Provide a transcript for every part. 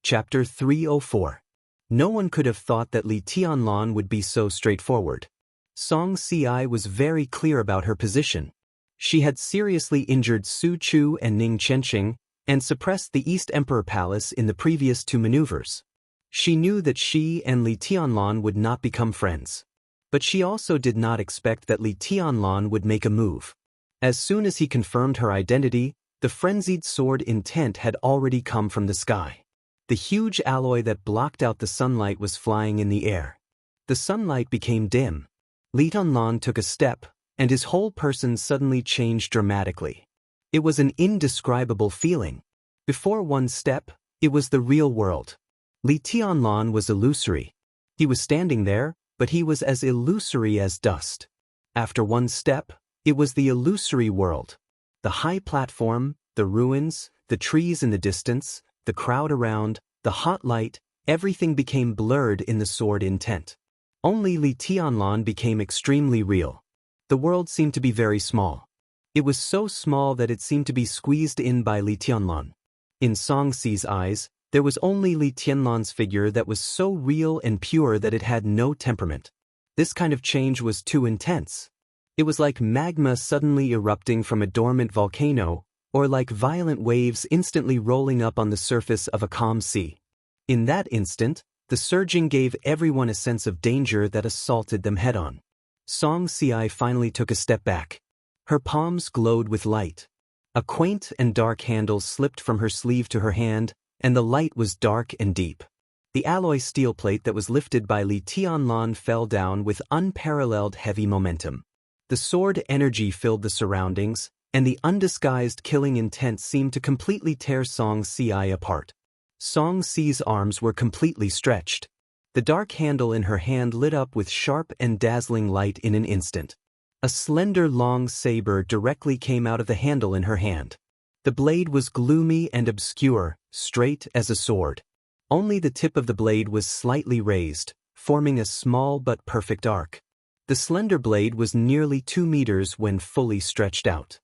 Chapter 304. No one could have thought that Li Tianlan would be so straightforward. Song Ci was very clear about her position. She had seriously injured Su Chu and Ning Chenqing and suppressed the East Emperor Palace in the previous two maneuvers. She knew that she and Li Tianlan would not become friends. But she also did not expect that Li Tianlan would make a move. As soon as he confirmed her identity, the frenzied sword intent had already come from the sky. The huge alloy that blocked out the sunlight was flying in the air. The sunlight became dim. Li Tianlan took a step, and his whole person suddenly changed dramatically. It was an indescribable feeling. Before one step, it was the real world. Li Tianlan was illusory. He was standing there, but he was as illusory as dust. After one step, it was the illusory world. The high platform, the ruins, the trees in the distance, the crowd around, the hot light, everything became blurred in the sword intent. Only Li Tianlan became extremely real. The world seemed to be very small. It was so small that it seemed to be squeezed in by Li Tianlan. In Song Ci's eyes, there was only Li Tianlan's figure that was so real and pure that it had no temperament. This kind of change was too intense. It was like magma suddenly erupting from a dormant volcano, or like violent waves instantly rolling up on the surface of a calm sea. In that instant, the surging gave everyone a sense of danger that assaulted them head-on. Song Ci finally took a step back. Her palms glowed with light. A quaint and dark handle slipped from her sleeve to her hand, and the light was dark and deep. The alloy steel plate that was lifted by Li Tianlan fell down with unparalleled heavy momentum. The sword energy filled the surroundings, and the undisguised killing intent seemed to completely tear Song Ci apart. Song Ci's arms were completely stretched. The dark handle in her hand lit up with sharp and dazzling light in an instant. A slender long saber directly came out of the handle in her hand. The blade was gloomy and obscure, straight as a sword. Only the tip of the blade was slightly raised, forming a small but perfect arc. The slender blade was nearly 2 meters when fully stretched out.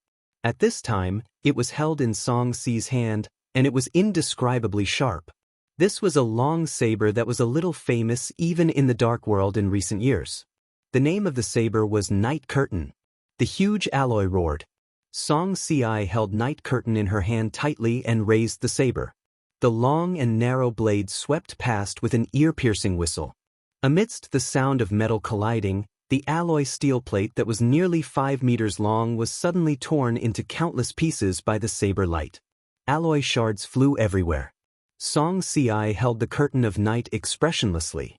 At this time, it was held in Song Ci's hand, and it was indescribably sharp. This was a long saber that was a little famous even in the dark world in recent years. The name of the saber was Night Curtain. The huge alloy roared. Song Ci held Night Curtain in her hand tightly and raised the saber. The long and narrow blade swept past with an ear-piercing whistle. Amidst the sound of metal colliding, the alloy steel plate that was nearly 5 meters long was suddenly torn into countless pieces by the saber light. Alloy shards flew everywhere. Song Ci held the curtain of night expressionlessly.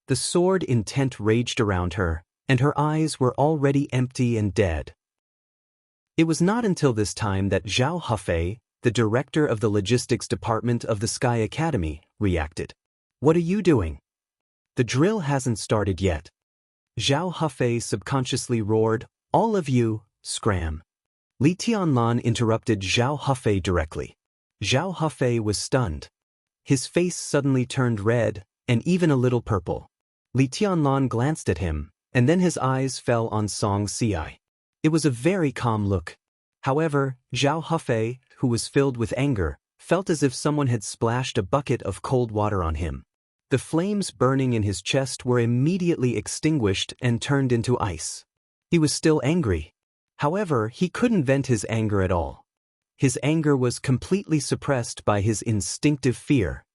The sword intent raged around her, and her eyes were already empty and dead. It was not until this time that Zhao Hufei, the director of the logistics department of the Sky Academy, reacted. "What are you doing? The drill hasn't started yet." Zhao Hufei subconsciously roared, "All of you, scram." Li Tianlan interrupted Zhao Hufei directly. Zhao Hufei was stunned. His face suddenly turned red, and even a little purple. Li Tianlan glanced at him, and then his eyes fell on Song Ci. It was a very calm look. However, Zhao Hufei, who was filled with anger, felt as if someone had splashed a bucket of cold water on him. The flames burning in his chest were immediately extinguished and turned into ice. He was still angry. However, he couldn't vent his anger at all. His anger was completely suppressed by his instinctive fear.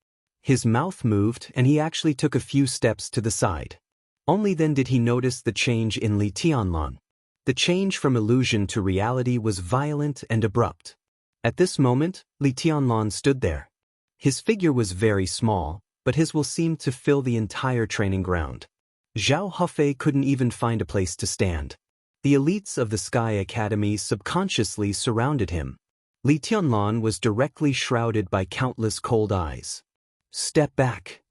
His mouth moved and he actually took a few steps to the side. Only then did he notice the change in Li Tianlan. The change from illusion to reality was violent and abrupt. At this moment, Li Tianlan stood there. His figure was very small, but his will seemed to fill the entire training ground. Zhao Hufei couldn't even find a place to stand. The elites of the Sky Academy subconsciously surrounded him. Li Tianlan was directly shrouded by countless cold eyes. "Step back."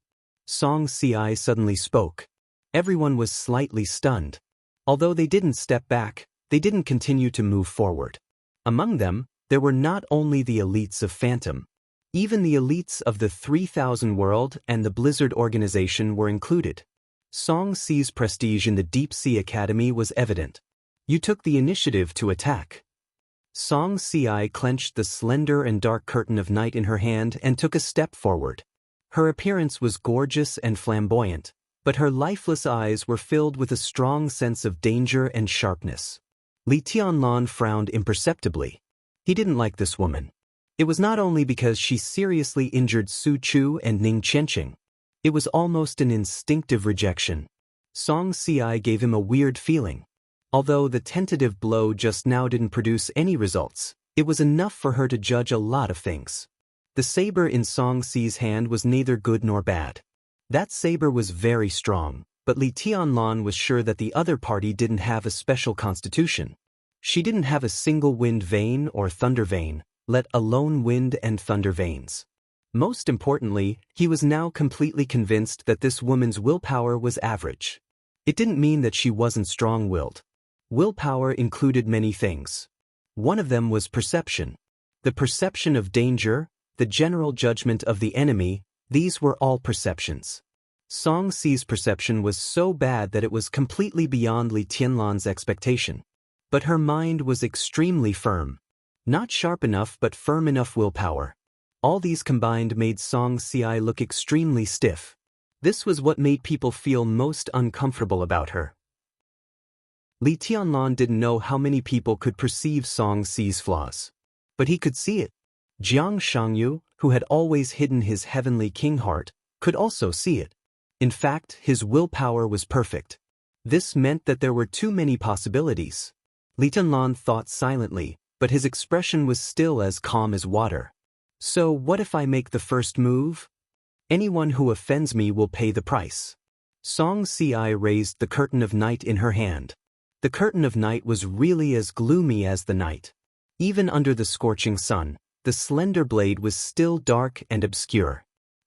Song Ci suddenly spoke. Everyone was slightly stunned. Although they didn't step back, they didn't continue to move forward. Among them, there were not only the elites of Phantom. Even the elites of the 3000 World and the Blizzard organization were included. Song Ci's prestige in the Deep Sea Academy was evident. "You took the initiative to attack." Song Ci clenched the slender and dark curtain of night in her hand and took a step forward. Her appearance was gorgeous and flamboyant, but her lifeless eyes were filled with a strong sense of danger and sharpness. Li Tianlan frowned imperceptibly. He didn't like this woman. It was not only because she seriously injured Su Chu and Ning Qianqing. It was almost an instinctive rejection. Song Si gave him a weird feeling. Although the tentative blow just now didn't produce any results, it was enough for her to judge a lot of things. The saber in Song Si's hand was neither good nor bad. That saber was very strong, but Li Tianlan was sure that the other party didn't have a special constitution. She didn't have a single wind vein or thunder vein, let alone wind and thunder veins. Most importantly, he was now completely convinced that this woman's willpower was average. It didn't mean that she wasn't strong-willed. Willpower included many things. One of them was perception. The perception of danger, the general judgment of the enemy, these were all perceptions. Song Si's perception was so bad that it was completely beyond Li Tianlan's expectation. But her mind was extremely firm. Not sharp enough but firm enough willpower. All these combined made Song Si look extremely stiff. This was what made people feel most uncomfortable about her. Li Tianlan didn't know how many people could perceive Song Si's flaws. But he could see it. Jiang Shangyu, who had always hidden his heavenly king heart, could also see it. In fact, his willpower was perfect. This meant that there were too many possibilities. Li Tianlan thought silently, but his expression was still as calm as water. So what if I make the first move? Anyone who offends me will pay the price. Song Si raised the curtain of night in her hand. The curtain of night was really as gloomy as the night. Even under the scorching sun, the slender blade was still dark and obscure.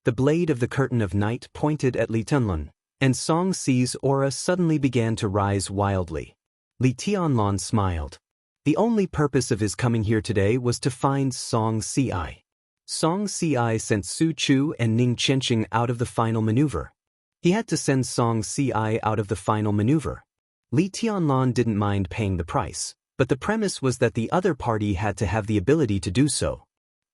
The blade of the curtain of night pointed at Li Tianlan, and Song Si's aura suddenly began to rise wildly. Li Tianlan smiled. The only purpose of his coming here today was to find Song Si. Song Si sent Su Chu and Ning Qianqing out of the final maneuver. He had to send Song Si out of the final maneuver. Li Tianlan didn't mind paying the price, but the premise was that the other party had to have the ability to do so.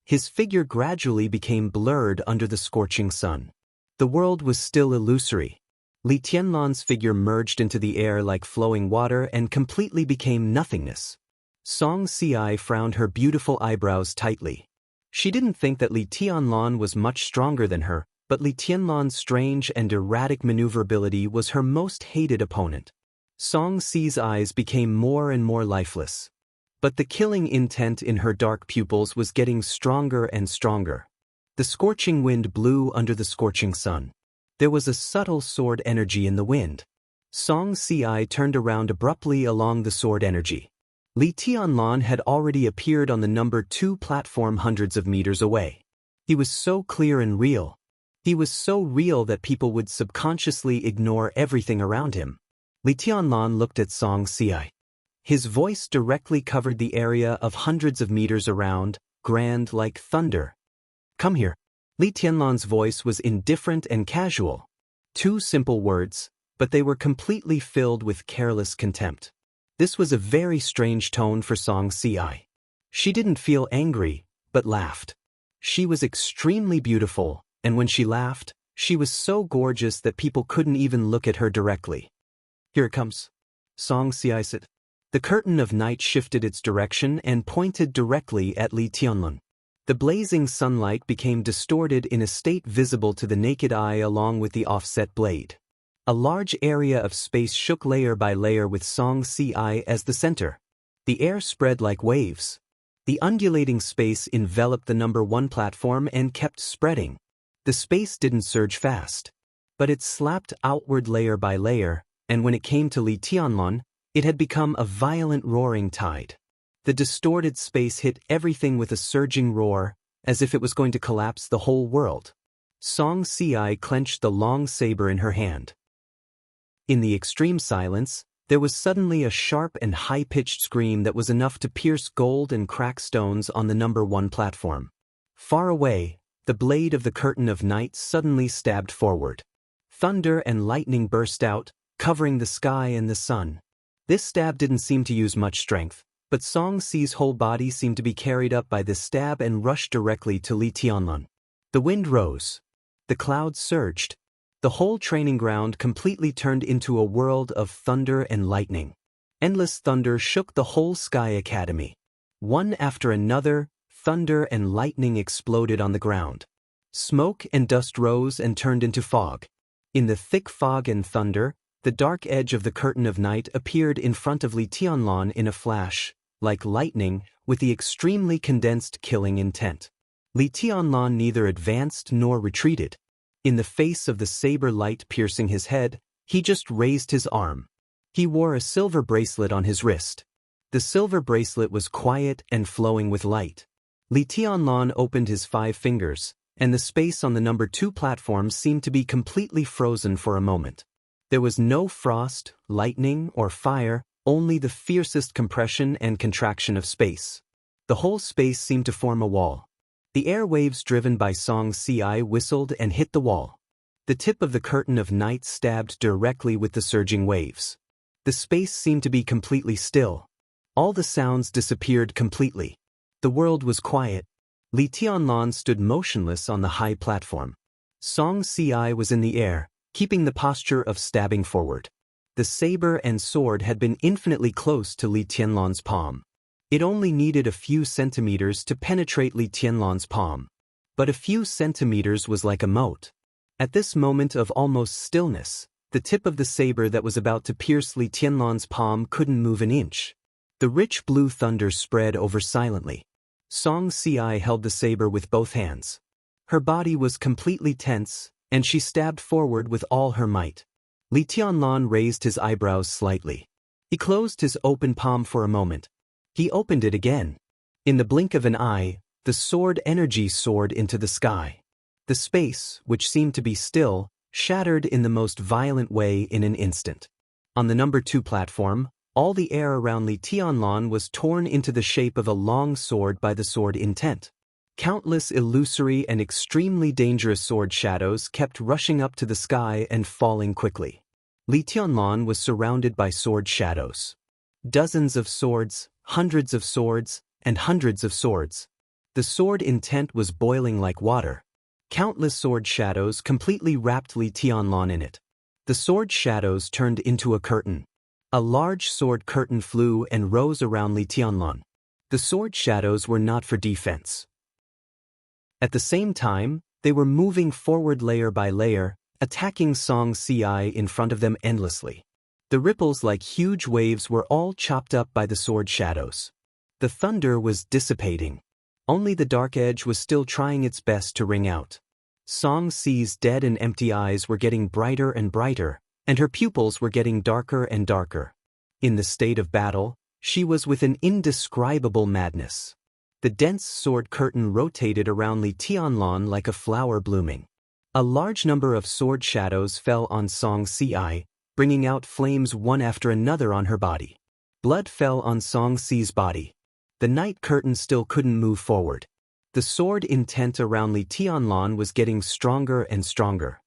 His figure gradually became blurred under the scorching sun. The world was still illusory. Li Tianlan's figure merged into the air like flowing water and completely became nothingness. Song Si frowned her beautiful eyebrows tightly. She didn't think that Li Tianlan was much stronger than her, but Li Tianlan's strange and erratic maneuverability was her most hated opponent. Song Si's eyes became more and more lifeless. But the killing intent in her dark pupils was getting stronger and stronger. The scorching wind blew under the scorching sun. There was a subtle sword energy in the wind. Song Si turned around abruptly along the sword energy. Li Tianlan had already appeared on the number 2 platform hundreds of meters away. He was so clear and real. He was so real that people would subconsciously ignore everything around him. Li Tianlan looked at Song Si. His voice directly covered the area of hundreds of meters around, grand like thunder. Come here. Li Tianlan's voice was indifferent and casual. 2 simple words, but they were completely filled with careless contempt. This was a very strange tone for Song Si. She didn't feel angry, but laughed. She was extremely beautiful, and when she laughed, she was so gorgeous that people couldn't even look at her directly. Here it comes. Song Si said. The curtain of night shifted its direction and pointed directly at Li Tianlan. The blazing sunlight became distorted in a state visible to the naked eye along with the offset blade. A large area of space shook layer by layer with Song Si as the center. The air spread like waves. The undulating space enveloped the number 1 platform and kept spreading. The space didn't surge fast, but it slapped outward layer by layer, and when it came to Li Tianlan, it had become a violent roaring tide. The distorted space hit everything with a surging roar, as if it was going to collapse the whole world. Song Si clenched the long saber in her hand. In the extreme silence, there was suddenly a sharp and high-pitched scream that was enough to pierce gold and crack stones on the number 1 platform. Far away, the blade of the curtain of night suddenly stabbed forward. Thunder and lightning burst out, covering the sky and the sun. This stab didn't seem to use much strength, but Song Si's whole body seemed to be carried up by this stab and rushed directly to Li Tianlan. The wind rose. The clouds surged. The whole training ground completely turned into a world of thunder and lightning. Endless thunder shook the whole Sky Academy. One after another, thunder and lightning exploded on the ground. Smoke and dust rose and turned into fog. In the thick fog and thunder, the dark edge of the curtain of night appeared in front of Li Tianlan in a flash, like lightning, with the extremely condensed killing intent. Li Tianlan neither advanced nor retreated. In the face of the saber light piercing his head, he just raised his arm. He wore a silver bracelet on his wrist. The silver bracelet was quiet and flowing with light. Li Tianlan opened his 5 fingers, and the space on the number 2 platform seemed to be completely frozen for a moment. There was no frost, lightning, or fire, only the fiercest compression and contraction of space. The whole space seemed to form a wall. The air waves driven by Song Ci whistled and hit the wall. The tip of the curtain of night stabbed directly with the surging waves. The space seemed to be completely still. All the sounds disappeared completely. The world was quiet. Li Tianlan stood motionless on the high platform. Song Ci was in the air, keeping the posture of stabbing forward. The saber and sword had been infinitely close to Li Tianlan's palm. It only needed a few centimeters to penetrate Li Tianlan's palm. But a few centimeters was like a mote. At this moment of almost stillness, the tip of the saber that was about to pierce Li Tianlan's palm couldn't move an inch. The rich blue thunder spread over silently. Song Ci held the saber with both hands. Her body was completely tense, and she stabbed forward with all her might. Li Tianlan raised his eyebrows slightly. He closed his open palm for a moment. He opened it again. In the blink of an eye, the sword energy soared into the sky. The space, which seemed to be still, shattered in the most violent way in an instant. On the number 2 platform, all the air around Li Tianlan was torn into the shape of a long sword by the sword intent. Countless illusory and extremely dangerous sword shadows kept rushing up to the sky and falling quickly. Li Tianlan was surrounded by sword shadows. Dozens of swords, hundreds of swords, and hundreds of swords. The sword intent was boiling like water. Countless sword shadows completely wrapped Li Tianlan in it. The sword shadows turned into a curtain. A large sword curtain flew and rose around Li Tianlan. The sword shadows were not for defense. At the same time, they were moving forward layer by layer, attacking Song Ci in front of them endlessly. The ripples like huge waves were all chopped up by the sword shadows. The thunder was dissipating. Only the dark edge was still trying its best to ring out. Song Ci's dead and empty eyes were getting brighter and brighter, and her pupils were getting darker and darker. In the state of battle, she was with an indescribable madness. The dense sword curtain rotated around Li Tianlan like a flower blooming. A large number of sword shadows fell on Song Ci, bringing out flames one after another on her body. Blood fell on Song Ci's body. The night curtain still couldn't move forward. The sword intent around Li Tianlan was getting stronger and stronger.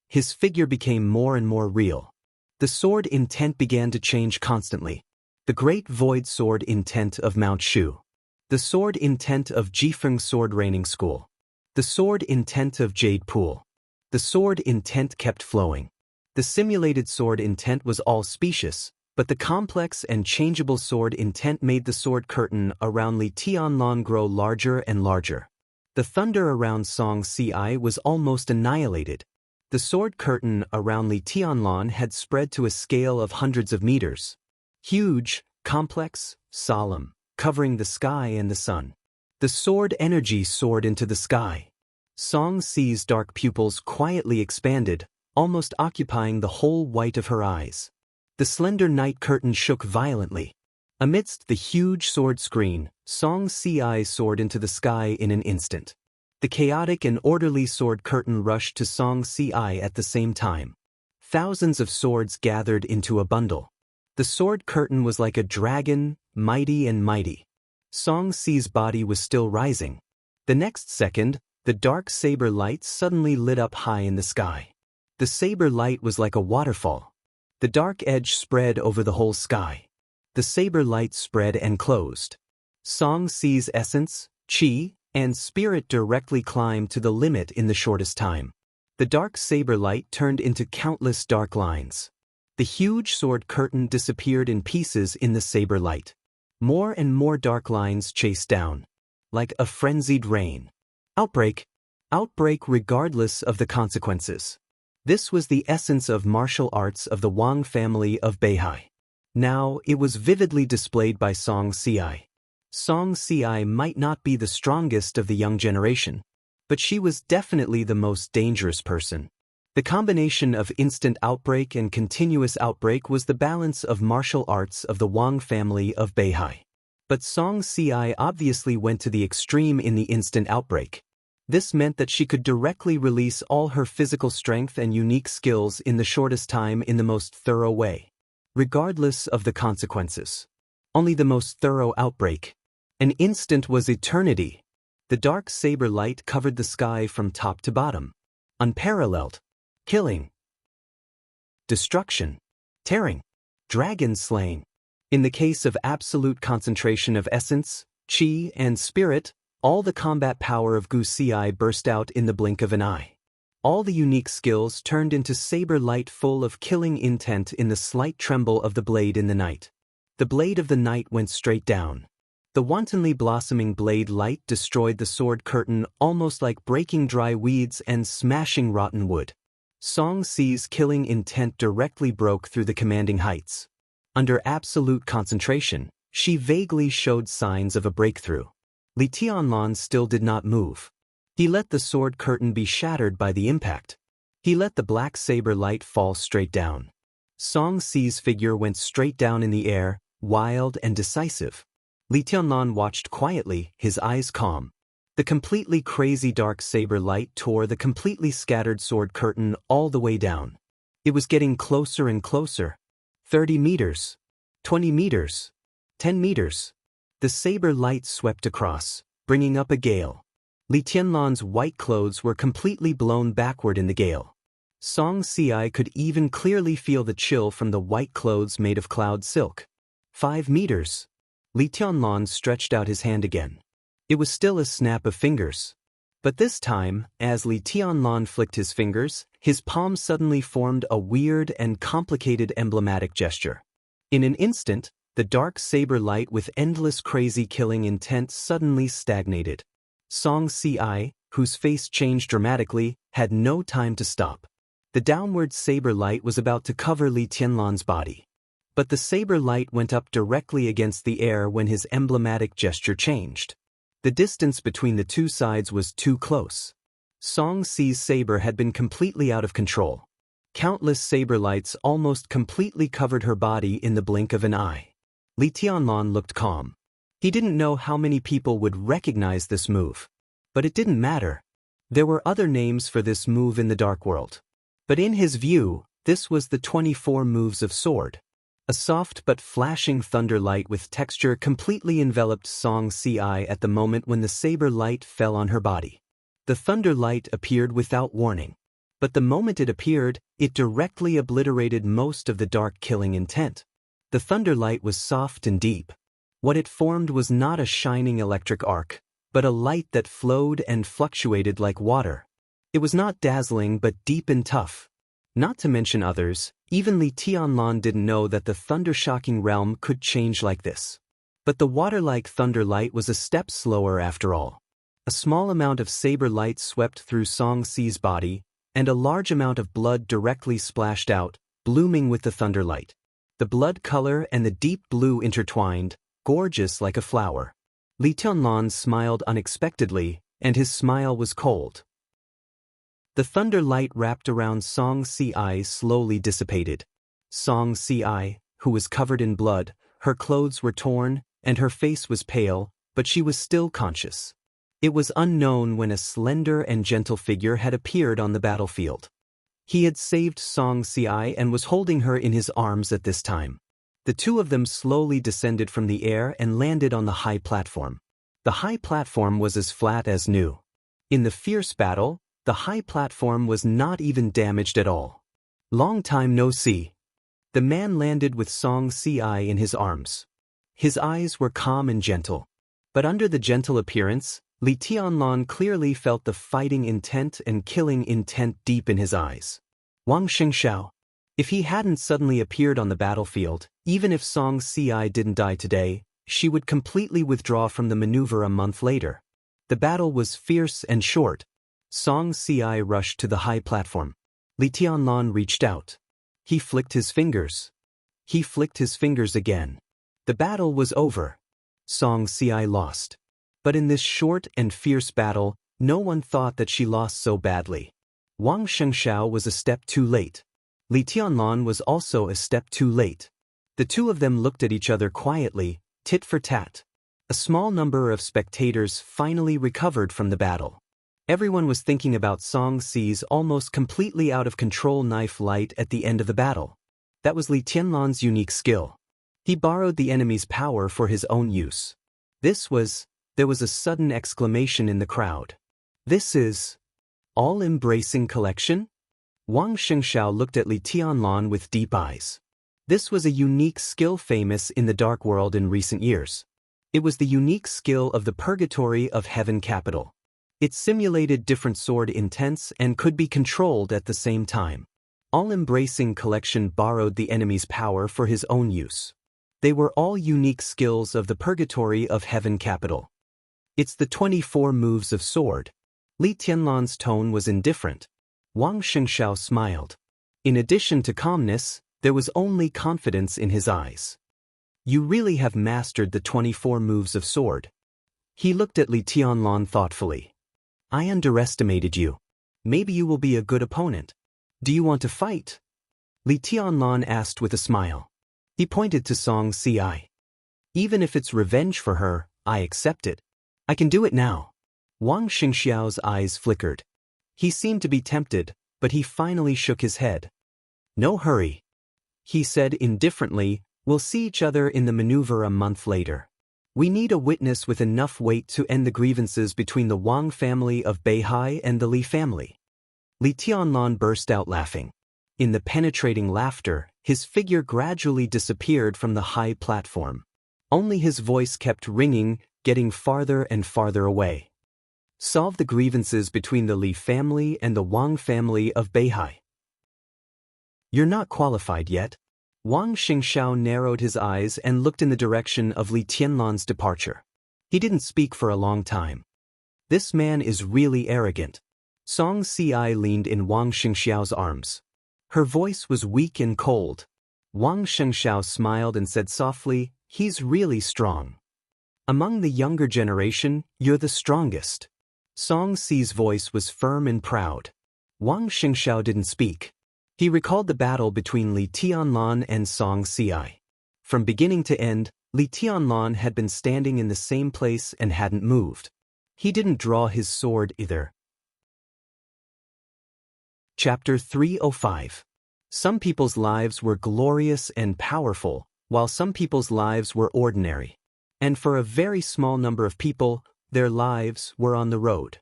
His figure became more and more real. The sword intent began to change constantly. The great void sword intent of Mount Shu. The sword intent of Jifeng Sword Raining School. The sword intent of Jade Pool. The sword intent kept flowing. The simulated sword intent was all specious, but the complex and changeable sword intent made the sword curtain around Li Tianlan grow larger and larger. The thunder around Song Ci was almost annihilated. The sword curtain around Li Tianlan had spread to a scale of hundreds of meters. Huge, complex, solemn, covering the sky and the sun. The sword energy soared into the sky. Song Ci's dark pupils quietly expanded, almost occupying the whole white of her eyes. The slender night curtain shook violently. Amidst the huge sword screen, Song Ci soared into the sky in an instant. The chaotic and orderly sword curtain rushed to Song Ci at the same time. Thousands of swords gathered into a bundle. The sword curtain was like a dragon, mighty and mighty. Song Ci's body was still rising. The next second, the dark saber light suddenly lit up high in the sky. The saber light was like a waterfall. The dark edge spread over the whole sky. The saber light spread and closed. Song Ci's essence, qi, and spirit directly climbed to the limit in the shortest time. The dark saber light turned into countless dark lines. The huge sword curtain disappeared in pieces in the saber light. More and more dark lines chased down, like a frenzied rain. Outbreak. Outbreak regardless of the consequences. This was the essence of martial arts of the Wang family of Beihai. Now, it was vividly displayed by Song Si. Song Si might not be the strongest of the young generation, but she was definitely the most dangerous person. The combination of instant outbreak and continuous outbreak was the balance of martial arts of the Wang family of Beihai. But Song Si obviously went to the extreme in the instant outbreak. This meant that she could directly release all her physical strength and unique skills in the shortest time in the most thorough way, regardless of the consequences. Only the most thorough outbreak. An instant was eternity. The dark saber light covered the sky from top to bottom. Unparalleled. Killing. Destruction. Tearing. Dragon slaying. In the case of absolute concentration of essence, chi, and spirit, all the combat power of Gu Si burst out in the blink of an eye. All the unique skills turned into saber light full of killing intent in the slight tremble of the blade in the night. The blade of the night went straight down. The wantonly blossoming blade light destroyed the sword curtain almost like breaking dry weeds and smashing rotten wood. Song Si's killing intent directly broke through the commanding heights. Under absolute concentration, she vaguely showed signs of a breakthrough. Li Tianlan still did not move. He let the sword curtain be shattered by the impact. He let the black saber light fall straight down. Song Si's figure went straight down in the air, wild and decisive. Li Tianlan watched quietly, his eyes calm. The completely crazy dark saber light tore the completely scattered sword curtain all the way down. It was getting closer and closer. 30 meters. 20 meters. 10 meters. The saber light swept across, bringing up a gale. Li Tianlan's white clothes were completely blown backward in the gale. Song Si could even clearly feel the chill from the white clothes made of cloud silk. 5 meters. Li Tianlan stretched out his hand again. It was still a snap of fingers. But this time, as Li Tianlan flicked his fingers, his palm suddenly formed a weird and complicated emblematic gesture. In an instant, the dark saber light with endless crazy killing intent suddenly stagnated. Song Si, whose face changed dramatically, had no time to stop. The downward saber light was about to cover Li Tianlan's body. But the saber light went up directly against the air when his emblematic gesture changed. The distance between the two sides was too close. Song Si's saber had been completely out of control. Countless saber lights almost completely covered her body in the blink of an eye. Li Tianlan looked calm. He didn't know how many people would recognize this move. But it didn't matter. There were other names for this move in the dark world. But in his view, this was the 24 moves of sword. A soft but flashing thunder light with texture completely enveloped Song Si at the moment when the saber light fell on her body. The thunder light appeared without warning. But the moment it appeared, it directly obliterated most of the dark killing intent. The thunder light was soft and deep. What it formed was not a shining electric arc, but a light that flowed and fluctuated like water. It was not dazzling but deep and tough. Not to mention others, even Li Tianlan didn't know that the thunder-shocking realm could change like this. But the water-like thunder light was a step slower after all. A small amount of saber light swept through Song Si's body, and a large amount of blood directly splashed out, blooming with the thunder light. The blood color and the deep blue intertwined, gorgeous like a flower. Li Tianlan smiled unexpectedly, and his smile was cold. The thunder light wrapped around Song Si slowly dissipated. Song Si, who was covered in blood, her clothes were torn, and her face was pale, but she was still conscious. It was unknown when a slender and gentle figure had appeared on the battlefield. He had saved Song Si and was holding her in his arms at this time. The two of them slowly descended from the air and landed on the high platform. The high platform was as flat as new. In the fierce battle, the high platform was not even damaged at all. Long time no see. The man landed with Song Si in his arms. His eyes were calm and gentle. But under the gentle appearance, Li Tianlan clearly felt the fighting intent and killing intent deep in his eyes. Wang Xingxiao. If he hadn't suddenly appeared on the battlefield, even if Song Ci didn't die today, she would completely withdraw from the maneuver a month later. The battle was fierce and short. Song Ci rushed to the high platform. Li Tianlan reached out. He flicked his fingers. He flicked his fingers again. The battle was over. Song Ci lost. But in this short and fierce battle, no one thought that she lost so badly. Wang Shengxiao was a step too late. Li Tianlan was also a step too late. The two of them looked at each other quietly, tit for tat. A small number of spectators finally recovered from the battle. Everyone was thinking about Song Ci's almost completely out of control knife light at the end of the battle. That was Li Tianlan's unique skill. He borrowed the enemy's power for his own use. There was a sudden exclamation in the crowd. This is all-embracing collection? Wang Xingxiao looked at Li Tianlan with deep eyes. This was a unique skill famous in the dark world in recent years. It was the unique skill of the Purgatory of Heaven Capital. It simulated different sword intents and could be controlled at the same time. All-embracing collection borrowed the enemy's power for his own use. They were all unique skills of the Purgatory of Heaven Capital. It's the 24 moves of sword. Li Tianlan's tone was indifferent. Wang Xingxiao smiled. In addition to calmness, there was only confidence in his eyes. You really have mastered the 24 moves of sword. He looked at Li Tianlan thoughtfully. I underestimated you. Maybe you will be a good opponent. Do you want to fight? Li Tianlan asked with a smile. He pointed to Song Ci. Even if it's revenge for her, I accept it. I can do it now. Wang Xingxiao's eyes flickered. He seemed to be tempted, but he finally shook his head. No hurry. He said indifferently, we'll see each other in the maneuver a month later. We need a witness with enough weight to end the grievances between the Wang family of Beihai and the Li family. Li Tianlan burst out laughing. In the penetrating laughter, his figure gradually disappeared from the high platform. Only his voice kept ringing, getting farther and farther away. Solve the grievances between the Li family and the Wang family of Beihai. You're not qualified yet. Wang Xingxiao narrowed his eyes and looked in the direction of Li Tianlan's departure. He didn't speak for a long time. This man is really arrogant. Song Ci leaned in Wang Xingxiao's arms. Her voice was weak and cold. Wang Xingxiao smiled and said softly, he's really strong. Among the younger generation, you're the strongest. Song Ci's voice was firm and proud. Wang Xingxiao didn't speak. He recalled the battle between Li Tianlan and Song Ci. From beginning to end, Li Tianlan had been standing in the same place and hadn't moved. He didn't draw his sword either. Chapter 305. Some people's lives were glorious and powerful, while some people's lives were ordinary. And for a very small number of people, their lives were on the road.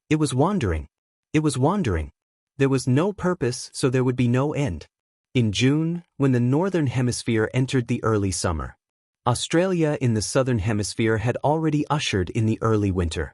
It was wandering. It was wandering. There was no purpose, so there would be no end. In June, when the Northern Hemisphere entered the early summer, Australia in the Southern Hemisphere had already ushered in the early winter.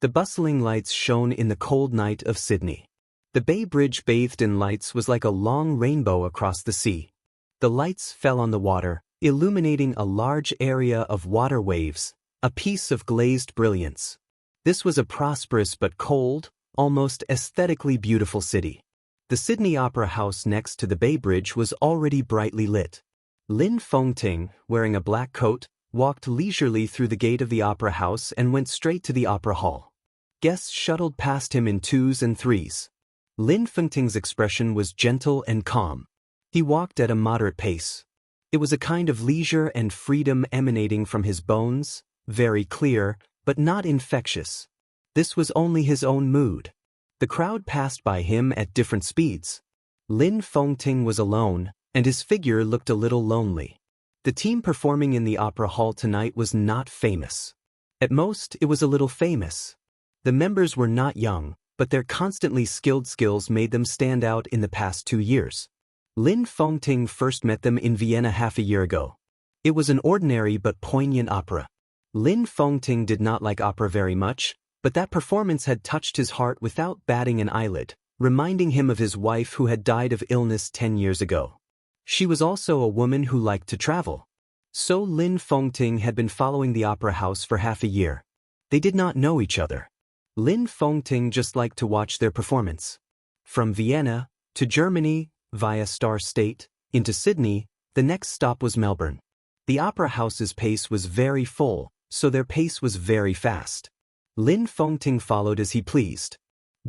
The bustling lights shone in the cold night of Sydney. The Bay Bridge bathed in lights was like a long rainbow across the sea. The lights fell on the water, illuminating a large area of water waves, a piece of glazed brilliance. This was a prosperous but cold, almost aesthetically beautiful city. The Sydney Opera House next to the Bay Bridge was already brightly lit. Lin Fengting, wearing a black coat, walked leisurely through the gate of the Opera House and went straight to the Opera Hall. Guests shuttled past him in twos and threes. Lin Fengting's expression was gentle and calm. He walked at a moderate pace. It was a kind of leisure and freedom emanating from his bones, very clear, but not infectious. This was only his own mood. The crowd passed by him at different speeds. Lin Fengting was alone, and his figure looked a little lonely. The team performing in the opera hall tonight was not famous. At most, it was a little famous. The members were not young, but their constantly skilled skills made them stand out in the past 2 years. Lin Fengting first met them in Vienna half a year ago. It was an ordinary but poignant opera. Lin Fengting did not like opera very much, But that performance had touched his heart without batting an eyelid, reminding him of his wife who had died of illness 10 years ago. She was also a woman who liked to travel. So Lin Fengting had been following the opera house for half a year. They did not know each other. Lin Fengting just liked to watch their performance. From Vienna, to Germany, via Star State, into Sydney, the next stop was Melbourne. The opera house's pace was very full, so their pace was very fast. Lin Fengting followed as he pleased.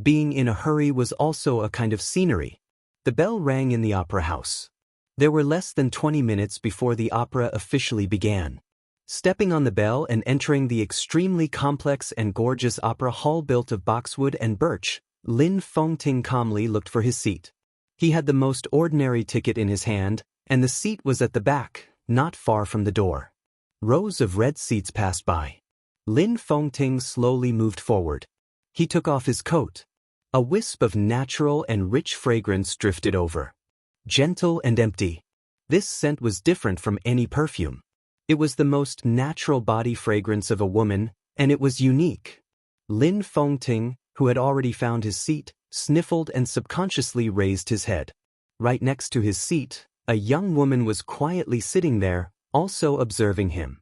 Being in a hurry was also a kind of scenery. The bell rang in the opera house. There were less than 20 minutes before the opera officially began. Stepping on the bell and entering the extremely complex and gorgeous opera hall built of boxwood and birch, Lin Fengting calmly looked for his seat. He had the most ordinary ticket in his hand, and the seat was at the back, not far from the door. Rows of red seats passed by. Lin Fengting slowly moved forward. He took off his coat. A wisp of natural and rich fragrance drifted over. Gentle and empty. This scent was different from any perfume. It was the most natural body fragrance of a woman, and it was unique. Lin Fengting, who had already found his seat, sniffled and subconsciously raised his head. Right next to his seat, a young woman was quietly sitting there, also observing him.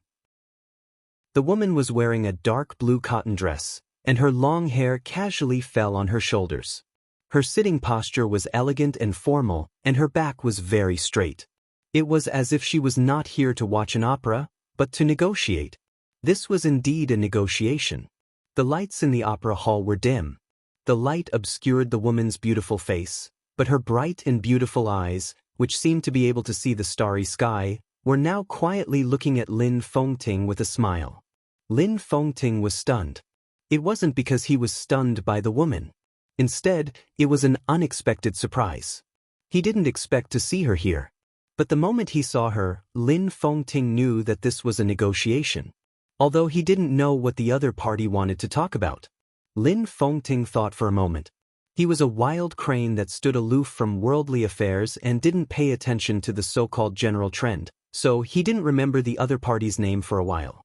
The woman was wearing a dark blue cotton dress, and her long hair casually fell on her shoulders. Her sitting posture was elegant and formal, and her back was very straight. It was as if she was not here to watch an opera, but to negotiate. This was indeed a negotiation. The lights in the opera hall were dim. The light obscured the woman's beautiful face, but her bright and beautiful eyes, which seemed to be able to see the starry sky, were now quietly looking at Lin Fengting with a smile. Lin Fengting was stunned. It wasn't because he was stunned by the woman. Instead, it was an unexpected surprise. He didn't expect to see her here. But the moment he saw her, Lin Fengting knew that this was a negotiation. Although he didn't know what the other party wanted to talk about. Lin Fengting thought for a moment. He was a wild crane that stood aloof from worldly affairs and didn't pay attention to the so-called general trend, so he didn't remember the other party's name for a while.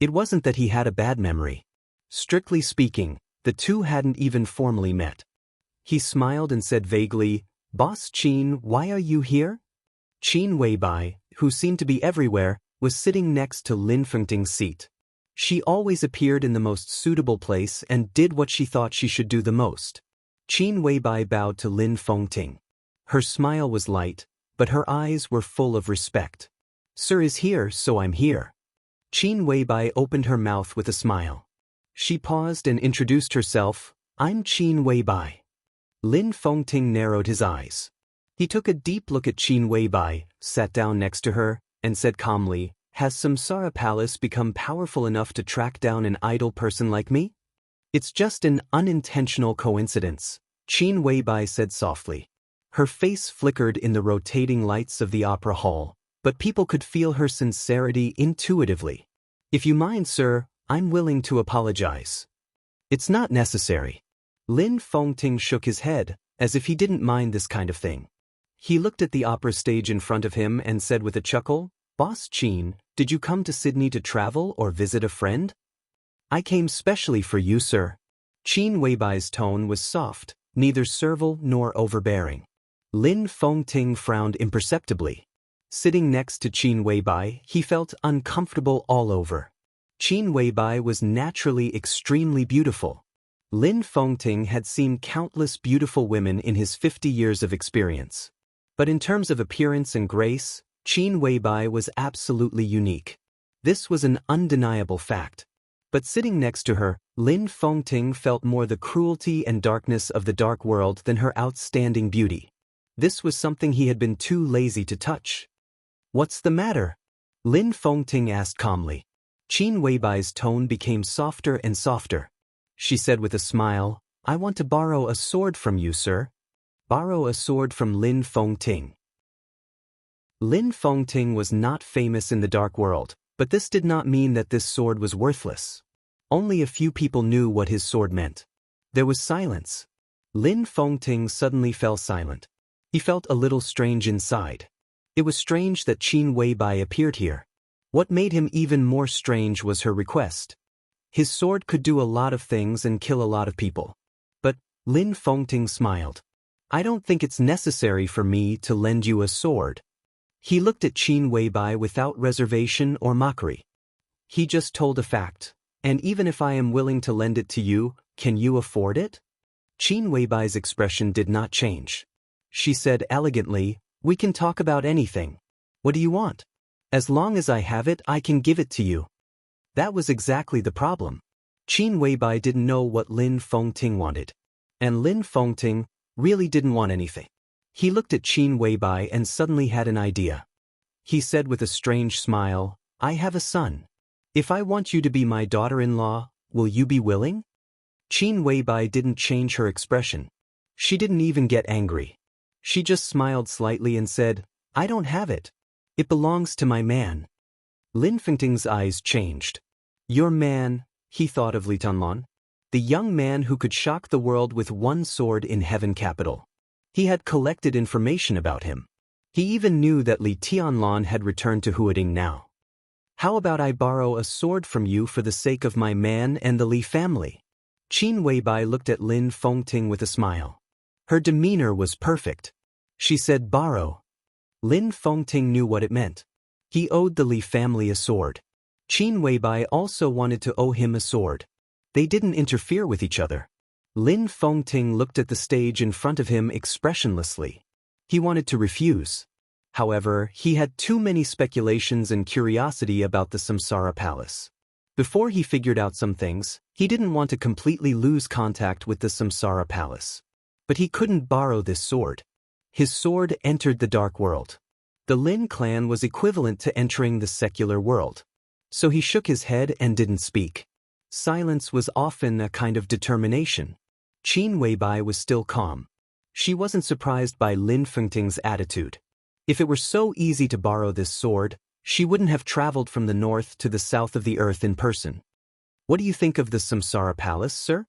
It wasn't that he had a bad memory. Strictly speaking, the two hadn't even formally met. He smiled and said vaguely, "Boss Qin, why are you here?" Qin Weibai, who seemed to be everywhere, was sitting next to Lin Fengting's seat. She always appeared in the most suitable place and did what she thought she should do the most. Qin Weibai bowed to Lin Fengting. Her smile was light, but her eyes were full of respect. "Sir is here, so I'm here." Qin Weibai opened her mouth with a smile. She paused and introduced herself, "I'm Qin Weibai." Lin Fengting narrowed his eyes. He took a deep look at Qin Weibai, sat down next to her, and said calmly, "Has Samsara Palace become powerful enough to track down an idle person like me?" "It's just an unintentional coincidence," Qin Weibai said softly. Her face flickered in the rotating lights of the opera hall, but people could feel her sincerity intuitively. "If you mind, sir, I'm willing to apologize." "It's not necessary." Lin Fengting shook his head, as if he didn't mind this kind of thing. He looked at the opera stage in front of him and said with a chuckle, "Boss Qin, did you come to Sydney to travel or visit a friend?" "I came specially for you, sir." Qin Weibai's tone was soft, neither servile nor overbearing. Lin Fengting frowned imperceptibly. Sitting next to Qin Weibai, he felt uncomfortable all over. Qin Weibai was naturally extremely beautiful. Lin Fengting had seen countless beautiful women in his 50 years of experience. But in terms of appearance and grace, Qin Weibai was absolutely unique. This was an undeniable fact. But sitting next to her, Lin Fengting felt more the cruelty and darkness of the dark world than her outstanding beauty. This was something he had been too lazy to touch. "What's the matter?" Lin Fengting asked calmly. Qin Weibai's tone became softer and softer. She said with a smile, "I want to borrow a sword from you, sir." Borrow a sword from Lin Fengting. Lin Fengting was not famous in the dark world, but this did not mean that this sword was worthless. Only a few people knew what his sword meant. There was silence. Lin Fengting suddenly fell silent. He felt a little strange inside. It was strange that Qin Weibai appeared here. What made him even more strange was her request. His sword could do a lot of things and kill a lot of people. But Lin Fengting smiled. I don't think it's necessary for me to lend you a sword. He looked at Qin Weibai without reservation or mockery. He just told a fact. And even if I am willing to lend it to you, can you afford it? Qin Weibai's expression did not change. She said elegantly, we can talk about anything. What do you want? As long as I have it, I can give it to you. That was exactly the problem. Qin Weibai didn't know what Lin Fengting wanted. And Lin Fengting really didn't want anything. He looked at Qin Weibai and suddenly had an idea. He said with a strange smile, I have a son. If I want you to be my daughter-in-law, will you be willing? Qin Weibai didn't change her expression. She didn't even get angry. She just smiled slightly and said, I don't have it. It belongs to my man. Lin Fengting's eyes changed. Your man, he thought of Li Tianlan. The young man who could shock the world with one sword in Heaven Capital. He had collected information about him. He even knew that Li Tianlan had returned to Huading now. How about I borrow a sword from you for the sake of my man and the Li family? Qin Weibai looked at Lin Fengting with a smile. Her demeanor was perfect. She said borrow. Lin Fengting knew what it meant. He owed the Li family a sword. Qin Weibai also wanted to owe him a sword. They didn't interfere with each other. Lin Fengting looked at the stage in front of him expressionlessly. He wanted to refuse. However, he had too many speculations and curiosity about the Samsara Palace. Before he figured out some things, he didn't want to completely lose contact with the Samsara Palace. But he couldn't borrow this sword. His sword entered the dark world. The Lin clan was equivalent to entering the secular world. So he shook his head and didn't speak. Silence was often a kind of determination. Qin Weibai was still calm. She wasn't surprised by Lin Fengting's attitude. If it were so easy to borrow this sword, she wouldn't have traveled from the north to the south of the earth in person. What do you think of the Samsara Palace, sir?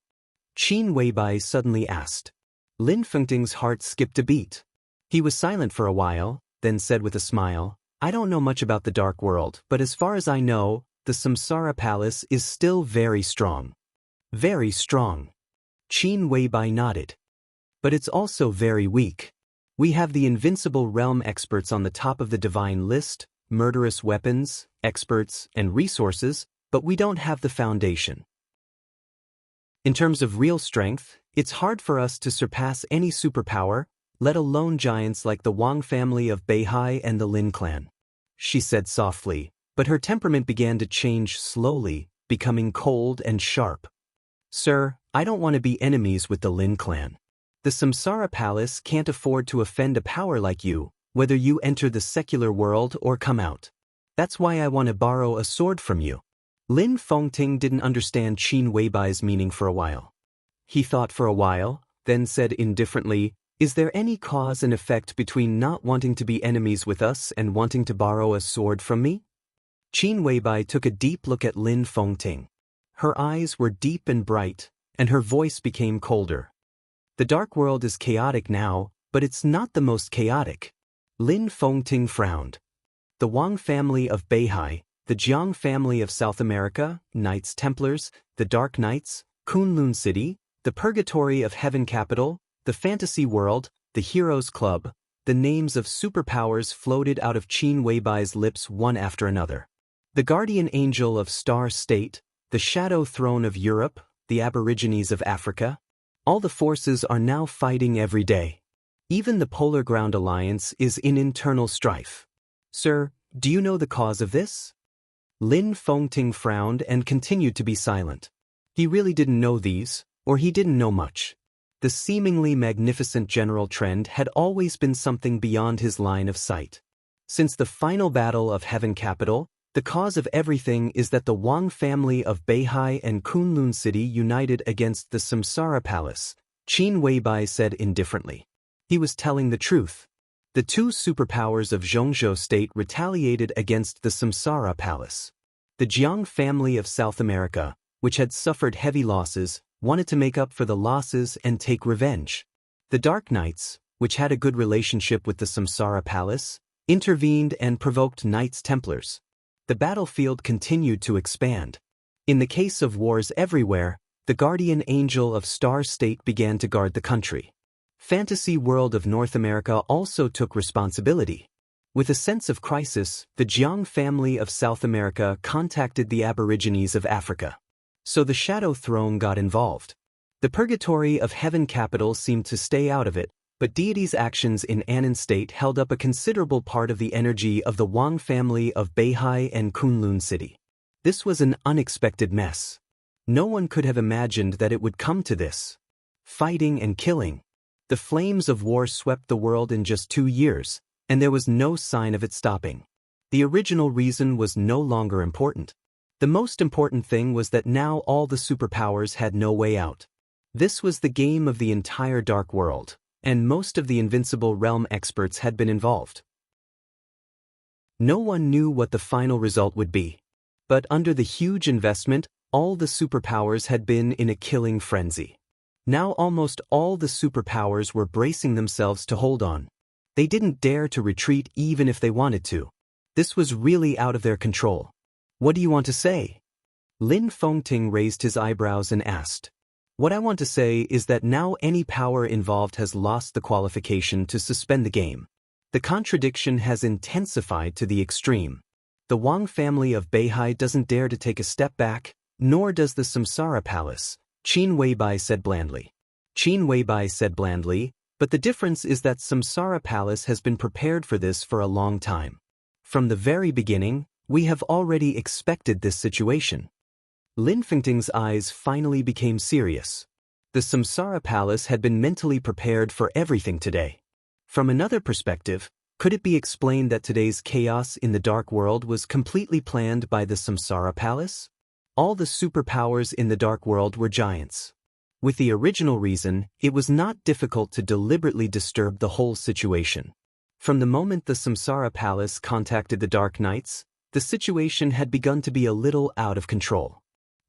Qin Weibai suddenly asked. Lin Fengting's heart skipped a beat. He was silent for a while, then said with a smile, I don't know much about the dark world, but as far as I know, the Samsara Palace is still very strong. Very strong. Qin Weibai nodded. But it's also very weak. We have the invincible realm experts on the top of the divine list, murderous weapons, experts, and resources, but we don't have the foundation. In terms of real strength, it's hard for us to surpass any superpower, let alone giants like the Wang family of Beihai and the Lin clan. She said softly, but her temperament began to change slowly, becoming cold and sharp. Sir, I don't want to be enemies with the Lin clan. The Samsara Palace can't afford to offend a power like you, whether you enter the secular world or come out. That's why I want to borrow a sword from you. Lin Fengting didn't understand Qin Weibai's meaning for a while. He thought for a while, then said indifferently, Is there any cause and effect between not wanting to be enemies with us and wanting to borrow a sword from me? Qin Weibai took a deep look at Lin Fengting. Her eyes were deep and bright, and her voice became colder. The dark world is chaotic now, but it's not the most chaotic. Lin Fengting frowned. The Wang family of Beihai, the Jiang family of South America, Knights Templars, the Dark Knights, Kunlun City, the Purgatory of Heaven Capital, the Fantasy World, the Heroes Club, the names of superpowers floated out of Qin Weibai's lips one after another. The Guardian Angel of Star State, the Shadow Throne of Europe, the Aborigines of Africa. All the forces are now fighting every day. Even the Polar Ground Alliance is in internal strife. Sir, do you know the cause of this? Lin Fengting frowned and continued to be silent. He really didn't know these, or he didn't know much. The seemingly magnificent general trend had always been something beyond his line of sight. Since the final battle of Heaven Capital, the cause of everything is that the Wang family of Beihai and Kunlun City united against the Samsara Palace, Qin Weibai said indifferently. He was telling the truth. The two superpowers of Zhongzhou State retaliated against the Samsara Palace. The Jiang family of South America, which had suffered heavy losses, wanted to make up for the losses and take revenge. The Dark Knights, which had a good relationship with the Samsara Palace, intervened and provoked Knights Templars. The battlefield continued to expand. In the case of wars everywhere, the guardian angel of Star State began to guard the country. Fantasy world of North America also took responsibility. With a sense of crisis, the Jiang family of South America contacted the Aborigines of Africa. So the Shadow Throne got involved. The Purgatory of Heaven capital seemed to stay out of it, but deity's actions in Annan State held up a considerable part of the energy of the Wang family of Beihai and Kunlun City. This was an unexpected mess. No one could have imagined that it would come to this. Fighting and killing. The flames of war swept the world in just 2 years, and there was no sign of it stopping. The original reason was no longer important. The most important thing was that now all the superpowers had no way out. This was the game of the entire Dark World, and most of the Invincible Realm experts had been involved. No one knew what the final result would be. But under the huge investment, all the superpowers had been in a killing frenzy. Now almost all the superpowers were bracing themselves to hold on. They didn't dare to retreat even if they wanted to. This was really out of their control. What do you want to say? Lin Fengting raised his eyebrows and asked. What I want to say is that now any power involved has lost the qualification to suspend the game. The contradiction has intensified to the extreme. The Wang family of Beihai doesn't dare to take a step back, nor does the Samsara Palace, Qin Weibai said blandly. Qin Weibai said blandly, but the difference is that Samsara Palace has been prepared for this for a long time. From the very beginning, we have already expected this situation. Lin Fengting's eyes finally became serious. The Samsara Palace had been mentally prepared for everything today. From another perspective, could it be explained that today's chaos in the Dark World was completely planned by the Samsara Palace? All the superpowers in the Dark World were giants. With the original reason, it was not difficult to deliberately disturb the whole situation. From the moment the Samsara Palace contacted the Dark Knights, the situation had begun to be a little out of control.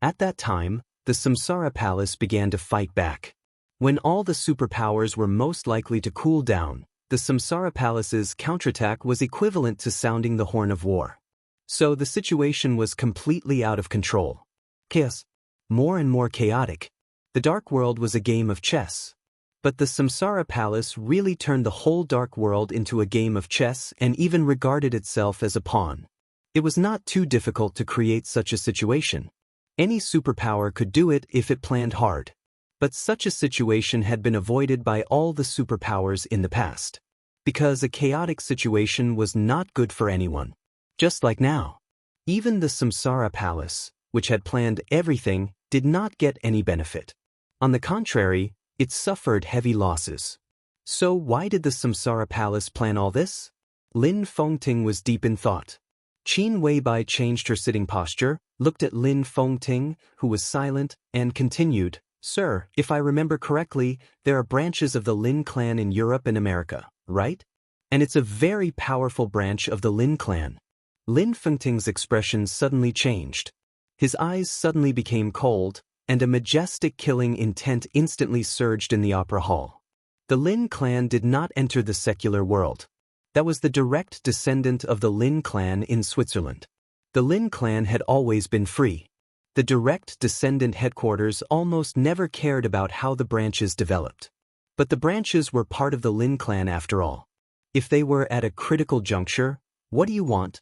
At that time, the Samsara Palace began to fight back. When all the superpowers were most likely to cool down, the Samsara Palace's counterattack was equivalent to sounding the horn of war. So the situation was completely out of control. Chaos. More and more chaotic. The Dark World was a game of chess. But the Samsara Palace really turned the whole Dark World into a game of chess and even regarded itself as a pawn. It was not too difficult to create such a situation. Any superpower could do it if it planned hard. But such a situation had been avoided by all the superpowers in the past. Because a chaotic situation was not good for anyone. Just like now. Even the Samsara Palace, which had planned everything, did not get any benefit. On the contrary, it suffered heavy losses. So why did the Samsara Palace plan all this? Lin Fengting was deep in thought. Qin Weibai changed her sitting posture, looked at Lin Fengting, who was silent, and continued, Sir, if I remember correctly, there are branches of the Lin clan in Europe and America, right? And it's a very powerful branch of the Lin clan. Lin Fengting's expression suddenly changed. His eyes suddenly became cold, and a majestic killing intent instantly surged in the opera hall. The Lin clan did not enter the secular world. That was the direct descendant of the Lin clan in Switzerland. The Lin clan had always been free. The direct descendant headquarters almost never cared about how the branches developed. But the branches were part of the Lin clan after all. If they were at a critical juncture, what do you want?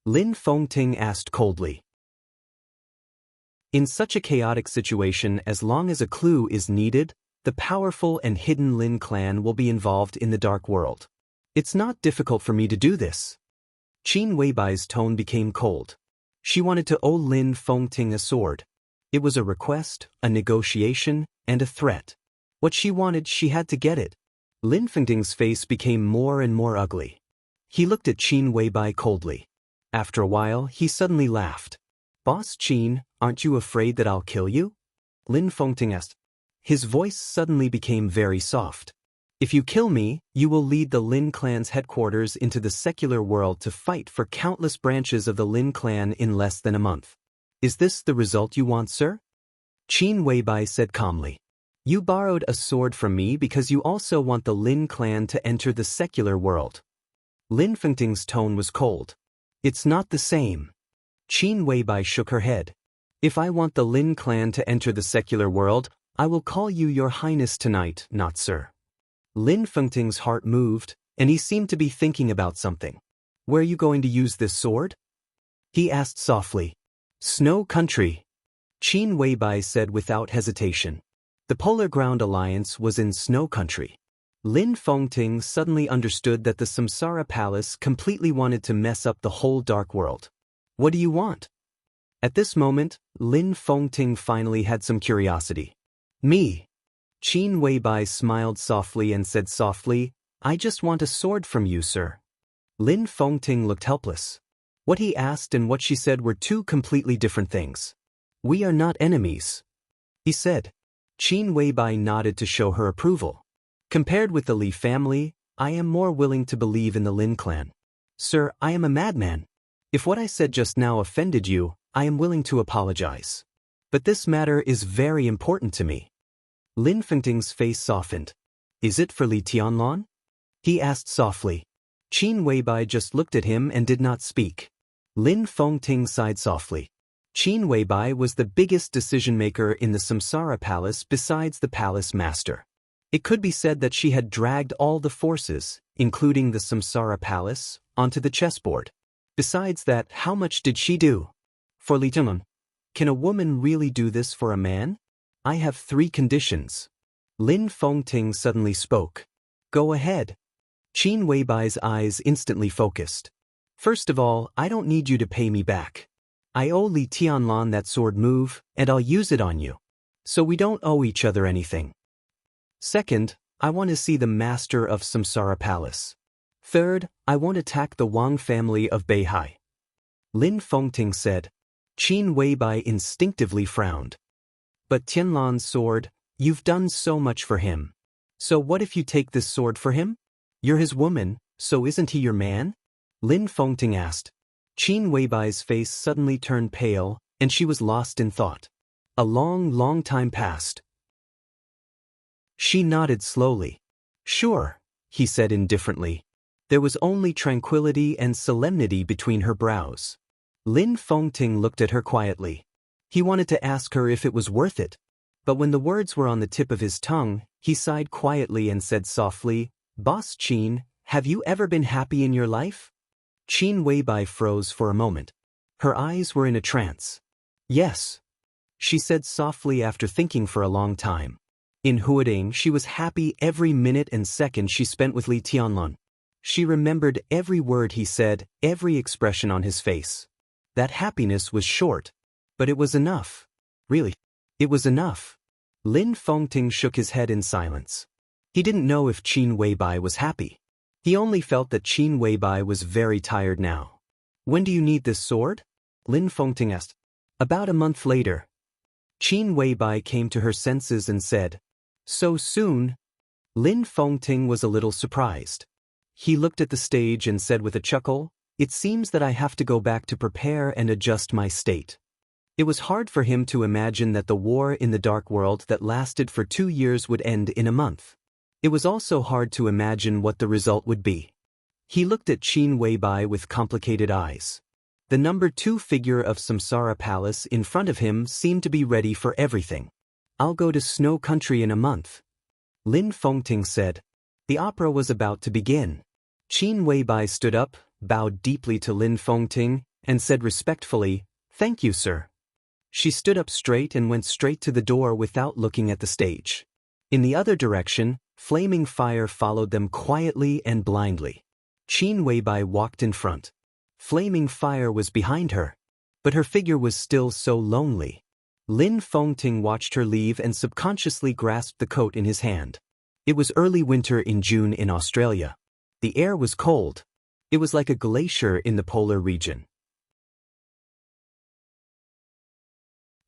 Lin Fengting asked coldly. In such a chaotic situation, as long as a clue is needed, the powerful and hidden Lin clan will be involved in the Dark World. It's not difficult for me to do this. Qin Weibai's tone became cold. She wanted to owe Lin Fengting a sword. It was a request, a negotiation, and a threat. What she wanted, she had to get it. Lin Fengting's face became more and more ugly. He looked at Qin Weibai coldly. After a while, he suddenly laughed. Boss Qin, aren't you afraid that I'll kill you? Lin Fengting asked. His voice suddenly became very soft. If you kill me, you will lead the Lin clan's headquarters into the secular world to fight for countless branches of the Lin clan in less than a month. Is this the result you want, sir? Qin Weibai said calmly. You borrowed a sword from me because you also want the Lin clan to enter the secular world. Lin Fengting's tone was cold. It's not the same. Qin Weibai shook her head. If I want the Lin clan to enter the secular world, I will call you Your Highness tonight, not sir. Lin Fengting's heart moved, and he seemed to be thinking about something. Where are you going to use this sword? He asked softly. Snow Country. Qin Weibai said without hesitation. The Polar Ground Alliance was in Snow Country. Lin Fengting suddenly understood that the Samsara Palace completely wanted to mess up the whole dark world. What do you want? At this moment, Lin Fengting finally had some curiosity. Me. Qin Weibai smiled softly and said softly, I just want a sword from you, sir. Lin Fengting looked helpless. What he asked and what she said were two completely different things. We are not enemies, he said. Qin Weibai nodded to show her approval. Compared with the Li family, I am more willing to believe in the Lin clan. Sir, I am a madman. If what I said just now offended you, I am willing to apologize. But this matter is very important to me. Lin Fengting's face softened. Is it for Li Tianlan? He asked softly. Qin Weibai just looked at him and did not speak. Lin Fengting sighed softly. Qin Weibai was the biggest decision-maker in the Samsara Palace besides the palace master. It could be said that she had dragged all the forces, including the Samsara Palace, onto the chessboard. Besides that, how much did she do? For Li Tianlan, can a woman really do this for a man? I have 3 conditions. Lin Fengting suddenly spoke. Go ahead. Qin Weibai's eyes instantly focused. First of all, I don't need you to pay me back. I owe Li Tianlan that sword move, and I'll use it on you. So we don't owe each other anything. Second, I want to see the master of Samsara Palace. Third, I won't attack the Wang family of Beihai. Lin Fengting said. Qin Weibai instinctively frowned. But Tianlan's sword, you've done so much for him. So what if you take this sword for him? You're his woman, so isn't he your man? Lin Fengting asked. Qin Weibai's face suddenly turned pale, and she was lost in thought. A long time passed. She nodded slowly. Sure, he said indifferently. There was only tranquility and solemnity between her brows. Lin Fengting looked at her quietly. He wanted to ask her if it was worth it, but when the words were on the tip of his tongue, he sighed quietly and said softly, Boss Qin, have you ever been happy in your life? Qin Weibai froze for a moment. Her eyes were in a trance. Yes, she said softly after thinking for a long time. In Huading, she was happy every minute and second she spent with Li Tianlan. She remembered every word he said, every expression on his face. That happiness was short, but it was enough. Really, it was enough. Lin Fengting shook his head in silence. He didn't know if Qin Weibai was happy. He only felt that Qin Weibai was very tired now. When do you need this sword? Lin Fengting asked. About a month later. Qin Weibai came to her senses and said, So soon? Lin Fengting was a little surprised. He looked at the stage and said with a chuckle, It seems that I have to go back to prepare and adjust my state. It was hard for him to imagine that the war in the dark world that lasted for 2 years would end in a month. It was also hard to imagine what the result would be. He looked at Qin Weibai with complicated eyes. The number 2 figure of Samsara Palace in front of him seemed to be ready for everything. I'll go to Snow Country in a month. Lin Fengting said. The opera was about to begin. Qin Weibai stood up, bowed deeply to Lin Fengting, and said respectfully, Thank you, sir. She stood up straight and went straight to the door without looking at the stage. In the other direction, flaming fire followed them quietly and blindly. Qin Weibai walked in front. Flaming fire was behind her, but her figure was still so lonely. Lin Fengting watched her leave and subconsciously grasped the coat in his hand. It was early winter in June in Australia. The air was cold. It was like a glacier in the polar region.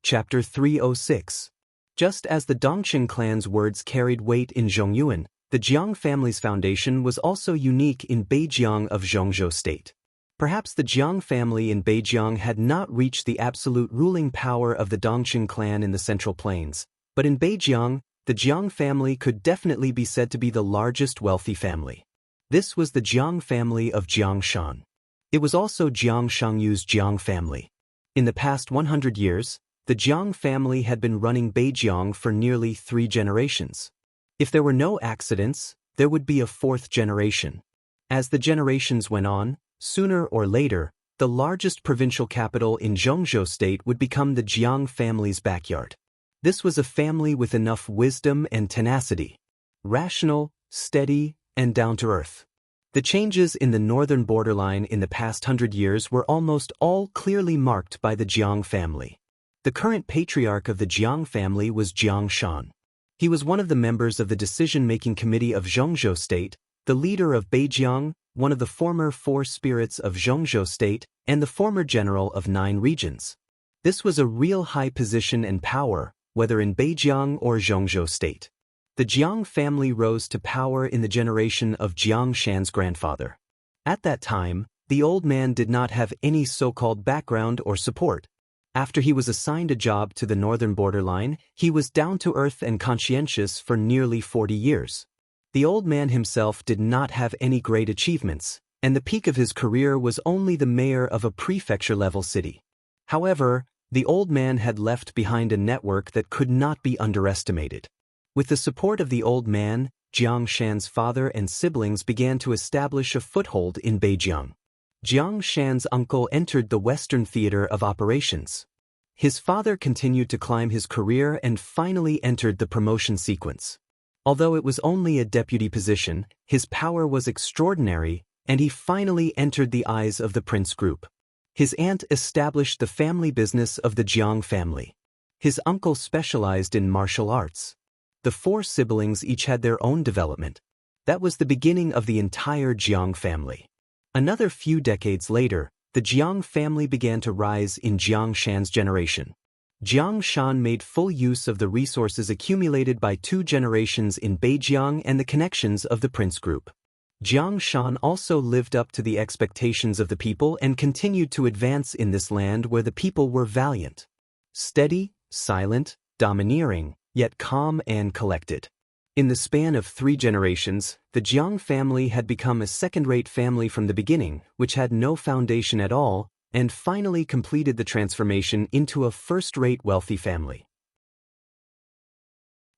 Chapter 306. Just as the Dongxing clan's words carried weight in Zhongyuan, the Jiang family's foundation was also unique in Beijiang of Zhongzhou State. Perhaps the Jiang family in Beijiang had not reached the absolute ruling power of the Dongxing clan in the Central Plains, but in Beijiang, the Jiang family could definitely be said to be the largest wealthy family. This was the Jiang family of Jiangshan. It was also Jiang Shangyu's Jiang family. In the past 100 years, The Jiang family had been running Beijiang for nearly 3 generations. If there were no accidents, there would be a 4th generation. As the generations went on, sooner or later, the largest provincial capital in Zhengzhou state would become the Jiang family's backyard. This was a family with enough wisdom and tenacity. Rational, steady, and down-to-earth. The changes in the northern borderline in the past 100 years were almost all clearly marked by the Jiang family. The current patriarch of the Jiang family was Jiang Shan. He was one of the members of the decision-making committee of Zhengzhou state, the leader of Beijiang, one of the former 4 spirits of Zhengzhou state, and the former general of 9 regions. This was a real high position and power, whether in Beijiang or Zhengzhou state. The Jiang family rose to power in the generation of Jiang Shan's grandfather. At that time, the old man did not have any so-called background or support. After he was assigned a job to the northern borderline, he was down-to-earth and conscientious for nearly 40 years. The old man himself did not have any great achievements, and the peak of his career was only the mayor of a prefecture-level city. However, the old man had left behind a network that could not be underestimated. With the support of the old man, Jiang Shan's father and siblings began to establish a foothold in Beijiang. Jiang Shan's uncle entered the Western theater of operations. His father continued to climb his career and finally entered the promotion sequence. Although it was only a deputy position, his power was extraordinary, and he finally entered the eyes of the Prince Group. His aunt established the family business of the Jiang family. His uncle specialized in martial arts. The 4 siblings each had their own development. That was the beginning of the entire Jiang family. Another few decades later, the Jiang family began to rise in Jiang Shan's generation. Jiang Shan made full use of the resources accumulated by 2 generations in Beijiang and the connections of the Prince Group. Jiang Shan also lived up to the expectations of the people and continued to advance in this land where the people were valiant, steady, silent, domineering, yet calm and collected. In the span of 3 generations, the Jiang family had become a second-rate family from the beginning, which had no foundation at all, and finally completed the transformation into a first-rate wealthy family.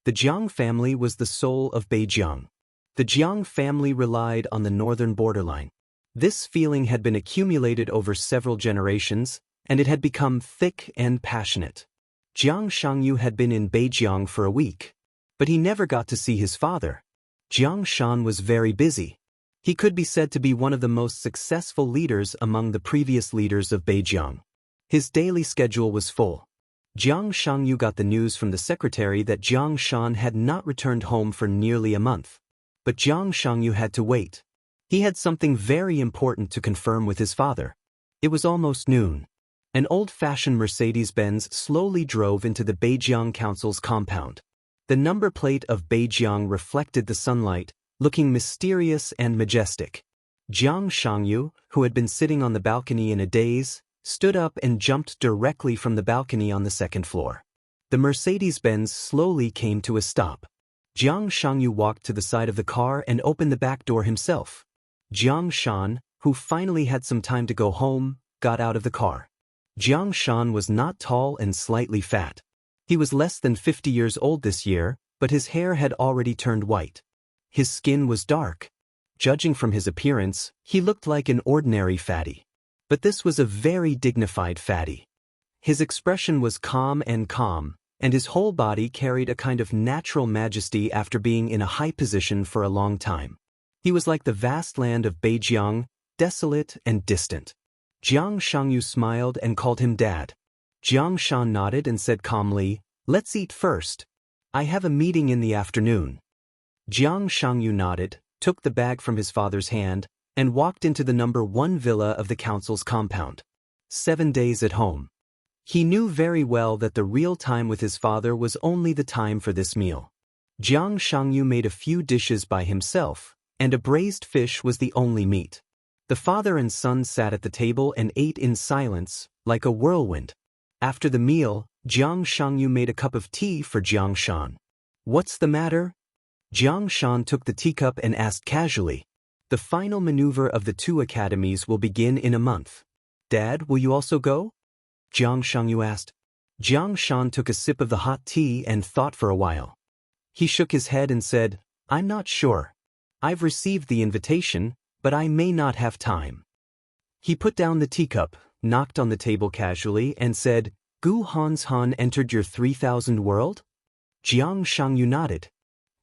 The Jiang family was the soul of Beijiang. The Jiang family relied on the northern borderline. This feeling had been accumulated over several generations, and it had become thick and passionate. Jiang Shangyu had been in Beijiang for a week, but he never got to see his father. Jiang Shan was very busy. He could be said to be one of the most successful leaders among the previous leaders of Beijiang. His daily schedule was full. Jiang Shangyu got the news from the secretary that Jiang Shan had not returned home for nearly a month. But Jiang Shangyu had to wait. He had something very important to confirm with his father. It was almost noon. An old-fashioned Mercedes-Benz slowly drove into the Beijiang Council's compound. The number plate of Beijiang reflected the sunlight, looking mysterious and majestic. Jiang Shangyu, who had been sitting on the balcony in a daze, stood up and jumped directly from the balcony on the 2nd floor. The Mercedes-Benz slowly came to a stop. Jiang Shangyu walked to the side of the car and opened the back door himself. Jiang Shan, who finally had some time to go home, got out of the car. Jiang Shan was not tall and slightly fat. He was less than 50 years old this year, but his hair had already turned white. His skin was dark. Judging from his appearance, he looked like an ordinary fatty. But this was a very dignified fatty. His expression was calm, and his whole body carried a kind of natural majesty after being in a high position for a long time. He was like the vast land of Beijiang, desolate and distant. Jiang Shangyu smiled and called him Dad. Jiang Shan nodded and said calmly, "Let's eat first. I have a meeting in the afternoon." Jiang Shangyu nodded, took the bag from his father's hand, and walked into the number 1 villa of the council's compound. 7 days at home. He knew very well that the real time with his father was only the time for this meal. Jiang Shangyu made a few dishes by himself, and a braised fish was the only meat. The father and son sat at the table and ate in silence, like a whirlwind. After the meal, Jiang Shangyu made a cup of tea for Jiang Shan. "What's the matter?" Jiang Shan took the teacup and asked casually. "The final maneuver of the 2 academies will begin in a month. Dad, will you also go?" Jiang Shangyu asked. Jiang Shan took a sip of the hot tea and thought for a while. He shook his head and said, "I'm not sure. I've received the invitation, but I may not have time." He put down the teacup, knocked on the table casually, and said, "Gu Han's Han entered your 3,000 world?" Jiang Shangyu nodded.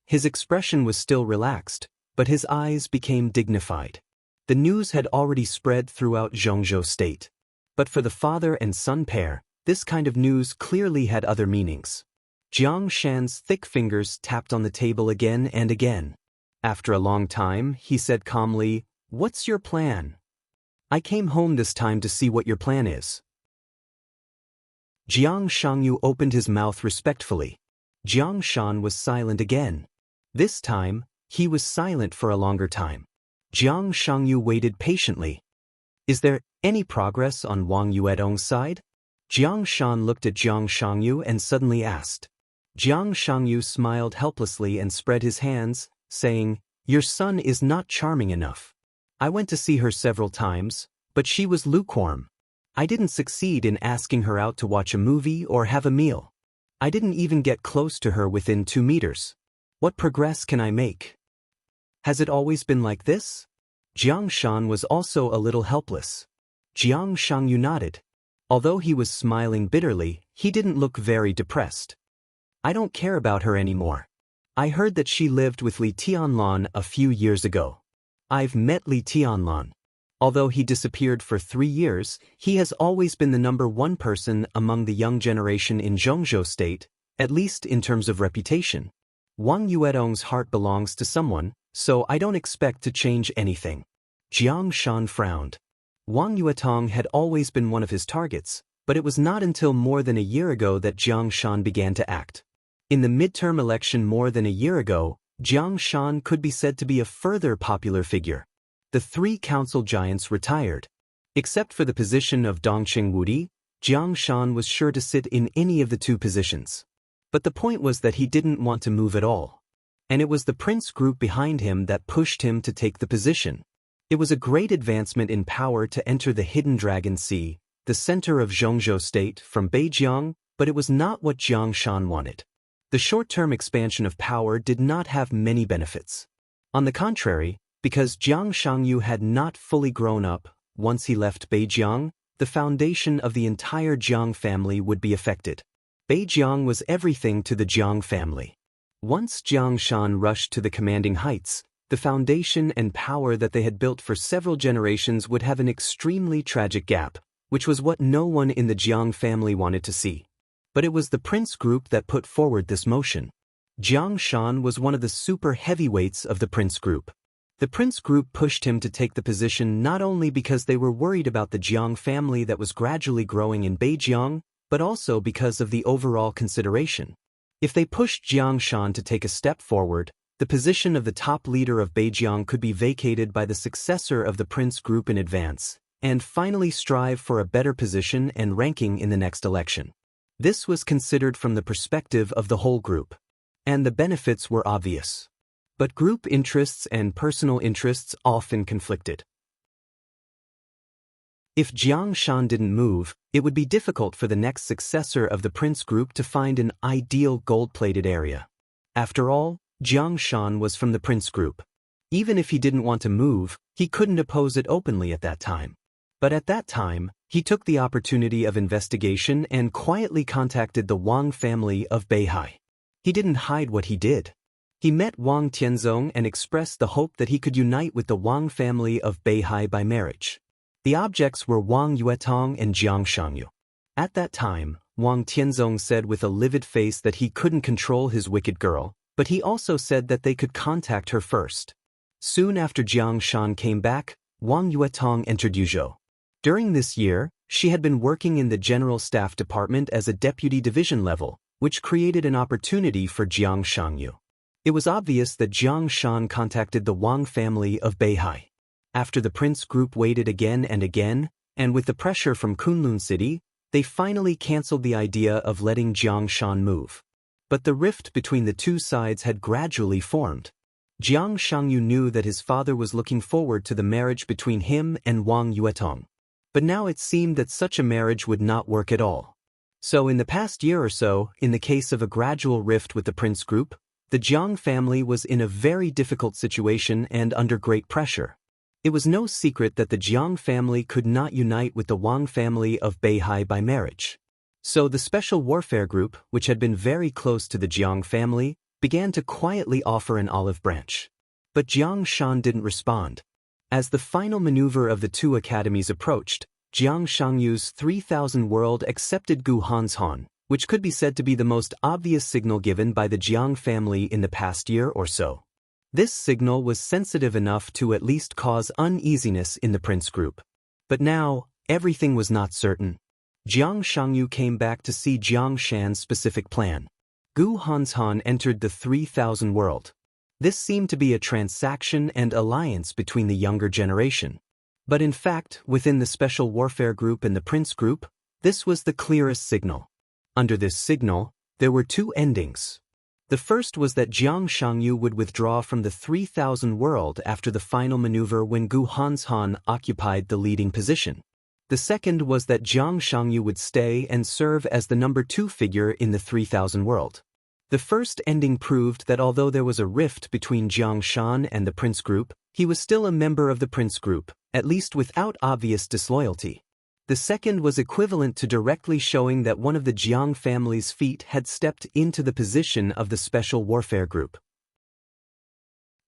His expression was still relaxed, but his eyes became dignified. The news had already spread throughout Zhongzhou state. But for the father and son pair, this kind of news clearly had other meanings. Jiang Shan's thick fingers tapped on the table again and again. After a long time, he said calmly, "What's your plan?" "I came home this time to see what your plan is." Jiang Shangyu opened his mouth respectfully. Jiang Shan was silent again. This time, he was silent for a longer time. Jiang Shangyu waited patiently. "Is there any progress on Wang Yuedong's side?" Jiang Shan looked at Jiang Shangyu and suddenly asked. Jiang Shangyu smiled helplessly and spread his hands, saying, "Your son is not charming enough. I went to see her several times, but she was lukewarm. I didn't succeed in asking her out to watch a movie or have a meal. I didn't even get close to her within 2 meters. What progress can I make?" "Has it always been like this?" Jiang Shan was also a little helpless. Jiang Shangyu nodded. Although he was smiling bitterly, he didn't look very depressed. "I don't care about her anymore. I heard that she lived with Li Tianlan a few years ago. I've met Li Tianlan. Although he disappeared for 3 years, he has always been the #1 person among the young generation in Zhongzhou state, at least in terms of reputation. Wang Yuedong's heart belongs to someone, so I don't expect to change anything." Jiang Shan frowned. Wang Yuetong had always been one of his targets, but it was not until more than a year ago that Jiang Shan began to act. In the midterm election more than a year ago, Jiang Shan could be said to be a further popular figure. The 3 council giants retired. Except for the position of Dongqing Wudi, Jiang Shan was sure to sit in any of the 2 positions. But the point was that he didn't want to move at all. And it was the prince group behind him that pushed him to take the position. It was a great advancement in power to enter the Hidden Dragon Sea, the center of Zhongzhou state, from Beijiang, but it was not what Jiang Shan wanted. The short-term expansion of power did not have many benefits. On the contrary, because Jiang Shangyu had not fully grown up, once he left Beijiang, the foundation of the entire Jiang family would be affected. Beijiang was everything to the Jiang family. Once Jiang Shan rushed to the commanding heights, the foundation and power that they had built for several generations would have an extremely tragic gap, which was what no one in the Jiang family wanted to see. But it was the prince group that put forward this motion. Jiang Shan was one of the super heavyweights of the prince group. The prince group pushed him to take the position not only because they were worried about the Jiang family that was gradually growing in Beijiang, but also because of the overall consideration. If they pushed Jiang Shan to take a step forward, the position of the top leader of Beijiang could be vacated by the successor of the prince group in advance, and finally strive for a better position and ranking in the next election. This was considered from the perspective of the whole group. And the benefits were obvious. But group interests and personal interests often conflicted. If Jiang Shan didn't move, it would be difficult for the next successor of the prince group to find an ideal gold-plated area. After all, Jiang Shan was from the prince group. Even if he didn't want to move, he couldn't oppose it openly at that time. But at that time, he took the opportunity of investigation and quietly contacted the Wang family of Beihai. He didn't hide what he did. He met Wang Tianzong and expressed the hope that he could unite with the Wang family of Beihai by marriage. The objects were Wang Yuetong and Jiang Shangyu. At that time, Wang Tianzong said with a livid face that he couldn't control his wicked girl, but he also said that they could contact her first. Soon after Jiang Shan came back, Wang Yuetong entered Yuzhou. During this year, she had been working in the General Staff Department as a deputy division level, which created an opportunity for Jiang Shangyu. It was obvious that Jiang Shan contacted the Wang family of Beihai. After the prince group waited again and again, and with the pressure from Kunlun City, they finally canceled the idea of letting Jiang Shan move. But the rift between the two sides had gradually formed. Jiang Shangyu knew that his father was looking forward to the marriage between him and Wang Yuetong. But now it seemed that such a marriage would not work at all. So in the past year or so, in the case of a gradual rift with the Prince group, the Jiang family was in a very difficult situation and under great pressure. It was no secret that the Jiang family could not unite with the Wang family of Beihai by marriage. So the Special Warfare Group, which had been very close to the Jiang family, began to quietly offer an olive branch. But Jiang Shan didn't respond. As the final maneuver of the two academies approached, Jiang Shangyu's 3000 world accepted Gu Han's Han, which could be said to be the most obvious signal given by the Jiang family in the past year or so. This signal was sensitive enough to at least cause uneasiness in the Prince group. But now, everything was not certain. Jiang Shangyu came back to see Jiang Shan's specific plan. Gu Han's Han entered the 3000 world. This seemed to be a transaction and alliance between the younger generation. But in fact, within the Special Warfare Group and the Prince Group, this was the clearest signal. Under this signal, there were two endings. The first was that Jiang Shangyu would withdraw from the 3000 world after the final maneuver when Gu Han's Han occupied the leading position. The second was that Jiang Shangyu would stay and serve as the number 2 figure in the 3000 world. The first ending proved that although there was a rift between Jiang Shan and the Prince group, he was still a member of the Prince group, at least without obvious disloyalty. The second was equivalent to directly showing that one of the Jiang family's feet had stepped into the position of the Special Warfare Group.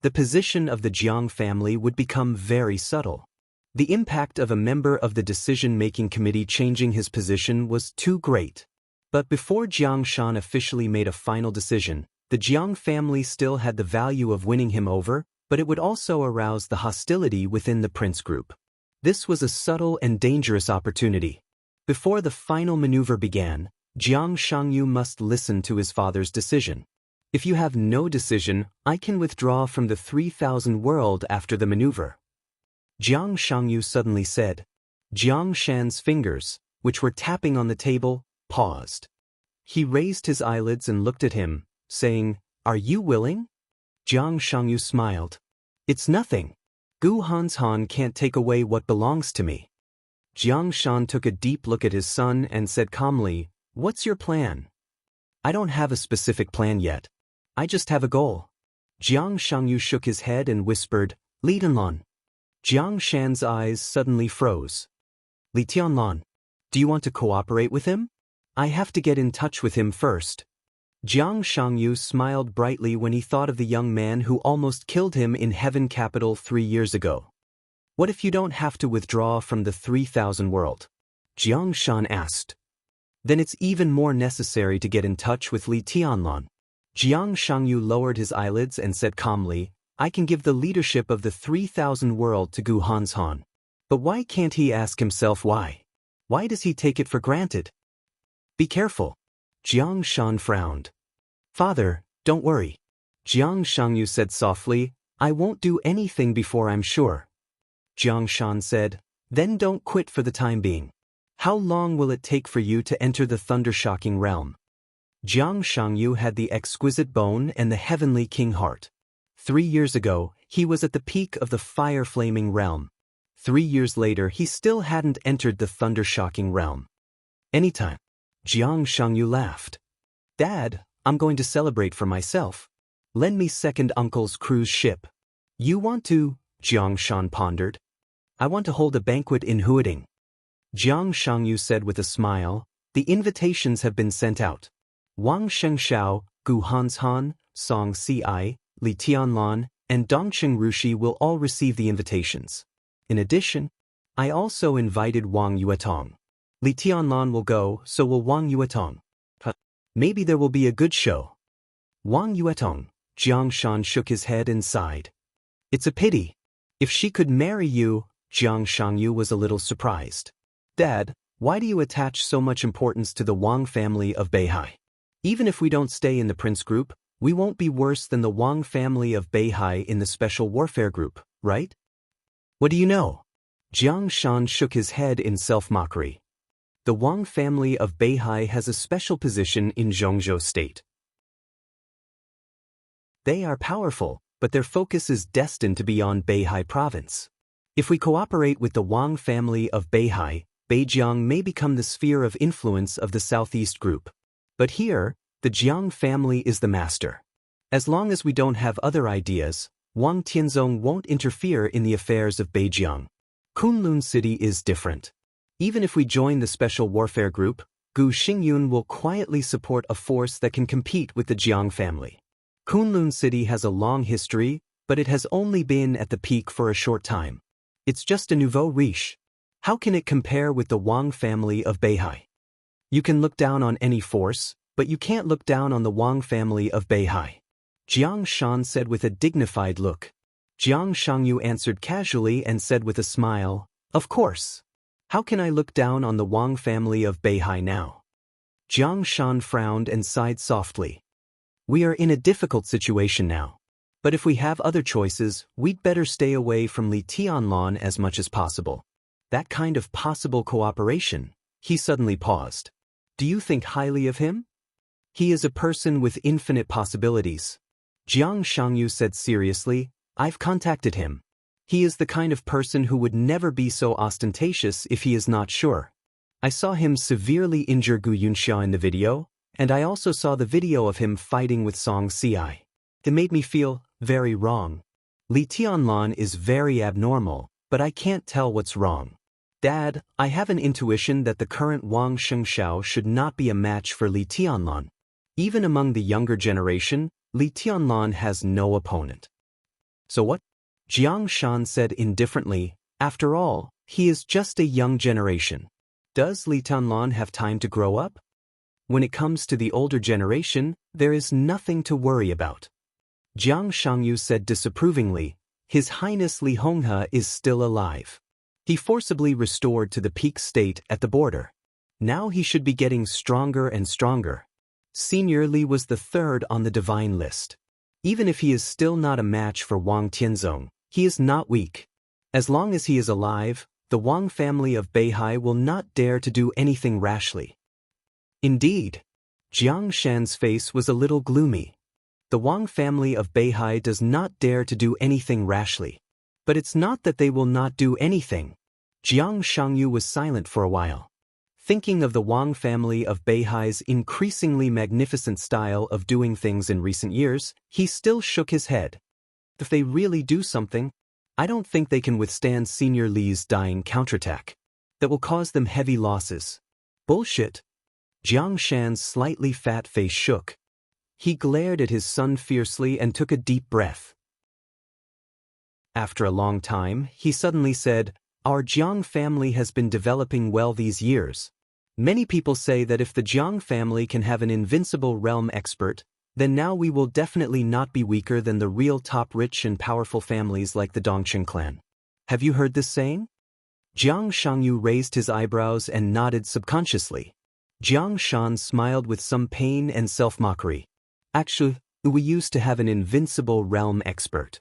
The position of the Jiang family would become very subtle. The impact of a member of the decision-making committee changing his position was too great. But before Jiang Shan officially made a final decision, the Jiang family still had the value of winning him over, but it would also arouse the hostility within the Prince group. This was a subtle and dangerous opportunity. Before the final maneuver began, Jiang Shangyu must listen to his father's decision. If you have no decision, I can withdraw from the 3000 world after the maneuver. Jiang Shangyu suddenly said. Jiang Shan's fingers, which were tapping on the table, paused. He raised his eyelids and looked at him, saying, "Are you willing?" Jiang Shangyu smiled. "It's nothing. Gu Han's Han can't take away what belongs to me." Jiang Shan took a deep look at his son and said calmly, "What's your plan?" "I don't have a specific plan yet. I just have a goal." Jiang Shangyu shook his head and whispered, "Li Tianlan." Jiang Shan's eyes suddenly froze. "Li Tianlan, do you want to cooperate with him?" "I have to get in touch with him first." Jiang Shangyu smiled brightly when he thought of the young man who almost killed him in Heaven Capital 3 years ago. "What if you don't have to withdraw from the 3000 world?" Jiang Shan asked. "Then it's even more necessary to get in touch with Li Tianlan." Jiang Shangyu lowered his eyelids and said calmly, "I can give the leadership of the 3000 world to Gu Han's Han. But why can't he ask himself why? Why does he take it for granted?" "Be careful." Jiang Shan frowned. "Father, don't worry." Jiang Shangyu said softly, "I won't do anything before I'm sure." Jiang Shan said, "Then don't quit for the time being. How long will it take for you to enter the thunder-shocking realm?" Jiang Shangyu had the exquisite bone and the heavenly king heart. 3 years ago, he was at the peak of the fire-flaming realm. 3 years later, he still hadn't entered the thunder-shocking realm. "Anytime." Jiang Shangyu laughed. "Dad, I'm going to celebrate for myself. Lend me second uncle's cruise ship." "You want to?" Jiang Shan pondered. "I want to hold a banquet in Huading." Jiang Shangyu said with a smile, "The invitations have been sent out. Wang Shengshao, Gu Han's Han, Song Ci, Li Tianlan, and Dongcheng Rushi will all receive the invitations. In addition, I also invited Wang Yuetong. Li Tianlan will go, so will Wang Yuetong. Maybe there will be a good show." "Wang Yuetong," Jiang Shan shook his head and sighed. "It's a pity. If she could marry you," Jiang Shangyu was a little surprised. "Dad, why do you attach so much importance to the Wang family of Beihai? Even if we don't stay in the Prince group, we won't be worse than the Wang family of Beihai in the Special Warfare Group, right?" "What do you know?" Jiang Shan shook his head in self-mockery. "The Wang family of Beihai has a special position in Zhongzhou State. They are powerful, but their focus is destined to be on Beihai province. If we cooperate with the Wang family of Beihai, Beijiang may become the sphere of influence of the Southeast group. But here, the Jiang family is the master. As long as we don't have other ideas, Wang Tianzong won't interfere in the affairs of Beijiang. Kunlun City is different. Even if we join the special warfare group, Gu Xingyun will quietly support a force that can compete with the Jiang family. Kunlun City has a long history, but it has only been at the peak for a short time. It's just a nouveau riche. How can it compare with the Wang family of Beihai? You can look down on any force, but you can't look down on the Wang family of Beihai. Jiang Shan said with a dignified look. Jiang Shangyu answered casually and said with a smile, "Of course. How can I look down on the Wang family of Beihai now?" Jiang Shan frowned and sighed softly. We are in a difficult situation now. But if we have other choices, we'd better stay away from Li Tianlan as much as possible. That kind of possible cooperation. He suddenly paused. Do you think highly of him? He is a person with infinite possibilities. Jiang Shangyu said seriously, I've contacted him. He is the kind of person who would never be so ostentatious if he is not sure. I saw him severely injure Gu Yunxia in the video, and I also saw the video of him fighting with Song Ci. It made me feel very wrong. Li Tianlan is very abnormal, but I can't tell what's wrong. Dad, I have an intuition that the current Wang Shengxiao should not be a match for Li Tianlan. Even among the younger generation, Li Tianlan has no opponent. So what? Jiang Shan said indifferently, after all, he is just a young generation. Does Li Tianlan have time to grow up? When it comes to the older generation, there is nothing to worry about. Jiang Shangyu said disapprovingly, His Highness Li Honghe is still alive. He forcibly restored to the peak state at the border. Now he should be getting stronger and stronger. Senior Li was the third on the divine list. Even if he is still not a match for Wang Tianzong, he is not weak. As long as he is alive, the Wang family of Beihai will not dare to do anything rashly. Indeed. Jiang Shan's face was a little gloomy. The Wang family of Beihai does not dare to do anything rashly. But it's not that they will not do anything. Jiang Shangyu was silent for a while. Thinking of the Wang family of Beihai's increasingly magnificent style of doing things in recent years, he still shook his head. If they really do something, I don't think they can withstand Senior Li's dying counterattack. That will cause them heavy losses. Bullshit. Jiang Shan's slightly fat face shook. He glared at his son fiercely and took a deep breath. After a long time, he suddenly said, Our Jiang family has been developing well these years. Many people say that if the Jiang family can have an invincible realm expert, then now we will definitely not be weaker than the real top rich and powerful families like the Dongqing clan. Have you heard this saying? Jiang Shangyu raised his eyebrows and nodded subconsciously. Jiang Shan smiled with some pain and self-mockery. Actually, we used to have an invincible realm expert.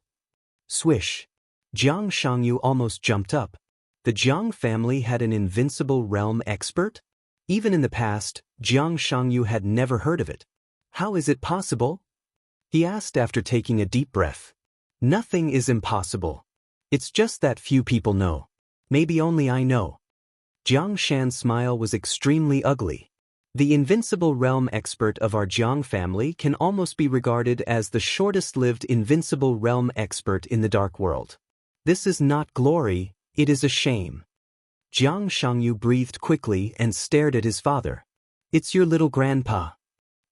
Swish. Jiang Shangyu almost jumped up. The Jiang family had an invincible realm expert? Even in the past, Jiang Shangyu had never heard of it. How is it possible? He asked after taking a deep breath. Nothing is impossible. It's just that few people know. Maybe only I know. Jiang Shan's smile was extremely ugly. The invincible realm expert of our Jiang family can almost be regarded as the shortest-lived invincible realm expert in the dark world. This is not glory, it is a shame. Jiang Shangyu breathed quickly and stared at his father. It's your little grandpa.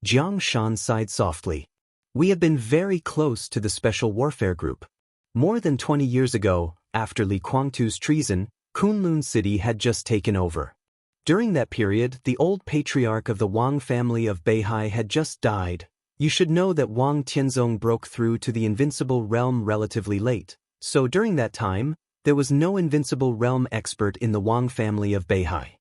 Jiang Shan sighed softly. We have been very close to the special warfare group. More than 20 years ago, after Li Guangtu's treason, Kunlun City had just taken over. During that period, the old patriarch of the Wang family of Beihai had just died. You should know that Wang Tianzong broke through to the invincible realm relatively late, so during that time, there was no invincible realm expert in the Wang family of Beihai.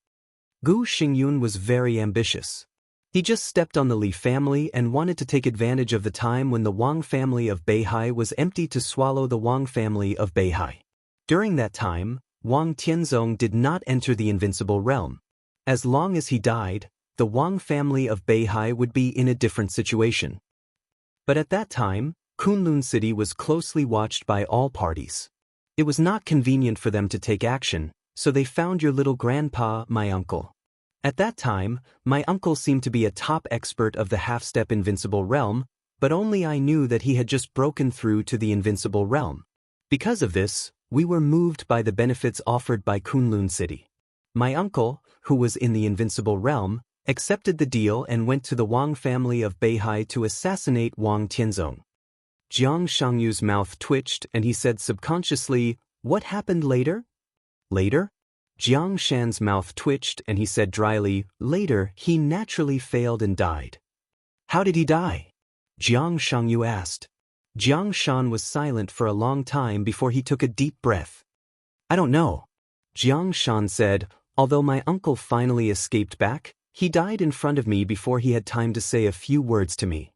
Gu Xingyun was very ambitious. He just stepped on the Li family and wanted to take advantage of the time when the Wang family of Beihai was empty to swallow the Wang family of Beihai. During that time, Wang Tianzong did not enter the invincible realm. As long as he died, the Wang family of Beihai would be in a different situation. But at that time, Kunlun City was closely watched by all parties. It was not convenient for them to take action, So they found your little grandpa, my uncle. At that time, my uncle seemed to be a top expert of the half-step invincible realm, but only I knew that he had just broken through to the invincible realm. Because of this, we were moved by the benefits offered by Kunlun City. My uncle, who was in the invincible realm, accepted the deal and went to the Wang family of Beihai to assassinate Wang Tianzong. Jiang Shangyu's mouth twitched and he said subconsciously, "What happened later?" Later? Jiang Shan's mouth twitched and he said dryly, "Later, he naturally failed and died." "How did he die?" Jiang Shangyu asked. Jiang Shan was silent for a long time before he took a deep breath. "I don't know." Jiang Shan said, "Although my uncle finally escaped back, he died in front of me before he had time to say a few words to me.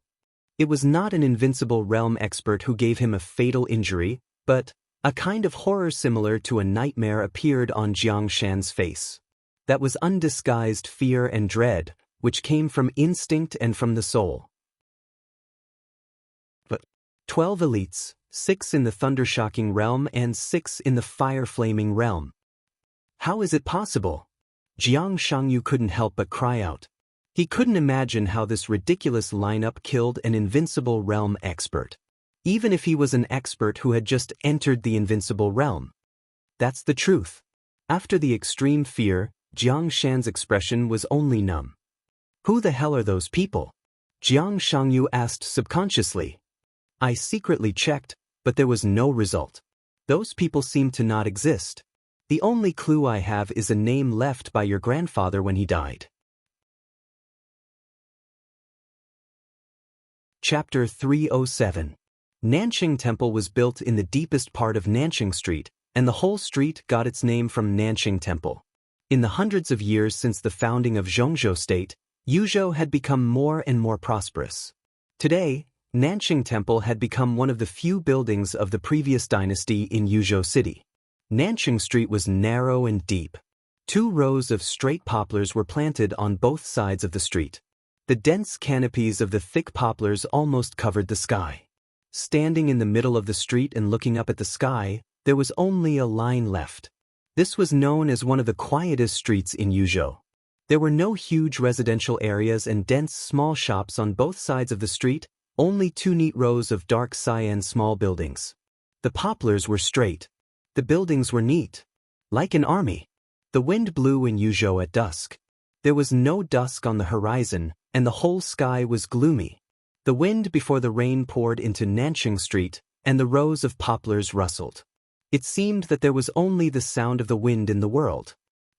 It was not an invincible realm expert who gave him a fatal injury, but a kind of horror similar to a nightmare appeared on Jiang Shan's face. That was undisguised fear and dread, which came from instinct and from the soul. But 12 elites, 6 in the thunder-shocking realm and 6 in the fire-flaming realm. How is it possible? Jiang Shangyu couldn't help but cry out. He couldn't imagine how this ridiculous lineup killed an invincible realm expert. Even if he was an expert who had just entered the invincible realm. That's the truth. After the extreme fear, Jiang Shan's expression was only numb. Who the hell are those people? Jiang Shangyu asked subconsciously. I secretly checked, but there was no result. Those people seem to not exist. The only clue I have is a name left by your grandfather when he died. Chapter 307. Nanqing Temple was built in the deepest part of Nanqing Street, and the whole street got its name from Nanqing Temple. In the hundreds of years since the founding of Zhongzhou State, Yuzhou had become more and more prosperous. Today, Nanqing Temple had become one of the few buildings of the previous dynasty in Yuzhou City. Nanqing Street was narrow and deep. 2 rows of straight poplars were planted on both sides of the street. The dense canopies of the thick poplars almost covered the sky. Standing in the middle of the street and looking up at the sky, there was only a line left. This was known as one of the quietest streets in Yuzhou. There were no huge residential areas and dense small shops on both sides of the street, only 2 neat rows of dark cyan small buildings. The poplars were straight. The buildings were neat. Like an army. The wind blew in Yuzhou at dusk. There was no dusk on the horizon, and the whole sky was gloomy. The wind before the rain poured into Nanqing Street, and the rows of poplars rustled. It seemed that there was only the sound of the wind in the world.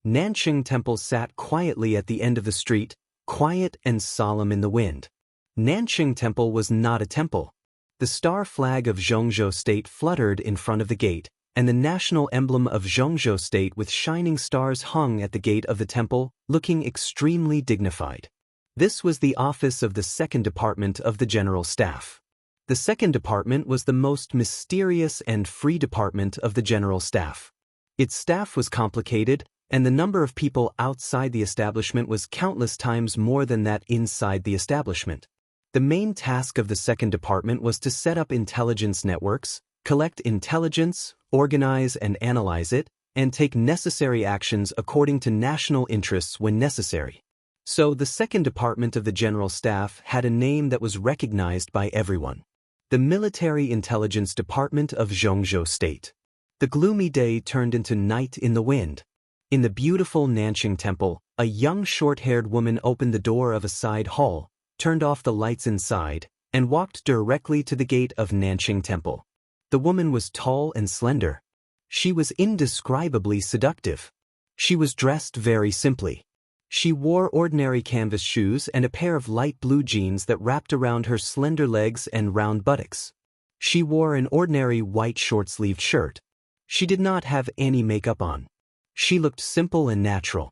Nanqing Temple sat quietly at the end of the street, quiet and solemn in the wind. Nanqing Temple was not a temple. The star flag of Zhongzhou State fluttered in front of the gate, and the national emblem of Zhongzhou State with shining stars hung at the gate of the temple, looking extremely dignified. This was the office of the second department of the General Staff. The second department was the most mysterious and free department of the General Staff. Its staff was complicated, and the number of people outside the establishment was countless times more than that inside the establishment. The main task of the second department was to set up intelligence networks, collect intelligence, organize and analyze it, and take necessary actions according to national interests when necessary. So the second department of the General Staff had a name that was recognized by everyone. The Military Intelligence Department of Zhongzhou State. The gloomy day turned into night in the wind. In the beautiful Nanqing Temple, a young short-haired woman opened the door of a side hall, turned off the lights inside, and walked directly to the gate of Nanqing Temple. The woman was tall and slender. She was indescribably seductive. She was dressed very simply. She wore ordinary canvas shoes and a pair of light blue jeans that wrapped around her slender legs and round buttocks. She wore an ordinary white short-sleeved shirt. She did not have any makeup on. She looked simple and natural.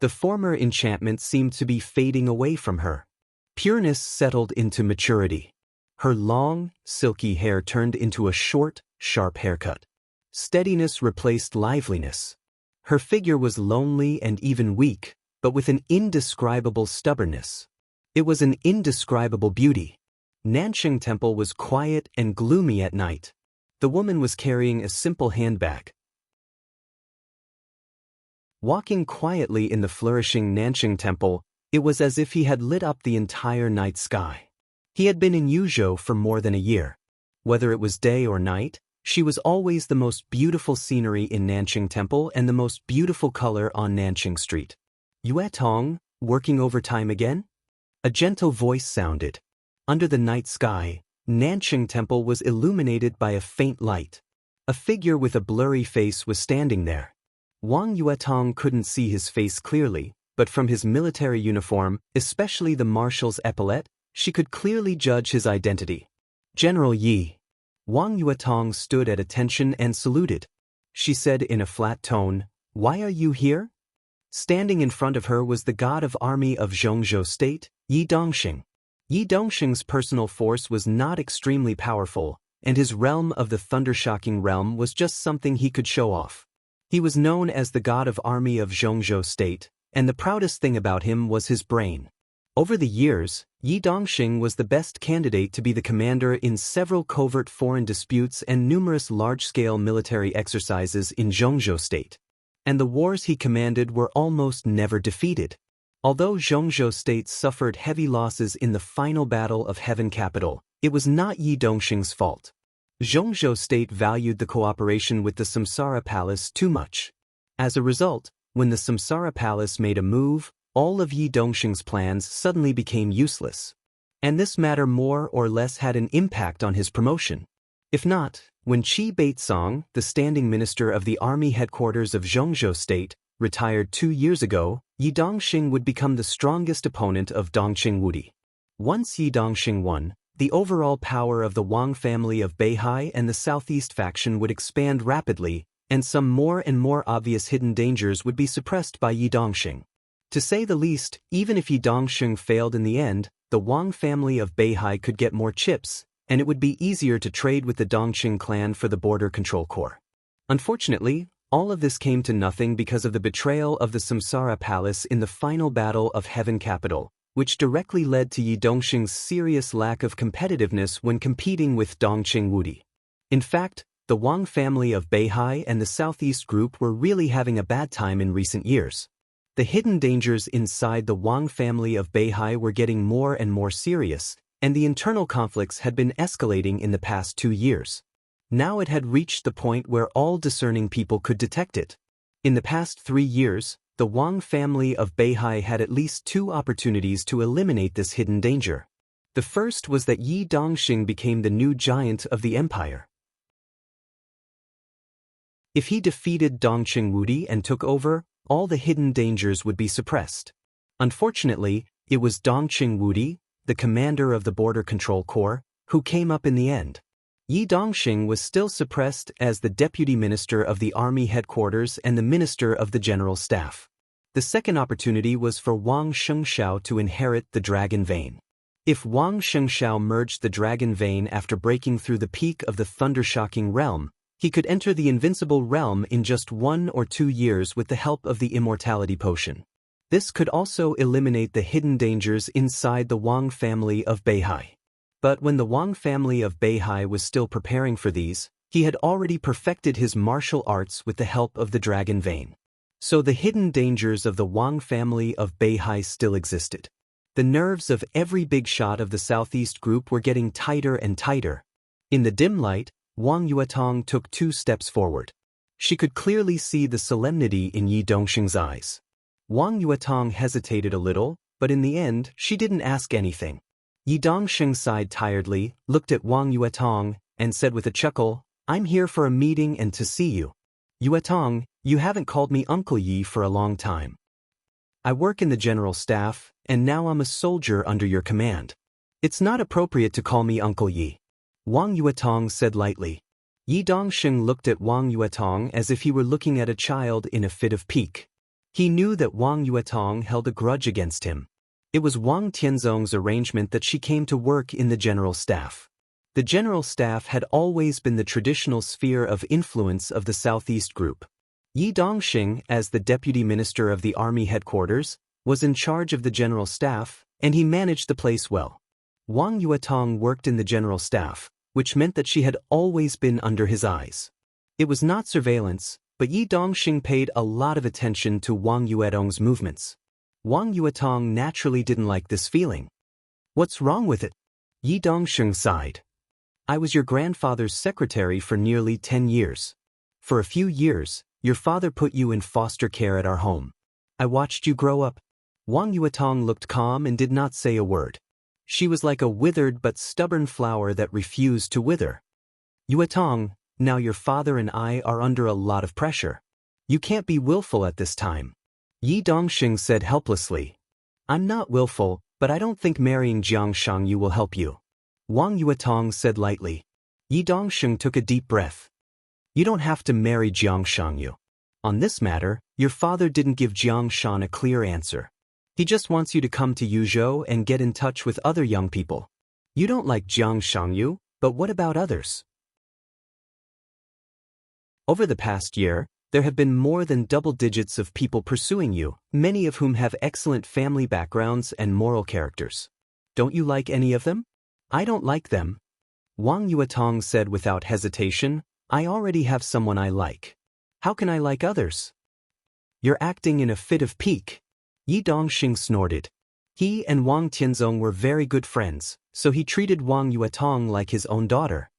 The former enchantment seemed to be fading away from her. Pureness settled into maturity. Her long, silky hair turned into a short, sharp haircut. Steadiness replaced liveliness. Her figure was lonely and even weak, but with an indescribable stubbornness. It was an indescribable beauty. Nanqing Temple was quiet and gloomy at night. The woman was carrying a simple handbag. Walking quietly in the flourishing Nanjing Temple, it was as if he had lit up the entire night sky. He had been in Yuzhou for more than a year. Whether it was day or night, she was always the most beautiful scenery in Nanjing Temple and the most beautiful color on Nanjing Street. Yue Tong, working overtime again? A gentle voice sounded. Under the night sky, Nanjing Temple was illuminated by a faint light. A figure with a blurry face was standing there. Wang Yuetong couldn't see his face clearly, but from his military uniform, especially the marshal's epaulet, she could clearly judge his identity. General Yi. Wang Yuetong stood at attention and saluted. She said in a flat tone, "Why are you here?" Standing in front of her was the god of army of Zhongzhou State, Yi Dongxing. Yi Dongxing's personal force was not extremely powerful, and his realm of the thundershocking realm was just something he could show off. He was known as the god of army of Zhongzhou State, and the proudest thing about him was his brain. Over the years, Yi Dongxing was the best candidate to be the commander in several covert foreign disputes and numerous large-scale military exercises in Zhongzhou State. And the wars he commanded were almost never defeated. Although Zhongzhou State suffered heavy losses in the final battle of Heaven Capital, it was not Yi Dongxing's fault. Zhongzhou State valued the cooperation with the Samsara Palace too much. As a result, when the Samsara Palace made a move, all of Yi Dongxing's plans suddenly became useless. And this matter more or less had an impact on his promotion. If not, when Qi Baitsong, the standing minister of the army headquarters of Zhongzhou State, retired 2 years ago, Yi Dongxing would become the strongest opponent of Dongqing Wudi. Once Yi Dongxing won, the overall power of the Wang family of Beihai and the Southeast faction would expand rapidly, and some more and more obvious hidden dangers would be suppressed by Yi Dongxing. To say the least, even if Yi Dongxing failed in the end, the Wang family of Beihai could get more chips, and it would be easier to trade with the Dongqing clan for the Border Control Corps. Unfortunately, all of this came to nothing because of the betrayal of the Samsara Palace in the final battle of Heaven Capital, which directly led to Yi Dongxing's serious lack of competitiveness when competing with Dongqing Wudi. In fact, the Wang family of Beihai and the Southeast Group were really having a bad time in recent years. The hidden dangers inside the Wang family of Beihai were getting more and more serious, and the internal conflicts had been escalating in the past 2 years. Now it had reached the point where all discerning people could detect it. In the past 3 years, the Wang family of Beihai had at least 2 opportunities to eliminate this hidden danger. The first was that Yi Dongxing became the new giant of the empire. If he defeated Dongqing Wudi and took over, all the hidden dangers would be suppressed. Unfortunately, it was Dongqing Wudi, the commander of the Border Control Corps, who came up in the end. Yi Dongxing was still suppressed as the deputy minister of the army headquarters and the minister of the general staff. The second opportunity was for Wang Shengshao to inherit the dragon vein. If Wang Shengshao merged the dragon vein after breaking through the peak of the thundershocking realm, he could enter the invincible realm in just 1 or 2 years with the help of the immortality potion. This could also eliminate the hidden dangers inside the Wang family of Beihai. But when the Wang family of Beihai was still preparing for these, he had already perfected his martial arts with the help of the dragon vein. So the hidden dangers of the Wang family of Beihai still existed. The nerves of every big shot of the Southeast Group were getting tighter and tighter. In the dim light, Wang Yuetong took 2 steps forward. She could clearly see the solemnity in Yi Dongxing's eyes. Wang Yuetong hesitated a little, but in the end, she didn't ask anything. Yi Dongxing sighed tiredly, looked at Wang Yuetong, and said with a chuckle, "I'm here for a meeting and to see you. Yuetong, you haven't called me Uncle Yi for a long time. I work in the general staff, and now I'm a soldier under your command. It's not appropriate to call me Uncle Yi." Wang Yuetong said lightly. Yi Dongxing looked at Wang Yuetong as if he were looking at a child in a fit of pique. He knew that Wang Yuetong held a grudge against him. It was Wang Tianzong's arrangement that she came to work in the general staff. The general staff had always been the traditional sphere of influence of the Southeast Group. Yi Dongxing, as the deputy minister of the army headquarters, was in charge of the general staff, and he managed the place well. Wang Yuetong worked in the general staff, which meant that she had always been under his eyes. It was not surveillance, But Yi Dongxing paid a lot of attention to Wang Yuetong's movements. Wang Yuetong naturally didn't like this feeling. What's wrong with it? Yi Dongxing sighed. I was your grandfather's secretary for nearly 10 years. For a few years, your father put you in foster care at our home. I watched you grow up. Wang Yuetong looked calm and did not say a word. She was like a withered but stubborn flower that refused to wither. Yuetong, now your father and I are under a lot of pressure. You can't be willful at this time. Yi Dongxing said helplessly. I'm not willful, but I don't think marrying Jiang Shangyu will help you. Wang Yuetong said lightly. Yi Dongxing took a deep breath. You don't have to marry Jiang Shangyu. On this matter, your father didn't give Jiang Shan a clear answer. He just wants you to come to Yuzhou and get in touch with other young people. You don't like Jiang Shangyu, but what about others? Over the past year, there have been more than double digits of people pursuing you, many of whom have excellent family backgrounds and moral characters. Don't you like any of them? I don't like them. Wang Yuetong said without hesitation, I already have someone I like. How can I like others? You're acting in a fit of pique. Yi Dongxing snorted. He and Wang Tianzong were very good friends, so he treated Wang Yuetong like his own daughter.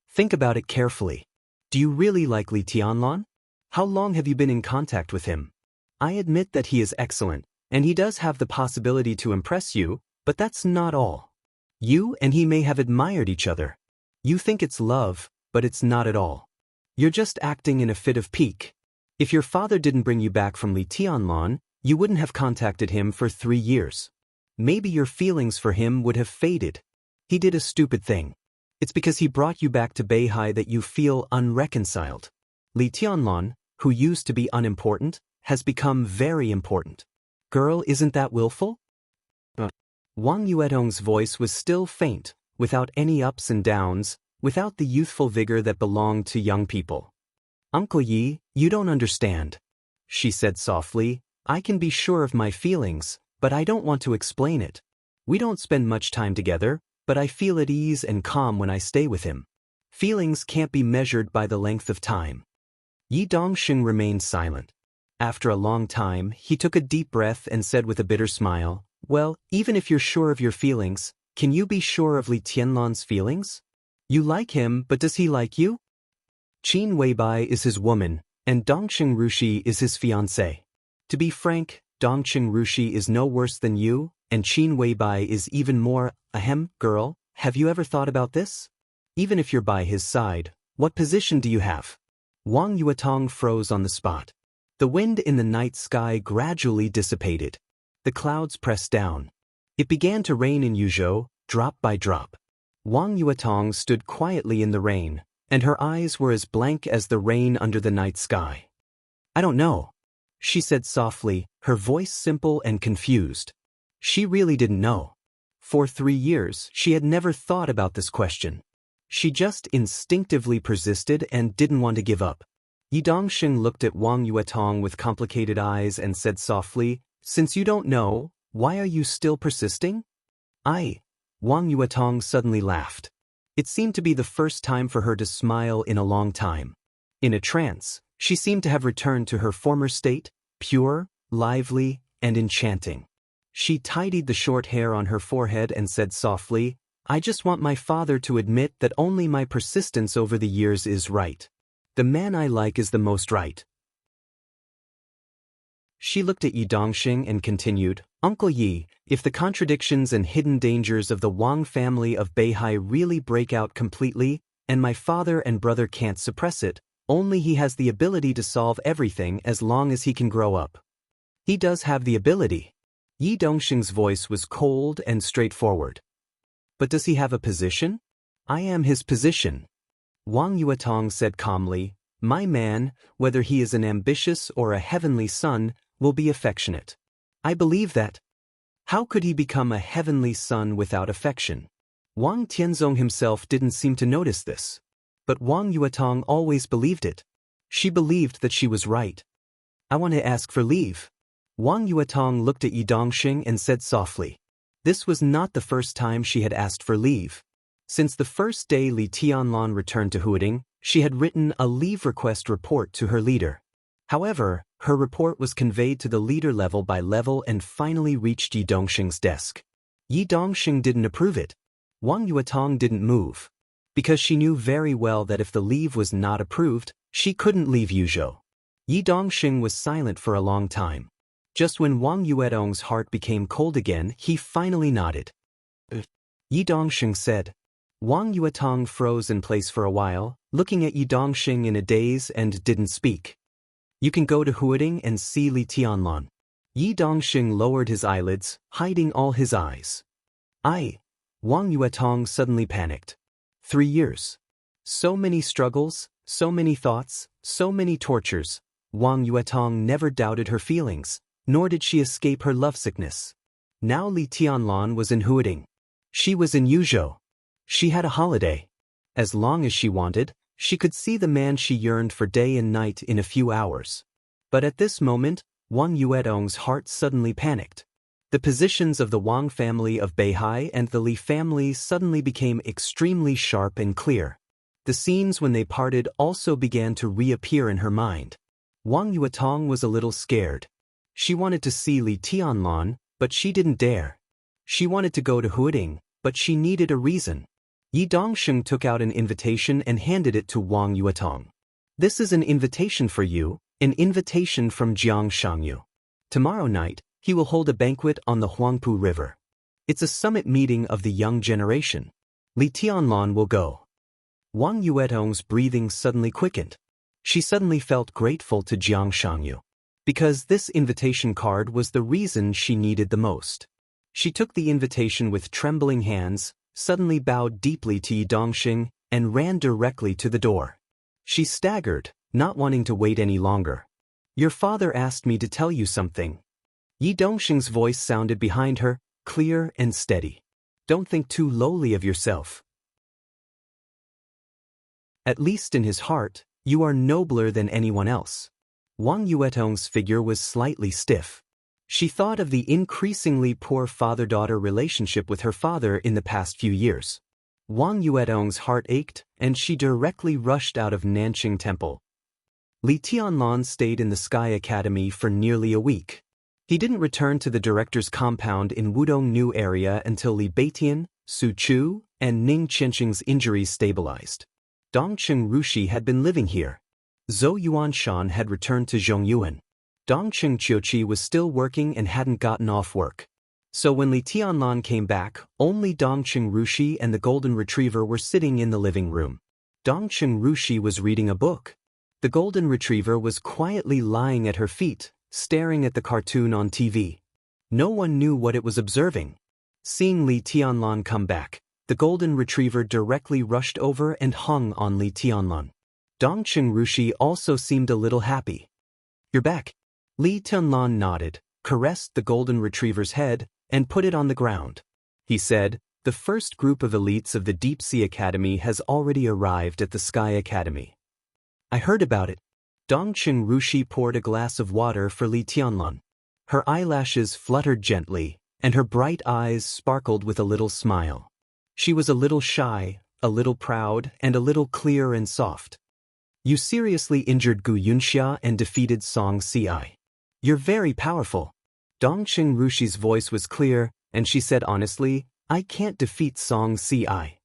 Think about it carefully. Do you really like Li Tianlan? How long have you been in contact with him? I admit that he is excellent, and he does have the possibility to impress you, but that's not all. You and he may have admired each other. You think it's love, but it's not at all. You're just acting in a fit of pique. If your father didn't bring you back from Li Tianlan, you wouldn't have contacted him for 3 years. Maybe your feelings for him would have faded. He did a stupid thing. It's because he brought you back to Beihai that you feel unreconciled. Li Tianlan, who used to be unimportant, has become very important. Girl, isn't that willful? Wang Yuetong's voice was still faint, without any ups and downs, without the youthful vigor that belonged to young people. Uncle Yi, you don't understand. She said softly, I can be sure of my feelings, but I don't want to explain it. We don't spend much time together, but I feel at ease and calm when I stay with him. Feelings can't be measured by the length of time. Yi Dongxing remained silent. After a long time, he took a deep breath and said with a bitter smile, well, even if you're sure of your feelings, can you be sure of Li Tianlan's feelings? You like him, but does he like you? Qin Weibai is his woman, and Dongqing Rushi is his fiancée. To be frank, Dongqing Rushi is no worse than you, and Qin Weibai is even more. Ahem, girl, have you ever thought about this? Even if you're by his side, what position do you have? Wang Yuetong froze on the spot. The wind in the night sky gradually dissipated. The clouds pressed down. It began to rain in Yuzhou, drop by drop. Wang Yuetong stood quietly in the rain, and her eyes were as blank as the rain under the night sky. I don't know, she said softly, her voice simple and confused. She really didn't know. For 3 years, she had never thought about this question. She just instinctively persisted and didn't want to give up. Yi Dongxing looked at Wang Yuetong with complicated eyes and said softly, since you don't know, why are you still persisting? Wang Yuetong suddenly laughed. It seemed to be the first time for her to smile in a long time. In a trance, she seemed to have returned to her former state, pure, lively, and enchanting. She tidied the short hair on her forehead and said softly, I just want my father to admit that only my persistence over the years is right. The man I like is the most right. She looked at Yi Dongxing and continued, Uncle Yi, if the contradictions and hidden dangers of the Wang family of Beihai really break out completely, and my father and brother can't suppress it, only he has the ability to solve everything as long as he can grow up. He does have the ability. Yi Dongxing's voice was cold and straightforward. But does he have a position? I am his position. Wang Yuetong said calmly, my man, whether he is an ambitious or a heavenly son, will be affectionate. I believe that. How could he become a heavenly son without affection? Wang Tianzong himself didn't seem to notice this. But Wang Yuetong always believed it. She believed that she was right. I want to ask for leave. Wang Yuetong looked at Yi Dongxing and said softly. This was not the first time she had asked for leave. Since the first day Li Tianlan returned to Huading, She had written a leave request report to her leader. However, her report was conveyed to the leader level by level and finally reached Yi Dongxing's desk. Yi Dongxing didn't approve it. Wang Yuetong didn't move. Because she knew very well that if the leave was not approved, she couldn't leave Yuzhou. Yi Dongxing was silent for a long time. Just when Wang Yuetong's heart became cold again, he finally nodded. Yi Dongxing said. Wang Yuetong froze in place for a while, looking at Yi Dongxing in a daze and didn't speak. You can go to Huading and see Li Tianlan. Yi Dongxing lowered his eyelids, hiding all his eyes. Wang Yuetong suddenly panicked. 3 years. So many struggles, so many thoughts, so many tortures. Wang Yuetong never doubted her feelings, nor did she escape her lovesickness. Now Li Tianlan was in Huading. She was in Yuzhou. She had a holiday. As long as she wanted, she could see the man she yearned for day and night in a few hours. But at this moment, Wang Yuetong's heart suddenly panicked. The positions of the Wang family of Beihai and the Li family suddenly became extremely sharp and clear. The scenes when they parted also began to reappear in her mind. Wang Yuetong was a little scared. She wanted to see Li Tianlan, but she didn't dare. She wanted to go to Huading, but she needed a reason. Yi Dongxing took out an invitation and handed it to Wang Yuetong. This is an invitation for you, an invitation from Jiang Shangyu. Tomorrow night, he will hold a banquet on the Huangpu River. It's a summit meeting of the young generation. Li Tianlan will go. Wang Yuetong's breathing suddenly quickened. She suddenly felt grateful to Jiang Shangyu. Because this invitation card was the reason she needed the most. She took the invitation with trembling hands, suddenly bowed deeply to Yi Dongxing, and ran directly to the door. She staggered, not wanting to wait any longer. Your father asked me to tell you something. Yi Dongxing's voice sounded behind her, clear and steady. Don't think too lowly of yourself. At least in his heart, you are nobler than anyone else. Wang Yuetong's figure was slightly stiff. She thought of the increasingly poor father-daughter relationship with her father in the past few years. Wang Yuetong's heart ached, and she directly rushed out of Nanqing Temple. Li Tianlan stayed in the Sky Academy for nearly a week. He didn't return to the director's compound in Wudong New area until Li Beitian, Su Chu, and Ning Qianqing's injuries stabilized. Dongqing Rushi had been living here. Zhou Yuanshan had returned to Zhongyuan. Dongqing Qiuqi was still working and hadn't gotten off work. So when Li Tianlan came back, only Dongqing Rushi and the golden retriever were sitting in the living room. Dongqing Rushi was reading a book. The golden retriever was quietly lying at her feet, staring at the cartoon on TV. No one knew what it was observing. Seeing Li Tianlan come back, the golden retriever directly rushed over and hung on Li Tianlan. Dongqing Rushi also seemed a little happy. You're back. Li Tianlan nodded, caressed the golden retriever's head, and put it on the ground. He said, the first group of elites of the Deep Sea Academy has already arrived at the Sky Academy. I heard about it. Dongqing Rushi poured a glass of water for Li Tianlan. Her eyelashes fluttered gently, and her bright eyes sparkled with a little smile. She was a little shy, a little proud, and a little clear and soft. You seriously injured Gu Yunxia and defeated Song Ci. You're very powerful. Dongqing Rushi's voice was clear, and she said honestly, I can't defeat Song Ci.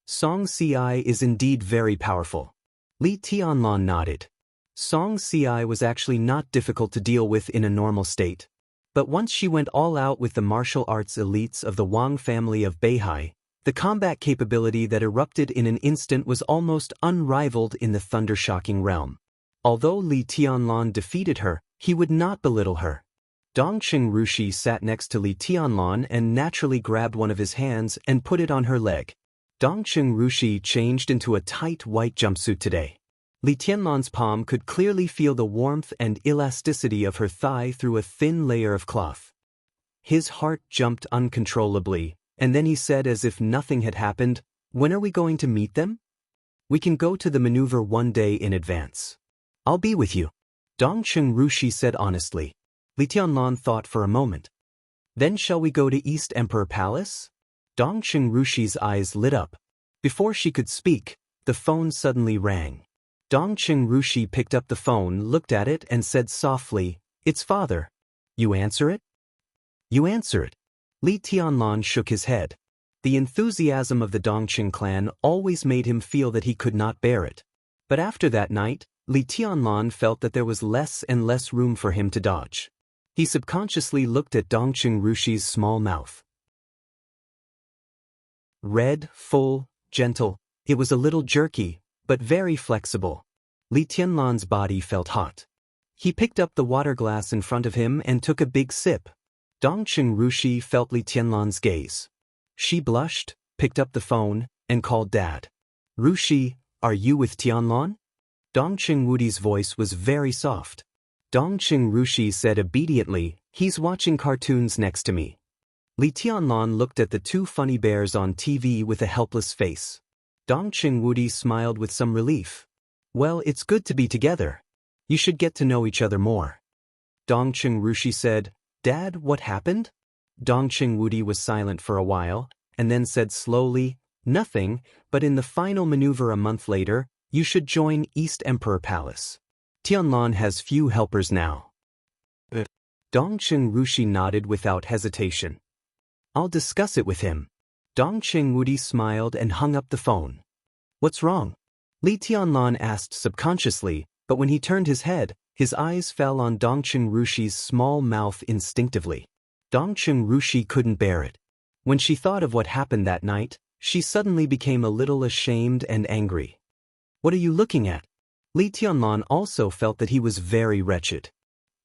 Song Ci is indeed very powerful. Li Tianlan nodded. Song Ci was actually not difficult to deal with in a normal state. But once she went all out with the martial arts elites of the Wang family of Beihai, the combat capability that erupted in an instant was almost unrivaled in the thunder-shocking realm. Although Li Tianlan defeated her, he would not belittle her. Dongqing Rushi sat next to Li Tianlan and naturally grabbed one of his hands and put it on her leg. Dongqing Rushi changed into a tight white jumpsuit today. Li Tianlan's palm could clearly feel the warmth and elasticity of her thigh through a thin layer of cloth. His heart jumped uncontrollably, and then he said as if nothing had happened, when are we going to meet them? We can go to the maneuver one day in advance. I'll be with you. Dongqing Rushi said honestly. Li Tianlan thought for a moment. Then shall we go to East Emperor Palace? Dongqing Rushi's eyes lit up. Before she could speak, The phone suddenly rang. Dongqing Rushi picked up the phone, looked at it, and said softly, "It's father." "You answer it?" "You answer it." Li Tianlan shook his head. The enthusiasm of the Dongqing clan always made him feel that he could not bear it. But after that night, Li Tianlan felt that there was less and less room for him to dodge. He subconsciously looked at Dongqing Rushi's small mouth. Red, full, gentle, it was a little jerky, but very flexible. Li Tianlan's body felt hot. He picked up the water glass in front of him and took a big sip. Dongqing Rushi felt Li Tianlan's gaze. She blushed, picked up the phone, and called Dad. "Rushi, are you with Tianlan?" Dongqing Wudi's voice was very soft. Dongqing Rushi said obediently, "He's watching cartoons next to me." Li Tianlan looked at the two funny bears on TV with a helpless face. Dongqing Wudi smiled with some relief. "Well, it's good to be together. You should get to know each other more." Dongqing Rushi said, "Dad, what happened?" Dongqing Wudi was silent for a while, and then said slowly, "Nothing, but in the final maneuver a month later, you should join East Emperor Palace. Tianlan has few helpers now." Dongqing Rushi nodded without hesitation. "I'll discuss it with him." Dongqing Wudi smiled and hung up the phone. "What's wrong?" Li Tianlan asked subconsciously, but when he turned his head, his eyes fell on Dongqing Rushi's small mouth instinctively. Dongqing Rushi couldn't bear it. When she thought of what happened that night, she suddenly became a little ashamed and angry. "What are you looking at?" Li Tianlan also felt that he was very wretched.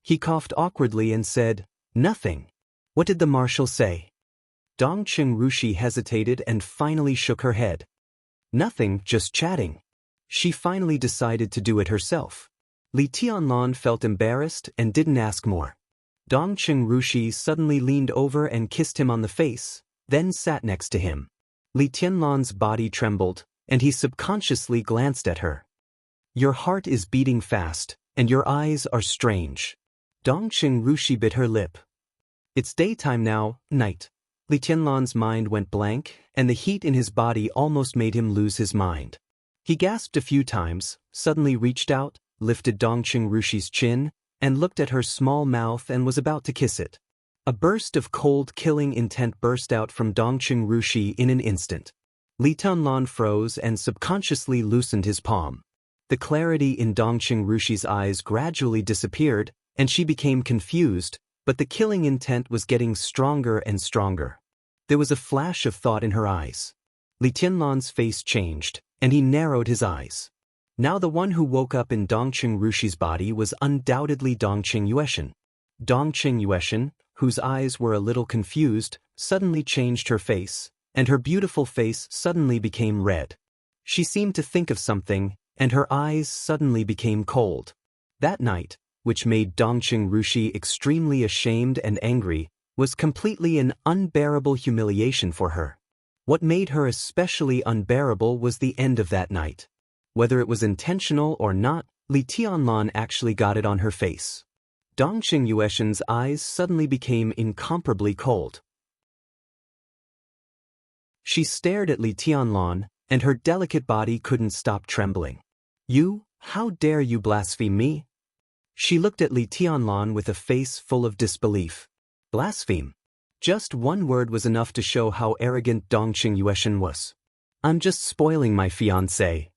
He coughed awkwardly and said, "Nothing." "What did the marshal say?" Dongqing Rushi hesitated and finally shook her head. "Nothing, just chatting." She finally decided to do it herself. Li Tianlan felt embarrassed and didn't ask more. Dongqing Rushi suddenly leaned over and kissed him on the face, then sat next to him. Li Tianlan's body trembled, and he subconsciously glanced at her. "Your heart is beating fast, and your eyes are strange." Dongqing Rushi bit her lip. "It's daytime now, night." Li Tianlan's mind went blank, and the heat in his body almost made him lose his mind. He gasped a few times, suddenly reached out, lifted Dongqing Rushi's chin, and looked at her small mouth and was about to kiss it. A burst of cold, killing intent burst out from Dongqing Rushi in an instant. Li Tianlan froze and subconsciously loosened his palm. The clarity in Dongqing Rushi's eyes gradually disappeared, and she became confused, but the killing intent was getting stronger and stronger. There was a flash of thought in her eyes. Li Tianlan's face changed, and he narrowed his eyes. Now the one who woke up in Dongqing Rushi's body was undoubtedly Dongqing Yueshan. Dongqing Yueshan, whose eyes were a little confused, suddenly changed her face, and her beautiful face suddenly became red. She seemed to think of something, and her eyes suddenly became cold. That night, which made Dongqing Rushi extremely ashamed and angry, was completely an unbearable humiliation for her. What made her especially unbearable was the end of that night. Whether it was intentional or not, Li Tianlan actually got it on her face. Dongqing Yueshan's eyes suddenly became incomparably cold. She stared at Li Tianlan, and her delicate body couldn't stop trembling. "You, how dare you blaspheme me?" She looked at Li Tianlan with a face full of disbelief. Blaspheme? Just one word was enough to show how arrogant Dongqing Yueshan was. "I'm just spoiling my fiancé."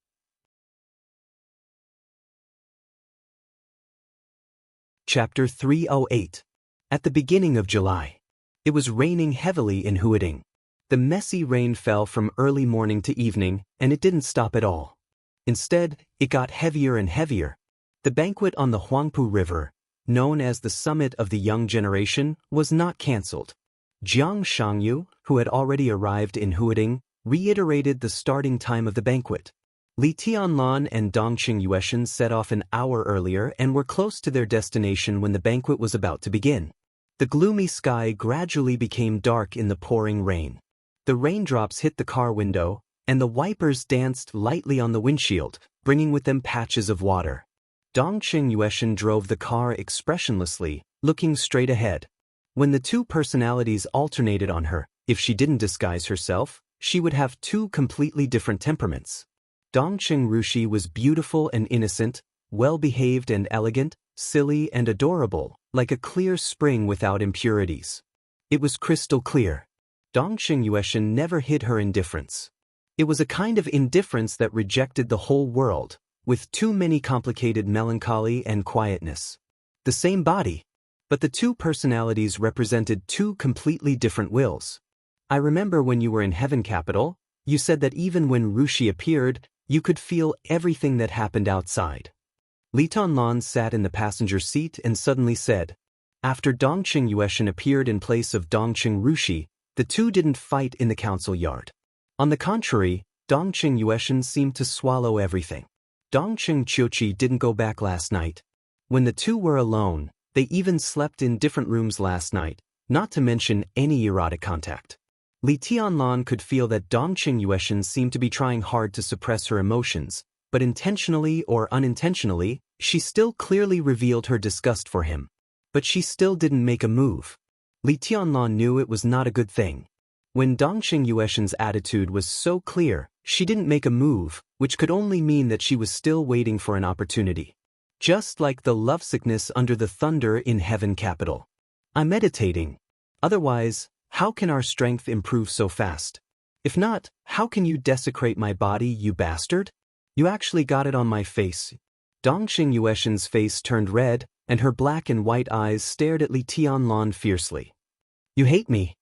Chapter 308. At the beginning of July. It was raining heavily in Huading. The messy rain fell from early morning to evening, and it didn't stop at all. Instead, it got heavier and heavier. The banquet on the Huangpu River, known as the Summit of the Young Generation, was not cancelled. Jiang Shangyu, who had already arrived in Huading, reiterated the starting time of the banquet. Li Tianlan and Dongqing Yueshan set off an hour earlier and were close to their destination when the banquet was about to begin. The gloomy sky gradually became dark in the pouring rain. The raindrops hit the car window, and the wipers danced lightly on the windshield, bringing with them patches of water. Dongqing Yueshan drove the car expressionlessly, looking straight ahead. When the two personalities alternated on her, if she didn't disguise herself, she would have two completely different temperaments. Dongqing Rushi was beautiful and innocent, well-behaved and elegant, silly and adorable, like a clear spring without impurities. It was crystal clear. Dongqing Yueshan never hid her indifference. It was a kind of indifference that rejected the whole world, with too many complicated melancholy and quietness. The same body, but the two personalities represented two completely different wills. I remember when you were in Heaven Capital, you said that even when Rushi appeared, you could feel everything that happened outside. Li Tanlan sat in the passenger seat and suddenly said, after Dongqing Yueshan appeared in place of Dongqing Rushi, the two didn't fight in the council yard. On the contrary, Dongqing Yueshan seemed to swallow everything. Dongqing Qiuqi didn't go back last night. When the two were alone, they even slept in different rooms last night, not to mention any erotic contact. Li Tianlan could feel that Dongqing Yueshan seemed to be trying hard to suppress her emotions, but intentionally or unintentionally, she still clearly revealed her disgust for him. But she still didn't make a move. Li Tianlan knew it was not a good thing. When Dongqing Yueshan's attitude was so clear, she didn't make a move, which could only mean that she was still waiting for an opportunity. Just like the lovesickness under the thunder in Heaven Capital. I'm meditating. Otherwise, how can our strength improve so fast? If not, how can you desecrate my body, you bastard? You actually got it on my face. Dongqing Yueshan's face turned red, and her black and white eyes stared at Li Tianlan fiercely. You hate me?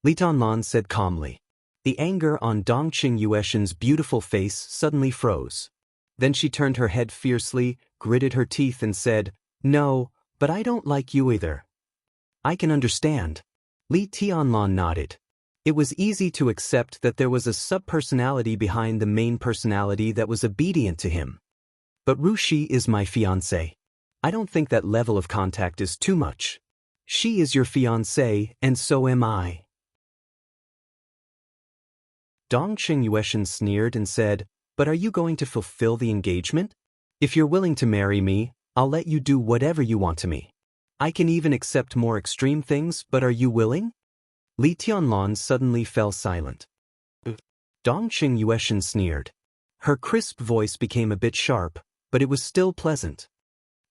Li Tianlan said calmly. The anger on Dongqing Yueshan's beautiful face suddenly froze. Then she turned her head fiercely, gritted her teeth and said, No, but I don't like you either. I can understand. Li Tianlan nodded. It was easy to accept that there was a subpersonality behind the main personality that was obedient to him. But Rushi is my fiancée. I don't think that level of contact is too much. She is your fiancée, and so am I. Dongqing Yueshan sneered and said, But are you going to fulfill the engagement? If you're willing to marry me, I'll let you do whatever you want to me. I can even accept more extreme things, but are you willing? Li Tianlan suddenly fell silent. Dongqing Yueshan sneered. Her crisp voice became a bit sharp, but it was still pleasant.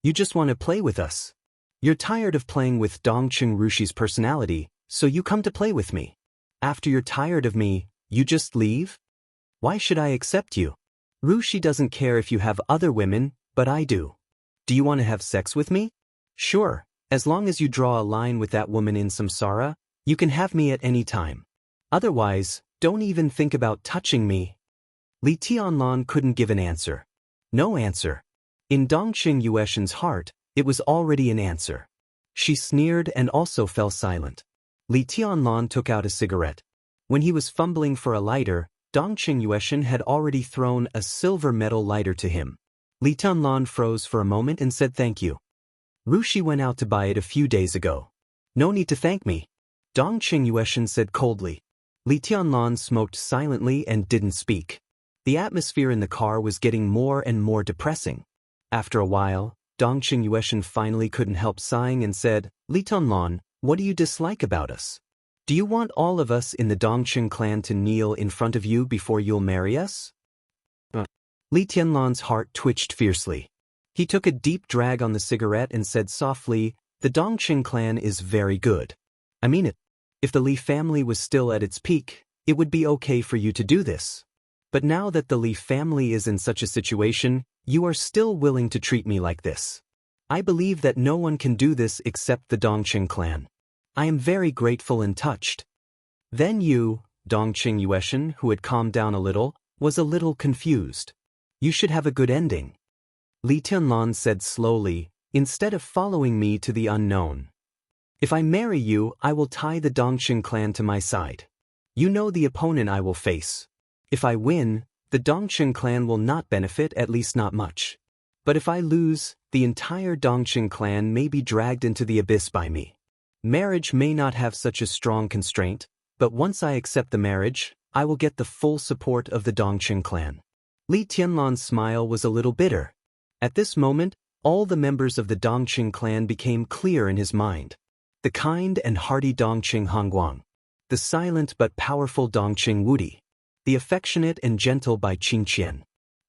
You just want to play with us. You're tired of playing with Dongqing Rushi's personality, so you come to play with me. After you're tired of me, you just leave? Why should I accept you? Rushi doesn't care if you have other women, but I do. Do you want to have sex with me? Sure, as long as you draw a line with that woman in samsara, you can have me at any time. Otherwise, don't even think about touching me. Li Tianlan couldn't give an answer. No answer. In Dongqing Yueshan's heart, it was already an answer. She sneered and also fell silent. Li Tianlan took out a cigarette. When he was fumbling for a lighter, Dongqing Yueshan had already thrown a silver metal lighter to him. Li Tianlan froze for a moment and said thank you. Rushi went out to buy it a few days ago. No need to thank me. Dongqing Yueshan said coldly. Li Tianlan smoked silently and didn't speak. The atmosphere in the car was getting more and more depressing. After a while, Dongqing Yueshan finally couldn't help sighing and said, Li Tianlan, what do you dislike about us? Do you want all of us in the Dongqing clan to kneel in front of you before you'll marry us? Li Tianlan's heart twitched fiercely. He took a deep drag on the cigarette and said softly, the Dongqing clan is very good. I mean it. If the Li family was still at its peak, it would be okay for you to do this. But now that the Li family is in such a situation, you are still willing to treat me like this. I believe that no one can do this except the Dongqing clan. I am very grateful and touched. Then you, Dongqing Yueshan, who had calmed down a little, was a little confused. You should have a good ending. Li Tianlan said slowly, instead of following me to the unknown. If I marry you, I will tie the Dongqing clan to my side. You know the opponent I will face. If I win, the Dongqing clan will not benefit, at least not much. But if I lose, the entire Dongqing clan may be dragged into the abyss by me. Marriage may not have such a strong constraint, but once I accept the marriage, I will get the full support of the Dongqing clan. Li Tianlan's smile was a little bitter. At this moment, all the members of the Dongqing clan became clear in his mind. The kind and hearty Dongqing Hongguang. The silent but powerful Dongqing Wudi. The affectionate and gentle Bai Qingqian.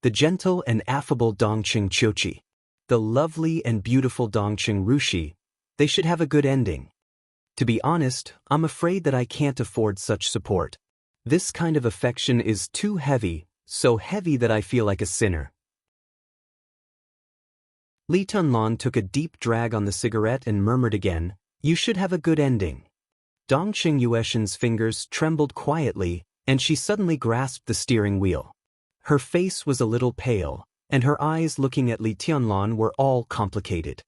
the gentle and affable Dongqing Chochi, the lovely and beautiful Dongqing Rushi, they should have a good ending. To be honest, I'm afraid that I can't afford such support. This kind of affection is too heavy, so heavy that I feel like a sinner. Li Tunlan took a deep drag on the cigarette and murmured again, "You should have a good ending." Dongqing Yueshin's fingers trembled quietly, and she suddenly grasped the steering wheel. Her face was a little pale, and her eyes looking at Li Tianlan were all complicated.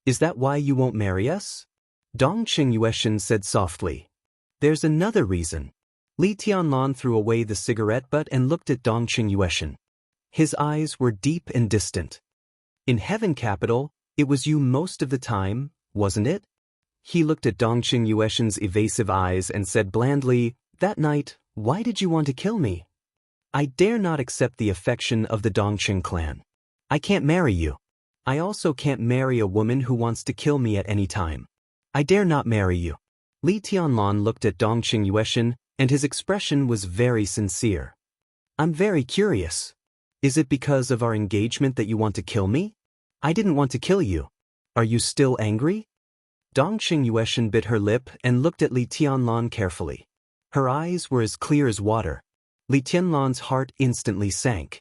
"Is that why you won't marry us?" Dongqing Yueshin said softly. "There's another reason." Li Tianlan threw away the cigarette butt and looked at Dongqing Yueshin. His eyes were deep and distant. "In Heaven Capital, it was you most of the time, wasn't it?" He looked at Dongqing Yueshin's evasive eyes and said blandly, "That night, why did you want to kill me?" "I dare not accept the affection of the Dongqing clan. I can't marry you. I also can't marry a woman who wants to kill me at any time. I dare not marry you." Li Tianlan looked at Dongqing Yueshin, and his expression was very sincere. "I'm very curious. Is it because of our engagement that you want to kill me? I didn't want to kill you. Are you still angry?" Dongqing Yueshin bit her lip and looked at Li Tianlan carefully. Her eyes were as clear as water. Li Tianlan's heart instantly sank.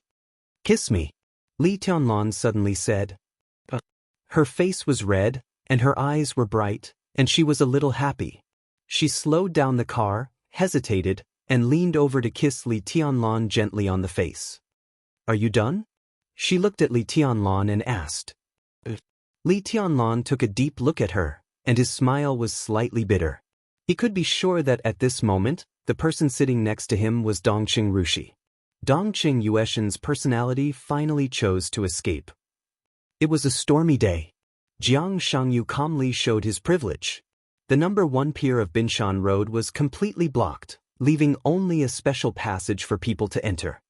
"Kiss me," Li Tianlan suddenly said. Her face was red, and her eyes were bright, and she was a little happy. She slowed down the car, hesitated, and leaned over to kiss Li Tianlan gently on the face. "Are you done?" She looked at Li Tianlan and asked. Li Tianlan took a deep look at her, and his smile was slightly bitter. He could be sure that at this moment, the person sitting next to him was Dongqing Rushi. Dongqing Yueshin's personality finally chose to escape. It was a stormy day. Jiang Shangyu calmly showed his privilege. The number 1 pier of Binshan Road was completely blocked, leaving only a special passage for people to enter.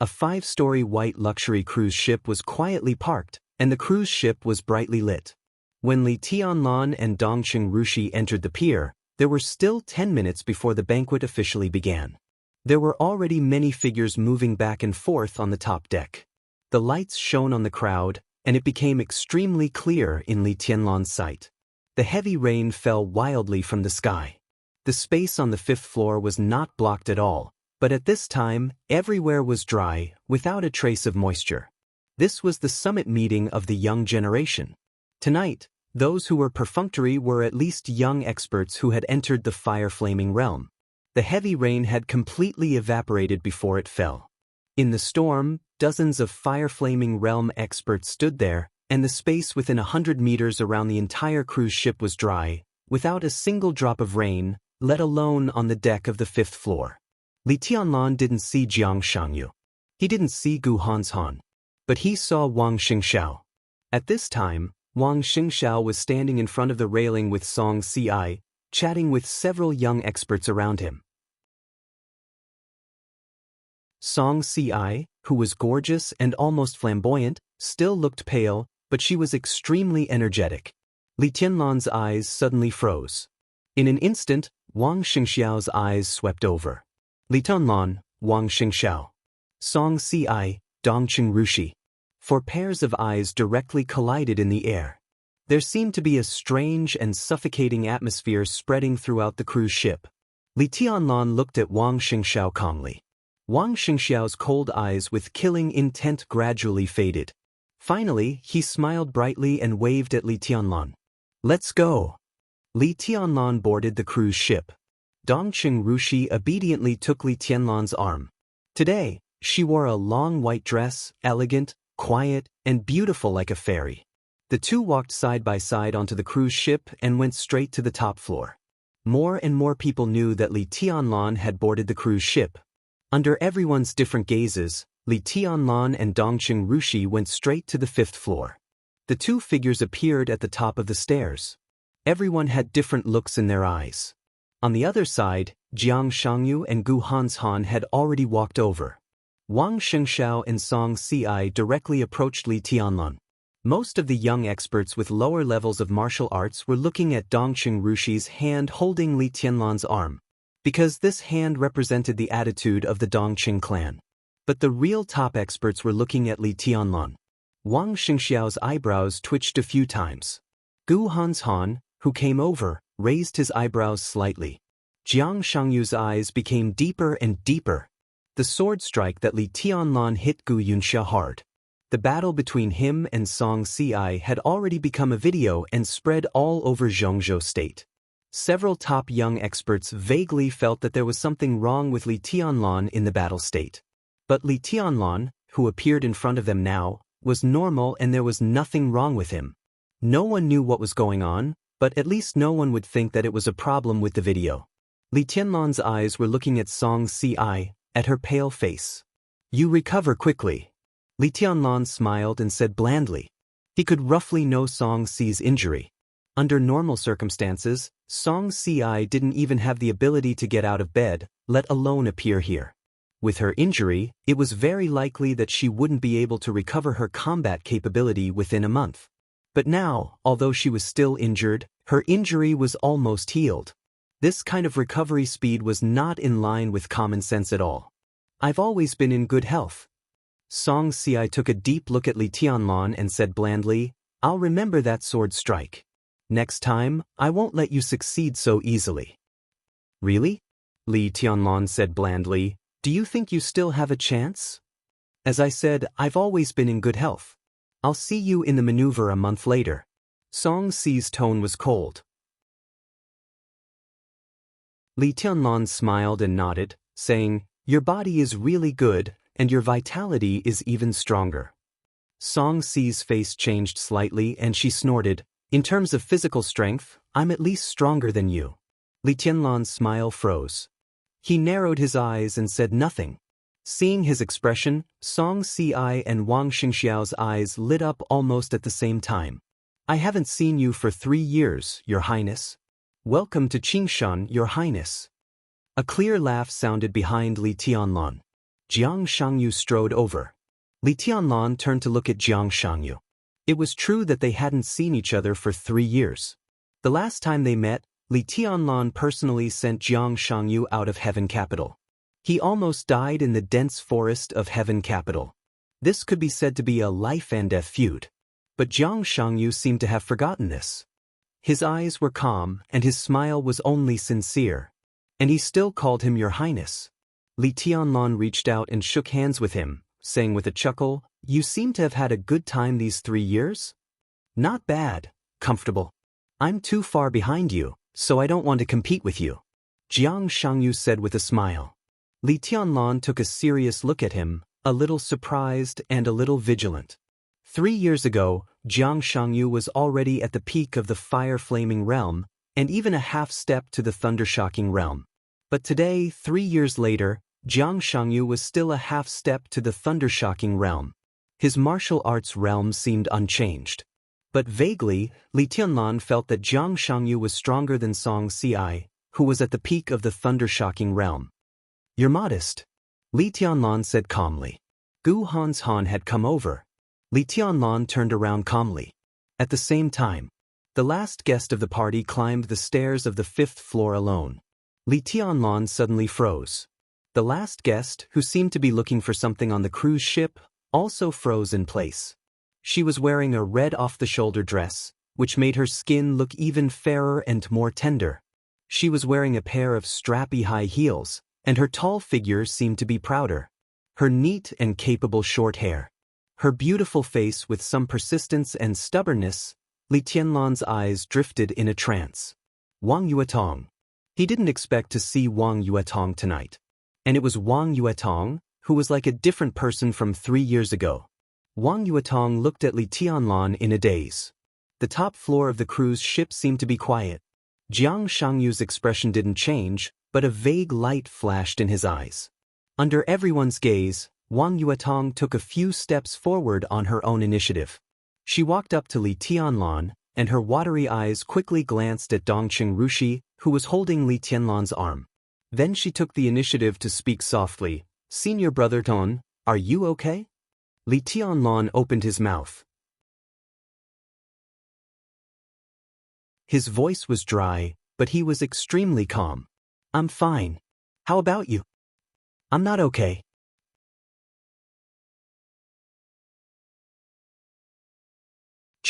A 5-story white luxury cruise ship was quietly parked, and the cruise ship was brightly lit. When Li Tianlan and Dongqing Rushi entered the pier, there were still 10 minutes before the banquet officially began. There were already many figures moving back and forth on the top deck. The lights shone on the crowd, and it became extremely clear in Li Tianlan's sight. The heavy rain fell wildly from the sky. The space on the 5th floor was not blocked at all, but at this time, everywhere was dry, without a trace of moisture. This was the summit meeting of the young generation. Tonight, those who were perfunctory were at least young experts who had entered the fire-flaming realm. The heavy rain had completely evaporated before it fell. In the storm, dozens of fire-flaming realm experts stood there, and the space within 100 meters around the entire cruise ship was dry, without a single drop of rain, let alone on the deck of the 5th floor. Li Tianlan didn't see Jiang Shangyu. He didn't see Gu Hanshan. But he saw Wang Xingxiao. At this time, Wang Xingxiao was standing in front of the railing with Song Ci, chatting with several young experts around him. Song Ci, who was gorgeous and almost flamboyant, still looked pale, but she was extremely energetic. Li Tianlan's eyes suddenly froze. In an instant, Wang Xingxiao's eyes swept over. Li Tianlan, Wang Xingxiao. Song Ci, Dongqing Rushi. 4 pairs of eyes directly collided in the air. There seemed to be a strange and suffocating atmosphere spreading throughout the cruise ship. Li Tianlan looked at Wang Xingxiao calmly. Wang Xingxiao's cold eyes with killing intent gradually faded. Finally, he smiled brightly and waved at Li Tianlan. "Let's go." Li Tianlan boarded the cruise ship. Dongqing Rushi obediently took Li Tianlan's arm. Today, she wore a long white dress, elegant, quiet, and beautiful like a fairy. The two walked side by side onto the cruise ship and went straight to the top floor. More and more people knew that Li Tianlan had boarded the cruise ship. Under everyone's different gazes, Li Tianlan and Dongqing Rushi went straight to the 5th floor. The two figures appeared at the top of the stairs. Everyone had different looks in their eyes. On the other side, Jiang Shangyu and Gu Hanshan had already walked over. Wang Xingxiao and Song Ci directly approached Li Tianlan. Most of the young experts with lower levels of martial arts were looking at Dongqing Rushi's hand holding Li Tianlan's arm, because this hand represented the attitude of the Dongqing clan. But the real top experts were looking at Li Tianlan. Wang Xingxiao's eyebrows twitched a few times. Gu Hanshan, who came over, raised his eyebrows slightly. Jiang Shangyu's eyes became deeper and deeper. The sword strike that Li Tianlan hit Gu Yunxia hard. The battle between him and Song Si had already become a video and spread all over Zhongzhou State. Several top young experts vaguely felt that there was something wrong with Li Tianlan in the battle state. But Li Tianlan, who appeared in front of them now, was normal and there was nothing wrong with him. No one knew what was going on, but at least no one would think that it was a problem with the video. Li Tianlan's eyes were looking at Song Si, at her pale face. "You recover quickly." Li Tianlan smiled and said blandly. He could roughly know Song Si's injury. Under normal circumstances, Song Si didn't even have the ability to get out of bed, let alone appear here. With her injury, it was very likely that she wouldn't be able to recover her combat capability within a month. But now, although she was still injured, her injury was almost healed. This kind of recovery speed was not in line with common sense at all. "I've always been in good health." Song Si took a deep look at Li Tianlan and said blandly, "I'll remember that sword strike. Next time, I won't let you succeed so easily." "Really?" Li Tianlan said blandly. "Do you think you still have a chance?" "As I said, I've always been in good health. I'll see you in the maneuver a month later." Song Si's tone was cold. Li Tianlan smiled and nodded, saying, "Your body is really good, and your vitality is even stronger." Song Si's face changed slightly and she snorted, "In terms of physical strength, I'm at least stronger than you." Li Tianlan's smile froze. He narrowed his eyes and said nothing. Seeing his expression, Song Si and Wang Xingxiao's eyes lit up almost at the same time. "I haven't seen you for 3 years, Your Highness." "Welcome to Qingshan, Your Highness." A clear laugh sounded behind Li Tianlan. Jiang Shangyu strode over. Li Tianlan turned to look at Jiang Shangyu. It was true that they hadn't seen each other for 3 years. The last time they met, Li Tianlan personally sent Jiang Shangyu out of Heaven Capital. He almost died in the dense forest of Heaven Capital. This could be said to be a life-and-death feud. But Jiang Shangyu seemed to have forgotten this. His eyes were calm and his smile was only sincere. And he still called him Your Highness. Li Tianlan reached out and shook hands with him, saying with a chuckle, "You seem to have had a good time these 3 years?" "Not bad, comfortable. I'm too far behind you, so I don't want to compete with you," Jiang Shangyu said with a smile. Li Tianlan took a serious look at him, a little surprised and a little vigilant. 3 years ago, Jiang Shangyu was already at the peak of the fire-flaming realm, and even a half-step to the thunder-shocking realm. But today, 3 years later, Jiang Shangyu was still a half-step to the thunder-shocking realm. His martial arts realm seemed unchanged. But vaguely, Li Tianlan felt that Jiang Shangyu was stronger than Song Si, who was at the peak of the thunder-shocking realm. "You're modest," Li Tianlan said calmly. Gu Hanshan had come over. Li Tianlan turned around calmly. At the same time, the last guest of the party climbed the stairs of the 5th floor alone. Li Tianlan suddenly froze. The last guest, who seemed to be looking for something on the cruise ship, also froze in place. She was wearing a red off-the-shoulder dress, which made her skin look even fairer and more tender. She was wearing a pair of strappy high heels, and her tall figure seemed to be prouder. Her neat and capable short hair. Her beautiful face with some persistence and stubbornness, Li Tianlan's eyes drifted in a trance. Wang Yuetong. He didn't expect to see Wang Yuetong tonight. And it was Wang Yuetong, who was like a different person from 3 years ago. Wang Yuetong looked at Li Tianlan in a daze. The top floor of the cruise ship seemed to be quiet. Jiang Shangyu's expression didn't change, but a vague light flashed in his eyes. Under everyone's gaze, Wang Yuetong took a few steps forward on her own initiative. She walked up to Li Tianlan, and her watery eyes quickly glanced at Dongqing Rushi, who was holding Li Tianlan's arm. Then she took the initiative to speak softly. "Senior Brother Ton, are you okay?" Li Tianlan opened his mouth. His voice was dry, but he was extremely calm. "I'm fine. How about you?" "I'm not okay."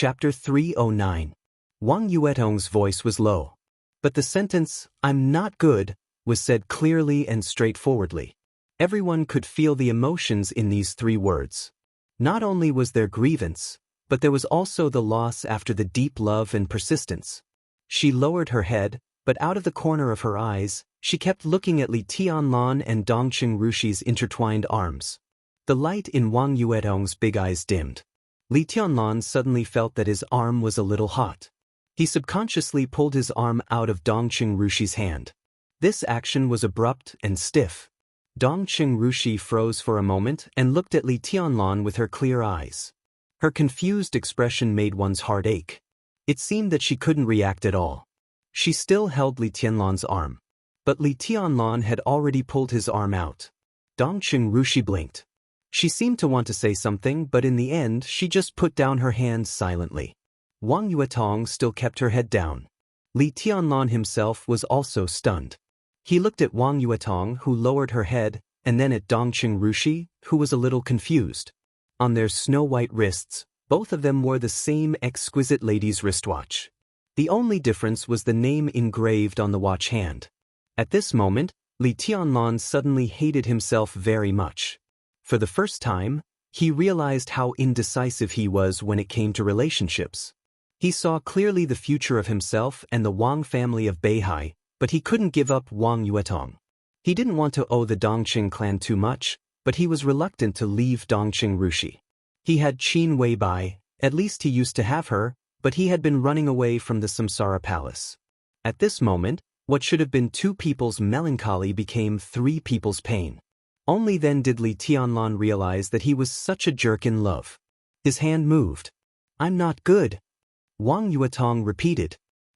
Chapter 309. Wang Yuetong's voice was low. But the sentence, "I'm not good," was said clearly and straightforwardly. Everyone could feel the emotions in these 3 words. Not only was there grievance, but there was also the loss after the deep love and persistence. She lowered her head, but out of the corner of her eyes, she kept looking at Li Tianlan and Dongqing Rushi's intertwined arms. The light in Wang Yuetong's big eyes dimmed. Li Tianlan suddenly felt that his arm was a little hot. He subconsciously pulled his arm out of Dongqing Rushi's hand. This action was abrupt and stiff. Dongqing Rushi froze for a moment and looked at Li Tianlan with her clear eyes. Her confused expression made one's heart ache. It seemed that she couldn't react at all. She still held Li Tianlan's arm. But Li Tianlan had already pulled his arm out. Dongqing Rushi blinked. She seemed to want to say something, but in the end she just put down her hands silently. Wang Yuetong still kept her head down. Li Tianlan himself was also stunned. He looked at Wang Yuetong, who lowered her head, and then at Dongqing Rushi, who was a little confused. On their snow-white wrists, both of them wore the same exquisite lady's wristwatch. The only difference was the name engraved on the watch hand. At this moment, Li Tianlan suddenly hated himself very much. For the first time, he realized how indecisive he was when it came to relationships. He saw clearly the future of himself and the Wang family of Beihai, but he couldn't give up Wang Yuetong. He didn't want to owe the Dongqing clan too much, but he was reluctant to leave Dongqing Rushi. He had Qin Weibai, at least he used to have her, but he had been running away from the Samsara palace. At this moment, what should have been 2 people's melancholy became 3 people's pain. Only then did Li Tianlan realize that he was such a jerk in love. His hand moved. "I'm not good," Wang Yuetong repeated.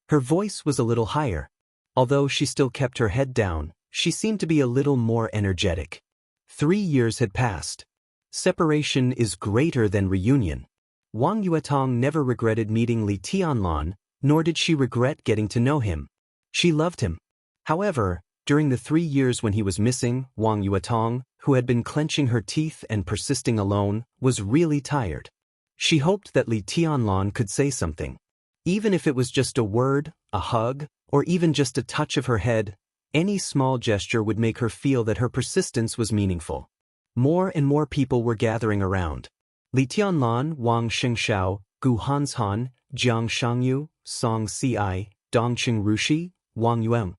Her voice was a little higher. Although she still kept her head down, she seemed to be a little more energetic. 3 years had passed. Separation is greater than reunion. Wang Yuetong never regretted meeting Li Tianlan, nor did she regret getting to know him. She loved him. However, during the 3 years when he was missing, Wang Yuetong, who had been clenching her teeth and persisting alone, was really tired. She hoped that Li Tianlan could say something. Even if it was just a word, a hug, or even just a touch of her head, any small gesture would make her feel that her persistence was meaningful. More and more people were gathering around. Li Tianlan, Wang Xingxiao, Gu Hanshan, Jiang Shangyu, Song Si, Dongqing Rushi, Wang Yuan.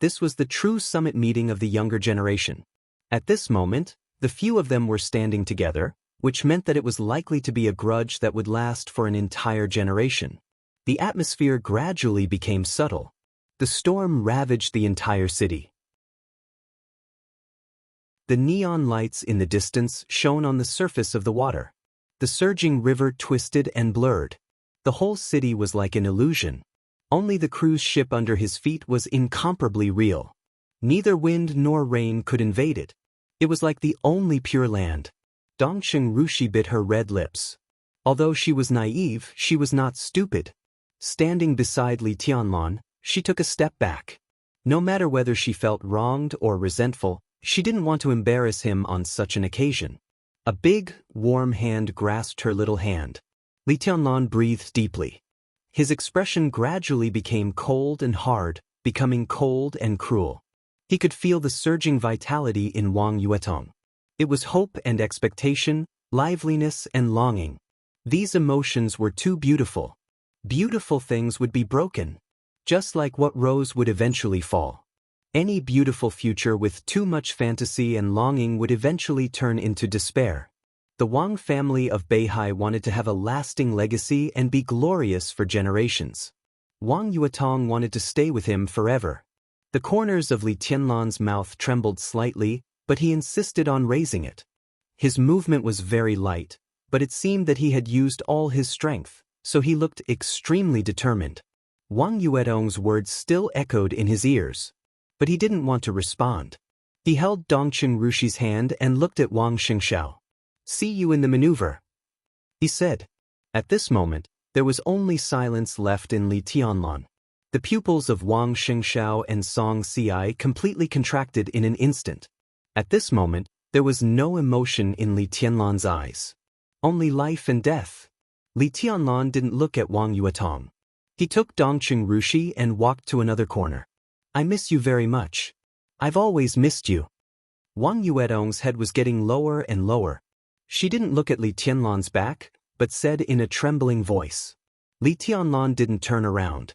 This was the true summit meeting of the younger generation. At this moment, the few of them were standing together, which meant that it was likely to be a grudge that would last for an entire generation. The atmosphere gradually became subtle. The storm ravaged the entire city. The neon lights in the distance shone on the surface of the water. The surging river twisted and blurred. The whole city was like an illusion. Only the cruise ship under his feet was incomparably real. Neither wind nor rain could invade it. It was like the only pure land. Dongqing Rushi bit her red lips. Although she was naive, she was not stupid. Standing beside Li Tianlan, she took a step back. No matter whether she felt wronged or resentful, she didn't want to embarrass him on such an occasion. A big, warm hand grasped her little hand. Li Tianlan breathed deeply. His expression gradually became cold and hard, becoming cold and cruel. He could feel the surging vitality in Wang Yuetong. It was hope and expectation, liveliness and longing. These emotions were too beautiful. Beautiful things would be broken. Just like what rose would eventually fall. Any beautiful future with too much fantasy and longing would eventually turn into despair. The Wang family of Beihai wanted to have a lasting legacy and be glorious for generations. Wang Yuetong wanted to stay with him forever. The corners of Li Tianlan's mouth trembled slightly, but he insisted on raising it. His movement was very light, but it seemed that he had used all his strength, so he looked extremely determined. Wang Yuetong's words still echoed in his ears. But he didn't want to respond. He held Dongqing Rushi's hand and looked at Wang Xingxiao. "See you in the maneuver," he said. At this moment, there was only silence left in Li Tianlan. The pupils of Wang Xingxiao and Song Si completely contracted in an instant. At this moment, there was no emotion in Li Tianlan's eyes. Only life and death. Li Tianlan didn't look at Wang Yuetong. He took Dongqing Rushi and walked to another corner. I miss you very much. I've always missed you. Wang Yuetong's head was getting lower and lower. She didn't look at Li Tianlan's back, but said in a trembling voice. Li Tianlan didn't turn around.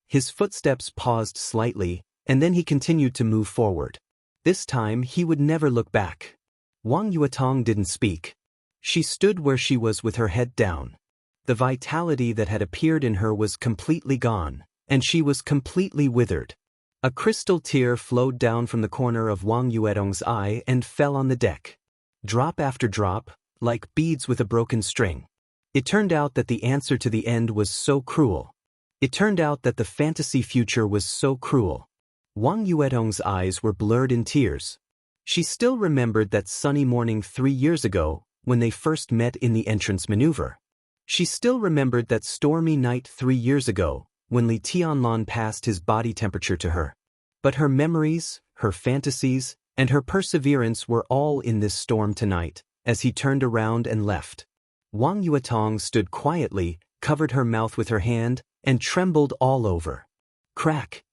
His footsteps paused slightly, and then he continued to move forward. This time he would never look back. Wang Yuetong didn't speak. She stood where she was with her head down. The vitality that had appeared in her was completely gone, and she was completely withered. A crystal tear flowed down from the corner of Wang Yuetong's eye and fell on the deck. Drop after drop, like beads with a broken string. It turned out that the answer to the end was so cruel. It turned out that the fantasy future was so cruel. Wang Yuetong's eyes were blurred in tears. She still remembered that sunny morning 3 years ago, when they first met in the entrance maneuver. She still remembered that stormy night 3 years ago, when Li Tianlan passed his body temperature to her. But her memories, her fantasies, and her perseverance were all in this storm tonight, as he turned around and left. Wang Yuetong stood quietly, covered her mouth with her hand, and trembled all over. Crack!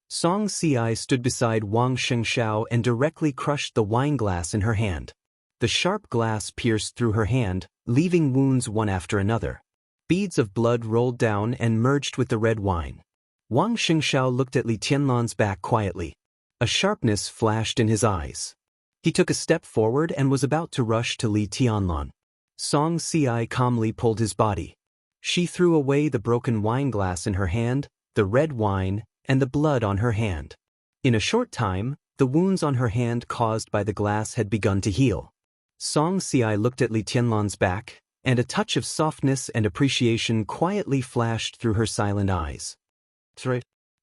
Song Si stood beside Wang Shengshao and directly crushed the wine glass in her hand. The sharp glass pierced through her hand, leaving wounds one after another. Beads of blood rolled down and merged with the red wine. Wang Shengshao looked at Li Tianlan's back quietly. A sharpness flashed in his eyes. He took a step forward and was about to rush to Li Tianlan. Song Si calmly pulled his body. She threw away the broken wine glass in her hand, the red wine, and the blood on her hand. In a short time, the wounds on her hand caused by the glass had begun to heal. Song Si looked at Li Tianlan's back, and a touch of softness and appreciation quietly flashed through her silent eyes.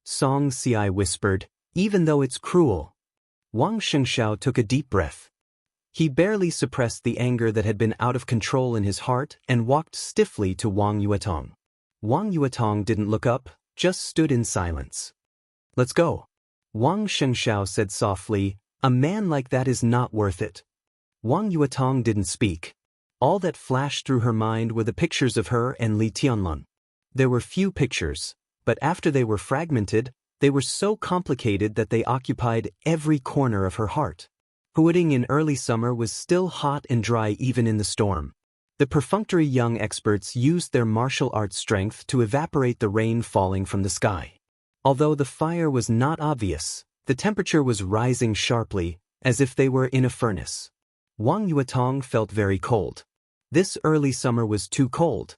Song Si whispered, even though it's cruel. Wang Shengshao took a deep breath. He barely suppressed the anger that had been out of control in his heart and walked stiffly to Wang Yuetong. Wang Yuetong didn't look up, just stood in silence. Let's go. Wang Shengshao said softly, a man like that is not worth it. Wang Yuetong didn't speak. All that flashed through her mind were the pictures of her and Li Tianlan. There were few pictures, but after they were fragmented, they were so complicated that they occupied every corner of her heart. Huading in early summer was still hot and dry even in the storm. The perfunctory young experts used their martial arts strength to evaporate the rain falling from the sky. Although the fire was not obvious, the temperature was rising sharply, as if they were in a furnace. Wang Yuetong felt very cold. This early summer was too cold.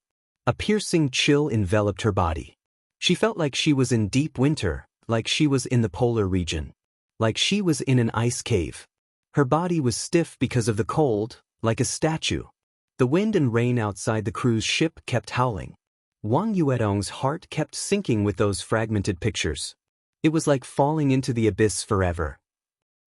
A piercing chill enveloped her body. She felt like she was in deep winter, like she was in the polar region, like she was in an ice cave. Her body was stiff because of the cold, like a statue. The wind and rain outside the cruise ship kept howling. Wang Yuetong's heart kept sinking with those fragmented pictures. It was like falling into the abyss forever.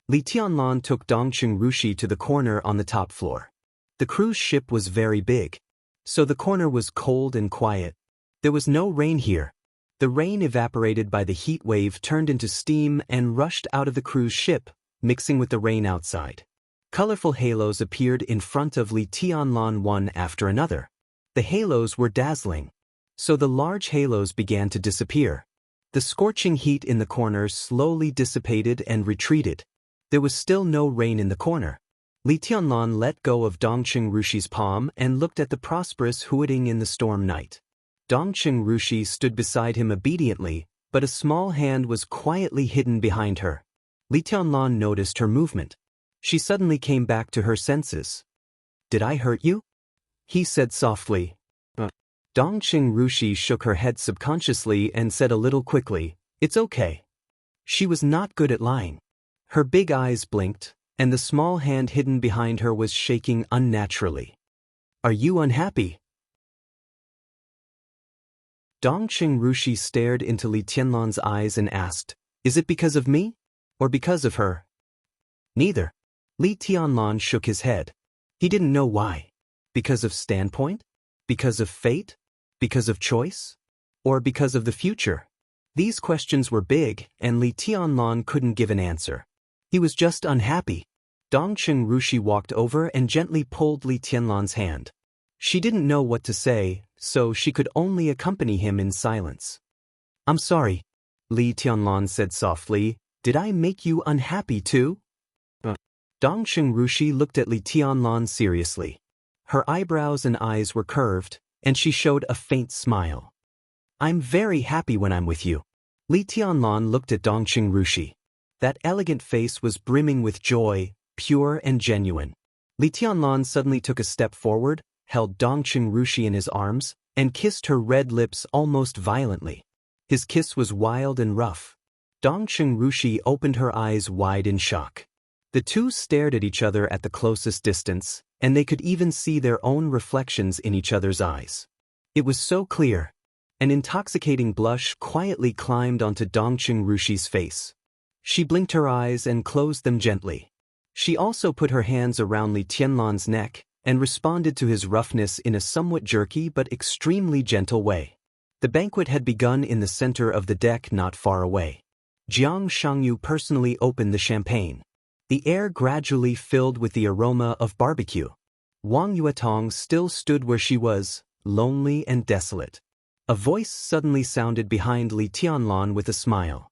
Li Tianlan took Dongqing Rushi to the corner on the top floor. The cruise ship was very big, so the corner was cold and quiet. There was no rain here. The rain evaporated by the heat wave turned into steam and rushed out of the cruise ship, mixing with the rain outside. Colorful halos appeared in front of Li Tianlan one after another. The halos were dazzling. So the large halos began to disappear. The scorching heat in the corner slowly dissipated and retreated. There was still no rain in the corner. Li Tianlan let go of Dongqing Rushi's palm and looked at the prosperous Huading in the storm night. Dongqing Rushi stood beside him obediently, but a small hand was quietly hidden behind her. Li Tianlan noticed her movement. She suddenly came back to her senses. Did I hurt you? He said softly. Dongqing Rushi shook her head subconsciously and said a little quickly, it's okay. She was not good at lying. Her big eyes blinked, and the small hand hidden behind her was shaking unnaturally. Are you unhappy? Dongqing Rushi stared into Li Tianlan's eyes and asked, is it because of me? Or because of her? Neither. Li Tianlan shook his head. He didn't know why. Because of standpoint? Because of fate? Because of choice? Or because of the future? These questions were big, and Li Tianlan couldn't give an answer. He was just unhappy. Dongqing Rushi walked over and gently pulled Li Tianlan's hand. She didn't know what to say, so she could only accompany him in silence. I'm sorry, Li Tianlan said softly. Did I make you unhappy too? Dongqing Rushi looked at Li Tianlan seriously. Her eyebrows and eyes were curved, and she showed a faint smile. I'm very happy when I'm with you. Li Tianlan looked at Dongqing Rushi. That elegant face was brimming with joy, pure and genuine. Li Tianlan suddenly took a step forward, held Dongqing Rushi in his arms, and kissed her red lips almost violently. His kiss was wild and rough. Dongqing Rushi opened her eyes wide in shock. The two stared at each other at the closest distance, and they could even see their own reflections in each other's eyes. It was so clear. An intoxicating blush quietly climbed onto Dongqing Rushi's face. She blinked her eyes and closed them gently. She also put her hands around Li Tianlan's neck and responded to his roughness in a somewhat jerky but extremely gentle way. The banquet had begun in the center of the deck not far away. Jiang Shangyu personally opened the champagne. The air gradually filled with the aroma of barbecue. Wang Yuetong still stood where she was, lonely and desolate. A voice suddenly sounded behind Li Tianlan with a smile.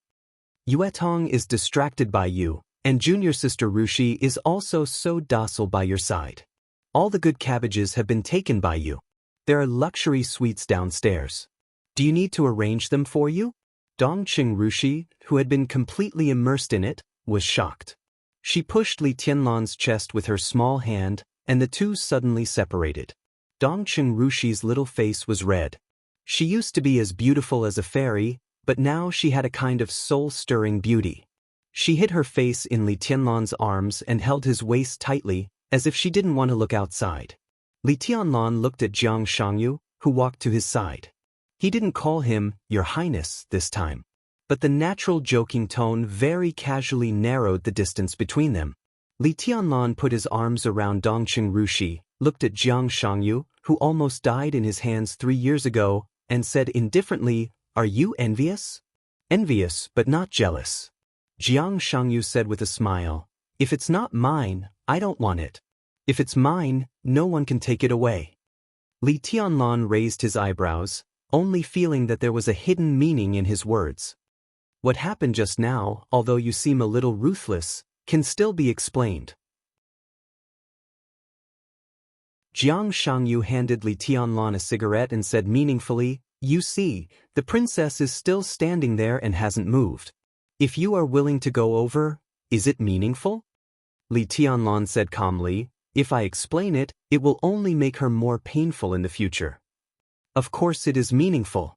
Yuetong is distracted by you, and junior sister Rushi is also so docile by your side. All the good cabbages have been taken by you. There are luxury suites downstairs. Do you need to arrange them for you? Dongqing Rushi, who had been completely immersed in it, was shocked. She pushed Li Tianlan's chest with her small hand, and the two suddenly separated. Dongqing Rushi's little face was red. She used to be as beautiful as a fairy, but now she had a kind of soul-stirring beauty. She hid her face in Li Tianlan's arms and held his waist tightly, as if she didn't want to look outside. Li Tianlan looked at Jiang Shangyu, who walked to his side. He didn't call him, Your Highness, this time. But the natural joking tone very casually narrowed the distance between them. Li Tianlan put his arms around Dongqing Rushi, looked at Jiang Shangyu, who almost died in his hands 3 years ago, and said indifferently, Are you envious? Envious, but not jealous. Jiang Shangyu said with a smile, If it's not mine, I don't want it. If it's mine, no one can take it away. Li Tianlan raised his eyebrows, only feeling that there was a hidden meaning in his words. What happened just now, although you seem a little ruthless, can still be explained. Jiang Shangyu handed Li Tianlan a cigarette and said meaningfully, You see, the princess is still standing there and hasn't moved. If you are willing to go over, is it meaningful? Li Tianlan said calmly, If I explain it, it will only make her more painful in the future. Of course it is meaningful.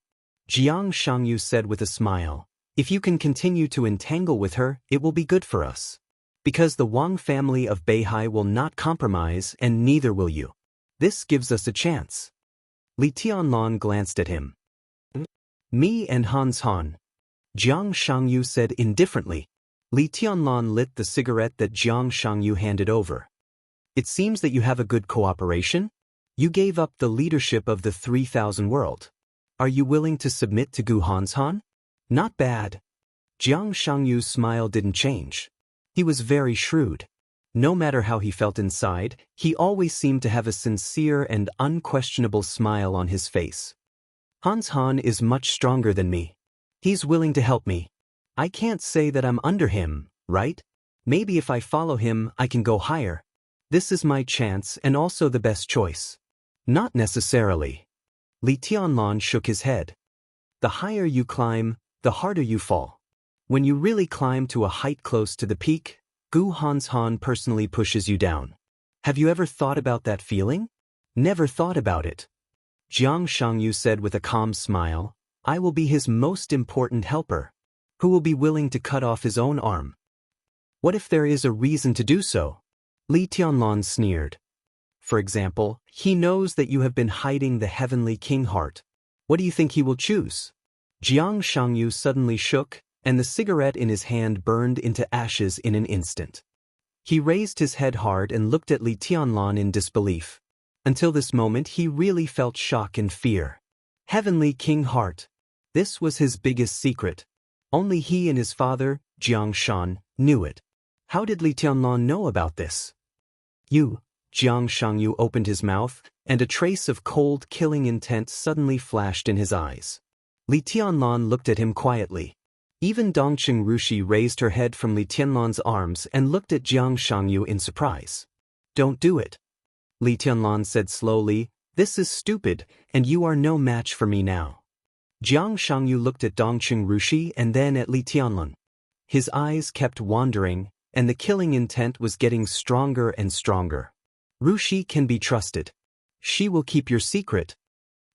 Jiang Shangyu said with a smile. If you can continue to entangle with her, it will be good for us. Because the Wang family of Beihai will not compromise and neither will you. This gives us a chance. Li Tianlan glanced at him. Me and Hans Han. Jiang Shangyu said indifferently. Li Tianlan lit the cigarette that Jiang Shangyu handed over. It seems that you have a good cooperation. You gave up the leadership of the 3,000 world. Are you willing to submit to Gu Hans Han? Not bad. Jiang Shangyu's smile didn't change. He was very shrewd. No matter how he felt inside, he always seemed to have a sincere and unquestionable smile on his face. Hans Han is much stronger than me. He's willing to help me. I can't say that I'm under him, right? Maybe if I follow him, I can go higher. This is my chance and also the best choice. Not necessarily. Li Tianlan shook his head. The higher you climb, the harder you fall. When you really climb to a height close to the peak, Gu Hans Han personally pushes you down. Have you ever thought about that feeling? Never thought about it. Jiang Shangyu said with a calm smile, I will be his most important helper. Who will be willing to cut off his own arm? What if there is a reason to do so? Li Tianlan sneered. For example, he knows that you have been hiding the heavenly king heart. What do you think he will choose? Jiang Shangyu suddenly shook, and the cigarette in his hand burned into ashes in an instant. He raised his head hard and looked at Li Tianlan in disbelief. Until this moment he really felt shock and fear. Heavenly king heart. This was his biggest secret. Only he and his father, Jiang Shan, knew it. How did Li Tianlan know about this? You, Jiang Shangyu opened his mouth, and a trace of cold, killing intent suddenly flashed in his eyes. Li Tianlan looked at him quietly. Even Dongqing Rushi raised her head from Li Tianlan's arms and looked at Jiang Shangyu in surprise. "Don't do it," Li Tianlan said slowly. "This is stupid, and you are no match for me now." Jiang Shangyu looked at Dongqing Rushi and then at Li Tianlan. His eyes kept wandering, and the killing intent was getting stronger and stronger. "Rushi can be trusted. She will keep your secret,"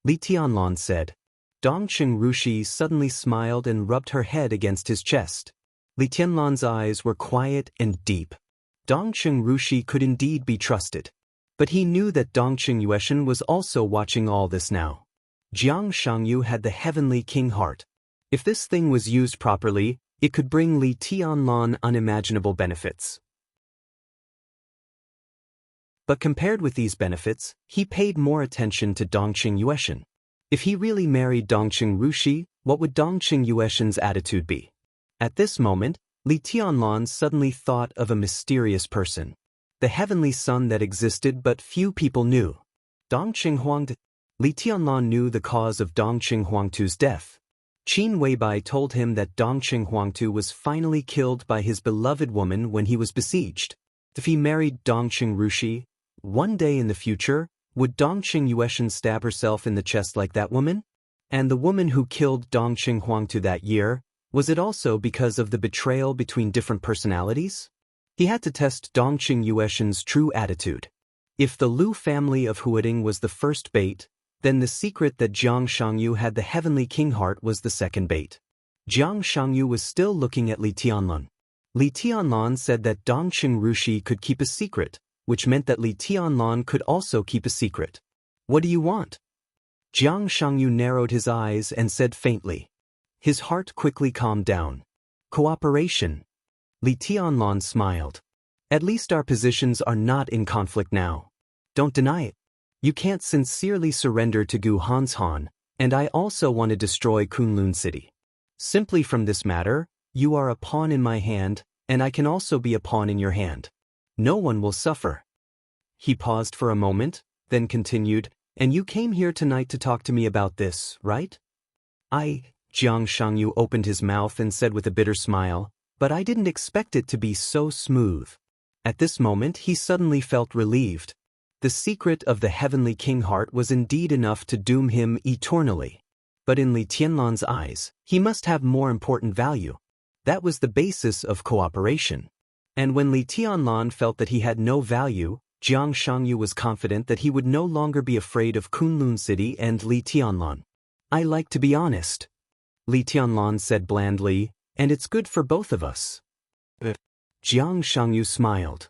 Li Tianlan said. Dongqing Rushi suddenly smiled and rubbed her head against his chest. Li Tianlan's eyes were quiet and deep. Dongqing Rushi could indeed be trusted. But he knew that Dongqing Yueshan was also watching all this now. Jiang Shangyu had the heavenly king heart. If this thing was used properly, it could bring Li Tianlan unimaginable benefits. But compared with these benefits, he paid more attention to Dongqing Yueshan. If he really married Dongqing Rushi, what would Dongqing Yueshan's attitude be? At this moment, Li Tianlan suddenly thought of a mysterious person. The heavenly son that existed but few people knew. Dongqing Huangtu. Li Tianlan knew the cause of Dongqing Huangtu's death. Qin Weibai told him that Dongqing Huangtu was finally killed by his beloved woman when he was besieged. If he married Dongqing Rushi, one day in the future, would Dongqing Yueshan stab herself in the chest like that woman? And the woman who killed Dongqing Huangtu that year, was it also because of the betrayal between different personalities? He had to test Dongqing Yueshan's true attitude. If the Lu family of Huading was the first bait, then the secret that Jiang Shangyu had the heavenly king heart was the second bait. Jiang Shangyu was still looking at Li Tianlan. Li Tianlan said that Dongqing Rushi could keep a secret, which meant that Li Tianlan could also keep a secret. "What do you want?" Jiang Shangyu narrowed his eyes and said faintly. His heart quickly calmed down. "Cooperation." Li Tianlan smiled. "At least our positions are not in conflict now. Don't deny it. You can't sincerely surrender to Gu Han's Han, and I also want to destroy Kunlun City. Simply from this matter, you are a pawn in my hand, and I can also be a pawn in your hand. No one will suffer." He paused for a moment, then continued, "And you came here tonight to talk to me about this, right?" Jiang Shangyu opened his mouth and said with a bitter smile, "But I didn't expect it to be so smooth." At this moment he suddenly felt relieved. The secret of the heavenly king heart was indeed enough to doom him eternally. But in Li Tianlan's eyes, he must have more important value. That was the basis of cooperation. And when Li Tianlan felt that he had no value, Jiang Shangyu was confident that he would no longer be afraid of Kunlun City and Li Tianlan. "I like to be honest," Li Tianlan said blandly, "and it's good for both of us." Jiang Shangyu smiled.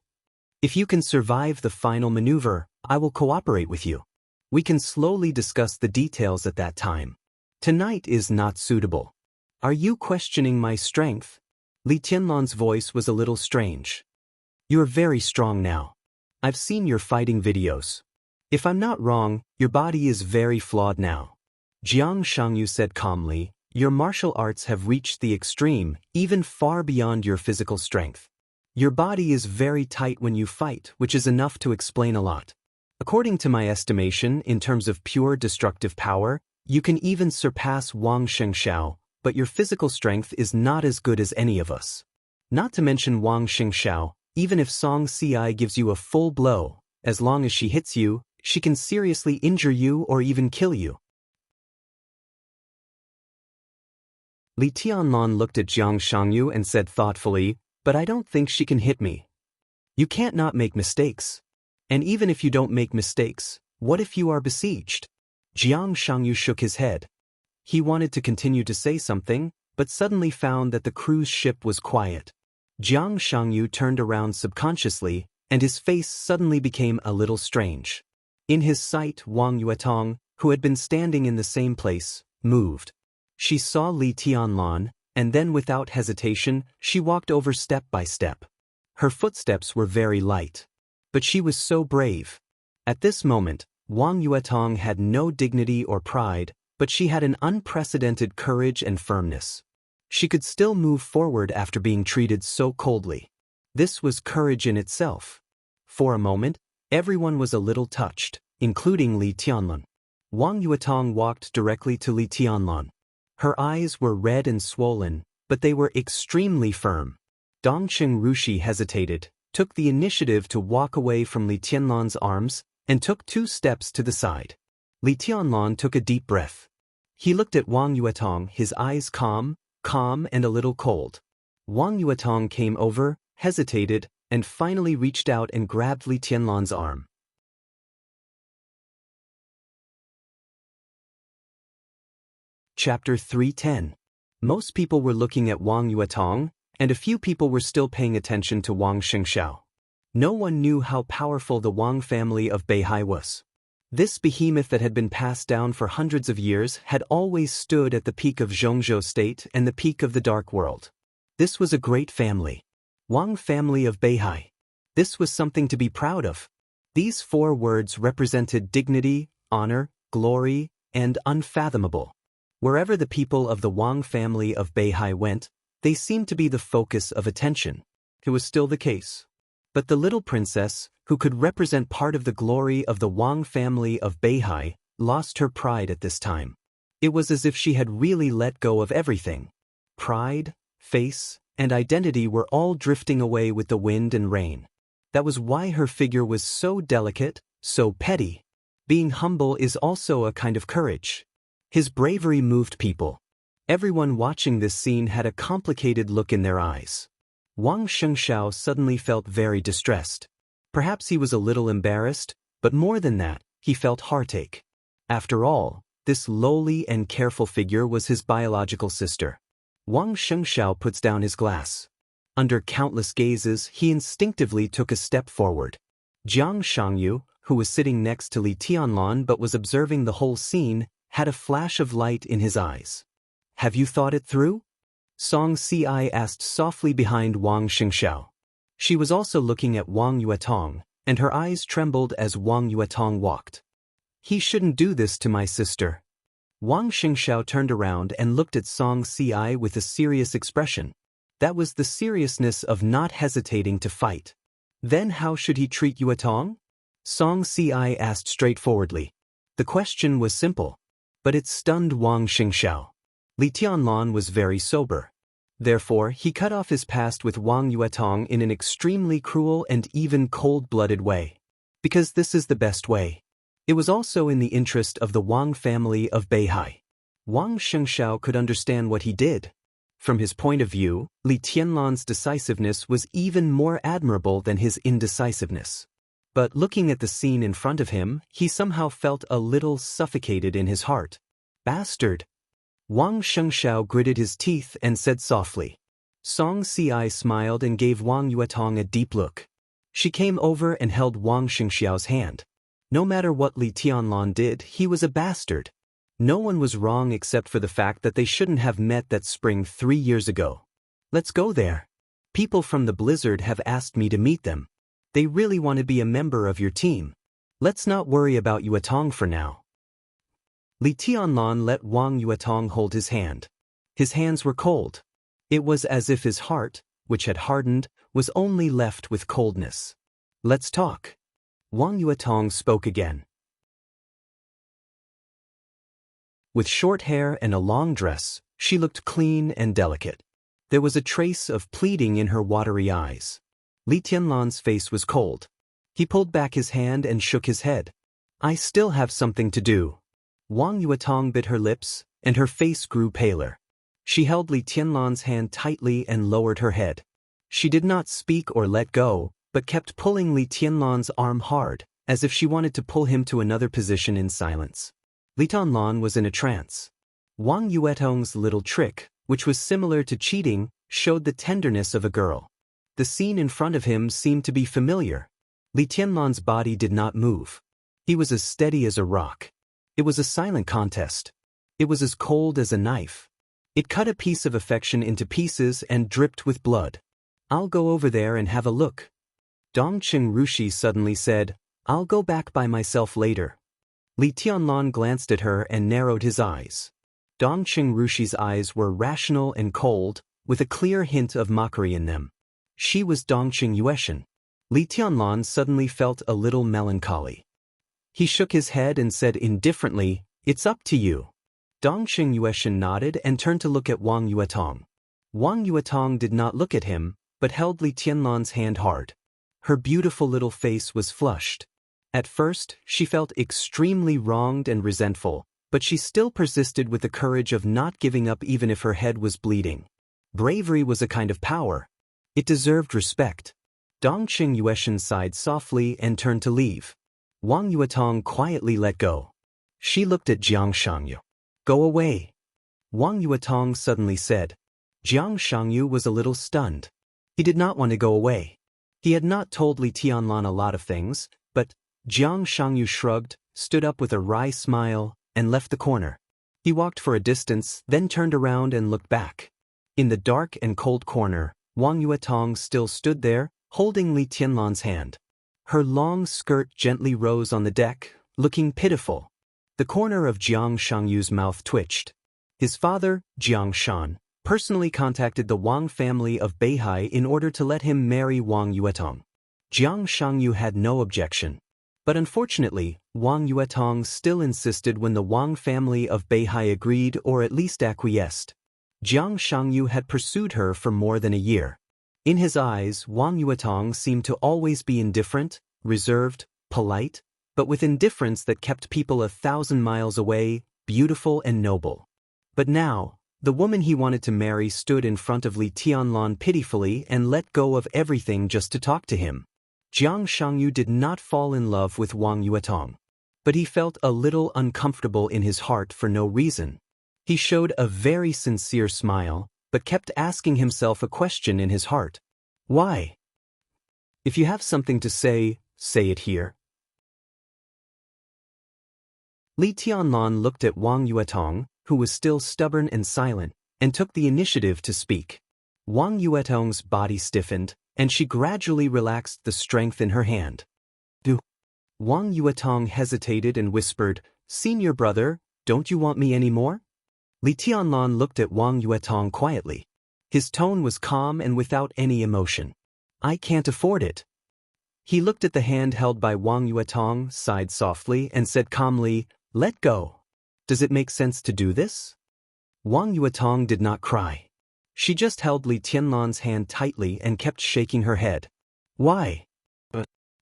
"If you can survive the final maneuver, I will cooperate with you. We can slowly discuss the details at that time. Tonight is not suitable." "Are you questioning my strength?" Li Tianlan's voice was a little strange. "You're very strong now. I've seen your fighting videos. If I'm not wrong, your body is very flawed now." Jiang Shangyu said calmly, "Your martial arts have reached the extreme, even far beyond your physical strength. Your body is very tight when you fight, which is enough to explain a lot. According to my estimation, in terms of pure destructive power, you can even surpass Wang Shengshao, but your physical strength is not as good as any of us. Not to mention Wang Shengshao, even if Song Ci gives you a full blow, as long as she hits you, she can seriously injure you or even kill you." Li Tianlan looked at Jiang Shangyu and said thoughtfully, "But I don't think she can hit me. You can't not make mistakes. And even if you don't make mistakes, what if you are besieged?" Jiang Shangyu shook his head. He wanted to continue to say something, but suddenly found that the cruise ship was quiet. Jiang Shangyu turned around subconsciously, and his face suddenly became a little strange. In his sight, Wang Yuetong, who had been standing in the same place, moved. She saw Li Tianlan, and then without hesitation, she walked over step by step. Her footsteps were very light. But she was so brave. At this moment, Wang Yuetong had no dignity or pride, but she had an unprecedented courage and firmness. She could still move forward after being treated so coldly. This was courage in itself. For a moment, everyone was a little touched, including Li Tianlan. Wang Yuetong walked directly to Li Tianlan. Her eyes were red and swollen, but they were extremely firm. Dongqing Rushi hesitated, took the initiative to walk away from Li Tianlan's arms, and took 2 steps to the side. Li Tianlan took a deep breath. He looked at Wang Yuetong, his eyes calm and a little cold. Wang Yuetong came over, hesitated, and finally reached out and grabbed Li Tianlan's arm. Chapter 310. Most people were looking at Wang Yuetong, and a few people were still paying attention to Wang Xingxiao. No one knew how powerful the Wang family of Beihai was. This behemoth that had been passed down for hundreds of years had always stood at the peak of Zhongzhou State and the peak of the Dark World. This was a great family. Wang family of Beihai. This was something to be proud of. These 4 words represented dignity, honor, glory, and unfathomable. Wherever the people of the Wang family of Beihai went, they seemed to be the focus of attention. It was still the case. But the little princess, who could represent part of the glory of the Wang family of Beihai, lost her pride at this time. It was as if she had really let go of everything. Pride, face, and identity were all drifting away with the wind and rain. That was why her figure was so delicate, so petty. Being humble is also a kind of courage. His bravery moved people. Everyone watching this scene had a complicated look in their eyes. Wang Xingxiao suddenly felt very distressed. Perhaps he was a little embarrassed, but more than that, he felt heartache. After all, this lowly and careful figure was his biological sister. Wang Xingxiao puts down his glass. Under countless gazes, he instinctively took a step forward. Jiang Shangyu, who was sitting next to Li Tianlan but was observing the whole scene, had a flash of light in his eyes. "Have you thought it through?" Song Ci asked softly behind Wang Xingxiao. She was also looking at Wang Yuetong, and her eyes trembled as Wang Yuetong walked. "He shouldn't do this to my sister." Wang Xingxiao turned around and looked at Song Ci with a serious expression. That was the seriousness of not hesitating to fight. Then how should he treat Yuetong? Song Ci asked straightforwardly. The question was simple. But it stunned Wang Xingxiao. Li Tianlan was very sober. Therefore, he cut off his past with Wang Yuetong in an extremely cruel and even cold-blooded way. Because this is the best way. It was also in the interest of the Wang family of Beihai. Wang Xingxiao could understand what he did. From his point of view, Li Tianlan's decisiveness was even more admirable than his indecisiveness. But looking at the scene in front of him, he somehow felt a little suffocated in his heart. "Bastard!" Wang Xingxiao gritted his teeth and said softly. Song Ci smiled and gave Wang Yuetong a deep look. She came over and held Wang Xingxiao's hand. No matter what Li Tianlan did, he was a bastard. No one was wrong except for the fact that they shouldn't have met that spring 3 years ago. "Let's go there. People from the Blizzard have asked me to meet them. They really want to be a member of your team. Let's not worry about Yuetong for now." Li Tianlan let Wang Yuetong hold his hand. His hands were cold. It was as if his heart, which had hardened, was only left with coldness. "Let's talk." Wang Yuetong spoke again. With short hair and a long dress, she looked clean and delicate. There was a trace of pleading in her watery eyes. Li Tianlan's face was cold. He pulled back his hand and shook his head. "I still have something to do." Wang Yuetong bit her lips, and her face grew paler. She held Li Tianlan's hand tightly and lowered her head. She did not speak or let go, but kept pulling Li Tianlan's arm hard, as if she wanted to pull him to another position in silence. Li Tianlan was in a trance. Wang Yuetong's little trick, which was similar to cheating, showed the tenderness of a girl. The scene in front of him seemed to be familiar. Li Tianlan's body did not move. He was as steady as a rock. It was a silent contest. It was as cold as a knife. It cut a piece of affection into pieces and dripped with blood. "I'll go over there and have a look." Dongqing Rushi suddenly said, "I'll go back by myself later." Li Tianlan glanced at her and narrowed his eyes. Dongqing Rushi's eyes were rational and cold, with a clear hint of mockery in them. She was Dongqing Yueshan. Li Tianlan suddenly felt a little melancholy. He shook his head and said indifferently, "It's up to you." Dong Xingyueshan nodded and turned to look at Wang Yuetong. Wang Yuetong did not look at him, but held Li Tianlan's hand hard. Her beautiful little face was flushed. At first, she felt extremely wronged and resentful, but she still persisted with the courage of not giving up even if her head was bleeding. Bravery was a kind of power. It deserved respect. Dong Xingyueshan sighed softly and turned to leave. Wang Yuetong quietly let go. She looked at Jiang Shangyu. "Go away," Wang Yuetong suddenly said. Jiang Shangyu was a little stunned. He did not want to go away. He had not told Li Tianlan a lot of things, but Jiang Shangyu shrugged, stood up with a wry smile, and left the corner. He walked for a distance, then turned around and looked back. In the dark and cold corner, Wang Yuetong still stood there, holding Li Tianlan's hand. Her long skirt gently rose on the deck, looking pitiful. The corner of Jiang Shangyu's mouth twitched. His father, Jiang Shan, personally contacted the Wang family of Beihai in order to let him marry Wang Yuetong. Jiang Shangyu had no objection. But unfortunately, Wang Yuetong still insisted when the Wang family of Beihai agreed or at least acquiesced. Jiang Shangyu had pursued her for more than a year. In his eyes, Wang Yuetong seemed to always be indifferent, reserved, polite, but with indifference that kept people 1,000 miles away, beautiful and noble. But now, the woman he wanted to marry stood in front of Li Tianlan pitifully and let go of everything just to talk to him. Jiang Shangyu did not fall in love with Wang Yuetong. But he felt a little uncomfortable in his heart for no reason. He showed a very sincere smile, but kept asking himself a question in his heart. Why? If you have something to say it here. Li Tianlan looked at Wang Yuetong, who was still stubborn and silent, and took the initiative to speak. Wang Yuetong's body stiffened, and she gradually relaxed the strength in her hand. Wang Yuetong hesitated and whispered, "Senior brother, don't you want me anymore?" Li Tianlan looked at Wang Yuetong quietly. His tone was calm and without any emotion. "I can't afford it." He looked at the hand held by Wang Yuetong, sighed softly, and said calmly, "Let go. Does it make sense to do this?" Wang Yuetong did not cry. She just held Li Tianlan's hand tightly and kept shaking her head. Why?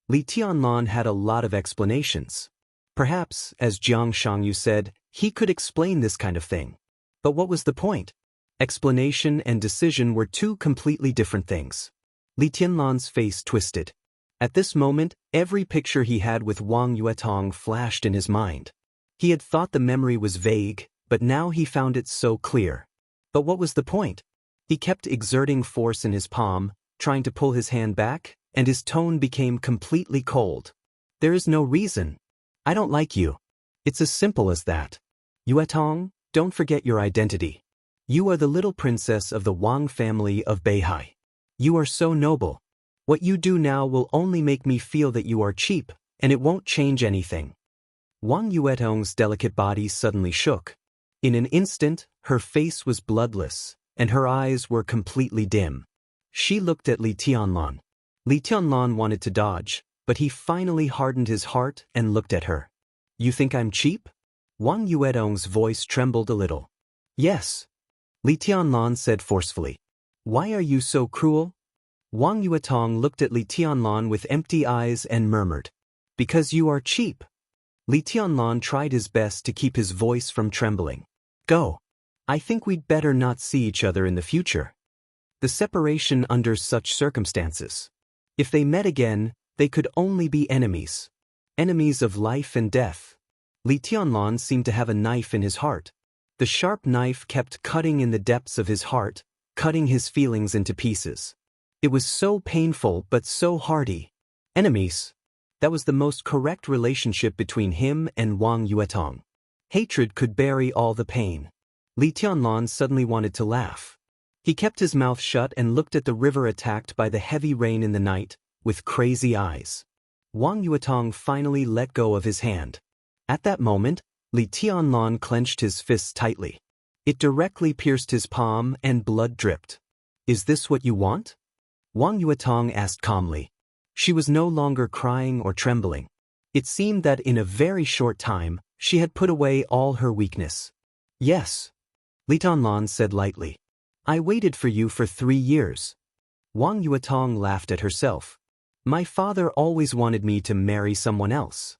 Li Tianlan had a lot of explanations. Perhaps, as Jiang Shangyu said, he could explain this kind of thing. But what was the point? Explanation and decision were two completely different things. Li Tianlan's face twisted. At this moment, every picture he had with Wang Yuetong flashed in his mind. He had thought the memory was vague, but now he found it so clear. But what was the point? He kept exerting force in his palm, trying to pull his hand back, and his tone became completely cold. "There is no reason. I don't like you. It's as simple as that. Yuetong, don't forget your identity. You are the little princess of the Wang family of Beihai. You are so noble. What you do now will only make me feel that you are cheap, and it won't change anything." Wang Yuetong's delicate body suddenly shook. In an instant, her face was bloodless, and her eyes were completely dim. She looked at Li Tianlan. Li Tianlan wanted to dodge, but he finally hardened his heart and looked at her. "You think I'm cheap?" Wang Yuetong's voice trembled a little. "Yes," Li Tianlan said forcefully. "Why are you so cruel?" Wang Yuetong looked at Li Tianlan with empty eyes and murmured, "Because you are cheap." Li Tianlan tried his best to keep his voice from trembling. "Go. I think we'd better not see each other in the future." The separation under such circumstances. If they met again, they could only be enemies. Enemies of life and death. Li Tianlan seemed to have a knife in his heart. The sharp knife kept cutting in the depths of his heart, cutting his feelings into pieces. It was so painful but so hearty. Enemies. That was the most correct relationship between him and Wang Yuetong. Hatred could bury all the pain. Li Tianlan suddenly wanted to laugh. He kept his mouth shut and looked at the river attacked by the heavy rain in the night, with crazy eyes. Wang Yuetong finally let go of his hand. At that moment, Li Tianlan clenched his fists tightly. It directly pierced his palm and blood dripped. "Is this what you want?" Wang Yuetong asked calmly. She was no longer crying or trembling. It seemed that in a very short time, she had put away all her weakness. Yes, Li Tianlan said lightly. I waited for you for 3 years. Wang Yuetong laughed at herself. My father always wanted me to marry someone else.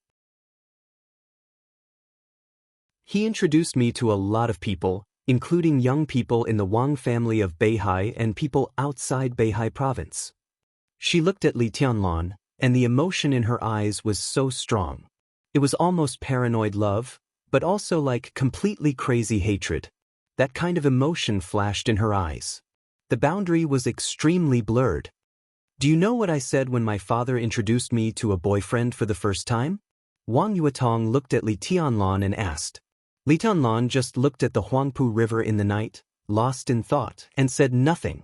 He introduced me to a lot of people, including young people in the Wang family of Beihai and people outside Beihai province. She looked at Li Tianlan, and the emotion in her eyes was so strong. It was almost paranoid love, but also like completely crazy hatred. That kind of emotion flashed in her eyes. The boundary was extremely blurred. Do you know what I said when my father introduced me to a boyfriend for the first time? Wang Yuetong looked at Li Tianlan and asked. Li Tianlan just looked at the Huangpu River in the night, lost in thought, and said nothing.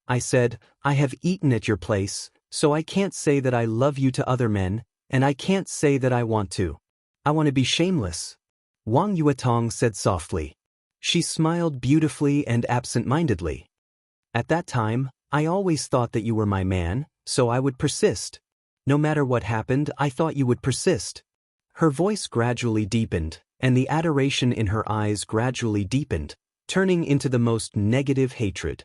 I said, I have eaten at your place, so I can't say that I love you to other men, and I can't say that I want to. I want to be shameless. Wang Yuetong said softly. She smiled beautifully and absent-mindedly. At that time, I always thought that you were my man, so I would persist. No matter what happened, I thought you would persist. Her voice gradually deepened, and the adoration in her eyes gradually deepened, turning into the most negative hatred.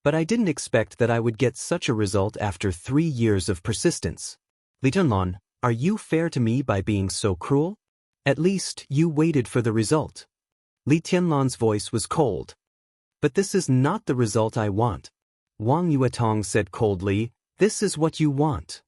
But I didn't expect that I would get such a result after 3 years of persistence. Li Tianlan, are you fair to me by being so cruel? At least, you waited for the result. Li Tianlan's voice was cold. But this is not the result I want. Wang Yuetong said coldly, this is what you want.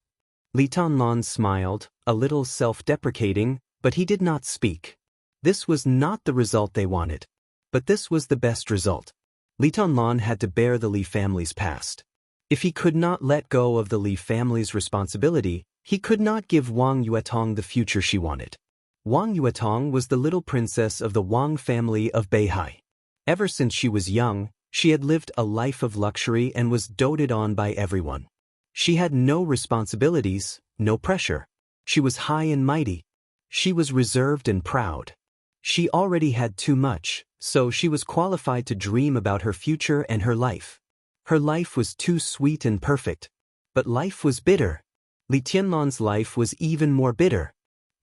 Li Tianlan smiled, a little self-deprecating, but he did not speak. This was not the result they wanted. But this was the best result. Li Tianlan had to bear the Li family's past. If he could not let go of the Li family's responsibility, he could not give Wang Yuetong the future she wanted. Wang Yuetong was the little princess of the Wang family of Beihai. Ever since she was young, she had lived a life of luxury and was doted on by everyone. She had no responsibilities, no pressure. She was high and mighty. She was reserved and proud. She already had too much, so she was qualified to dream about her future and her life. Her life was too sweet and perfect. But life was bitter. Li Tianlan's life was even more bitter.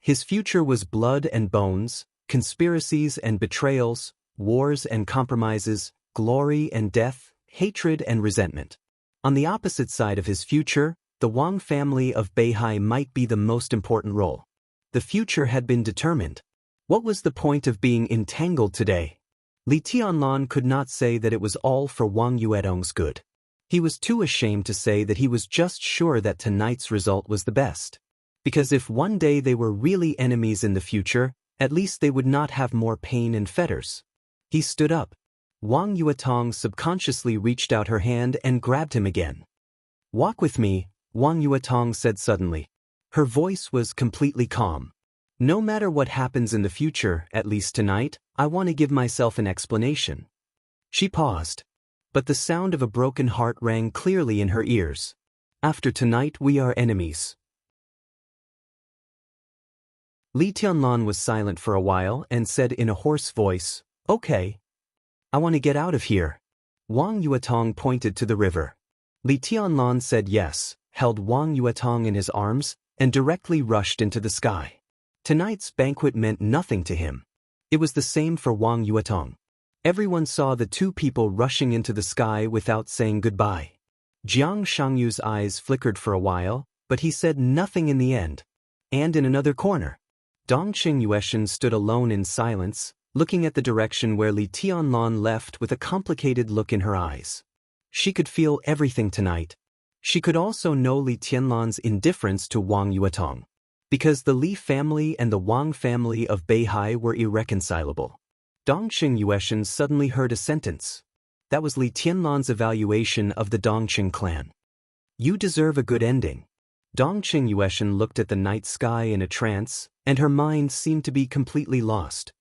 His future was blood and bones, conspiracies and betrayals, wars and compromises, glory and death, hatred and resentment. On the opposite side of his future, the Wang family of Beihai might be the most important role. The future had been determined. What was the point of being entangled today? Li Tianlan could not say that it was all for Wang Yuetong's good. He was too ashamed to say that he was just sure that tonight's result was the best. Because if one day they were really enemies in the future, at least they would not have more pain and fetters. He stood up. Wang Yuetong subconsciously reached out her hand and grabbed him again. Walk with me, Wang Yuetong said suddenly. Her voice was completely calm. No matter what happens in the future, at least tonight, I want to give myself an explanation. She paused. But the sound of a broken heart rang clearly in her ears. After tonight we are enemies. Li Tianlan was silent for a while and said in a hoarse voice, Okay. I want to get out of here. Wang Yuetong pointed to the river. Li Tianlan said yes, held Wang Yuetong in his arms, and directly rushed into the sky. Tonight's banquet meant nothing to him. It was the same for Wang Yuetong. Everyone saw the two people rushing into the sky without saying goodbye. Jiang Shangyu's eyes flickered for a while, but he said nothing in the end. And in another corner, Dongqing Yueshan stood alone in silence, looking at the direction where Li Tianlan left with a complicated look in her eyes. She could feel everything tonight. She could also know Li Tianlan's indifference to Wang Yuetong. Because the Li family and the Wang family of Beihai were irreconcilable. Dongqing Yueshan suddenly heard a sentence. That was Li Tianlan's evaluation of the Dongqing clan. You deserve a good ending. Dongqing Yueshan looked at the night sky in a trance, and her mind seemed to be completely lost.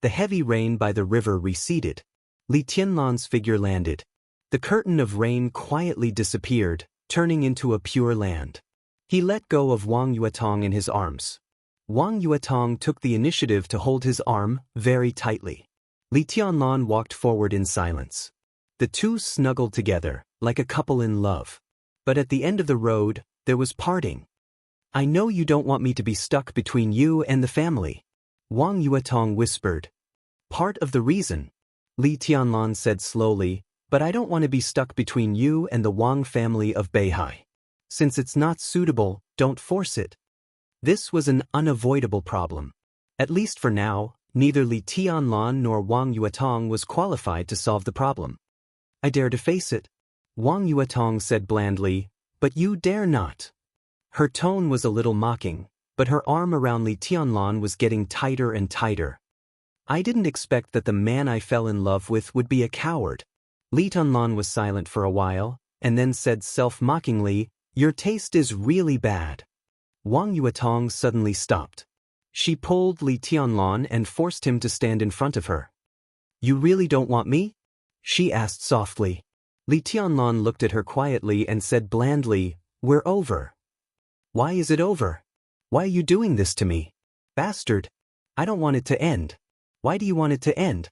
The heavy rain by the river receded. Li Tianlan's figure landed. The curtain of rain quietly disappeared, turning into a pure land. He let go of Wang Yuetong in his arms. Wang Yuetong took the initiative to hold his arm very tightly. Li Tianlan walked forward in silence. The two snuggled together, like a couple in love. But at the end of the road, there was parting. I know you don't want me to be stuck between you and the family. Wang Yuetong whispered. Part of the reason, Li Tianlan said slowly, but I don't want to be stuck between you and the Wang family of Beihai. Since it's not suitable, don't force it. This was an unavoidable problem. At least for now, neither Li Tianlan nor Wang Yuetong was qualified to solve the problem. I dare to face it, Wang Yuetong said blandly, but you dare not. Her tone was a little mocking, but her arm around Li Tianlan was getting tighter and tighter. I didn't expect that the man I fell in love with would be a coward. Li Tianlan was silent for a while, and then said self-mockingly, your taste is really bad. Wang Yuetong suddenly stopped. She pulled Li Tianlan and forced him to stand in front of her. You really don't want me? She asked softly. Li Tianlan looked at her quietly and said blandly, we're over. Why is it over? Why are you doing this to me? Bastard. I don't want it to end. Why do you want it to end?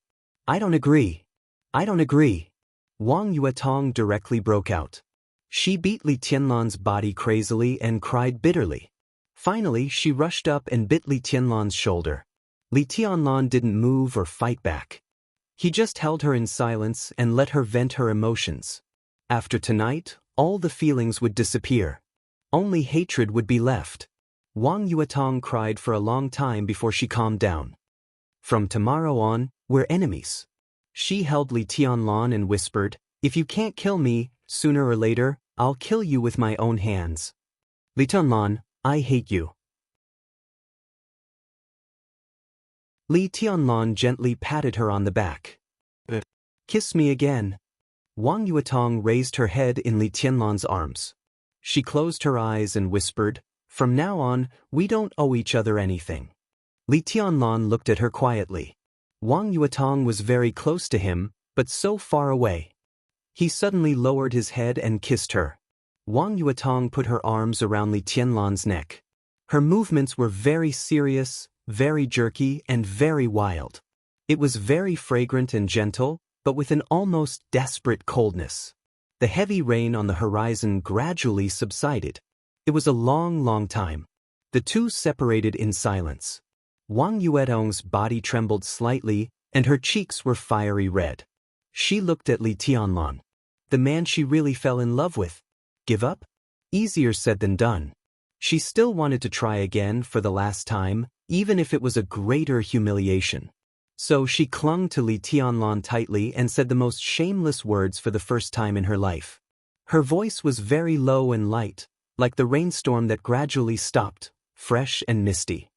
I don't agree. I don't agree. Wang Yuetong directly broke out. She beat Li Tianlan's body crazily and cried bitterly. Finally, she rushed up and bit Li Tianlan's shoulder. Li Tianlan didn't move or fight back. He just held her in silence and let her vent her emotions. After tonight, all the feelings would disappear. Only hatred would be left. Wang Yuetong cried for a long time before she calmed down. From tomorrow on, we're enemies. She held Li Tianlan and whispered, if you can't kill me, sooner or later, I'll kill you with my own hands. Li Tianlan, I hate you. Li Tianlan gently patted her on the back. Kiss me again. Wang Yuetong raised her head in Li Tianlan's arms. She closed her eyes and whispered, from now on, we don't owe each other anything. Li Tianlan looked at her quietly. Wang Yuetong was very close to him, but so far away. He suddenly lowered his head and kissed her. Wang Yuetong put her arms around Li Tianlan's neck. Her movements were very serious, very jerky, and very wild. It was very fragrant and gentle, but with an almost desperate coldness. The heavy rain on the horizon gradually subsided. It was a long, long time. The two separated in silence. Wang Yuetong's body trembled slightly, and her cheeks were fiery red. She looked at Li Tianlan. The man she really fell in love with. Give up? Easier said than done. She still wanted to try again for the last time, even if it was a greater humiliation. So she clung to Li Tianlan tightly and said the most shameless words for the first time in her life. Her voice was very low and light, like the rainstorm that gradually stopped, fresh and misty.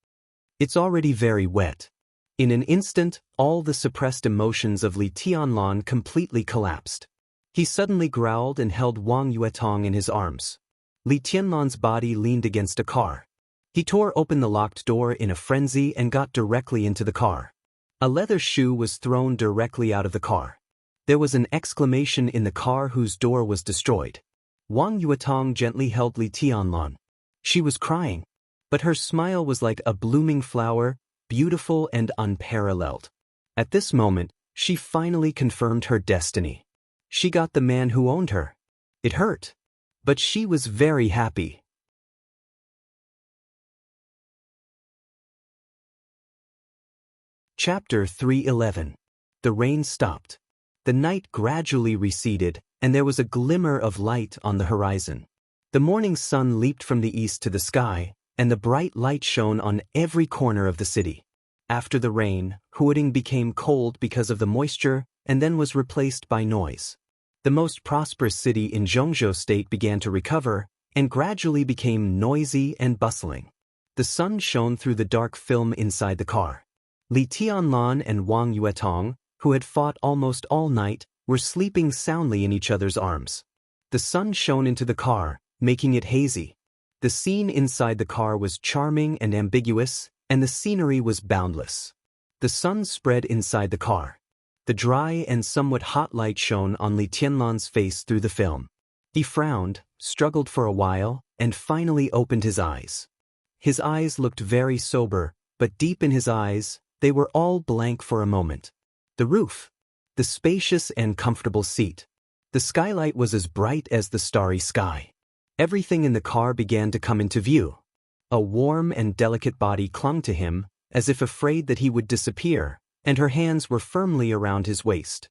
It's already very wet. In an instant, all the suppressed emotions of Li Tianlan completely collapsed. He suddenly growled and held Wang Yuetong in his arms. Li Tianlan's body leaned against a car. He tore open the locked door in a frenzy and got directly into the car. A leather shoe was thrown directly out of the car. There was an exclamation in the car whose door was destroyed. Wang Yuetong gently held Li Tianlan. She was crying, but her smile was like a blooming flower, beautiful and unparalleled. At this moment, she finally confirmed her destiny. She got the man who owned her. It hurt, but she was very happy. Chapter 311. The rain stopped. The night gradually receded, and there was a glimmer of light on the horizon. The morning sun leaped from the east to the sky, and the bright light shone on every corner of the city. After the rain, Huading became cold because of the moisture and then was replaced by noise. The most prosperous city in Zhongzhou State began to recover and gradually became noisy and bustling. The sun shone through the dark film inside the car. Li Tianlan and Wang Yuetong, who had fought almost all night, were sleeping soundly in each other's arms. The sun shone into the car, making it hazy. The scene inside the car was charming and ambiguous, and the scenery was boundless. The sun spread inside the car. The dry and somewhat hot light shone on Li Tianlan's face through the film. He frowned, struggled for a while, and finally opened his eyes. His eyes looked very sober, but deep in his eyes, they were all blank for a moment. The roof. The spacious and comfortable seat. The skylight was as bright as the starry sky. Everything in the car began to come into view. A warm and delicate body clung to him, as if afraid that he would disappear, and her hands were firmly around his waist.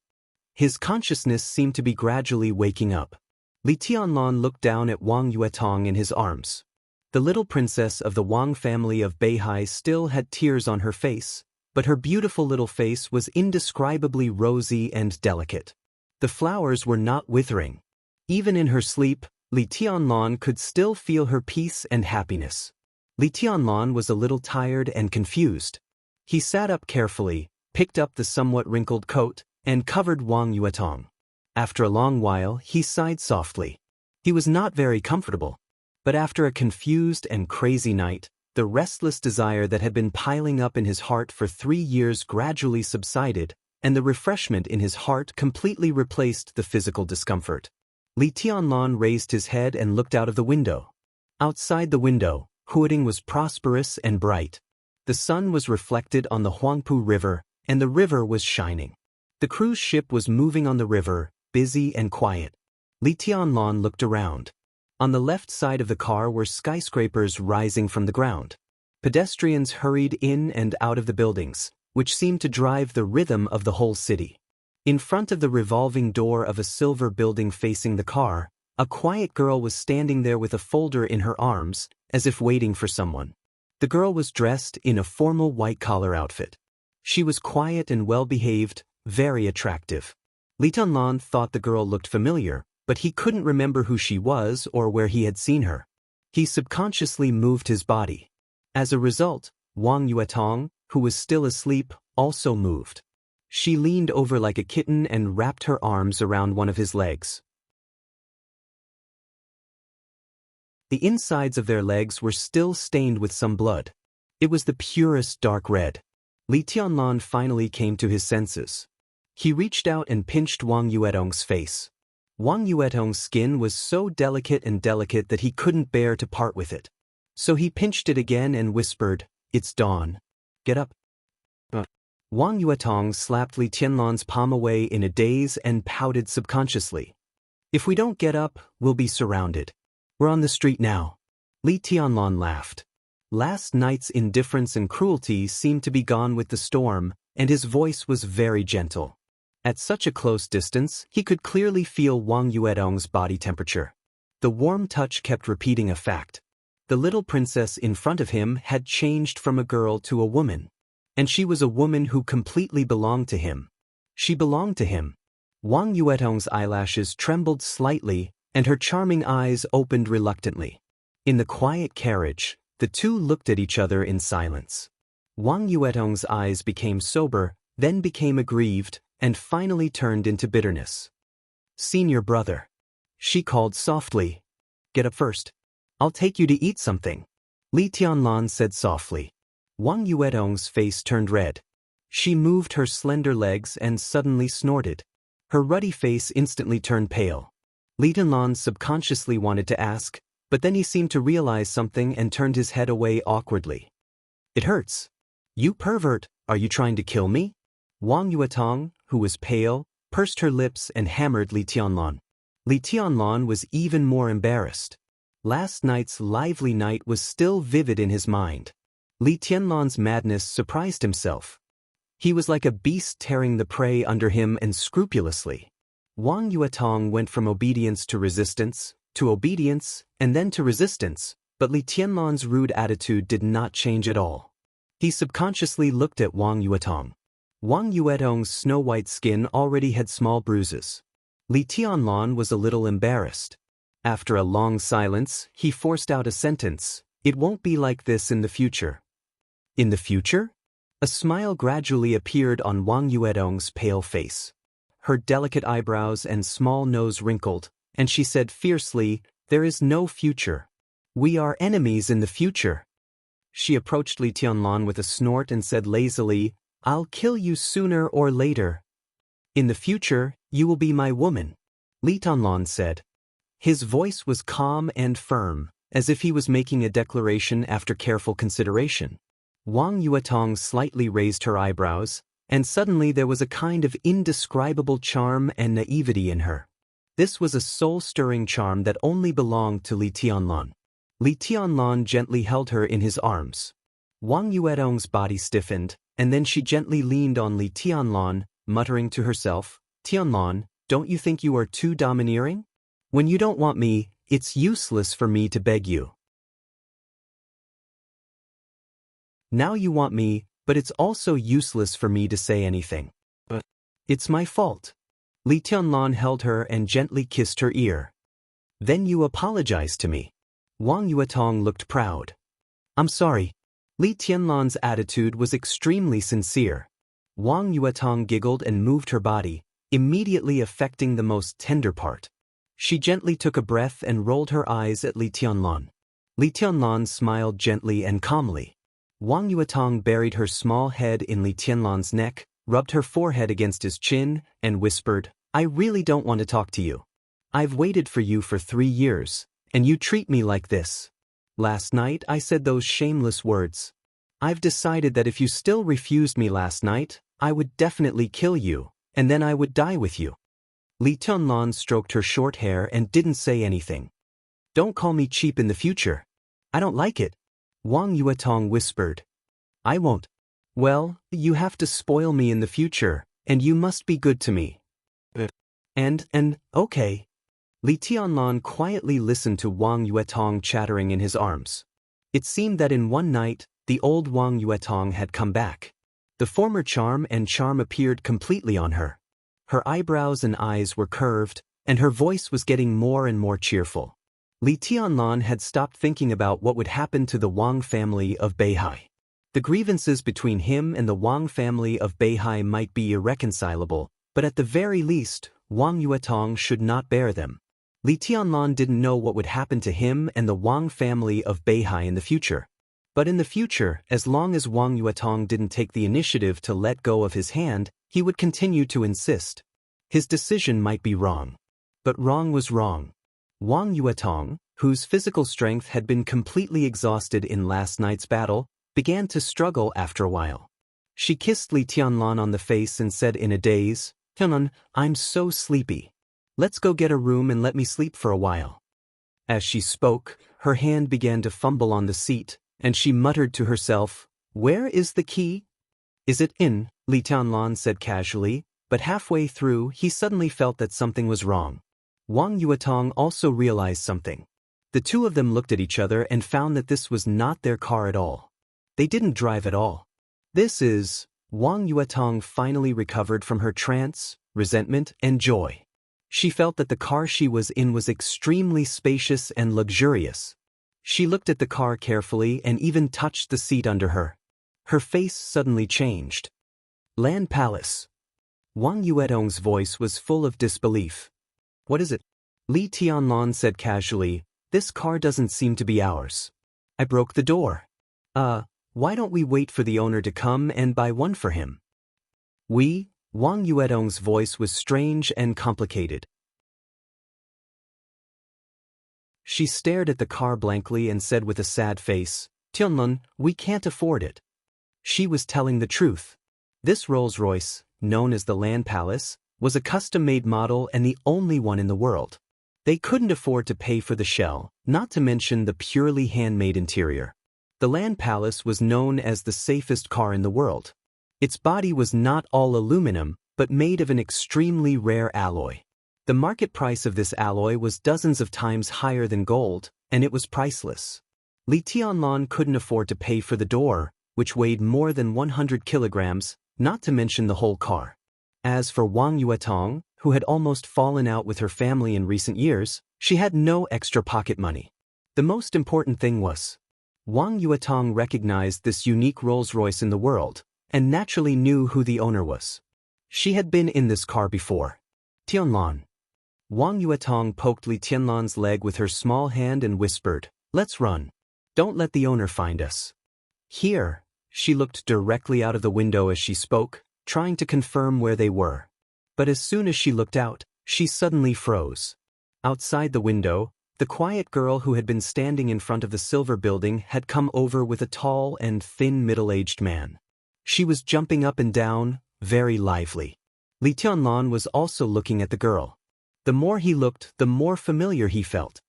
His consciousness seemed to be gradually waking up. Li Tianlan looked down at Wang Yuetong in his arms. The little princess of the Wang family of Beihai still had tears on her face, but her beautiful little face was indescribably rosy and delicate. The flowers were not withering. Even in her sleep, Li Tianlan could still feel her peace and happiness. Li Tianlan was a little tired and confused. He sat up carefully, picked up the somewhat wrinkled coat, and covered Wang Yuetong. After a long while, he sighed softly. He was not very comfortable. But after a confused and crazy night, the restless desire that had been piling up in his heart for 3 years gradually subsided, and the refreshment in his heart completely replaced the physical discomfort. Li Tianlan raised his head and looked out of the window. Outside the window, Huading was prosperous and bright. The sun was reflected on the Huangpu River, and the river was shining. The cruise ship was moving on the river, busy and quiet. Li Tianlan looked around. On the left side of the car were skyscrapers rising from the ground. Pedestrians hurried in and out of the buildings, which seemed to drive the rhythm of the whole city. In front of the revolving door of a silver building facing the car, a quiet girl was standing there with a folder in her arms, as if waiting for someone. The girl was dressed in a formal white-collar outfit. She was quiet and well-behaved, very attractive. Li Tianlan thought the girl looked familiar, but he couldn't remember who she was or where he had seen her. He subconsciously moved his body. As a result, Wang Yuetong, who was still asleep, also moved. She leaned over like a kitten and wrapped her arms around one of his legs. The insides of their legs were still stained with some blood. It was the purest dark red. Li Tianlan finally came to his senses. He reached out and pinched Wang Yuetong's face. Wang Yuetong's skin was so delicate that he couldn't bear to part with it. So he pinched it again and whispered, "It's dawn. Get up." Wang Yuetong slapped Li Tianlan's palm away in a daze and pouted subconsciously. "If we don't get up, we'll be surrounded. We're on the street now." Li Tianlan laughed. Last night's indifference and cruelty seemed to be gone with the storm, and his voice was very gentle. At such a close distance, he could clearly feel Wang Yuetong's body temperature. The warm touch kept repeating a fact. The little princess in front of him had changed from a girl to a woman. And she was a woman who completely belonged to him. She belonged to him. Wang Yuetong's eyelashes trembled slightly, and her charming eyes opened reluctantly. In the quiet carriage, the two looked at each other in silence. Wang Yuetong's eyes became sober, then became aggrieved, and finally turned into bitterness. "Senior brother," she called softly. "Get up first. I'll take you to eat something," Li Tianlan said softly. Wang Yuetong's face turned red. She moved her slender legs and suddenly snorted. Her ruddy face instantly turned pale. Li Tianlan subconsciously wanted to ask, but then he seemed to realize something and turned his head away awkwardly. "It hurts. You pervert, are you trying to kill me?" Wang Yuetong, who was pale, pursed her lips and hammered Li Tianlan. Li Tianlan was even more embarrassed. Last night's lively night was still vivid in his mind. Li Tianlan's madness surprised himself. He was like a beast tearing the prey under him and scrupulously. Wang Yuetong went from obedience, and then to resistance, but Li Tianlan's rude attitude did not change at all. He subconsciously looked at Wang Yuetong. Wang Yuetong's snow-white skin already had small bruises. Li Tianlan was a little embarrassed. After a long silence, he forced out a sentence, "It won't be like this in the future." "In the future?" A smile gradually appeared on Wang Yuetong's pale face. Her delicate eyebrows and small nose wrinkled, and she said fiercely, "There is no future. We are enemies in the future." She approached Li Tianlan with a snort and said lazily, "I'll kill you sooner or later." "In the future, you will be my woman," Li Tianlan said. His voice was calm and firm, as if he was making a declaration after careful consideration. Wang Yuetong slightly raised her eyebrows, and suddenly there was a kind of indescribable charm and naivety in her. This was a soul-stirring charm that only belonged to Li Tianlan. Li Tianlan gently held her in his arms. Wang Yuetong's body stiffened, and then she gently leaned on Li Tianlan, muttering to herself, "Tianlan, don't you think you are too domineering? When you don't want me, it's useless for me to beg you. Now you want me, but it's also useless for me to say anything. But it's my fault." Li Tianlan held her and gently kissed her ear. "Then you apologize to me." Wang Yuetong looked proud. "I'm sorry." Li Tianlan's attitude was extremely sincere. Wang Yuetong giggled and moved her body, immediately affecting the most tender part. She gently took a breath and rolled her eyes at Li Tianlan. Li Tianlan smiled gently and calmly. Wang Yuetong buried her small head in Li Tianlan's neck, rubbed her forehead against his chin, and whispered, "I really don't want to talk to you. I've waited for you for 3 years, and you treat me like this. Last night I said those shameless words. I've decided that if you still refused me last night, I would definitely kill you, and then I would die with you." Li Tianlan stroked her short hair and didn't say anything. "Don't call me cheap in the future. I don't like it." Wang Yuetong whispered. "I won't." "Well, you have to spoil me in the future, and you must be good to me." Okay." Li Tianlan quietly listened to Wang Yuetong chattering in his arms. It seemed that in one night, the old Wang Yuetong had come back. The former charm appeared completely on her. Her eyebrows and eyes were curved, and her voice was getting more and more cheerful. Li Tianlan had stopped thinking about what would happen to the Wang family of Beihai. The grievances between him and the Wang family of Beihai might be irreconcilable, but at the very least, Wang Yuetong should not bear them. Li Tianlan didn't know what would happen to him and the Wang family of Beihai in the future. But in the future, as long as Wang Yuetong didn't take the initiative to let go of his hand, he would continue to insist. His decision might be wrong. But wrong was wrong. Wang Yuetong, whose physical strength had been completely exhausted in last night's battle, began to struggle after a while. She kissed Li Tianlan on the face and said in a daze, "Tianlan, I'm so sleepy. Let's go get a room and let me sleep for a while." As she spoke, her hand began to fumble on the seat, and she muttered to herself, "Where is the key?" "Is it in?" Li Tianlan said casually, but halfway through he suddenly felt that something was wrong. Wang Yuetong also realized something. The two of them looked at each other and found that this was not their car at all. They didn't drive at all. Wang Yuetong finally recovered from her trance, resentment, and joy. She felt that the car she was in was extremely spacious and luxurious. She looked at the car carefully and even touched the seat under her. Her face suddenly changed. "Land Palace." Wang Yuetong's voice was full of disbelief. "What is it?" Li Tianlan said casually, "This car doesn't seem to be ours. I broke the door. Why don't we wait for the owner to come and buy one for him?" Wang Yuetong's voice was strange and complicated. She stared at the car blankly and said with a sad face, "Tianlan, we can't afford it." She was telling the truth. This Rolls-Royce, known as the Land Palace, was a custom-made model and the only one in the world. They couldn't afford to pay for the shell, not to mention the purely handmade interior. The Land Palace was known as the safest car in the world. Its body was not all aluminum, but made of an extremely rare alloy. The market price of this alloy was dozens of times higher than gold, and it was priceless. Li Tianlan couldn't afford to pay for the door, which weighed more than 100 kilograms, not to mention the whole car. As for Wang Yuetong, who had almost fallen out with her family in recent years, she had no extra pocket money. The most important thing was, Wang Yuetong recognized this unique Rolls-Royce in the world, and naturally knew who the owner was. She had been in this car before. "Tianlan." Wang Yuetong poked Li Tianlan's leg with her small hand and whispered, "Let's run. Don't let the owner find us." "Here." She looked directly out of the window as she spoke, trying to confirm where they were. But as soon as she looked out, she suddenly froze. Outside the window, the quiet girl who had been standing in front of the silver building had come over with a tall and thin middle-aged man. She was jumping up and down, very lively. Li Tianlan was also looking at the girl. The more he looked, the more familiar he felt.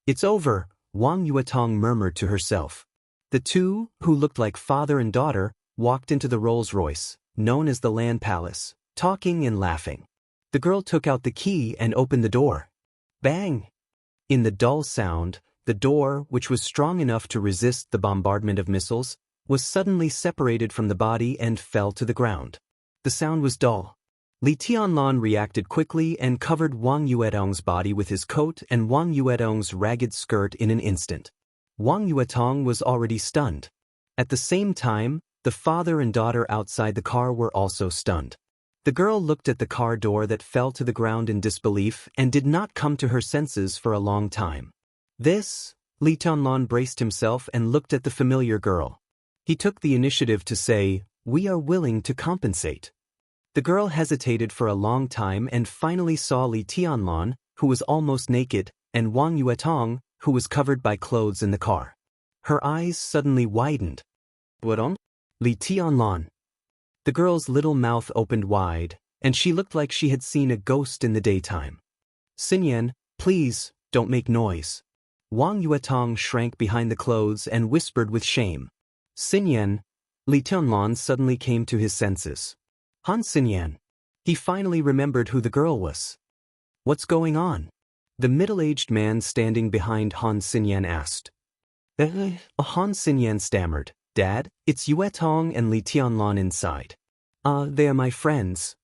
"It's over," Wang Yuetong murmured to herself. The two, who looked like father and daughter, walked into the Rolls-Royce, known as the Land Palace, talking and laughing. The girl took out the key and opened the door. Bang! In the dull sound, the door, which was strong enough to resist the bombardment of missiles, was suddenly separated from the body and fell to the ground. The sound was dull. Li Tianlan reacted quickly and covered Wang Yuetong's body with his coat and Wang Yuetong's ragged skirt in an instant. Wang Yuetong was already stunned. At the same time, the father and daughter outside the car were also stunned. The girl looked at the car door that fell to the ground in disbelief and did not come to her senses for a long time. Li Tianlan braced himself and looked at the familiar girl. He took the initiative to say, "We are willing to compensate." The girl hesitated for a long time and finally saw Li Tianlan, who was almost naked, and Wang Yuetong, who was covered by clothes in the car. Her eyes suddenly widened. "What on?" Li Tianlan. The girl's little mouth opened wide, and she looked like she had seen a ghost in the daytime. "Xinyan, please, don't make noise." Wang Yuetong shrank behind the clothes and whispered with shame. "Xinyan." Li Tianlan suddenly came to his senses. Han Xinyan. He finally remembered who the girl was. "What's going on?" The middle-aged man standing behind Han Xinyan asked. Han Xinyan stammered, "Dad, it's Yuetong and Li Tianlan inside." They are my friends."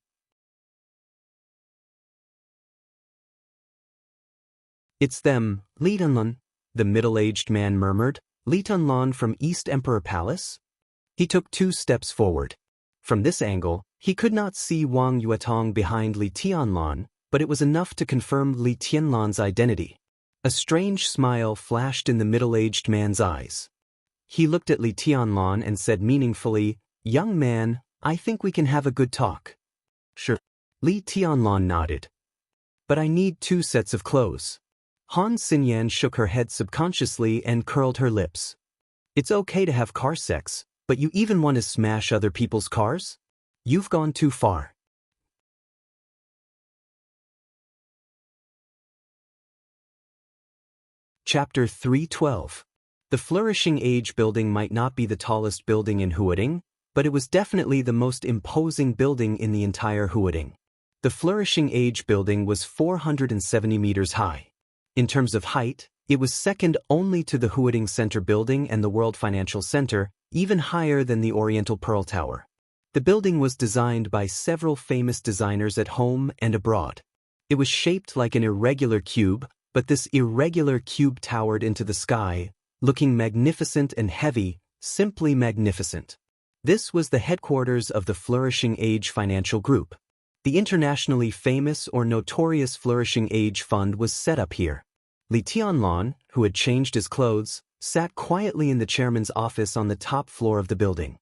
"It's them, Li Tianlan," the middle-aged man murmured. "Li Tianlan from East Emperor Palace?" He took 2 steps forward. From this angle, he could not see Wang Yuetong behind Li Tianlan, but it was enough to confirm Li Tianlan's identity. A strange smile flashed in the middle-aged man's eyes. He looked at Li Tianlan and said meaningfully, "Young man, I think we can have a good talk." "Sure." Li Tianlan nodded. "But I need 2 sets of clothes." Han Xinyan shook her head subconsciously and curled her lips. "It's okay to have car sex, but you even want to smash other people's cars? You've gone too far." Chapter 312. The Flourishing Age building might not be the tallest building in Huading, but it was definitely the most imposing building in the entire Huading. The Flourishing Age building was 470 meters high. In terms of height, it was second only to the Huading Center building and the World Financial Center, even higher than the Oriental Pearl Tower. The building was designed by several famous designers at home and abroad. It was shaped like an irregular cube, but this irregular cube towered into the sky, looking magnificent and heavy, simply magnificent. This was the headquarters of the Flourishing Age Financial Group. The internationally famous or notorious Flourishing Age Fund was set up here. Li Tianlan, who had changed his clothes, sat quietly in the chairman's office on the top floor of the building.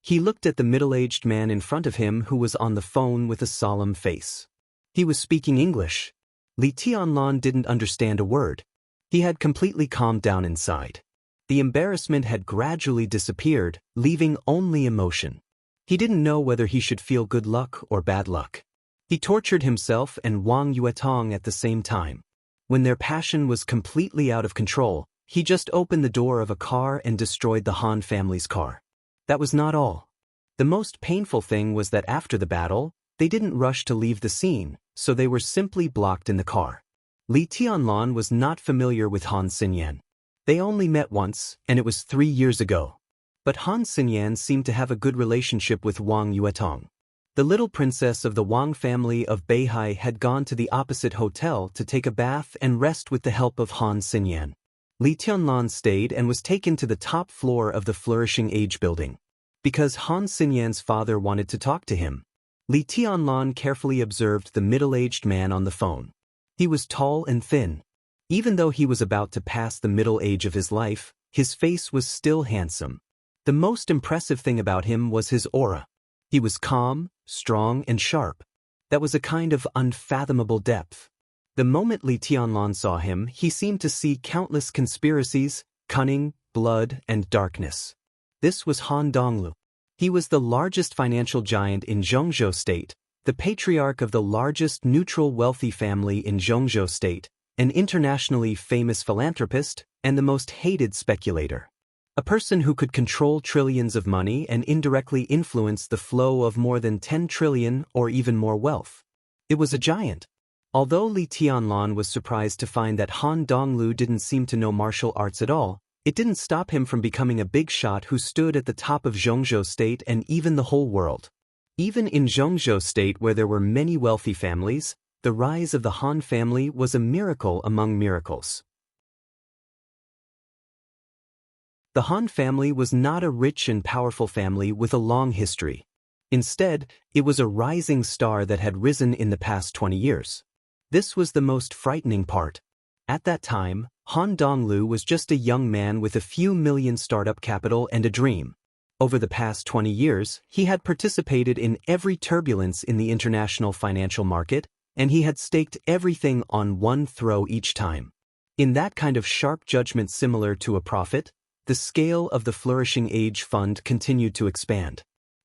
He looked at the middle-aged man in front of him who was on the phone with a solemn face. He was speaking English. Li Tianlan didn't understand a word. He had completely calmed down inside. The embarrassment had gradually disappeared, leaving only emotion. He didn't know whether he should feel good luck or bad luck. He tortured himself and Wang Yuetong at the same time. When their passion was completely out of control, he just opened the door of a car and destroyed the Han family's car. That was not all. The most painful thing was that after the battle, they didn't rush to leave the scene, so they were simply blocked in the car. Li Tianlan was not familiar with Han Xinyan. They only met once, and it was 3 years ago. But Han Xinyan seemed to have a good relationship with Wang Yuetong. The little princess of the Wang family of Beihai had gone to the opposite hotel to take a bath and rest with the help of Han Xinyan. Li Tianlan stayed and was taken to the top floor of the Flourishing Age building. Because Han Xinyan's father wanted to talk to him. Li Tianlan carefully observed the middle-aged man on the phone. He was tall and thin. Even though he was about to pass the middle age of his life, his face was still handsome. The most impressive thing about him was his aura. He was calm, strong, and sharp. That was a kind of unfathomable depth. The moment Li Tianlan saw him, he seemed to see countless conspiracies, cunning, blood, and darkness. This was Han Donglu. He was the largest financial giant in Zhongzhou State, the patriarch of the largest neutral wealthy family in Zhongzhou State, an internationally famous philanthropist, and the most hated speculator. A person who could control trillions of money and indirectly influence the flow of more than 10 trillion or even more wealth. It was a giant. Although Li Tianlan was surprised to find that Han Donglu didn't seem to know martial arts at all, it didn't stop him from becoming a big shot who stood at the top of Zhongzhou State and even the whole world. Even in Zhongzhou State, where there were many wealthy families, the rise of the Han family was a miracle among miracles. The Han family was not a rich and powerful family with a long history. Instead, it was a rising star that had risen in the past 20 years. This was the most frightening part. At that time, Han Donglu was just a young man with a few million startup capital and a dream. Over the past 20 years, he had participated in every turbulence in the international financial market, and he had staked everything on one throw each time. In that kind of sharp judgment similar to a prophet, the scale of the flourishing age fund continued to expand.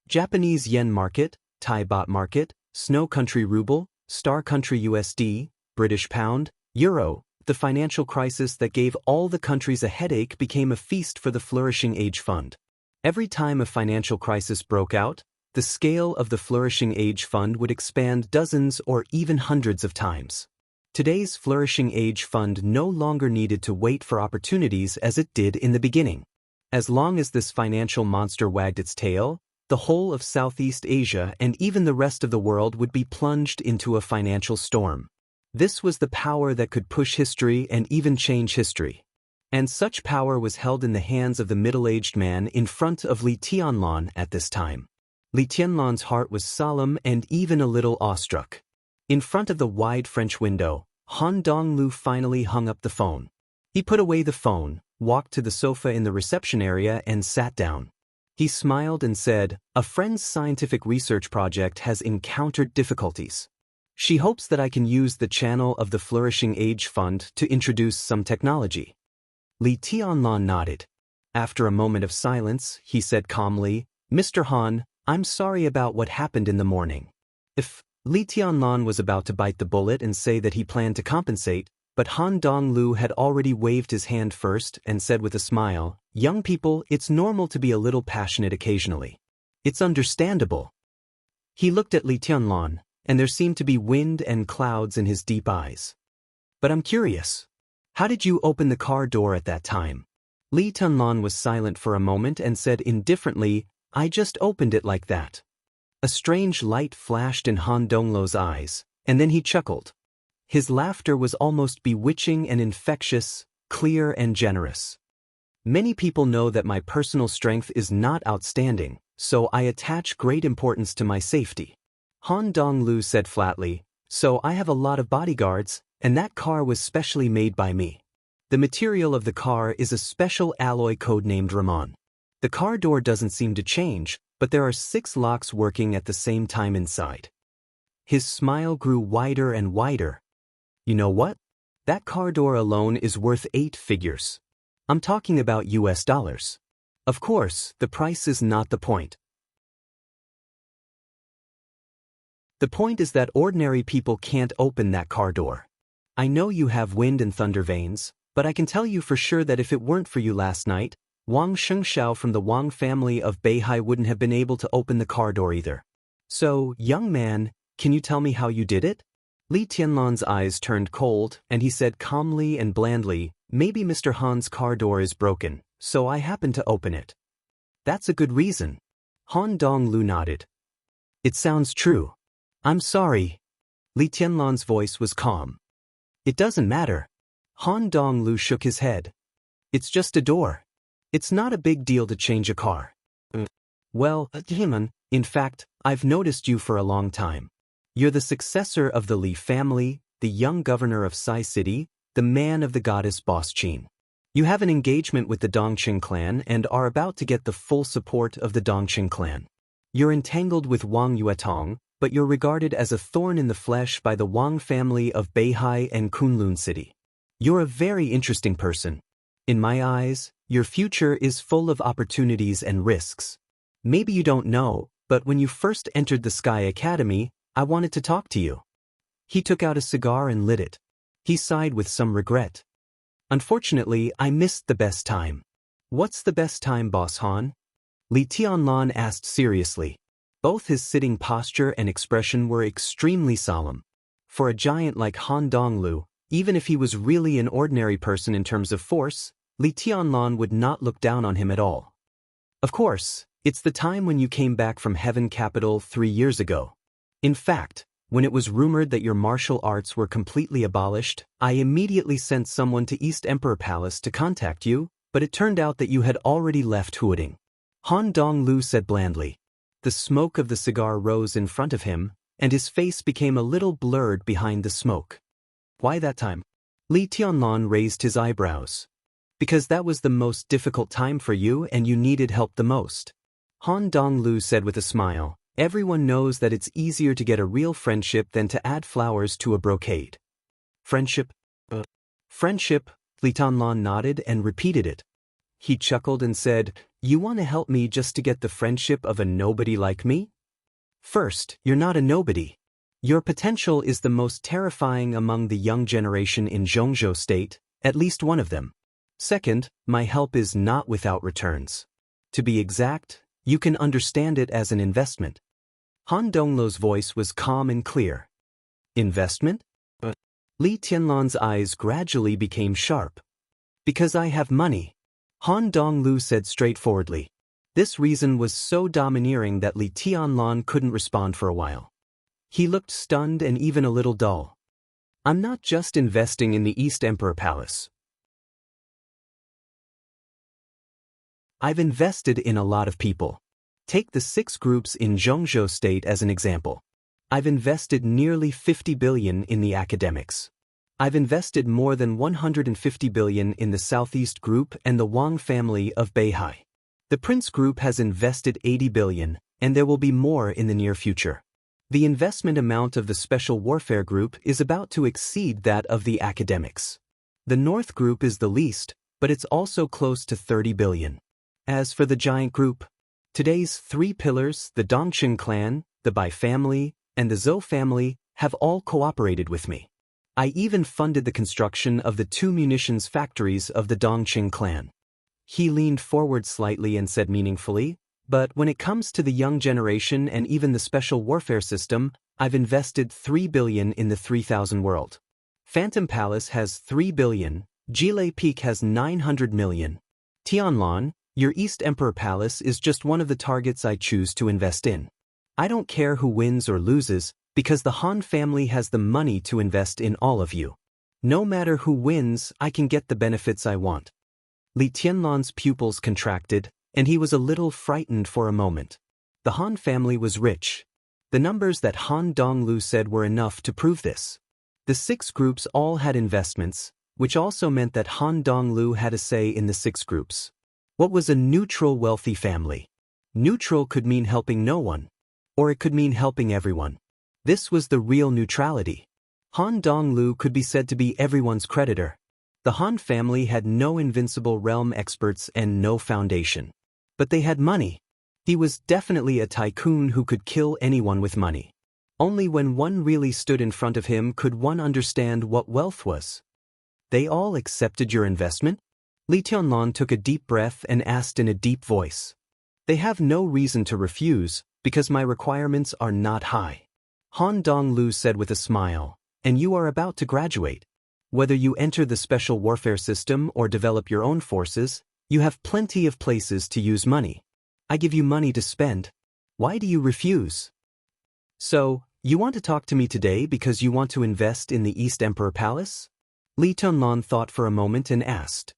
Japanese yen market, Thai baht market, snow country ruble, star country USD, British pound, euro. The financial crisis that gave all the countries a headache became a feast for the flourishing age fund. Every time a financial crisis broke out, the scale of the flourishing age fund would expand dozens or even hundreds of times. Today's flourishing age fund no longer needed to wait for opportunities as it did in the beginning. As long as this financial monster wagged its tail, the whole of Southeast Asia and even the rest of the world would be plunged into a financial storm. This was the power that could push history and even change history. And such power was held in the hands of the middle-aged man in front of Li Tianlan at this time. Li Tianlan's heart was solemn and even a little awestruck. In front of the wide French window, Han Donglu finally hung up the phone. He put away the phone, walked to the sofa in the reception area and sat down. He smiled and said, "A friend's scientific research project has encountered difficulties. She hopes that I can use the channel of the Flourishing Age Fund to introduce some technology." Li Tianlan nodded. After a moment of silence, he said calmly, "Mr. Han, I'm sorry about what happened in the morning." If Li Tianlan was about to bite the bullet and say that he planned to compensate, but Han Donglu had already waved his hand first and said with a smile, "Young people, it's normal to be a little passionate occasionally. It's understandable." He looked at Li Tianlan, and there seemed to be wind and clouds in his deep eyes. "But I'm curious. How did you open the car door at that time?" Li Tianlan was silent for a moment and said indifferently, "I just opened it like that." A strange light flashed in Han Donglu's eyes, and then he chuckled. His laughter was almost bewitching and infectious, clear and generous. "Many people know that my personal strength is not outstanding, so I attach great importance to my safety." Han Donglu said flatly, "So I have a lot of bodyguards, and that car was specially made by me. The material of the car is a special alloy codenamed Ramon. The car door doesn't seem to change, but there are 6 locks working at the same time inside." His smile grew wider and wider. "You know what? That car door alone is worth 8 figures. I'm talking about US dollars. Of course, the price is not the point. The point is that ordinary people can't open that car door. I know you have wind and thunder veins, but I can tell you for sure that if it weren't for you last night, Wang Shengxiao from the Wang family of Beihai wouldn't have been able to open the car door either. So, young man, can you tell me how you did it?" Li Tianlan's eyes turned cold, and he said calmly and blandly, "Maybe Mr. Han's car door is broken, so I happened to open it." "That's a good reason." Han Donglu nodded. "It sounds true. I'm sorry." Li Tianlan's voice was calm. "It doesn't matter." Han Donglu shook his head. "It's just a door. It's not a big deal to change a car." "Well, Timan, in fact, I've noticed you for a long time. You're the successor of the Li family, the young governor of Sai City, the man of the goddess Boss Qin. You have an engagement with the Dongqing clan and are about to get the full support of the Dongqing clan. You're entangled with Wang Yuetong, but you're regarded as a thorn in the flesh by the Wang family of Beihai and Kunlun City. You're a very interesting person. In my eyes, your future is full of opportunities and risks. Maybe you don't know, but when you first entered the Sky Academy, I wanted to talk to you." He took out a cigar and lit it. He sighed with some regret. Unfortunately, I missed the best time. What's the best time, Boss Han? Li Tianlan asked seriously. Both his sitting posture and expression were extremely solemn. For a giant like Han Donglu, even if he was really an ordinary person in terms of force, Li Tianlan would not look down on him at all. Of course, it's the time when you came back from Heaven Capital 3 years ago. In fact, when it was rumored that your martial arts were completely abolished, I immediately sent someone to East Emperor Palace to contact you, but it turned out that you had already left Huading. Han Donglu said blandly. The smoke of the cigar rose in front of him, and his face became a little blurred behind the smoke. Why that time? Li Tianlan raised his eyebrows. Because that was the most difficult time for you and you needed help the most. Han Donglu said with a smile. Everyone knows that it's easier to get a real friendship than to add flowers to a brocade. Friendship? Friendship, Li Tianlan nodded and repeated it. He chuckled and said, You want to help me just to get the friendship of a nobody like me? First, you're not a nobody. Your potential is the most terrifying among the young generation in Zhongzhou State, at least one of them. Second, my help is not without returns. To be exact, you can understand it as an investment. Han Donglu's voice was calm and clear. Investment? Li Tianlan's eyes gradually became sharp. Because I have money. Han Donglu said straightforwardly. This reason was so domineering that Li Tianlan couldn't respond for a while. He looked stunned and even a little dull. I'm not just investing in the East Emperor Palace. I've invested in a lot of people. Take the 6 groups in Zhongzhou State as an example. I've invested nearly 50 billion in the academics. I've invested more than 150 billion in the Southeast Group and the Wang family of Beihai. The Prince Group has invested 80 billion, and there will be more in the near future. The investment amount of the Special Warfare Group is about to exceed that of the academics. The North Group is the least, but it's also close to 30 billion. As for the Giant Group, today's 3 pillars, the Dongqing clan, the Bai family, and the Zhou family, have all cooperated with me. I even funded the construction of the 2 munitions factories of the Dongqing clan. He leaned forward slightly and said meaningfully, but when it comes to the young generation and even the special warfare system, I've invested 3 billion in the 3000 world. Phantom Palace has 3 billion, Jilei Peak has 900 million. Tianlan, your East Emperor Palace is just one of the targets I choose to invest in. I don't care who wins or loses, because the Han family has the money to invest in all of you. No matter who wins, I can get the benefits I want. Li Tianlan's pupils contracted, and he was a little frightened for a moment. The Han family was rich. The numbers that Han Donglu said were enough to prove this. The 6 groups all had investments, which also meant that Han Donglu had a say in the 6 groups. What was a neutral wealthy family? Neutral could mean helping no one, or it could mean helping everyone. This was the real neutrality. Han Donglu could be said to be everyone's creditor. The Han family had no invincible realm experts and no foundation. But they had money. He was definitely a tycoon who could kill anyone with money. Only when one really stood in front of him could one understand what wealth was. They all accepted your investment? Li Tianlan took a deep breath and asked in a deep voice. They have no reason to refuse, because my requirements are not high. Han Donglu said with a smile, and you are about to graduate. Whether you enter the special warfare system or develop your own forces, you have plenty of places to use money. I give you money to spend. Why do you refuse? So, you want to talk to me today because you want to invest in the East Emperor Palace? Li Tianlan thought for a moment and asked.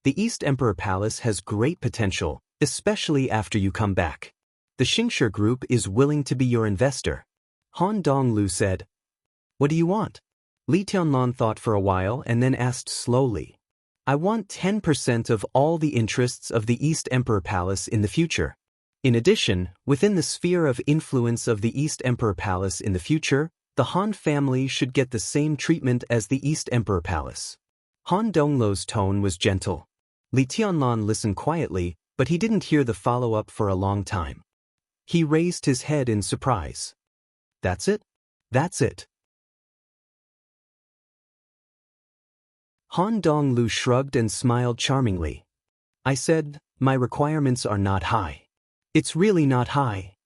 The East Emperor Palace has great potential, especially after you come back. The Xingshi Group is willing to be your investor. Han Donglu said. What do you want? Li Tianlan thought for a while and then asked slowly. I want 10% of all the interests of the East Emperor Palace in the future. In addition, within the sphere of influence of the East Emperor Palace in the future, the Han family should get the same treatment as the East Emperor Palace. Han Donglu's tone was gentle. Li Tianlan listened quietly, but he didn't hear the follow-up for a long time. He raised his head in surprise. That's it? That's it. Han Donglu shrugged and smiled charmingly. I said, my requirements are not high. It's really not high.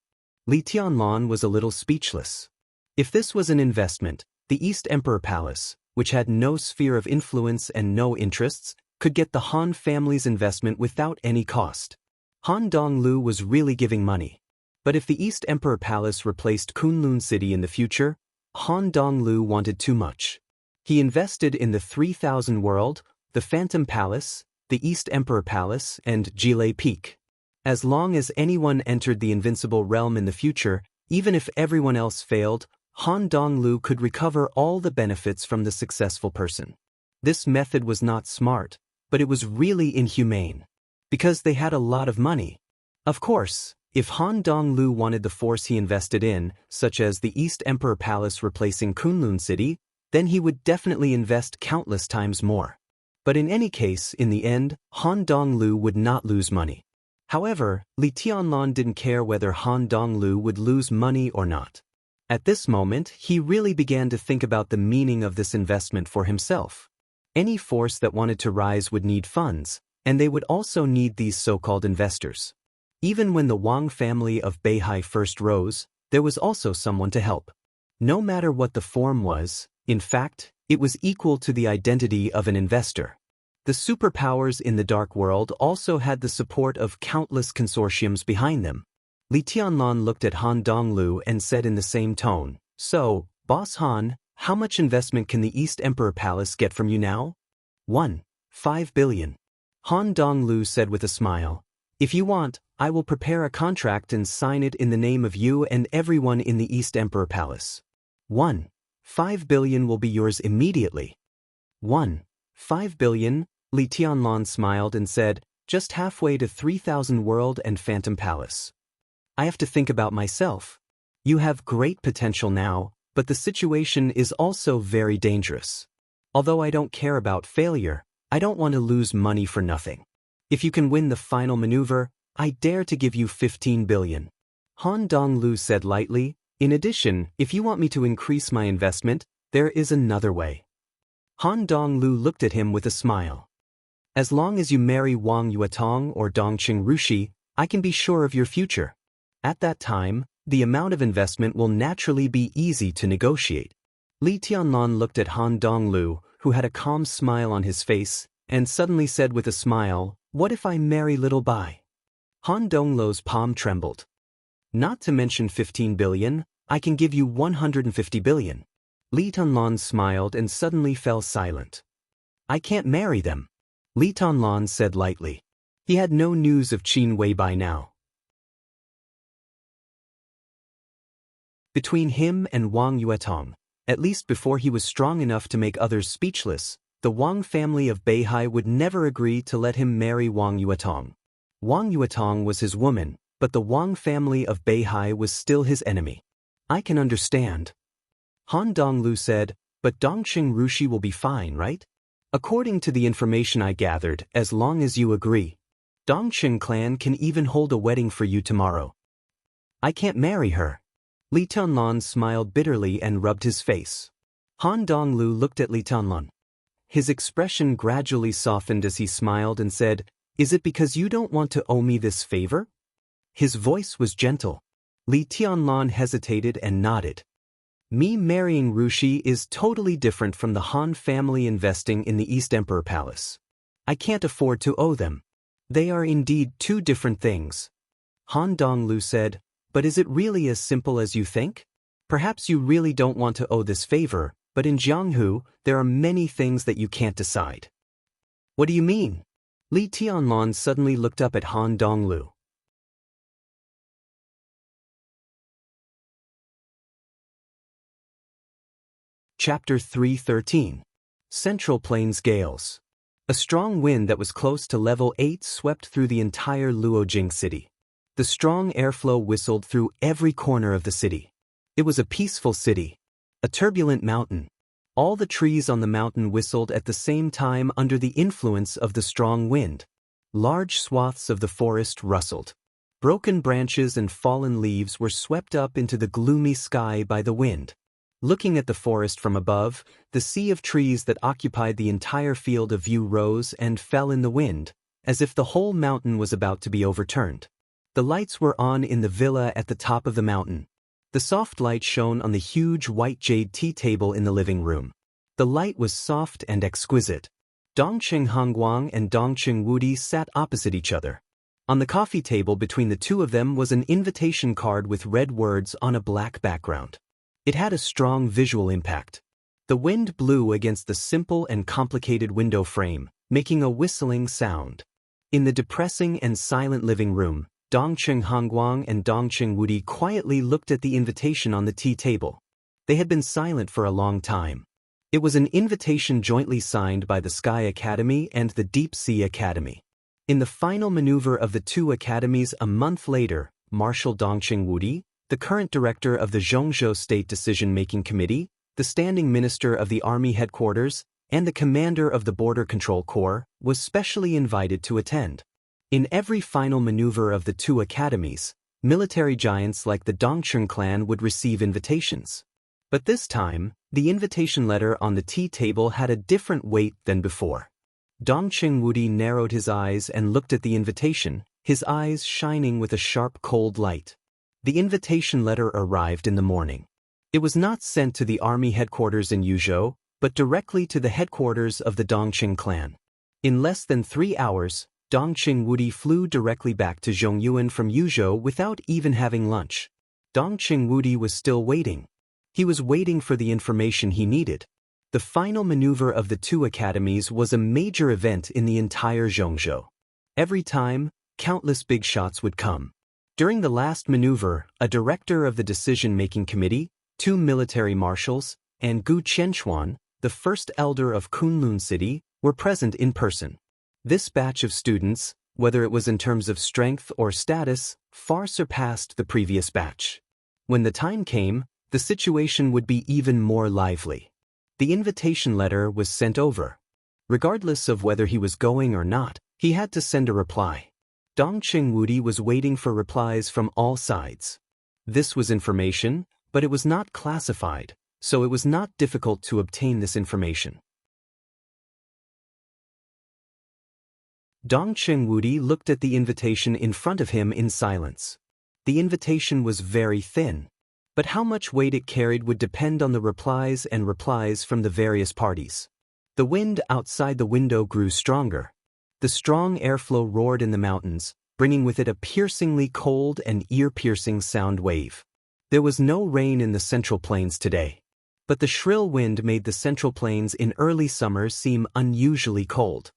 Li Tianlan was a little speechless. If this was an investment, the East Emperor Palace, which had no sphere of influence and no interests, could get the Han family's investment without any cost. Han Donglu was really giving money. But if the East Emperor Palace replaced Kunlun City in the future, Han Donglu wanted too much. He invested in the 3000 World, the Phantom Palace, the East Emperor Palace, and Jilei Peak. As long as anyone entered the Invincible Realm in the future, even if everyone else failed, Han Donglu could recover all the benefits from the successful person. This method was not smart, but it was really inhumane. Because they had a lot of money. Of course, if Han Donglu wanted the force he invested in, such as the East Emperor Palace replacing Kunlun City, then he would definitely invest countless times more. But in any case, in the end, Han Donglu would not lose money. However, Li Tianlan didn't care whether Han Donglu would lose money or not. At this moment, he really began to think about the meaning of this investment for himself. Any force that wanted to rise would need funds, and they would also need these so-called investors. Even when the Wang family of Beihai first rose, there was also someone to help. No matter what the form was, in fact, it was equal to the identity of an investor. The superpowers in the dark world also had the support of countless consortiums behind them. Li Tianlan looked at Han Donglu and said in the same tone, "So, Boss Han, how much investment can the East Emperor Palace get from you now?" 5 billion. Han Donglu said with a smile, "If you want, I will prepare a contract and sign it in the name of you and everyone in the East Emperor Palace. 5 billion will be yours immediately." 5 billion, Li Tianlan smiled and said, "Just halfway to 3000 World and Phantom Palace. I have to think about myself. You have great potential now, but the situation is also very dangerous. Although I don't care about failure, I don't want to lose money for nothing. If you can win the final maneuver, I dare to give you 15 billion. Han Donglu said lightly, "In addition, if you want me to increase my investment, there is another way." Han Donglu looked at him with a smile. "As long as you marry Wang Yuetong or Dongqing Rushi, I can be sure of your future. At that time, the amount of investment will naturally be easy to negotiate." Li Tianlan looked at Han Donglu, who had a calm smile on his face, and suddenly said with a smile, "What if I marry Little Bai?" Han Donglu's palm trembled. "Not to mention 15 billion, I can give you 150 billion. Li Tianlan smiled and suddenly fell silent. "I can't marry them," Li Tianlan said lightly. He had no news of Qin Wei by now. Between him and Wang Yuetong, at least before he was strong enough to make others speechless, the Wang family of Beihai would never agree to let him marry Wang Yuetong. Wang Yuetong was his woman, but the Wang family of Beihai was still his enemy. "I can understand." Han Donglu said, "But Dongqing Rushi will be fine, right? According to the information I gathered, as long as you agree. Dongqing clan can even hold a wedding for you tomorrow." "I can't marry her." Li Tianlan smiled bitterly and rubbed his face. Han Donglu looked at Li Tianlan. His expression gradually softened as he smiled and said, "Is it because you don't want to owe me this favor?" His voice was gentle. Li Tianlan hesitated and nodded. "Me marrying Rushi is totally different from the Han family investing in the East Emperor Palace. I can't afford to owe them. They are indeed two different things." Han Donglu said, "But is it really as simple as you think? Perhaps you really don't want to owe this favor, but in Jianghu, there are many things that you can't decide." "What do you mean?" Li Tianlan suddenly looked up at Han Donglu. Chapter 313. Central Plains Gales. A strong wind that was close to level 8 swept through the entire Luojing city. The strong airflow whistled through every corner of the city. It was a peaceful city. A turbulent mountain. All the trees on the mountain whistled at the same time under the influence of the strong wind. Large swaths of the forest rustled. Broken branches and fallen leaves were swept up into the gloomy sky by the wind. Looking at the forest from above, the sea of trees that occupied the entire field of view rose and fell in the wind, as if the whole mountain was about to be overturned. The lights were on in the villa at the top of the mountain. The soft light shone on the huge white jade tea table in the living room. The light was soft and exquisite. Dongqing Hongguang and Dongqing Wudi sat opposite each other. On the coffee table between the two of them was an invitation card with red words on a black background. It had a strong visual impact. The wind blew against the simple and complicated window frame, making a whistling sound. In the depressing and silent living room, Dongqing Hongguang and Dongqing Wudi quietly looked at the invitation on the tea table. They had been silent for a long time. It was an invitation jointly signed by the Sky Academy and the Deep Sea Academy. In the final maneuver of the two academies a month later, Marshal Dongqing Wudi, the current director of the Zhongzhou State Decision-Making Committee, the standing minister of the Army Headquarters, and the commander of the Border Control Corps, was specially invited to attend. In every final maneuver of the two academies, military giants like the Dongqing clan would receive invitations. But this time, the invitation letter on the tea table had a different weight than before. Dongqing Wudi narrowed his eyes and looked at the invitation, his eyes shining with a sharp cold light. The invitation letter arrived in the morning. It was not sent to the army headquarters in Yuzhou, but directly to the headquarters of the Dongqing clan. In less than 3 hours, Dongqing Wudi flew directly back to Zhongyuan from Yuzhou without even having lunch. Dongqing Wudi was still waiting. He was waiting for the information he needed. The final maneuver of the two academies was a major event in the entire Zhongzhou. Every time, countless big shots would come. During the last maneuver, a director of the decision-making committee, 2 military marshals, and Gu Qianchuan, the first elder of Kunlun City, were present in person. This batch of students, whether it was in terms of strength or status, far surpassed the previous batch. When the time came, the situation would be even more lively. The invitation letter was sent over. Regardless of whether he was going or not, he had to send a reply. Dongqing Wudi was waiting for replies from all sides. This was information, but it was not classified, so it was not difficult to obtain this information. Dongqing Wudi looked at the invitation in front of him in silence. The invitation was very thin, but how much weight it carried would depend on the replies from the various parties. The wind outside the window grew stronger. The strong airflow roared in the mountains, bringing with it a piercingly cold and ear-piercing sound wave. There was no rain in the Central Plains today, but the shrill wind made the Central Plains in early summer seem unusually cold.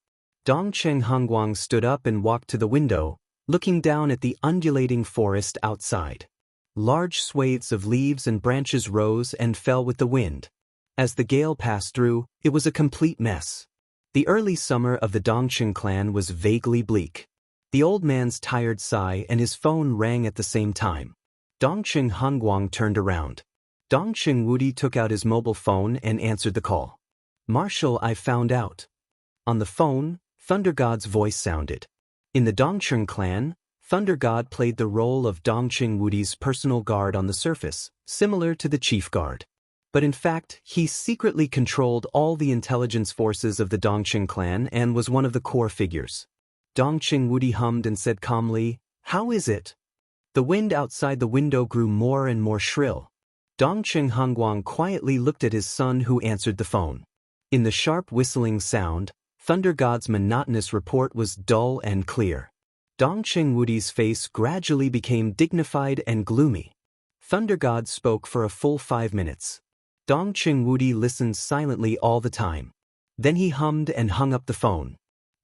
Dongqing Hongguang stood up and walked to the window, looking down at the undulating forest outside. Large swathes of leaves and branches rose and fell with the wind. As the gale passed through, it was a complete mess. The early summer of the Dongqing clan was vaguely bleak. The old man's tired sigh and his phone rang at the same time. Dongqing Hongguang turned around. Dongqing Wudi took out his mobile phone and answered the call. "Marshal, I found out." On the phone, Thunder God's voice sounded. In the Dongqing clan, Thunder God played the role of Dongqing Wudi's personal guard on the surface, similar to the chief guard. But in fact, he secretly controlled all the intelligence forces of the Dongqing clan and was one of the core figures. Dongqing Wudi hummed and said calmly, "How is it?" The wind outside the window grew more and more shrill. Dongqing Hongguang quietly looked at his son who answered the phone. In the sharp whistling sound, Thunder God's monotonous report was dull and clear. Dongqing Wudi's face gradually became dignified and gloomy. Thunder God spoke for a full 5 minutes. Dongqing Wudi listened silently all the time. Then he hummed and hung up the phone.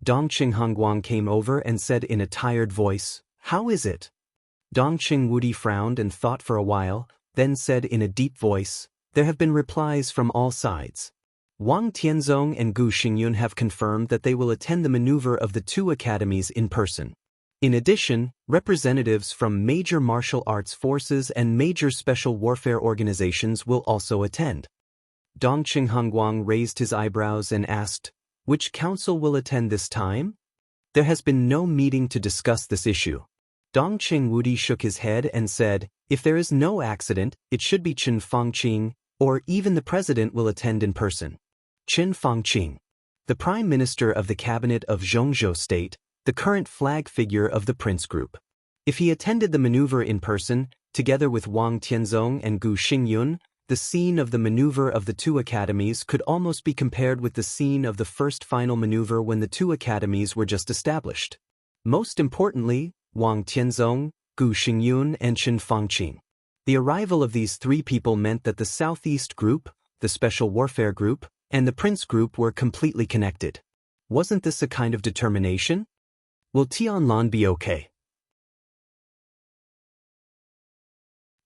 Dongqing Hongguang came over and said in a tired voice, "How is it?" Dongqing Wudi frowned and thought for a while, then said in a deep voice, "There have been replies from all sides. Wang Tianzong and Gu Xingyun have confirmed that they will attend the maneuver of the two academies in person. In addition, representatives from major martial arts forces and major special warfare organizations will also attend." Dongqing Hongguang raised his eyebrows and asked, "Which council will attend this time?" "There has been no meeting to discuss this issue." Dongqing Wudi shook his head and said, "If there is no accident, it should be Chen Fangqing, Or even the president will attend in person. Qin Fangqing, the prime minister of the cabinet of Zhongzhou State, the current flag figure of the Prince Group. If he attended the maneuver in person, together with Wang Tianzong and Gu Xingyun, the scene of the maneuver of the two academies could almost be compared with the scene of the first final maneuver when the two academies were just established. Most importantly, Wang Tianzong, Gu Xingyun and Qin Fangqing. The arrival of these three people meant that the Southeast Group, the Special Warfare Group, and the Prince Group were completely connected. Wasn't this a kind of determination? Will Tianlong be okay?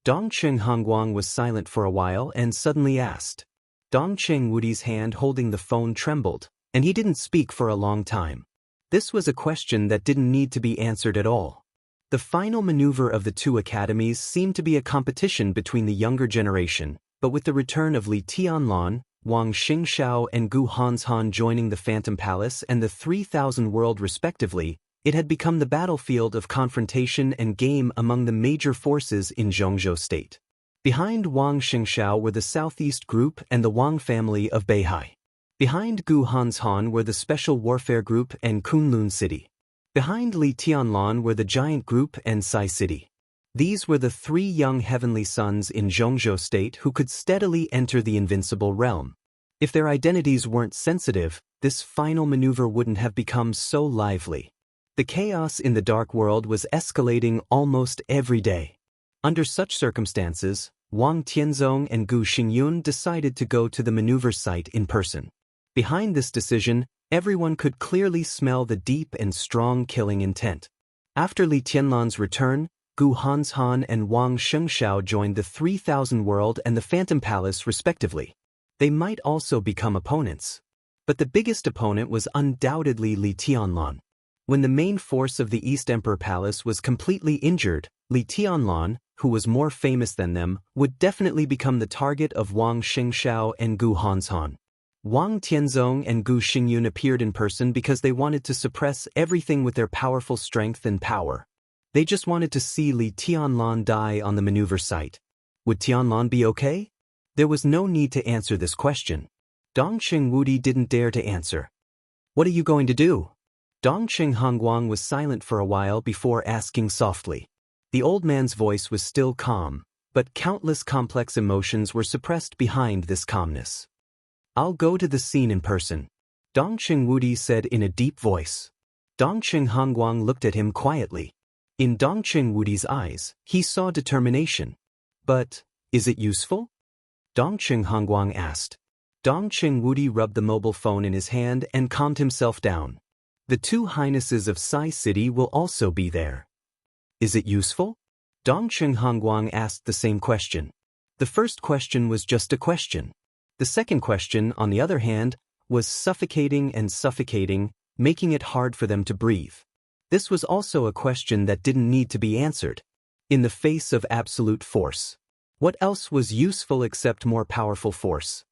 Dongqing Hongguang was silent for a while and suddenly asked. Dongqing Wudi's hand holding the phone trembled, and he didn't speak for a long time. This was a question that didn't need to be answered at all. The final maneuver of the two academies seemed to be a competition between the younger generation, but with the return of Li Tianlong, Wang Xingshao and Gu Hanshan joining the Phantom Palace and the 3000 World respectively, it had become the battlefield of confrontation and game among the major forces in Zhongzhou State. Behind Wang Xingshao were the Southeast Group and the Wang family of Beihai. Behind Gu Hanshan were the Special Warfare Group and Kunlun City. Behind Li Tianlong were the Giant Group and Sai City. These were the three young heavenly sons in Zhongzhou State who could steadily enter the invincible realm. If their identities weren't sensitive, this final maneuver wouldn't have become so lively. The chaos in the dark world was escalating almost every day. Under such circumstances, Wang Tianzong and Gu Xingyun decided to go to the maneuver site in person. Behind this decision, everyone could clearly smell the deep and strong killing intent. After Li Tianlong's return, Gu Hanshan and Wang Xingshao joined the 3000 World and the Phantom Palace respectively. They might also become opponents. But the biggest opponent was undoubtedly Li Tianlong. When the main force of the East Emperor Palace was completely injured, Li Tianlong, who was more famous than them, would definitely become the target of Wang Xingshao and Gu Hanshan. Wang Tianzong and Gu Xingyun appeared in person because they wanted to suppress everything with their powerful strength and power. They just wanted to see Li Tianlong die on the maneuver site. Would Tianlong be okay? There was no need to answer this question. Dongqing Wudi didn't dare to answer. What are you going to do? Dongqing Hongguang was silent for a while before asking softly. The old man's voice was still calm, but countless complex emotions were suppressed behind this calmness. I'll go to the scene in person, Dongqing Wudi said in a deep voice. Dongqing Hongguang looked at him quietly. In Dongqing Wudi's eyes, he saw determination. But, is it useful? Dongqing Hongguang asked. Dongqing Wudi rubbed the mobile phone in his hand and calmed himself down. The two highnesses of Sai City will also be there. Is it useful? Dongqing Hongguang asked the same question. The first question was just a question. The second question, on the other hand, was suffocating and suffocating, making it hard for them to breathe. This was also a question that didn't need to be answered. In the face of absolute force, what else was useful except more powerful force?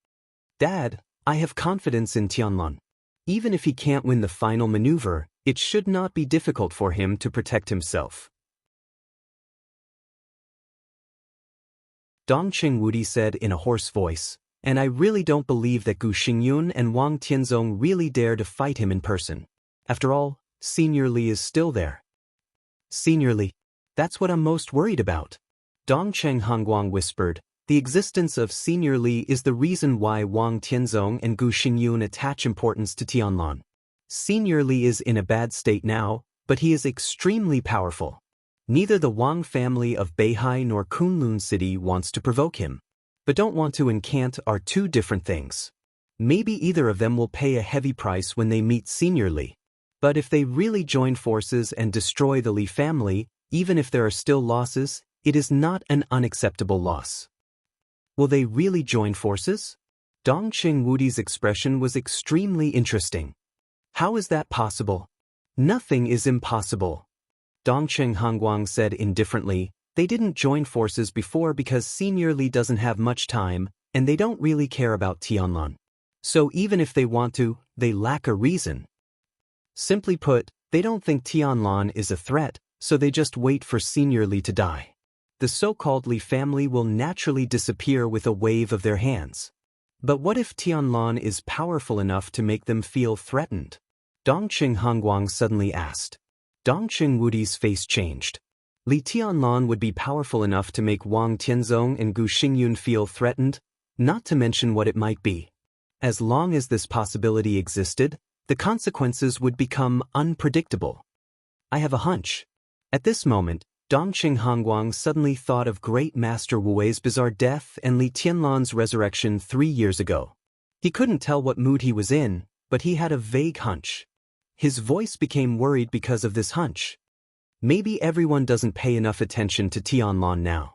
Dad, I have confidence in Tianlong. Even if he can't win the final maneuver, it should not be difficult for him to protect himself. Dongqing Wudi said in a hoarse voice, and I really don't believe that Gu Xingyun and Wang Tianzong really dare to fight him in person. After all, Senior Li is still there. Senior Li, that's what I'm most worried about. Dongqing Hongguang whispered. The existence of Senior Li is the reason why Wang Tianzong and Gu Xingyun attach importance to Tianlong. Senior Li is in a bad state now, but he is extremely powerful. Neither the Wang family of Beihai nor Kunlun City wants to provoke him. But don't want to encant are two different things. Maybe either of them will pay a heavy price when they meet Senior Li. But if they really join forces and destroy the Li family, even if there are still losses, it is not an unacceptable loss. Will they really join forces? Dongqing Wudi's expression was extremely interesting. How is that possible? Nothing is impossible. Dongqing Hongguang said indifferently, they didn't join forces before because Senior Li doesn't have much time, and they don't really care about Tianlong. So even if they want to, they lack a reason. Simply put, they don't think Tianlong is a threat, so they just wait for Senior Li to die. the so-called Li family will naturally disappear with a wave of their hands. But what if Tianlan is powerful enough to make them feel threatened? Dongqing Hongguang suddenly asked. Dongqing Wudi's face changed. Li Tianlan would be powerful enough to make Wang Tianzong and Gu Xingyun feel threatened, not to mention what it might be. As long as this possibility existed, the consequences would become unpredictable. I have a hunch. At this moment, Dongqing Hongguang suddenly thought of Great Master Wu Wei's bizarre death and Li Tianlan's resurrection 3 years ago. He couldn't tell what mood he was in, but he had a vague hunch. His voice became worried because of this hunch. Maybe everyone doesn't pay enough attention to Tianlan now.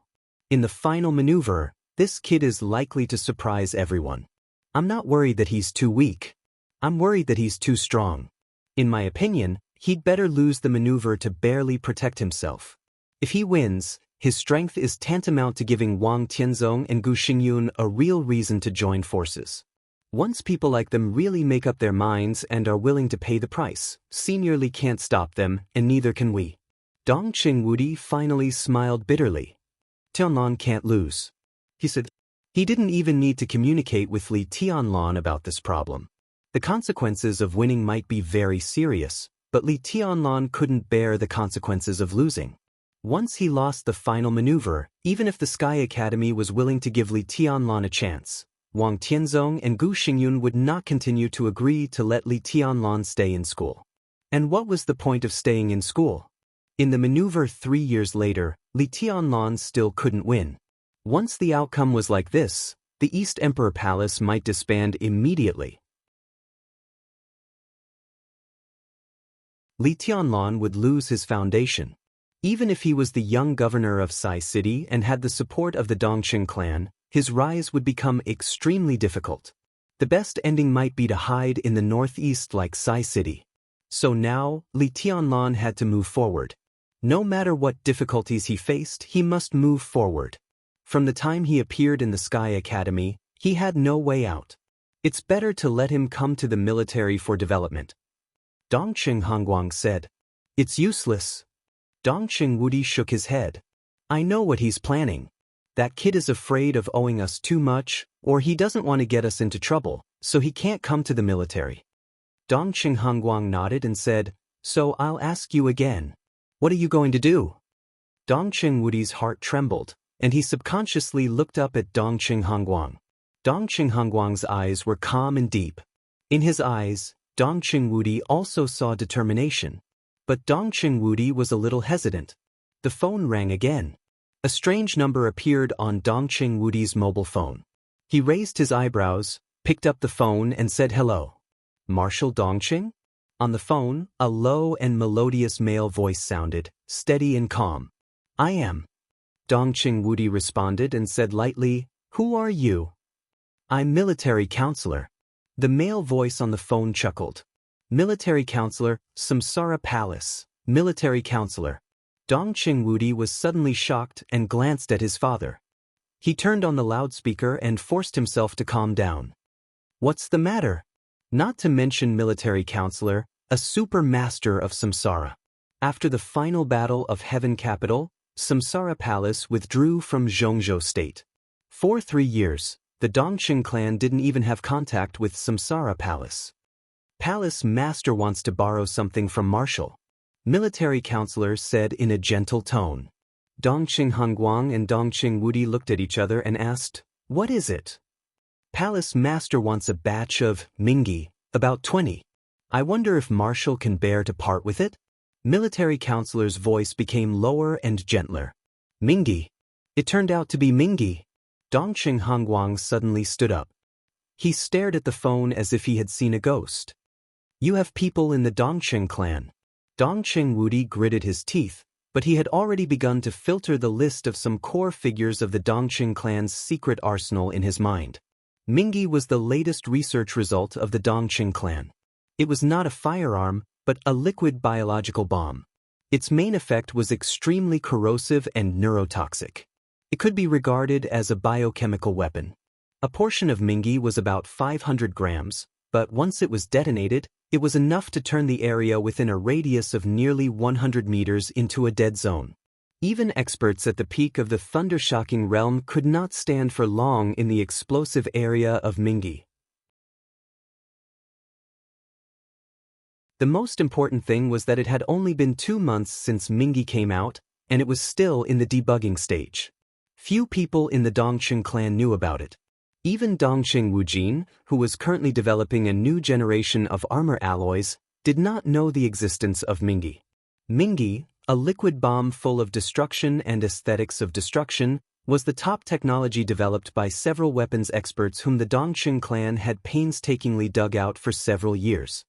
In the final maneuver, this kid is likely to surprise everyone. I'm not worried that he's too weak. I'm worried that he's too strong. In my opinion, he'd better lose the maneuver to barely protect himself. If he wins, his strength is tantamount to giving Wang Tianzong and Gu Xingyun a real reason to join forces. Once people like them really make up their minds and are willing to pay the price, Senior Li can't stop them, and neither can we. Dongqing Wudi finally smiled bitterly. Tianlan can't lose, he said. He didn't even need to communicate with Li Tianlan about this problem. The consequences of winning might be very serious, but Li Tianlan couldn't bear the consequences of losing. Once he lost the final maneuver, even if the Sky Academy was willing to give Li Tianlan a chance, Wang Tianzong and Gu Xingyun would not continue to agree to let Li Tianlan stay in school. And what was the point of staying in school? In the maneuver 3 years later, Li Tianlan still couldn't win. Once the outcome was like this, the East Emperor Palace might disband immediately. Li Tianlan would lose his foundation. Even if he was the young governor of Sai City and had the support of the Dongqing clan, his rise would become extremely difficult. The best ending might be to hide in the northeast like Sai City. So now, Li Tianlan had to move forward. No matter what difficulties he faced, he must move forward. From the time he appeared in the Sky Academy, he had no way out. It's better to let him come to the military for development. Dongqing Hongguang said. It's useless. Dongqing Wudi shook his head. I know what he's planning. That kid is afraid of owing us too much, or he doesn't want to get us into trouble, so he can't come to the military. Dongqing Hongguang nodded and said, So I'll ask you again. What are you going to do? Dongqing Wudi's heart trembled, and he subconsciously looked up at Dongqing Hongguang. Dongqing Hongguang's eyes were calm and deep. In his eyes, Dongqing Wudi also saw determination. But Dongqing Wudi was a little hesitant. The phone rang again. A strange number appeared on Dongqing Wudi's mobile phone. He raised his eyebrows, picked up the phone and said hello. Marshal Dongqing? On the phone, a low and melodious male voice sounded, steady and calm. I am. Dongqing Wudi responded and said lightly, Who are you? I'm military counselor. The male voice on the phone chuckled. Military counselor, Samsara Palace. Military counselor. Dongqing Wudi was suddenly shocked and glanced at his father. He turned on the loudspeaker and forced himself to calm down. What's the matter? Not to mention military counselor, a super master of Samsara. After the final battle of Heaven Capital, Samsara Palace withdrew from Zhongzhou State. For 3 years, the Dongqing clan didn't even have contact with Samsara Palace. Palace master wants to borrow something from Marshal. Military counselor said in a gentle tone. Dongqing Hongguang and Dongqing Wudi looked at each other and asked, What is it? Palace master wants a batch of Mingi, about 20. I wonder if Marshal can bear to part with it? Military counselor's voice became lower and gentler. Mingi. It turned out to be Mingi. Dongqing Hongguang suddenly stood up. He stared at the phone as if he had seen a ghost. You have people in the Dongqing clan. Dongqing Wudi gritted his teeth, but he had already begun to filter the list of some core figures of the Dongqing clan's secret arsenal in his mind. Mingi was the latest research result of the Dongqing clan. It was not a firearm, but a liquid biological bomb. Its main effect was extremely corrosive and neurotoxic. It could be regarded as a biochemical weapon. A portion of Mingi was about 500 grams, but once it was detonated, it was enough to turn the area within a radius of nearly 100 meters into a dead zone. Even experts at the peak of the thunder-shocking realm could not stand for long in the explosive area of Mingi. The most important thing was that it had only been 2 months since Mingi came out, and it was still in the debugging stage. Few people in the Dongqing clan knew about it. Even Dongqing Wujin, who was currently developing a new generation of armor alloys, did not know the existence of Mingi. Mingi, a liquid bomb full of destruction and aesthetics of destruction, was the top technology developed by several weapons experts whom the Dongqing clan had painstakingly dug out for several years.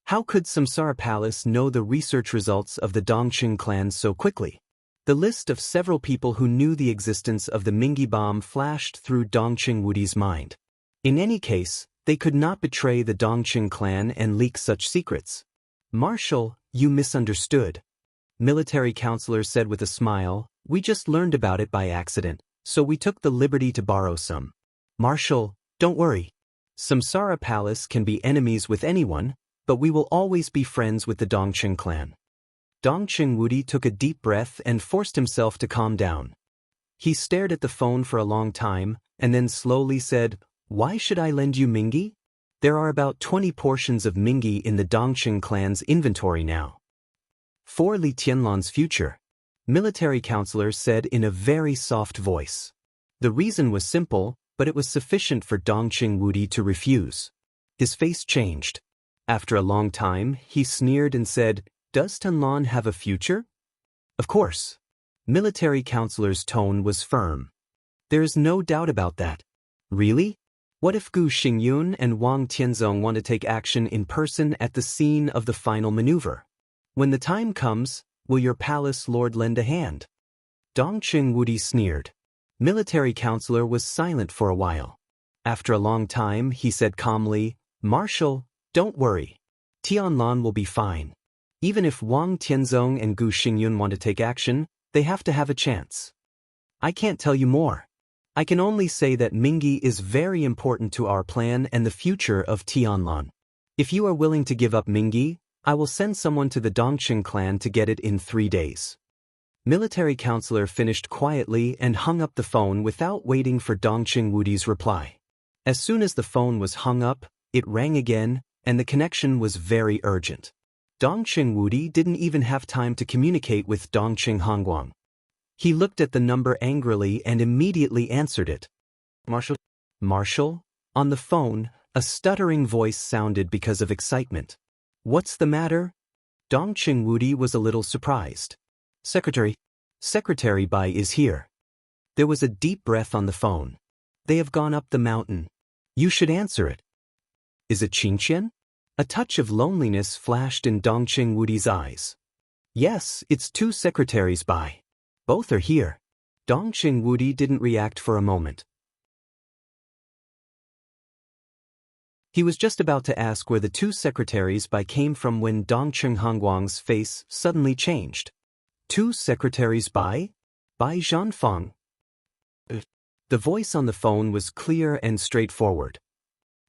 How could Samsara Palace know the research results of the Dongqing clan so quickly? The list of several people who knew the existence of the Mingi bomb flashed through Dongqing Wudi's mind. In any case, they could not betray the Dongqing clan and leak such secrets. "Marshal, you misunderstood," military counselor said with a smile. "We just learned about it by accident, so we took the liberty to borrow some." "Marshal, don't worry. Samsara Palace can be enemies with anyone, but we will always be friends with the Dongqing clan." Dongqing Wudi took a deep breath and forced himself to calm down. He stared at the phone for a long time, and then slowly said, "Why should I lend you Mingi? There are about 20 portions of Mingi in the Dongqing clan's inventory now." "For Li Tianlan's future," military counselor said in a very soft voice. The reason was simple, but it was sufficient for Dongqing Wudi to refuse. His face changed. After a long time, he sneered and said, "Does Tianlan have a future?" "Of course." Military counselor's tone was firm. "There is no doubt about that." "Really? What if Gu Xingyun and Wang Tianzong want to take action in person at the scene of the final maneuver? When the time comes, will your palace lord lend a hand?" Dongqing Wudi sneered. Military counselor was silent for a while. After a long time, he said calmly, "Marshal, don't worry. Tianlan will be fine. Even if Wang Tianzong and Gu Xingyun want to take action, they have to have a chance. I can't tell you more. I can only say that Mingi is very important to our plan and the future of Tianlan. If you are willing to give up Mingi, I will send someone to the Dongqing clan to get it in 3 days." Military counselor finished quietly and hung up the phone without waiting for Dongqing Wudi's reply. As soon as the phone was hung up, it rang again, and the connection was very urgent. Dongqing Wudi didn't even have time to communicate with Dongqing Hongguang. He looked at the number angrily and immediately answered it. "Marshal?" "Marshal?" On the phone, a stuttering voice sounded because of excitement. "What's the matter?" Dongqing Wudi was a little surprised. Secretary Bai is here." There was a deep breath on the phone. "They have gone up the mountain. You should answer it." "Is it Qingqian?" A touch of loneliness flashed in Dongqing Wudi's eyes. "Yes, it's 2 secretaries Bai. Both are here." Dongqing Wudi didn't react for a moment. He was just about to ask where the 2 secretaries Bai came from when Dongqing Hongguang's face suddenly changed. "2 secretaries Bai? Bai Zhanfeng?" The voice on the phone was clear and straightforward.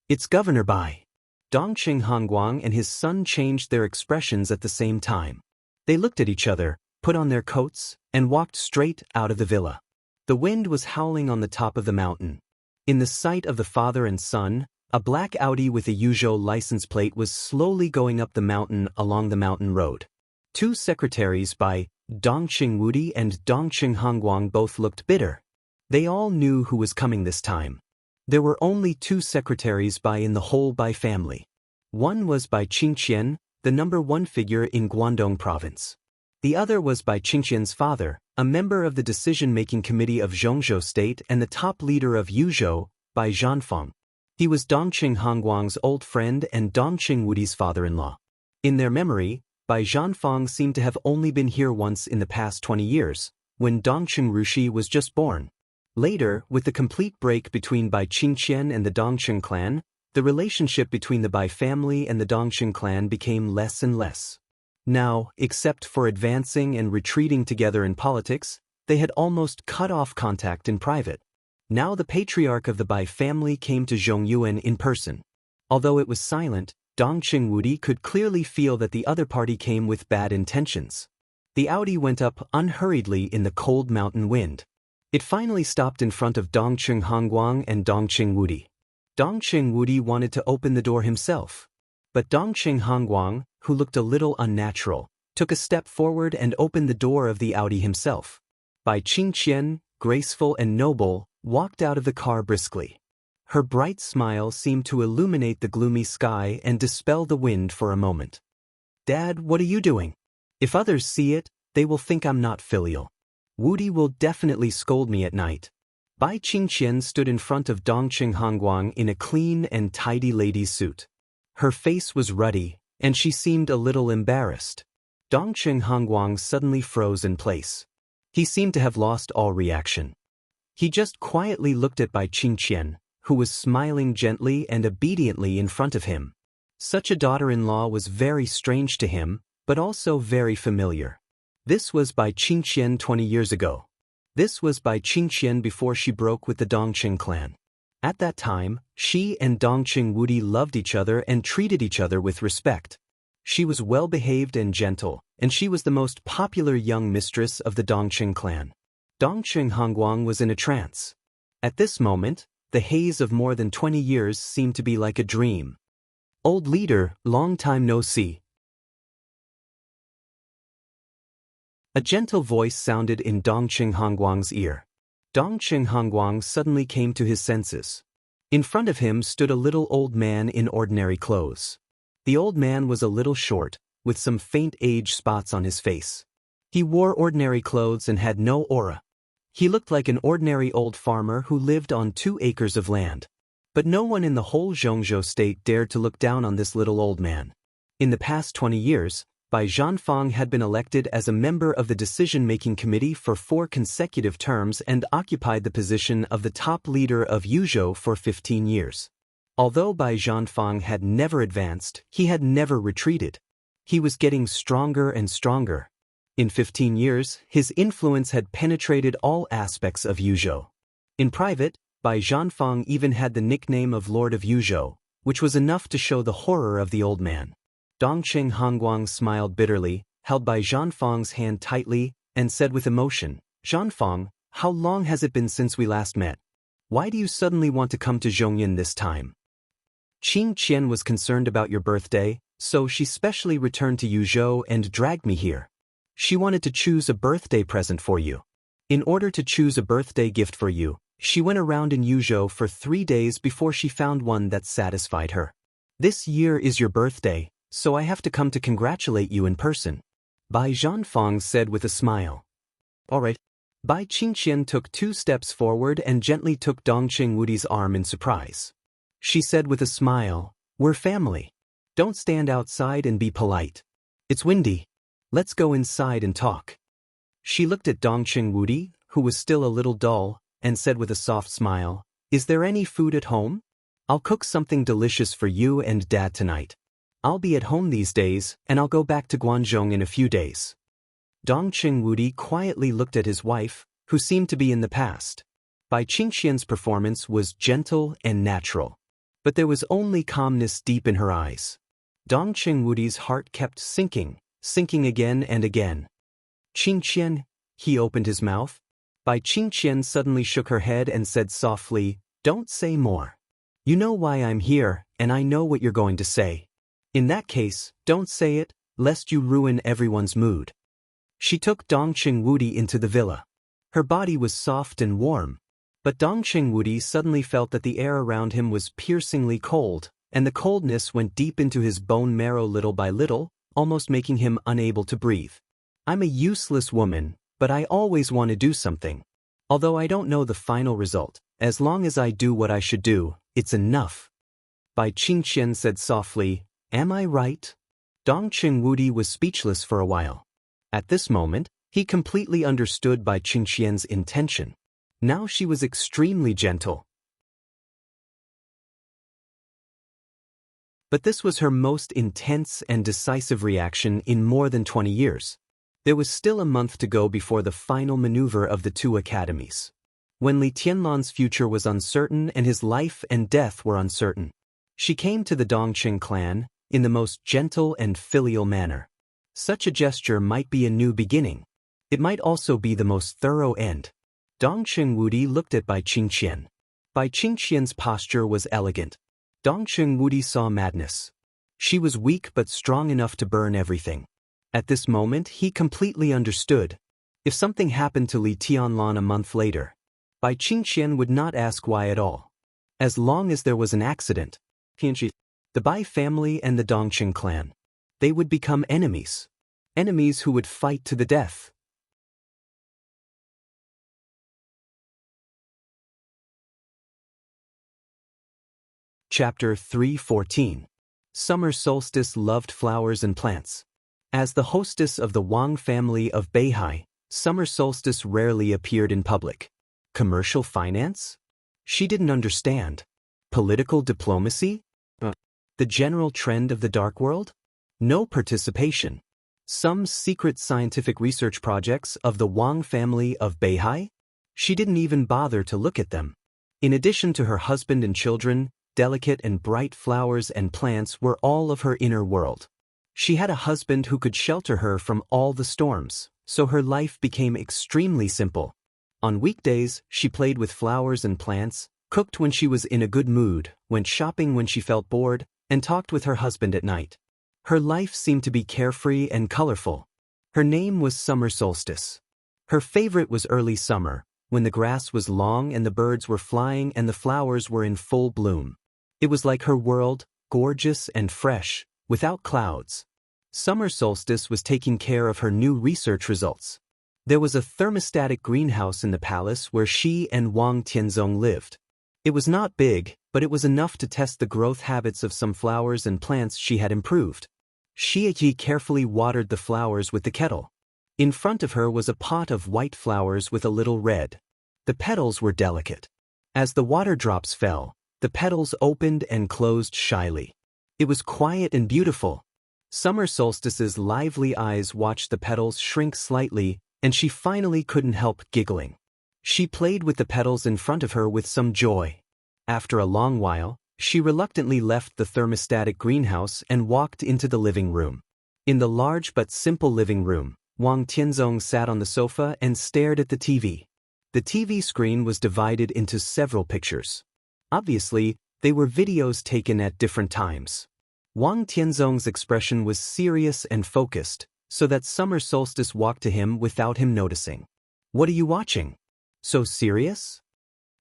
"It's Governor Bai." Dongqing Hongguang and his son changed their expressions at the same time. They looked at each other, put on their coats, and walked straight out of the villa. The wind was howling on the top of the mountain. In the sight of the father and son, a black Audi with a Yuzhou license plate was slowly going up the mountain along the mountain road. 2 secretaries Bai, Dongqing Wudi and Dongqing Hongguang both looked bitter. They all knew who was coming this time. There were only 2 secretaries Bai in the whole Bai family. One was Bai Qingqian, the #1 figure in Guangdong province. The other was Bai Qingqian's father, a member of the decision-making committee of Zhongzhou State and the top leader of Yuzhou, Bai Zhanfeng. He was Dongqing Hongguang's old friend and Dongqing Wudi's father-in-law. In their memory, Bai Zhanfeng seemed to have only been here once in the past 20 years, when Dongqing Rushi was just born. Later, with the complete break between Bai Qingqian and the Dongqing clan, the relationship between the Bai family and the Dongqing clan became less and less. Now, except for advancing and retreating together in politics, they had almost cut off contact in private. Now the patriarch of the Bai family came to Zhongyuan in person. Although it was silent, Dongqing Wudi could clearly feel that the other party came with bad intentions. The Audi went up unhurriedly in the cold mountain wind. It finally stopped in front of Dongqing Hongguang and Dongqing Wudi. Dongqing Wudi wanted to open the door himself. But Dongqing Hongguang, who looked a little unnatural, took a step forward and opened the door of the Audi himself. Bai Qingqian, graceful and noble, walked out of the car briskly. Her bright smile seemed to illuminate the gloomy sky and dispel the wind for a moment. "Dad, what are you doing? If others see it, they will think I'm not filial. Wudi will definitely scold me at night." Bai Qingqian stood in front of Dongqing Hongguang in a clean and tidy lady's suit. Her face was ruddy, and she seemed a little embarrassed. Dongqing Hongguang suddenly froze in place. He seemed to have lost all reaction. He just quietly looked at Bai Qingqian, who was smiling gently and obediently in front of him. Such a daughter-in-law was very strange to him, but also very familiar. This was Bai Qingqian 20 years ago. This was Bai Qingqian before she broke with the Dongqing clan. At that time, she and Dongqing Wudi loved each other and treated each other with respect. She was well-behaved and gentle, and she was the most popular young mistress of the Dongqing clan. Dongqing Hongguang was in a trance. At this moment, the haze of more than 20 years seemed to be like a dream. "Old leader, long time no see." A gentle voice sounded in Dongqing Hongguang's ear. Dongqing Hongguang suddenly came to his senses. In front of him stood a little old man in ordinary clothes. The old man was a little short, with some faint age spots on his face. He wore ordinary clothes and had no aura. He looked like an ordinary old farmer who lived on 2 acres of land. But no one in the whole Zhongzhou state dared to look down on this little old man. In the past 20 years, Bai Zhanfang had been elected as a member of the decision-making committee for 4 consecutive terms and occupied the position of the top leader of Yuzhou for 15 years. Although Bai Zhanfang had never advanced, he had never retreated. He was getting stronger and stronger. In 15 years, his influence had penetrated all aspects of Yuzhou. In private, Bai Zhanfang even had the nickname of Lord of Yuzhou, which was enough to show the horror of the old man. Dongqing Hongguang smiled bitterly, held Bai Zhanfang's hand tightly, and said with emotion, "Zhanfang, how long has it been since we last met? Why do you suddenly want to come to Zhongyan this time?" "Qingqian was concerned about your birthday, so she specially returned to Yuzhou and dragged me here. She wanted to choose a birthday present for you. In order to choose a birthday gift for you, she went around in Yuzhou for 3 days before she found one that satisfied her. This year is your birthday, so I have to come to congratulate you in person." Bai Zhanfang said with a smile. "All right." Bai Qingqian took 2 steps forward and gently took Dongqing Wudi's arm in surprise. She said with a smile, "We're family. Don't stand outside and be polite. It's windy. Let's go inside and talk." She looked at Dongqing Wudi, who was still a little dull, and said with a soft smile, "Is there any food at home? I'll cook something delicious for you and Dad tonight. I'll be at home these days, and I'll go back to Guangzhou in a few days." Dongqing Wudi quietly looked at his wife, who seemed to be in the past. Bai Qingqian's performance was gentle and natural. But there was only calmness deep in her eyes. Dongqing Wudi's heart kept sinking again and again. "Qingqian," he opened his mouth. Bai Qingqian suddenly shook her head and said softly, "Don't say more. You know why I'm here, and I know what you're going to say. In that case, don't say it, lest you ruin everyone's mood." She took Dongqing Wudi into the villa. Her body was soft and warm. But Dongqing Wudi suddenly felt that the air around him was piercingly cold, and the coldness went deep into his bone marrow little by little, almost making him unable to breathe. "I'm a useless woman, but I always want to do something. Although I don't know the final result, as long as I do what I should do, it's enough." Bai Qingqian said softly, "Am I right?" Dongqing Wudi was speechless for a while. At this moment, he completely understood Bai Qingqian's intention. Now she was extremely gentle. But this was her most intense and decisive reaction in more than 20 years. There was still a month to go before the final maneuver of the 2 academies. When Li Tianlan's future was uncertain and his life and death were uncertain, she came to the Dongqing clan in the most gentle and filial manner. Such a gesture might be a new beginning. It might also be the most thorough end. Dong Chengwudi looked at Bai Qingqian. Bai Qingqian's posture was elegant. Dong Chengwudi saw madness. She was weak but strong enough to burn everything. At this moment he completely understood. If something happened to Li Tianlan a month later, Bai Qingqian would not ask why at all. As long as there was an accident, the Bai family and the Dongqing clan, they would become enemies. Enemies who would fight to the death. Chapter 3:14. Summer solstice loved flowers and plants. As the hostess of the Wang family of Beihai, summer solstice rarely appeared in public. Commercial finance? She didn't understand. Political diplomacy? The general trend of the dark world? No participation. Some secret scientific research projects of the Wang family of Beihai? She didn't even bother to look at them. In addition to her husband and children, delicate and bright flowers and plants were all of her inner world. She had a husband who could shelter her from all the storms, so her life became extremely simple. On weekdays, she played with flowers and plants, cooked when she was in a good mood, went shopping when she felt bored, and talked with her husband at night. Her life seemed to be carefree and colorful. Her name was Summer Solstice. Her favorite was early summer, when the grass was long and the birds were flying and the flowers were in full bloom. It was like her world, gorgeous and fresh, without clouds. Summer Solstice was taking care of her new research results. There was a thermostatic greenhouse in the palace where she and Wang Tianzong lived. It was not big, but it was enough to test the growth habits of some flowers and plants she had improved. Xie carefully watered the flowers with the kettle. In front of her was a pot of white flowers with a little red. The petals were delicate. As the water drops fell, the petals opened and closed shyly. It was quiet and beautiful. Summer Solstice's lively eyes watched the petals shrink slightly, and she finally couldn't help giggling. She played with the petals in front of her with some joy. After a long while, she reluctantly left the thermostatic greenhouse and walked into the living room. In the large but simple living room, Wang Tianzong sat on the sofa and stared at the TV. The TV screen was divided into several pictures. Obviously, they were videos taken at different times. Wang Tianzong's expression was serious and focused, so that Summer Solstice walked to him without him noticing. "What are you watching? So serious?"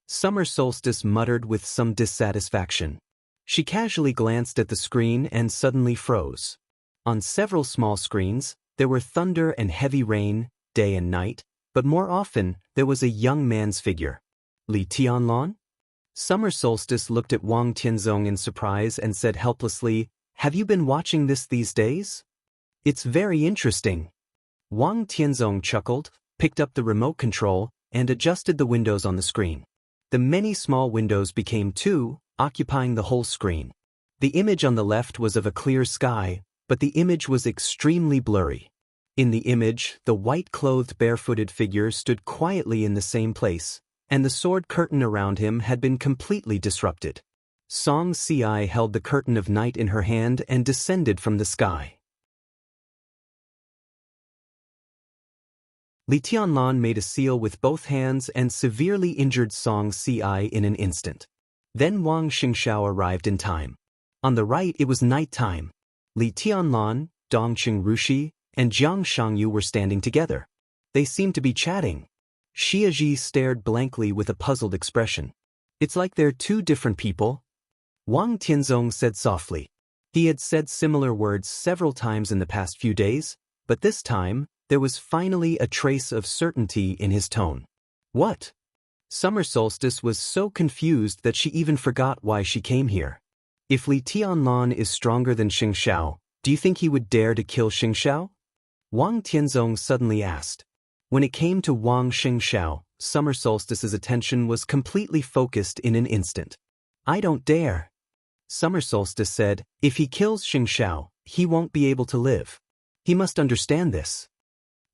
Summer Solstice muttered with some dissatisfaction. She casually glanced at the screen and suddenly froze. On several small screens, there were thunder and heavy rain, day and night, but more often, there was a young man's figure. Li Tianlan? Summer Solstice looked at Wang Tianzong in surprise and said helplessly, "Have you been watching this these days? It's very interesting." Wang Tianzong chuckled, picked up the remote control, and adjusted the windows on the screen. The many small windows became two, occupying the whole screen. The image on the left was of a clear sky, but the image was extremely blurry. In the image, the white-clothed barefooted figure stood quietly in the same place, and the sword curtain around him had been completely disrupted. Song Si held the curtain of night in her hand and descended from the sky. Li Tianlan made a seal with both hands and severely injured Song Si in an instant. Then Wang Xingshao arrived in time. On the right it was night time. Li Tianlan, Dongqing Rushi, and Jiang Shangyu were standing together. They seemed to be chatting. Xie stared blankly with a puzzled expression. "It's like they're two different people." Wang Tianzong said softly. He had said similar words several times in the past few days, but this time, there was finally a trace of certainty in his tone. "What?" Summer Solstice was so confused that she even forgot why she came here. "If Li Tianlan is stronger than Xingshao, do you think he would dare to kill Xingshao?" Wang Tianzong suddenly asked. When it came to Wang Xingshao, Summer Solstice's attention was completely focused in an instant. "I don't dare." Summer Solstice said, "If he kills Xingshao, he won't be able to live. He must understand this."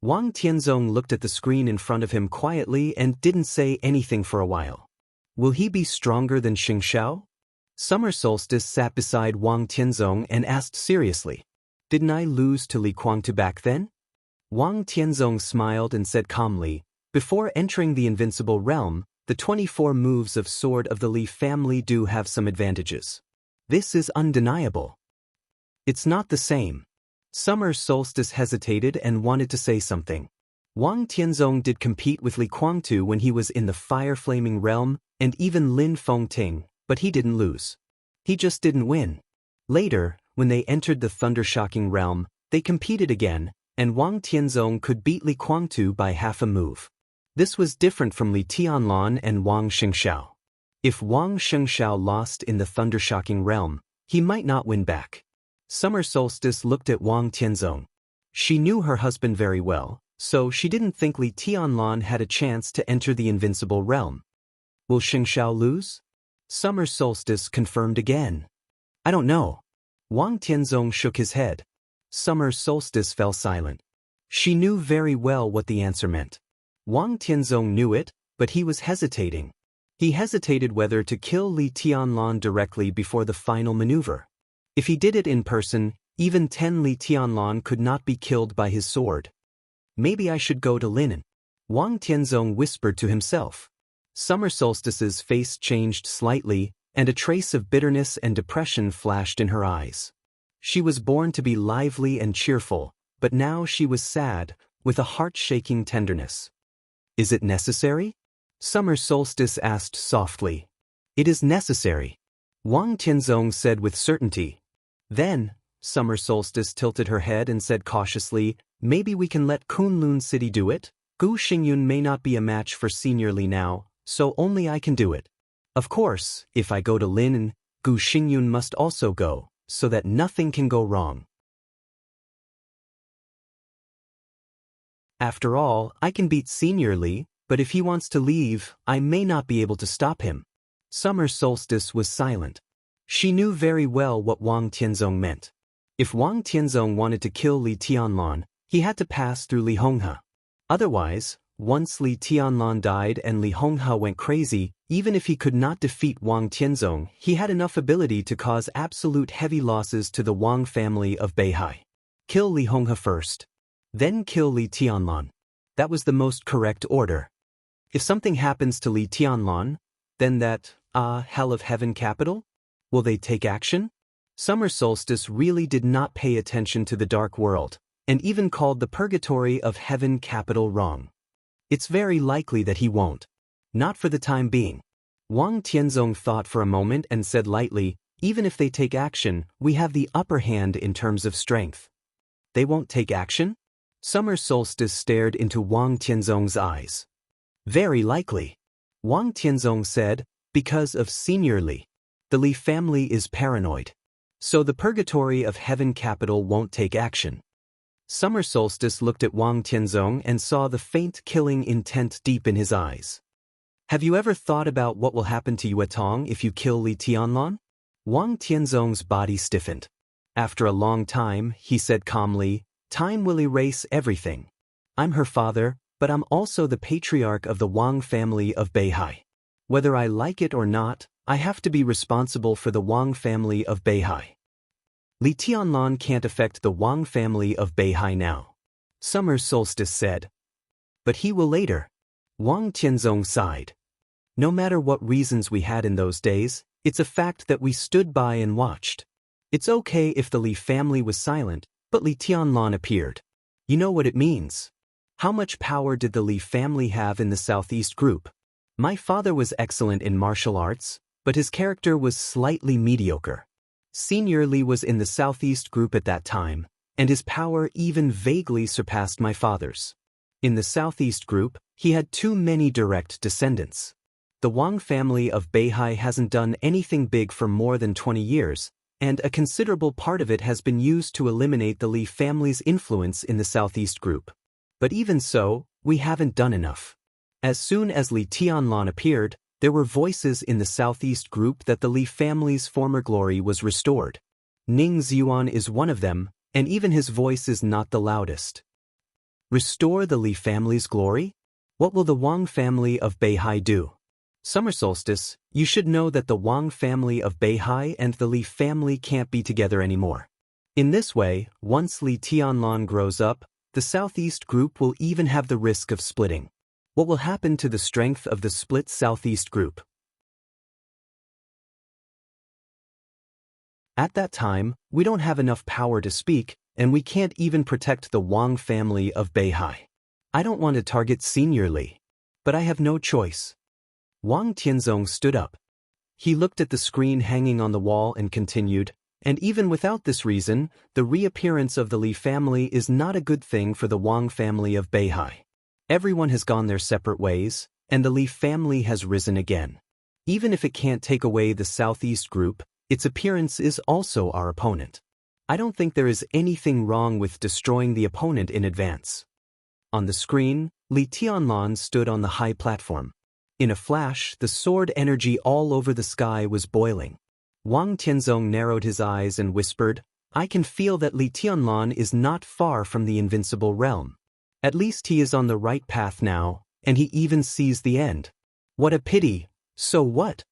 Wang Tianzong looked at the screen in front of him quietly and didn't say anything for a while. "Will he be stronger than Xingshao?" Summer Solstice sat beside Wang Tianzong and asked seriously. Didn't I lose to Li Guangtu back then? Wang Tianzong smiled and said calmly, before entering the invincible realm, the 24 moves of Sword of the Li family do have some advantages. This is undeniable. It's not the same. Summer Solstice hesitated and wanted to say something. Wang Tianzong did compete with Li Guangtu when he was in the fire-flaming realm, and even Lin Fengting, but he didn't lose. He just didn't win. Later, when they entered the thunder-shocking realm, they competed again, and Wang Tianzong could beat Li Guangtu by half a move. This was different from Li Tianlan and Wang Xingxiao. If Wang Xingxiao lost in the thunder-shocking realm, he might not win back. Summer Solstice looked at Wang Tianzong. She knew her husband very well, so she didn't think Li Tianlan had a chance to enter the invincible realm. Will Xingxiao lose? Summer Solstice confirmed again. I don't know. Wang Tianzong shook his head. Summer Solstice fell silent. She knew very well what the answer meant. Wang Tianzong knew it, but he was hesitating. He hesitated whether to kill Li Tianlan directly before the final maneuver. If he did it in person, even 10 Li Tianlan could not be killed by his sword. Maybe I should go to Linen. Wang Tianzong whispered to himself. Summer Solstice's face changed slightly, and a trace of bitterness and depression flashed in her eyes. She was born to be lively and cheerful, but now she was sad, with a heart-shaking tenderness. Is it necessary? Summer Solstice asked softly. It is necessary. Wang Tianzong said with certainty. Then, Summer Solstice tilted her head and said cautiously, maybe we can let Kunlun City do it? Gu Xingyun may not be a match for Senior Li now, so only I can do it. Of course, if I go to Linen, Gu Xingyun must also go, so that nothing can go wrong. After all, I can beat Senior Li, but if he wants to leave, I may not be able to stop him. Summer Solstice was silent. She knew very well what Wang Tianzong meant. If Wang Tianzong wanted to kill Li Tianlan, he had to pass through Li Honghe. Otherwise, once Li Tianlan died and Li Honghe went crazy, even if he could not defeat Wang Tianzong, he had enough ability to cause absolute heavy losses to the Wang family of Beihai. Kill Li Honghe first. Then kill Li Tianlan. That was the most correct order. If something happens to Li Tianlan, then that, hell of heaven capital? Will they take action? Summer Solstice really did not pay attention to the dark world, and even called the purgatory of heaven capital wrong. It's very likely that he won't. Not for the time being. Wang Tianzong thought for a moment and said lightly, even if they take action, we have the upper hand in terms of strength. They won't take action? Summer Solstice stared into Wang Tianzong's eyes. Very likely. Wang Tianzong said, because of Senior Li. The Li family is paranoid. So the purgatory of heaven capital won't take action. Summer Solstice looked at Wang Tianzong and saw the faint killing intent deep in his eyes. Have you ever thought about what will happen to Yue Tong if you kill Li Tianlan? Wang Tianzong's body stiffened. After a long time, he said calmly, time will erase everything. I'm her father, but I'm also the patriarch of the Wang family of Beihai. Whether I like it or not, I have to be responsible for the Wang family of Beihai. Li Tianlan can't affect the Wang family of Beihai now. Summer Solstice said. But he will later. Wang Tianzong sighed. No matter what reasons we had in those days, it's a fact that we stood by and watched. It's okay if the Li family was silent, but Li Tianlan appeared. You know what it means. How much power did the Li family have in the Southeast group? My father was excellent in martial arts, but his character was slightly mediocre. Senior Li was in the Southeast group at that time, and his power even vaguely surpassed my father's. In the Southeast group, he had too many direct descendants. The Wang family of Beihai hasn't done anything big for more than 20 years, and a considerable part of it has been used to eliminate the Li family's influence in the Southeast group. But even so, we haven't done enough. As soon as Li Tianlan appeared, there were voices in the Southeast group that the Li family's former glory was restored. Ning Ziyuan is one of them, and even his voice is not the loudest. Restore the Li family's glory? What will the Wang family of Beihai do? Summer Solstice, you should know that the Wang family of Beihai and the Li family can't be together anymore. In this way, once Li Tianlan grows up, the Southeast group will even have the risk of splitting. What will happen to the strength of the split Southeast group? At that time, we don't have enough power to speak, and we can't even protect the Wang family of Beihai. I don't want to target Senior Li, but I have no choice. Wang Tianzong stood up. He looked at the screen hanging on the wall and continued, and even without this reason, the reappearance of the Li family is not a good thing for the Wang family of Beihai. Everyone has gone their separate ways, and the Li family has risen again. Even if it can't take away the Southeast group, its appearance is also our opponent. I don't think there is anything wrong with destroying the opponent in advance. On the screen, Li Tianlan stood on the high platform. In a flash, the sword energy all over the sky was boiling. Wang Tianzong narrowed his eyes and whispered, I can feel that Li Tianlan is not far from the invincible realm. At least he is on the right path now, and he even sees the end. What a pity, so what?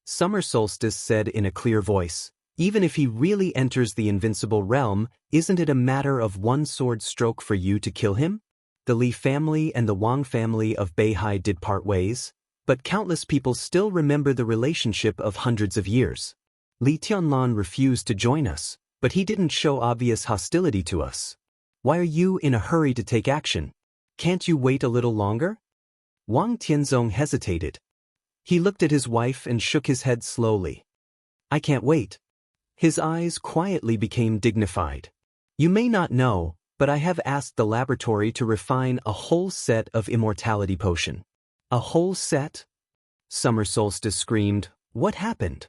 Summer Solstice said in a clear voice, even if he really enters the invincible realm, isn't it a matter of one sword stroke for you to kill him? The Li family and the Wang family of Beihai did part ways, but countless people still remember the relationship of hundreds of years. Li Tianlan refused to join us, but he didn't show obvious hostility to us. Why are you in a hurry to take action? Can't you wait a little longer? Wang Tianzong hesitated. He looked at his wife and shook his head slowly. I can't wait. His eyes quietly became dignified. You may not know, but I have asked the laboratory to refine a whole set of immortality potion. A whole set? Summer Solstice screamed, what happened?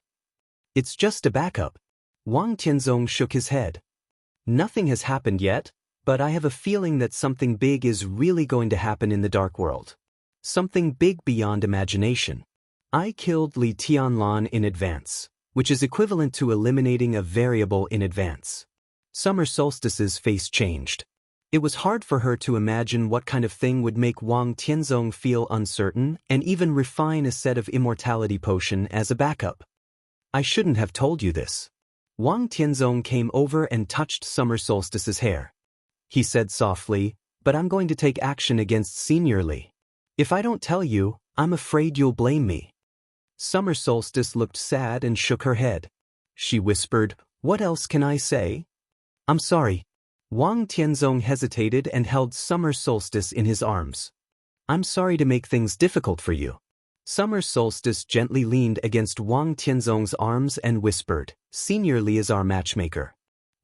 It's just a backup. Wang Tianzong shook his head. Nothing has happened yet, but I have a feeling that something big is really going to happen in the dark world. Something big beyond imagination. I killed Li Tianlan in advance, which is equivalent to eliminating a variable in advance. Summer Solstice's face changed. It was hard for her to imagine what kind of thing would make Wang Tianzong feel uncertain and even refine a set of immortality potion as a backup. I shouldn't have told you this. Wang Tianzong came over and touched Summer Solstice's hair. He said softly, but I'm going to take action against Senior Li. If I don't tell you, I'm afraid you'll blame me. Summer Solstice looked sad and shook her head. She whispered, what else can I say? I'm sorry. Wang Tianzong hesitated and held Summer Solstice in his arms. I'm sorry to make things difficult for you. Summer Solstice gently leaned against Wang Tianzong's arms and whispered, Senior Li is our matchmaker.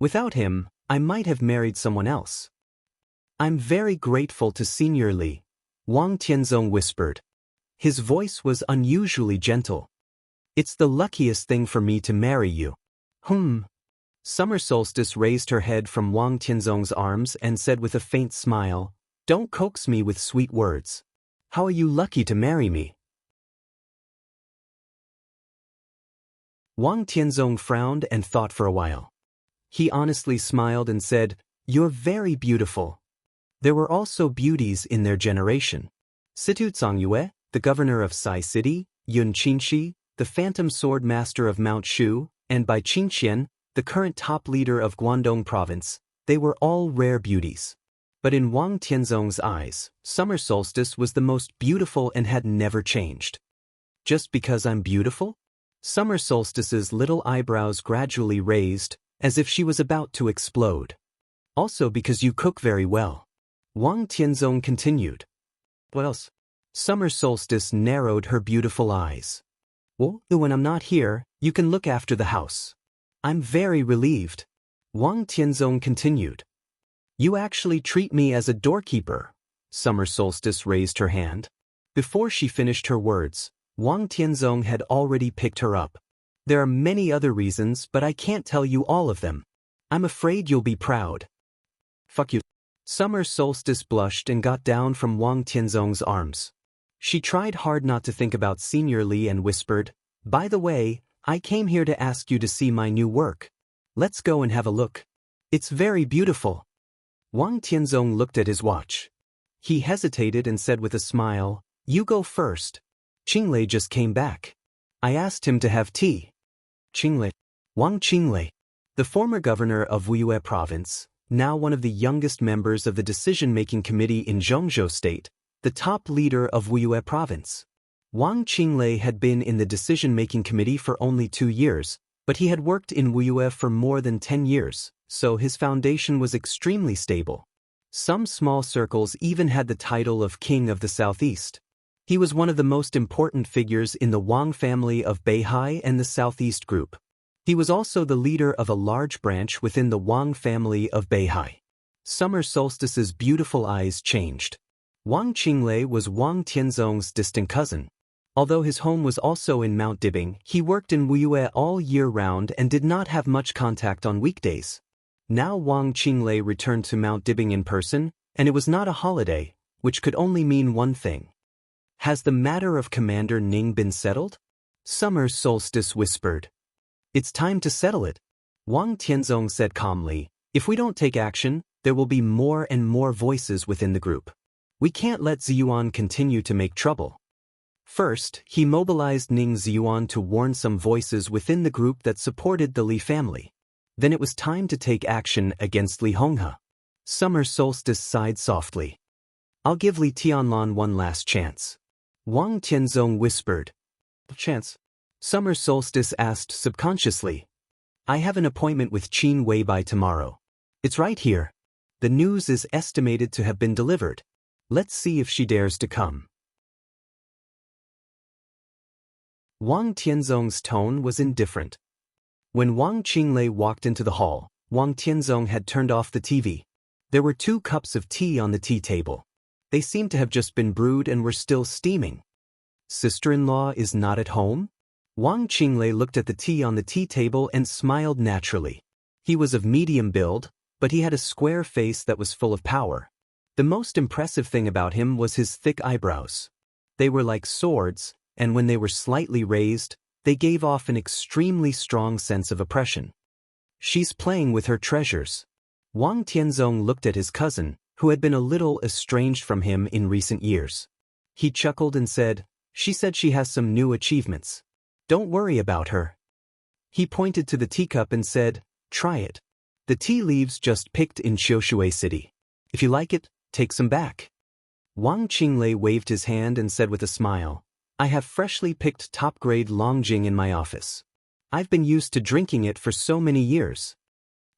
Without him, I might have married someone else. I'm very grateful to Senior Li, Wang Tianzong whispered. His voice was unusually gentle. It's the luckiest thing for me to marry you. Summer Solstice raised her head from Wang Tianzong's arms and said with a faint smile, don't coax me with sweet words. How are you lucky to marry me? Wang Tianzong frowned and thought for a while. He honestly smiled and said, you're very beautiful. There were also beauties in their generation. Situ Zongyue, the governor of Sai City, Yun Qinshi, the phantom sword master of Mount Shu, and Bai Qingqian, the current top leader of Guangdong province, they were all rare beauties. But in Wang Tianzong's eyes, Summer Solstice was the most beautiful and had never changed. Just because I'm beautiful? Summer Solstice's little eyebrows gradually raised, as if she was about to explode. Also because you cook very well. Wang Tianzong continued. What else? Summer Solstice narrowed her beautiful eyes. Well, when I'm not here, you can look after the house. I'm very relieved. Wang Tianzong continued. You actually treat me as a doorkeeper. Summer Solstice raised her hand. Before she finished her words, Wang Tianzong had already picked her up. There are many other reasons, but I can't tell you all of them. I'm afraid you'll be proud. Fuck you. Summer Solstice blushed and got down from Wang Tianzong's arms. She tried hard not to think about Senior Li and whispered, by the way, I came here to ask you to see my new work. Let's go and have a look. It's very beautiful. Wang Tianzong looked at his watch. He hesitated and said with a smile, you go first. Qinglei just came back. I asked him to have tea. Qinglei. Wang Qinglei. The former governor of Wuyue province, now one of the youngest members of the decision-making committee in Zhongzhou State, the top leader of Wuyue province. Wang Qinglei had been in the decision-making committee for only 2 years, but he had worked in Wuyue for more than 10 years, so his foundation was extremely stable. Some small circles even had the title of King of the Southeast. He was one of the most important figures in the Wang family of Beihai and the Southeast Group. He was also the leader of a large branch within the Wang family of Beihai. Summer solstice's beautiful eyes changed. Wang Qinglei was Wang Tianzong's distant cousin. Although his home was also in Mount Dibing, he worked in Wuyue all year round and did not have much contact on weekdays. Now Wang Qinglei returned to Mount Dibing in person, and it was not a holiday, which could only mean one thing. Has the matter of Commander Ning been settled? Summer solstice whispered. It's time to settle it. Wang Tianzong said calmly, if we don't take action, there will be more and more voices within the group. We can't let Ziyuan continue to make trouble. First, he mobilized Ning Ziyuan to warn some voices within the group that supported the Li family. Then it was time to take action against Li Honghe. Summer solstice sighed softly. I'll give Li Tianlan one last chance. Wang Tianzong whispered. Chance? Summer solstice asked subconsciously. I have an appointment with Qin Wei by tomorrow. It's right here. The news is estimated to have been delivered. Let's see if she dares to come. Wang Tianzong's tone was indifferent. When Wang Qinglei walked into the hall, Wang Tianzong had turned off the TV. There were 2 cups of tea on the tea table. They seemed to have just been brewed and were still steaming. Sister-in-law is not at home? Wang Qinglei looked at the tea on the tea table and smiled naturally. He was of medium build, but he had a square face that was full of power. The most impressive thing about him was his thick eyebrows. They were like swords, and when they were slightly raised, they gave off an extremely strong sense of oppression. She's playing with her treasures. Wang Tianzong looked at his cousin, who had been a little estranged from him in recent years. He chuckled and said, she said she has some new achievements. Don't worry about her. He pointed to the teacup and said, try it. The tea leaves just picked in Xiushui City. If you like it, take some back. Wang Qinglei waved his hand and said with a smile, I have freshly picked top-grade Longjing in my office. I've been used to drinking it for so many years.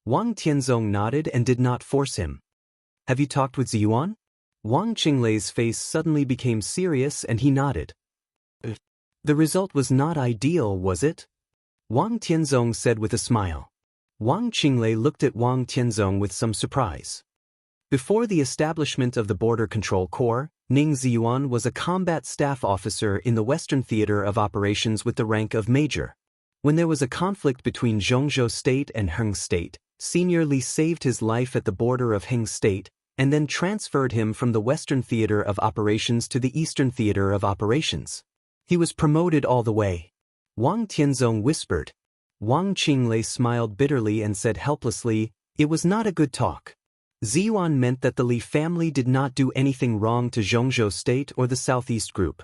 Wang Tianzong nodded and did not force him. Have you talked with Ziyuan? Wang Qinglei's face suddenly became serious and he nodded. The result was not ideal, was it? Wang Tianzong said with a smile. Wang Qinglei looked at Wang Tianzong with some surprise. Before the establishment of the Border Control Corps, Ning Ziyuan was a combat staff officer in the Western Theater of Operations with the rank of Major. When there was a conflict between Zhongzhou State and Heng State, Senior Li saved his life at the border of Heng State and then transferred him from the Western Theater of Operations to the Eastern Theater of Operations. He was promoted all the way. Wang Tianzong whispered. Wang Qinglei smiled bitterly and said helplessly, it was not a good talk. Ziyuan meant that the Li family did not do anything wrong to Zhongzhou State or the Southeast Group.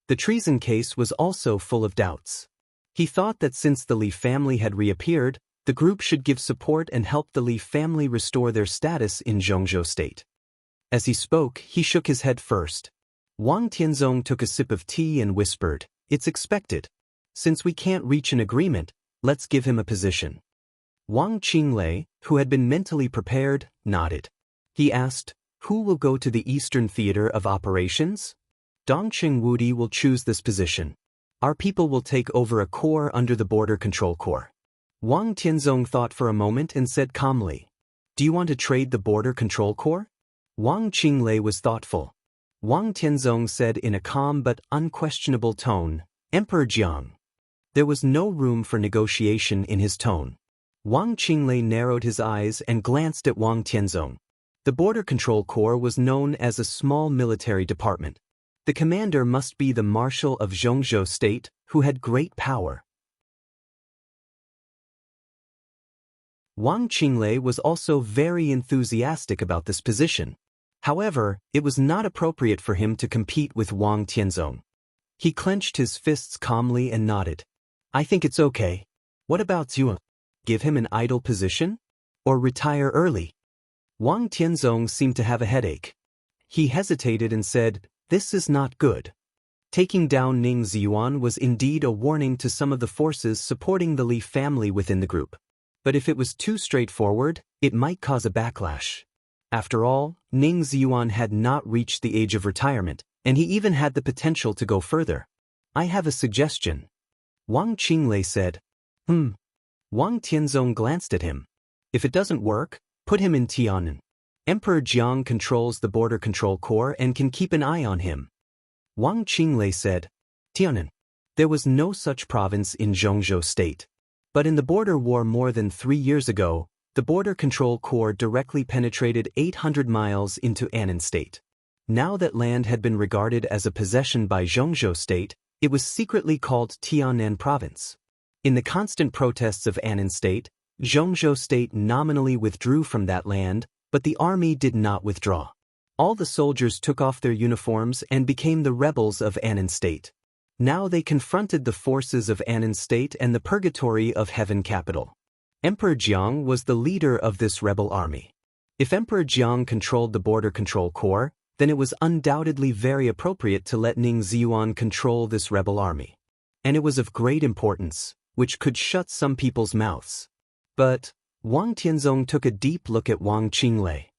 The treason case was also full of doubts. He thought that since the Li family had reappeared, the group should give support and help the Li family restore their status in Zhongzhou State. As he spoke, he shook his head first. Wang Tianzong took a sip of tea and whispered, it's expected. Since we can't reach an agreement, let's give him a position. Wang Qinglei, who had been mentally prepared, nodded. He asked, who will go to the Eastern Theater of Operations? Dongqing Wudi will choose this position. Our people will take over a corps under the Border Control Corps. Wang Tianzong thought for a moment and said calmly, do you want to trade the Border Control Corps? Wang Qinglei was thoughtful. Wang Tianzong said in a calm but unquestionable tone, Emperor Jiang. There was no room for negotiation in his tone. Wang Qinglei narrowed his eyes and glanced at Wang Tianzong. The Border Control Corps was known as a small military department. The commander must be the Marshal of Zhongzhou State, who had great power. Wang Qinglei was also very enthusiastic about this position. However, it was not appropriate for him to compete with Wang Tianzong. He clenched his fists calmly and nodded. I think it's okay. What about Ziyuan? Give him an idle position? Or retire early? Wang Tianzong seemed to have a headache. He hesitated and said, "This is not good." Taking down Ning Ziyuan was indeed a warning to some of the forces supporting the Li family within the group. But if it was too straightforward, it might cause a backlash. After all, Ning Ziyuan had not reached the age of retirement, and he even had the potential to go further. "I have a suggestion," Wang Qinglei said. Wang Tianzong glanced at him. "If it doesn't work, put him in Tianan. Emperor Jiang controls the border control corps and can keep an eye on him." Wang Qinglei said, "Tianan." There was no such province in Zhongzhou state. But in the border war more than 3 years ago, the border control corps directly penetrated 800 miles into Annan state. Now that land had been regarded as a possession by Zhongzhou state, it was secretly called Tianan province. In the constant protests of Annan state, Zhongzhou state nominally withdrew from that land, but the army did not withdraw. All the soldiers took off their uniforms and became the rebels of Annan state. Now they confronted the forces of Annan state and the purgatory of heaven capital. Emperor Jiang was the leader of this rebel army. If Emperor Jiang controlled the border control corps, then it was undoubtedly very appropriate to let Ning Ziyuan control this rebel army. And it was of great importance, which could shut some people's mouths. But Wang Tianzong took a deep look at Wang Qinglei.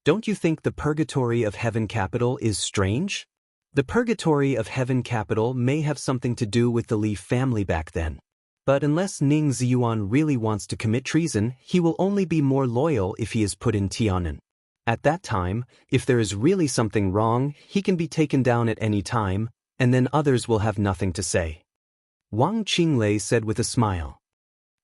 "Don't you think the purgatory of heaven capital is strange? The purgatory of heaven capital may have something to do with the Li family back then. But unless Ning Ziyuan really wants to commit treason, he will only be more loyal if he is put in Tianan. At that time, if there is really something wrong, he can be taken down at any time, and then others will have nothing to say." Wang Qinglei said with a smile.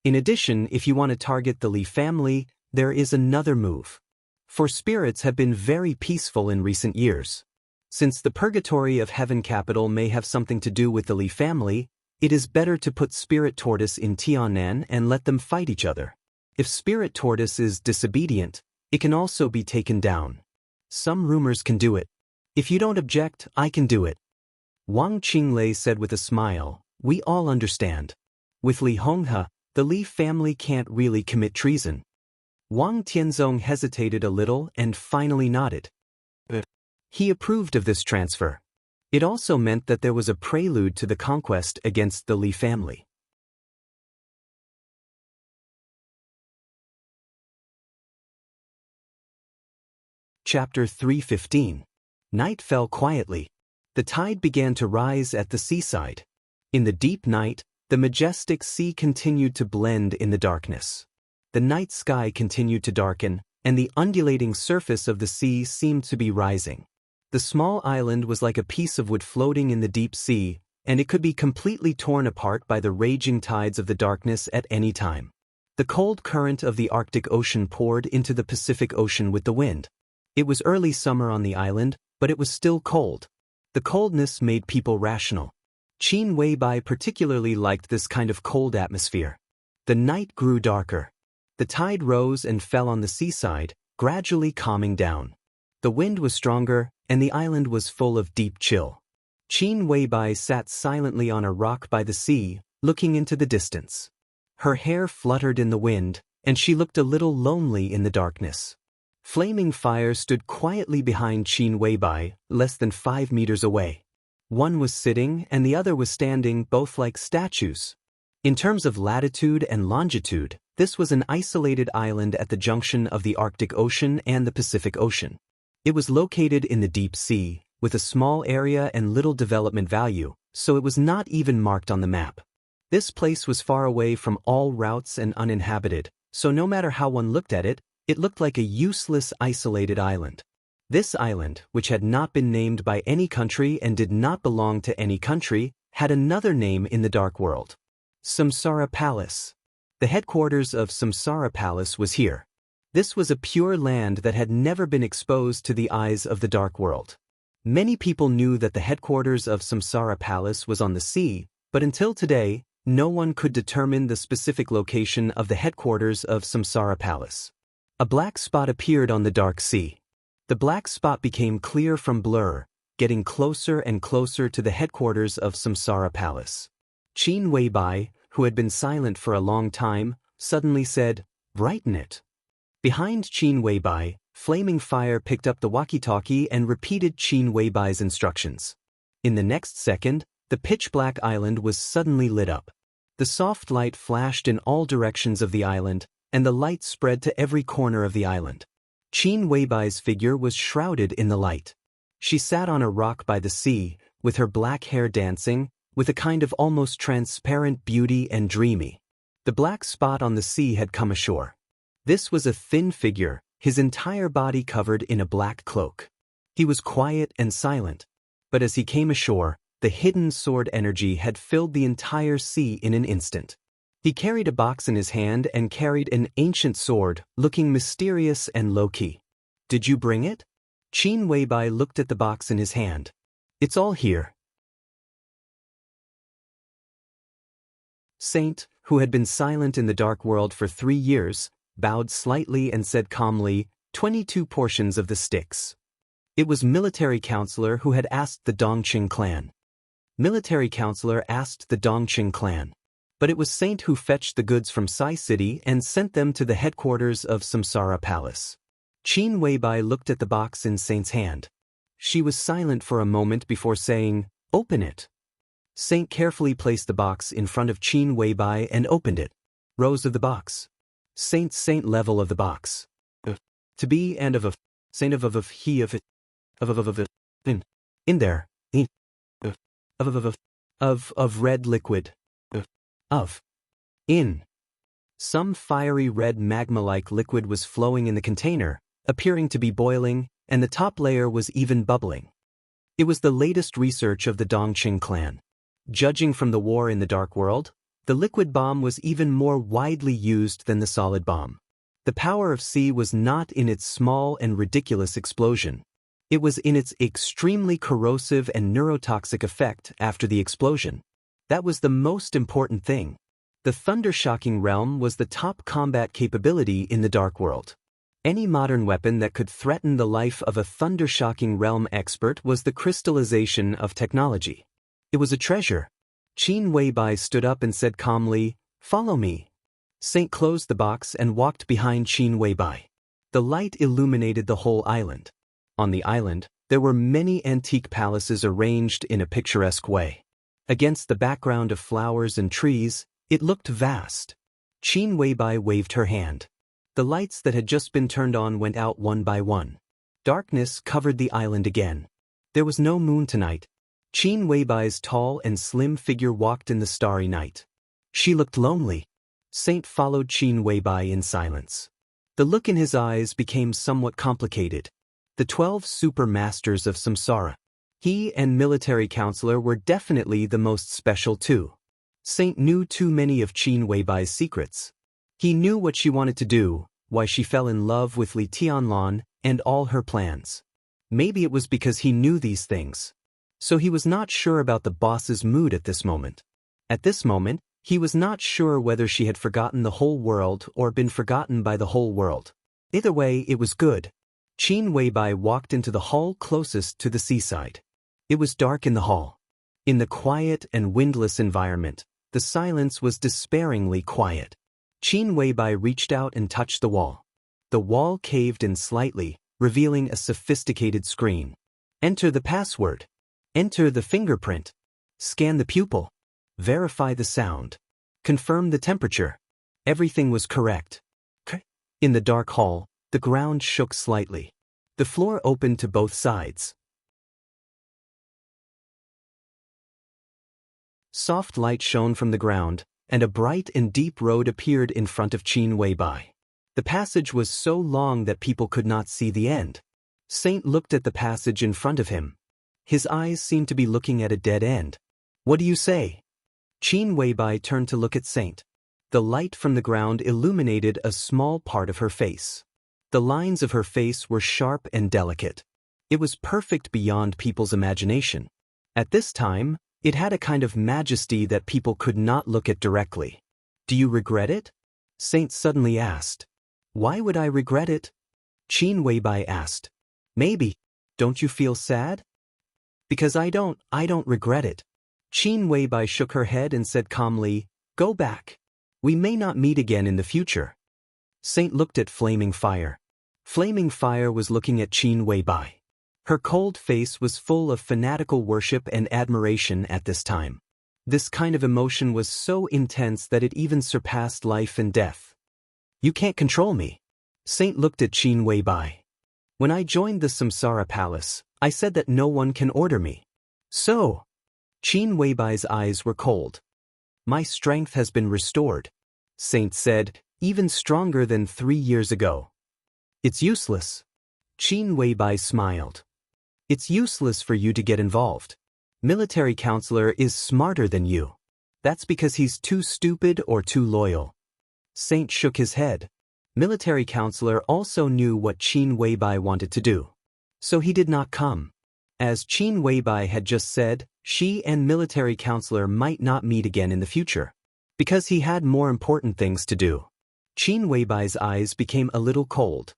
"In addition, if you want to target the Li family, there is another move. For spirits have been very peaceful in recent years. Since the purgatory of heaven capital may have something to do with the Li family, it is better to put Spirit Tortoise in Tianan and let them fight each other. If Spirit Tortoise is disobedient, it can also be taken down. Some rumors can do it. If you don't object, I can do it." Wang Qinglei said with a smile, "We all understand. With Li Honghe, the Li family can't really commit treason." Wang Tianzong hesitated a little and finally nodded. He approved of this transfer. It also meant that there was a prelude to the conquest against the Li family. Chapter 3:15. Night fell quietly. The tide began to rise at the seaside. In the deep night, the majestic sea continued to blend in the darkness. The night sky continued to darken, and the undulating surface of the sea seemed to be rising. The small island was like a piece of wood floating in the deep sea, and it could be completely torn apart by the raging tides of the darkness at any time. The cold current of the Arctic Ocean poured into the Pacific Ocean with the wind. It was early summer on the island, but it was still cold. The coldness made people rational. Qin Weibai particularly liked this kind of cold atmosphere. The night grew darker. The tide rose and fell on the seaside, gradually calming down. The wind was stronger, and the island was full of deep chill. Qin Weibai sat silently on a rock by the sea, looking into the distance. Her hair fluttered in the wind, and she looked a little lonely in the darkness. Flaming fire stood quietly behind Qin Weibai, less than 5 meters away. One was sitting and the other was standing, both like statues. In terms of latitude and longitude, this was an isolated island at the junction of the Arctic Ocean and the Pacific Ocean. It was located in the deep sea, with a small area and little development value, so it was not even marked on the map. This place was far away from all routes and uninhabited, so no matter how one looked at it, it looked like a useless isolated island. This island, which had not been named by any country and did not belong to any country, had another name in the dark world. Samsara Palace. The headquarters of Samsara Palace was here. This was a pure land that had never been exposed to the eyes of the dark world. Many people knew that the headquarters of Samsara Palace was on the sea, but until today, no one could determine the specific location of the headquarters of Samsara Palace. A black spot appeared on the dark sea. The black spot became clear from blur, getting closer and closer to the headquarters of Samsara Palace. Qin Weibai, who had been silent for a long time, suddenly said, "Brighten it." Behind Qin Weibai, Flaming Fire picked up the walkie-talkie and repeated Qin Weibai's instructions. In the next second, the pitch-black island was suddenly lit up. The soft light flashed in all directions of the island, and the light spread to every corner of the island. Qin Weibai's figure was shrouded in the light. She sat on a rock by the sea, with her black hair dancing, with a kind of almost transparent beauty and dreamy. The black spot on the sea had come ashore. This was a thin figure, his entire body covered in a black cloak. He was quiet and silent, but as he came ashore, the hidden sword energy had filled the entire sea in an instant. He carried a box in his hand and carried an ancient sword, looking mysterious and low-key. "Did you bring it?" Qin Weibai looked at the box in his hand. "It's all here." Saint, who had been silent in the dark world for 3 years, bowed slightly and said calmly, 22 portions of the sticks." It was Military Counselor who had asked the Dongqing clan. Military Counselor asked the Dongqing clan. But it was Saint who fetched the goods from Sai City and sent them to the headquarters of Samsara Palace. Qin Weibai looked at the box in Saint's hand. She was silent for a moment before saying, "Open it." Saint carefully placed the box in front of Qin Weibai and opened it. Rows of the box. Saint level of the box. To be and of Saint of he of it. Of in there. In. Of red liquid. Of. In. Some fiery red magma-like liquid was flowing in the container, appearing to be boiling, and the top layer was even bubbling. It was the latest research of the Dongqing clan. Judging from the war in the Dark World, the liquid bomb was even more widely used than the solid bomb. The power of C was not in its small and ridiculous explosion. It was in its extremely corrosive and neurotoxic effect after the explosion. That was the most important thing. The thunder-shocking realm was the top combat capability in the Dark World. Any modern weapon that could threaten the life of a thunder-shocking realm expert was the crystallization of technology. It was a treasure. Qin Weibai stood up and said calmly, "Follow me." Saint closed the box and walked behind Qin Weibai. The light illuminated the whole island. On the island, there were many antique palaces arranged in a picturesque way. Against the background of flowers and trees, it looked vast. Qin Weibai waved her hand. The lights that had just been turned on went out one by one. Darkness covered the island again. There was no moon tonight. Qin Weibai's tall and slim figure walked in the starry night. She looked lonely. Saint followed Qin Weibai in silence. The look in his eyes became somewhat complicated. The 12 super masters of Samsara. He and Military Counselor were definitely the most special too. Saint knew too many of Qin Weibai's secrets. He knew what she wanted to do, why she fell in love with Li Tianlan, and all her plans. Maybe it was because he knew these things. So he was not sure about the boss's mood at this moment. At this moment, he was not sure whether she had forgotten the whole world or been forgotten by the whole world. Either way, it was good. Qin Weibai walked into the hall closest to the seaside. It was dark in the hall. In the quiet and windless environment, the silence was despairingly quiet. Qin Weibai reached out and touched the wall. The wall caved in slightly, revealing a sophisticated screen. Enter the password. Enter the fingerprint. Scan the pupil. Verify the sound. Confirm the temperature. Everything was correct. In the dark hall, the ground shook slightly. The floor opened to both sides. Soft light shone from the ground, and a bright and deep road appeared in front of Qin Weibai. The passage was so long that people could not see the end. Saint looked at the passage in front of him. His eyes seemed to be looking at a dead end. "What do you say?" Qin Weibai turned to look at Saint. The light from the ground illuminated a small part of her face. The lines of her face were sharp and delicate. It was perfect beyond people's imagination. At this time, it had a kind of majesty that people could not look at directly. "Do you regret it?" Saint suddenly asked. "Why would I regret it?" Qin Weibai asked. "Maybe. Don't you feel sad?" "Because I don't regret it." Qin Weibai shook her head and said calmly, "Go back. We may not meet again in the future. Saint looked at Flaming Fire. Flaming Fire was looking at Qin Weibai. Her cold face was full of fanatical worship and admiration at this time. This kind of emotion was so intense that it even surpassed life and death. You can't control me. Saint looked at Qin Weibai. When I joined the Samsara Palace, I said that no one can order me. So, Qin Weibai's eyes were cold. My strength has been restored, Saint said, even stronger than 3 years ago. It's useless. Qin Weibai smiled. It's useless for you to get involved. Military counselor is smarter than you. That's because he's too stupid or too loyal. Saint shook his head. Military counselor also knew what Qin Weibai wanted to do. So he did not come. As Qin Weibai had just said, she and military counselor might not meet again in the future. Because he had more important things to do. Qin Weibai's eyes became a little cold.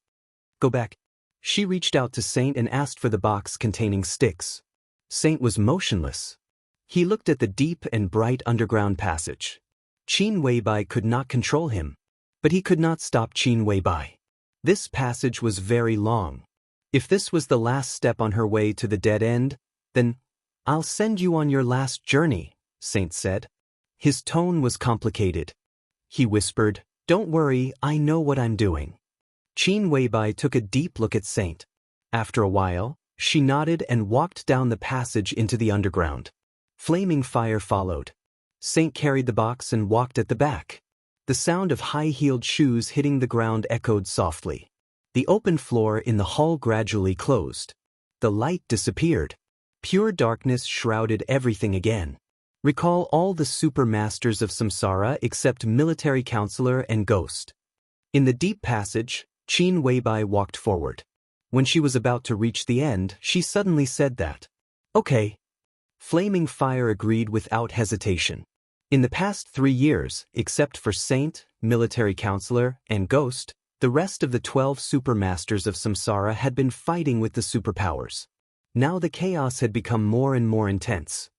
Go back. She reached out to Saint and asked for the box containing sticks. Saint was motionless. He looked at the deep and bright underground passage. Qin Weibai could not control him. But he could not stop Qin Weibai. This passage was very long. If this was the last step on her way to the dead end, then, I'll send you on your last journey, Saint said. His tone was complicated. He whispered, Don't worry, I know what I'm doing. Qin Weibai took a deep look at Saint. After a while, she nodded and walked down the passage into the underground. Flaming Fire followed. Saint carried the box and walked at the back. The sound of high-heeled shoes hitting the ground echoed softly. The open floor in the hall gradually closed. The light disappeared. Pure darkness shrouded everything again. Recall all the super masters of Samsara except military counselor and ghost. In the deep passage, Qin Weibai walked forward. When she was about to reach the end, she suddenly said that. Okay. Flaming Fire agreed without hesitation. In the past 3 years, except for Saint, military counselor, and ghost, the rest of the 12 supermasters of Samsara had been fighting with the superpowers. Now the chaos had become more and more intense.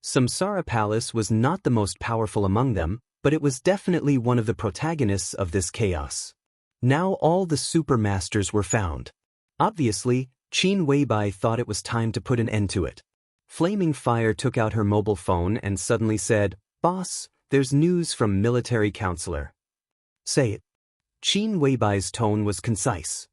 Samsara Palace was not the most powerful among them, but it was definitely one of the protagonists of this chaos. Now all the supermasters were found. Obviously, Qin Weibai thought it was time to put an end to it. Flaming Fire took out her mobile phone and suddenly said, Boss, there's news from military counselor. Say it. Qin Weibai's tone was concise.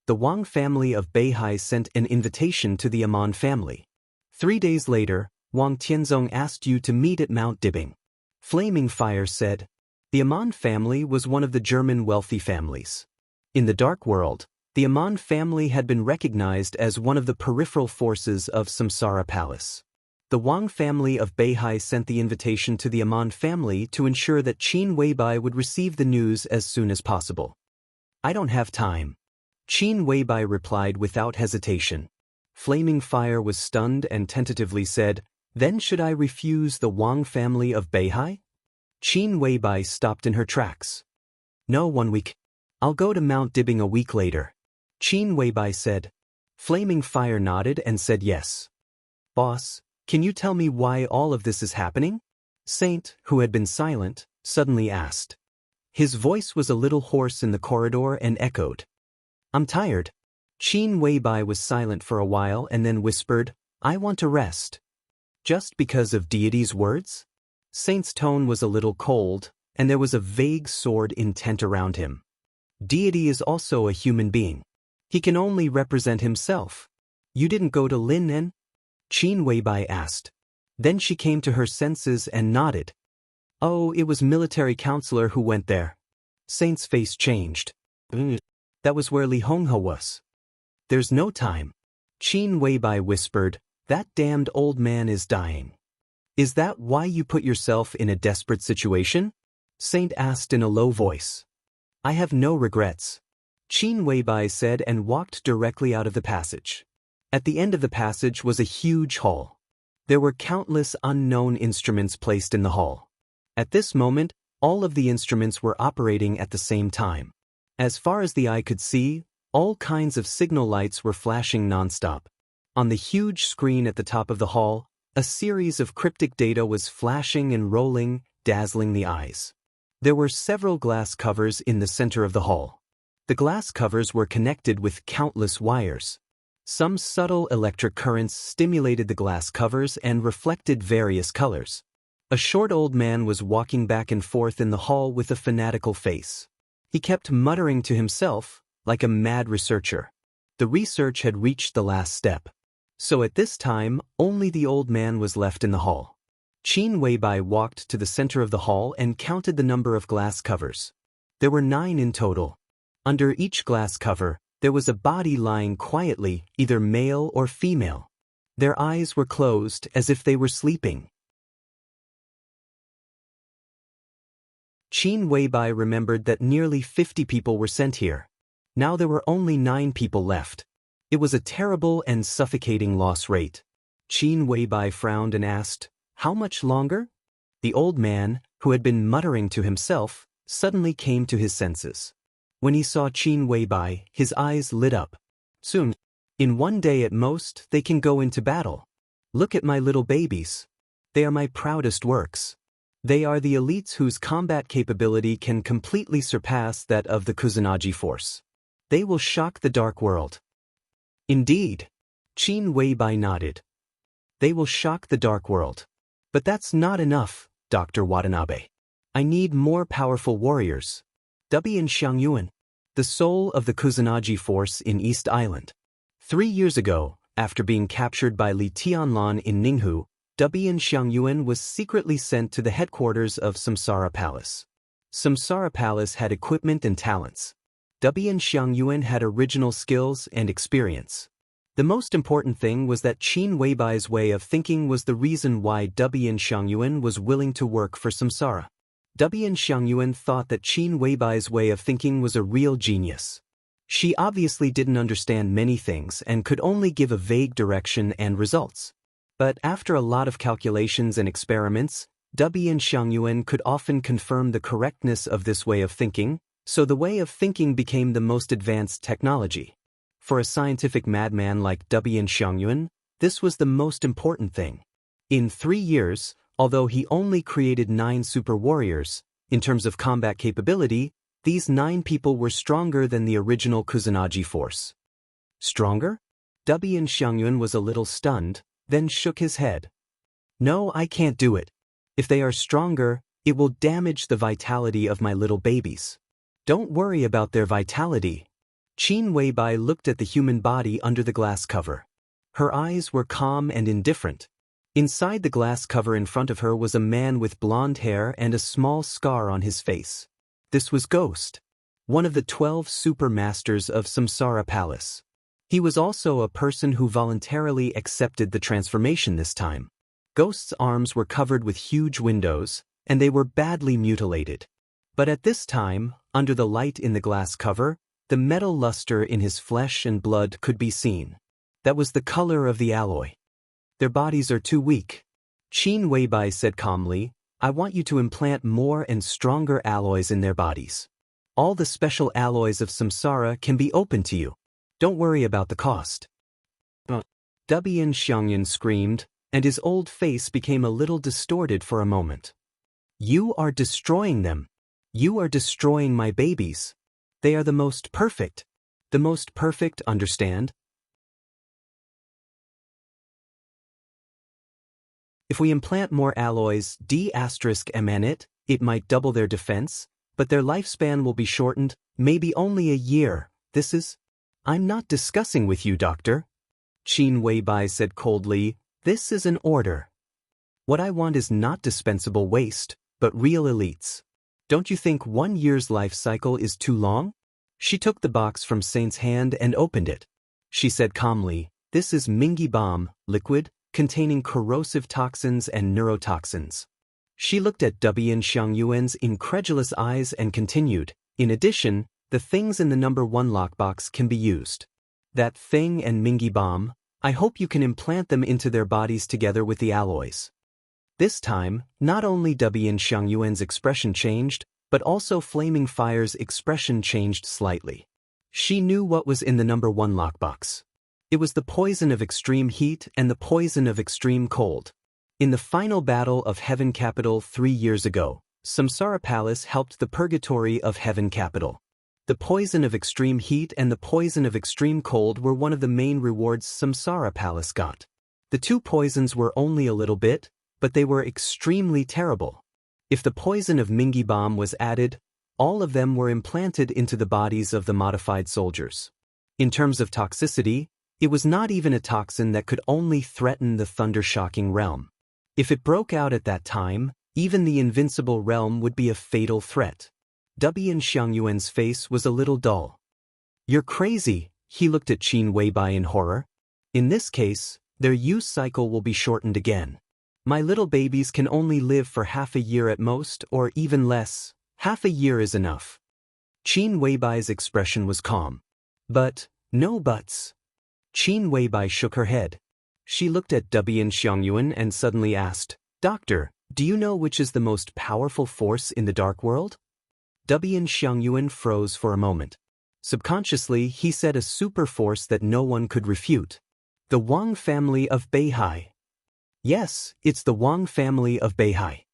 The Wang family of Beihai sent an invitation to the Amon family. 3 days later, Wang Tianzong asked you to meet at Mount Dibbing. Flaming Fire said, the Amon family was one of the German wealthy families. In the Dark World, the Amon family had been recognized as one of the peripheral forces of Samsara Palace. The Wang family of Beihai sent the invitation to the Amon family to ensure that Qin Weibai would receive the news as soon as possible. I don't have time. Qin Weibai replied without hesitation. Flaming Fire was stunned and tentatively said, Then should I refuse the Wang family of Beihai? Qin Weibai stopped in her tracks. No, 1 week. I'll go to Mount Dibbing a week later. Qin Weibai said. Flaming Fire nodded and said yes. Boss, can you tell me why all of this is happening? Saint, who had been silent, suddenly asked. His voice was a little hoarse in the corridor and echoed. I'm tired. Qin Weibai was silent for a while and then whispered, I want to rest. Just because of deity's words? Saint's tone was a little cold, and there was a vague sword intent around him. Deity is also a human being. He can only represent himself. You didn't go to Lin? Qin Weibai asked. Then she came to her senses and nodded. Oh, it was military counselor who went there. Saint's face changed. That was where Li Honghe was. There's no time. Qin Weibai whispered, That damned old man is dying. Is that why you put yourself in a desperate situation? Saint asked in a low voice. I have no regrets. Qin Weibai said and walked directly out of the passage. At the end of the passage was a huge hall. There were countless unknown instruments placed in the hall. At this moment, all of the instruments were operating at the same time. As far as the eye could see, all kinds of signal lights were flashing nonstop. On the huge screen at the top of the hall, A series of cryptic data was flashing and rolling, dazzling the eyes. There were several glass covers in the center of the hall. The glass covers were connected with countless wires. Some subtle electric currents stimulated the glass covers and reflected various colors. A short old man was walking back and forth in the hall with a fanatical face. He kept muttering to himself, like a mad researcher. The research had reached the last step. So at this time, only the old man was left in the hall. Qin Weibai walked to the center of the hall and counted the number of glass covers. There were 9 in total. Under each glass cover, there was a body lying quietly, either male or female. Their eyes were closed as if they were sleeping. Qin Weibai remembered that nearly 50 people were sent here. Now there were only 9 people left. It was a terrible and suffocating loss rate. Qin Weibai frowned and asked, "How much longer?" The old man, who had been muttering to himself, suddenly came to his senses. When he saw Qin Weibai, his eyes lit up. "Soon. In 1 day at most, they can go into battle. Look at my little babies. They are my proudest works. They are the elites whose combat capability can completely surpass that of the Kusanagi force. They will shock the dark world." "Indeed." Qin Weibai nodded. "They will shock the dark world. But that's not enough, Dr. Watanabe. I need more powerful warriors. Dubian Xiangyuan, the soul of the Kusanagi force in East Island. 3 years ago, after being captured by Li Tianlan in Ninghu, Dubian Xiangyuan was secretly sent to the headquarters of Samsara Palace. Samsara Palace had equipment and talents. Dubian Xiangyuan had original skills and experience. The most important thing was that Qin Weibai's way of thinking was the reason why Dubian Xiangyuan was willing to work for Samsara. Dubian Xiangyuan thought that Qin Weibai's way of thinking was a real genius. She obviously didn't understand many things and could only give a vague direction and results. But after a lot of calculations and experiments, Dubian Xiangyuan could often confirm the correctness of this way of thinking, so the way of thinking became the most advanced technology. For a scientific madman like Dubian Xiangyuan, this was the most important thing. In 3 years, although he only created 9 super warriors, in terms of combat capability, these 9 people were stronger than the original Kusanagi force. Stronger? Dubian Xiangyuan was a little stunned, then shook his head. "No, I can't do it. If they are stronger, it will damage the vitality of my little babies. Don't worry about their vitality." Qin Weibai looked at the human body under the glass cover. Her eyes were calm and indifferent. Inside the glass cover in front of her was a man with blonde hair and a small scar on his face. This was Ghost, one of the 12 super masters of Samsara Palace. He was also a person who voluntarily accepted the transformation this time. Ghost's arms were covered with huge windows, and they were badly mutilated. But at this time, under the light in the glass cover, the metal luster in his flesh and blood could be seen. That was the color of the alloy. "Their bodies are too weak." Qin Weibai said calmly, "I want you to implant more and stronger alloys in their bodies. All the special alloys of Samsara can be open to you. Don't worry about the cost." Dubian Xiangyuan screamed, and his old face became a little distorted for a moment. "You are destroying them. You are destroying my babies. They are the most perfect. The most perfect, understand? If we implant more alloys D*MN it might double their defense, but their lifespan will be shortened, maybe only a year. This is... I'm not discussing with you, doctor." Qin Weibai said coldly, "This is an order. What I want is not dispensable waste, but real elites. Don't you think 1 year's life cycle is too long?" She took the box from Saint's hand and opened it. She said calmly, "This is Mingi Bomb, liquid, containing corrosive toxins and neurotoxins." She looked at Dubian Xiangyuan's incredulous eyes and continued, "In addition, the things in the number 1 lockbox can be used. That thing and Mingi Bomb, I hope you can implant them into their bodies together with the alloys." This time, not only Dubian Xiangyuan's expression changed, but also Flaming Fire's expression changed slightly. She knew what was in the number 1 lockbox. It was the poison of extreme heat and the poison of extreme cold. In the final battle of Heaven Capital 3 years ago, Samsara Palace helped the purgatory of Heaven Capital. The poison of extreme heat and the poison of extreme cold were one of the main rewards Samsara Palace got. The two poisons were only a little bit, but they were extremely terrible. If the poison of Mingi bomb was added, all of them were implanted into the bodies of the modified soldiers. In terms of toxicity, it was not even a toxin that could only threaten the thunder-shocking realm. If it broke out at that time, even the invincible realm would be a fatal threat. Dubian Xiangyuan's face was a little dull. "You're crazy," he looked at Qin Weibai in horror. "In this case, their use cycle will be shortened again. My little babies can only live for half a year at most, or even less. Half a year is enough." Qin Weibai's expression was calm. "But, no buts." Qin Weibai shook her head. She looked at Dubian Xiangyuan and suddenly asked, "Doctor, do you know which is the most powerful force in the dark world?" Dubian Xiangyuan froze for a moment. Subconsciously, he said a super force that no one could refute. "The Wang family of Beihai." "Yes, it's the Wang family of Beihai."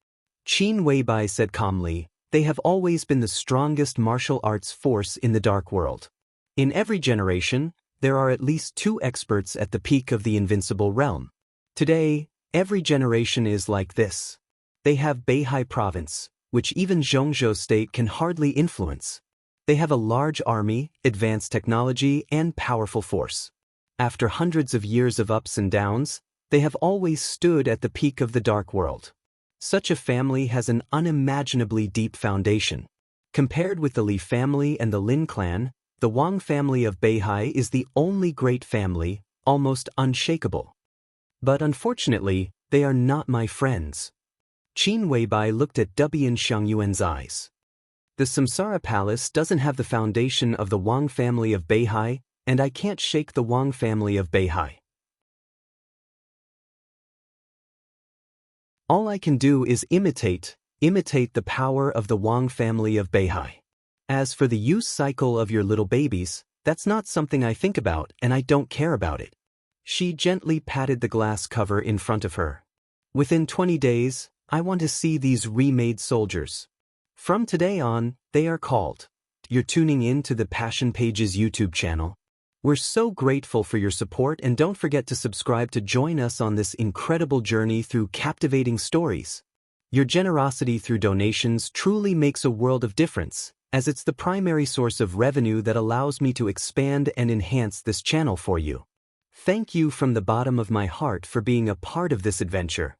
Qin Weibai said calmly, "They have always been the strongest martial arts force in the dark world. In every generation, there are at least 2 experts at the peak of the invincible realm. Today, every generation is like this. They have Beihai province, which even Zhongzhou state can hardly influence. They have a large army, advanced technology, and powerful force. After hundreds of years of ups and downs, they have always stood at the peak of the dark world. Such a family has an unimaginably deep foundation. Compared with the Li family and the Lin clan, the Wang family of Beihai is the only great family, almost unshakable. But unfortunately, they are not my friends." Qin Weibai looked at Dubian Xiangyuan's eyes. "The Samsara Palace doesn't have the foundation of the Wang family of Beihai, and I can't shake the Wang family of Beihai. All I can do is imitate the power of the Wang family of Beihai. As for the use cycle of your little babies, that's not something I think about, and I don't care about it." She gently patted the glass cover in front of her. "Within 20 days, I want to see these remade soldiers. From today on, they are called." You're tuning in to the Passion Pages YouTube channel. We're so grateful for your support, and don't forget to subscribe to join us on this incredible journey through captivating stories. Your generosity through donations truly makes a world of difference, as it's the primary source of revenue that allows me to expand and enhance this channel for you. Thank you from the bottom of my heart for being a part of this adventure.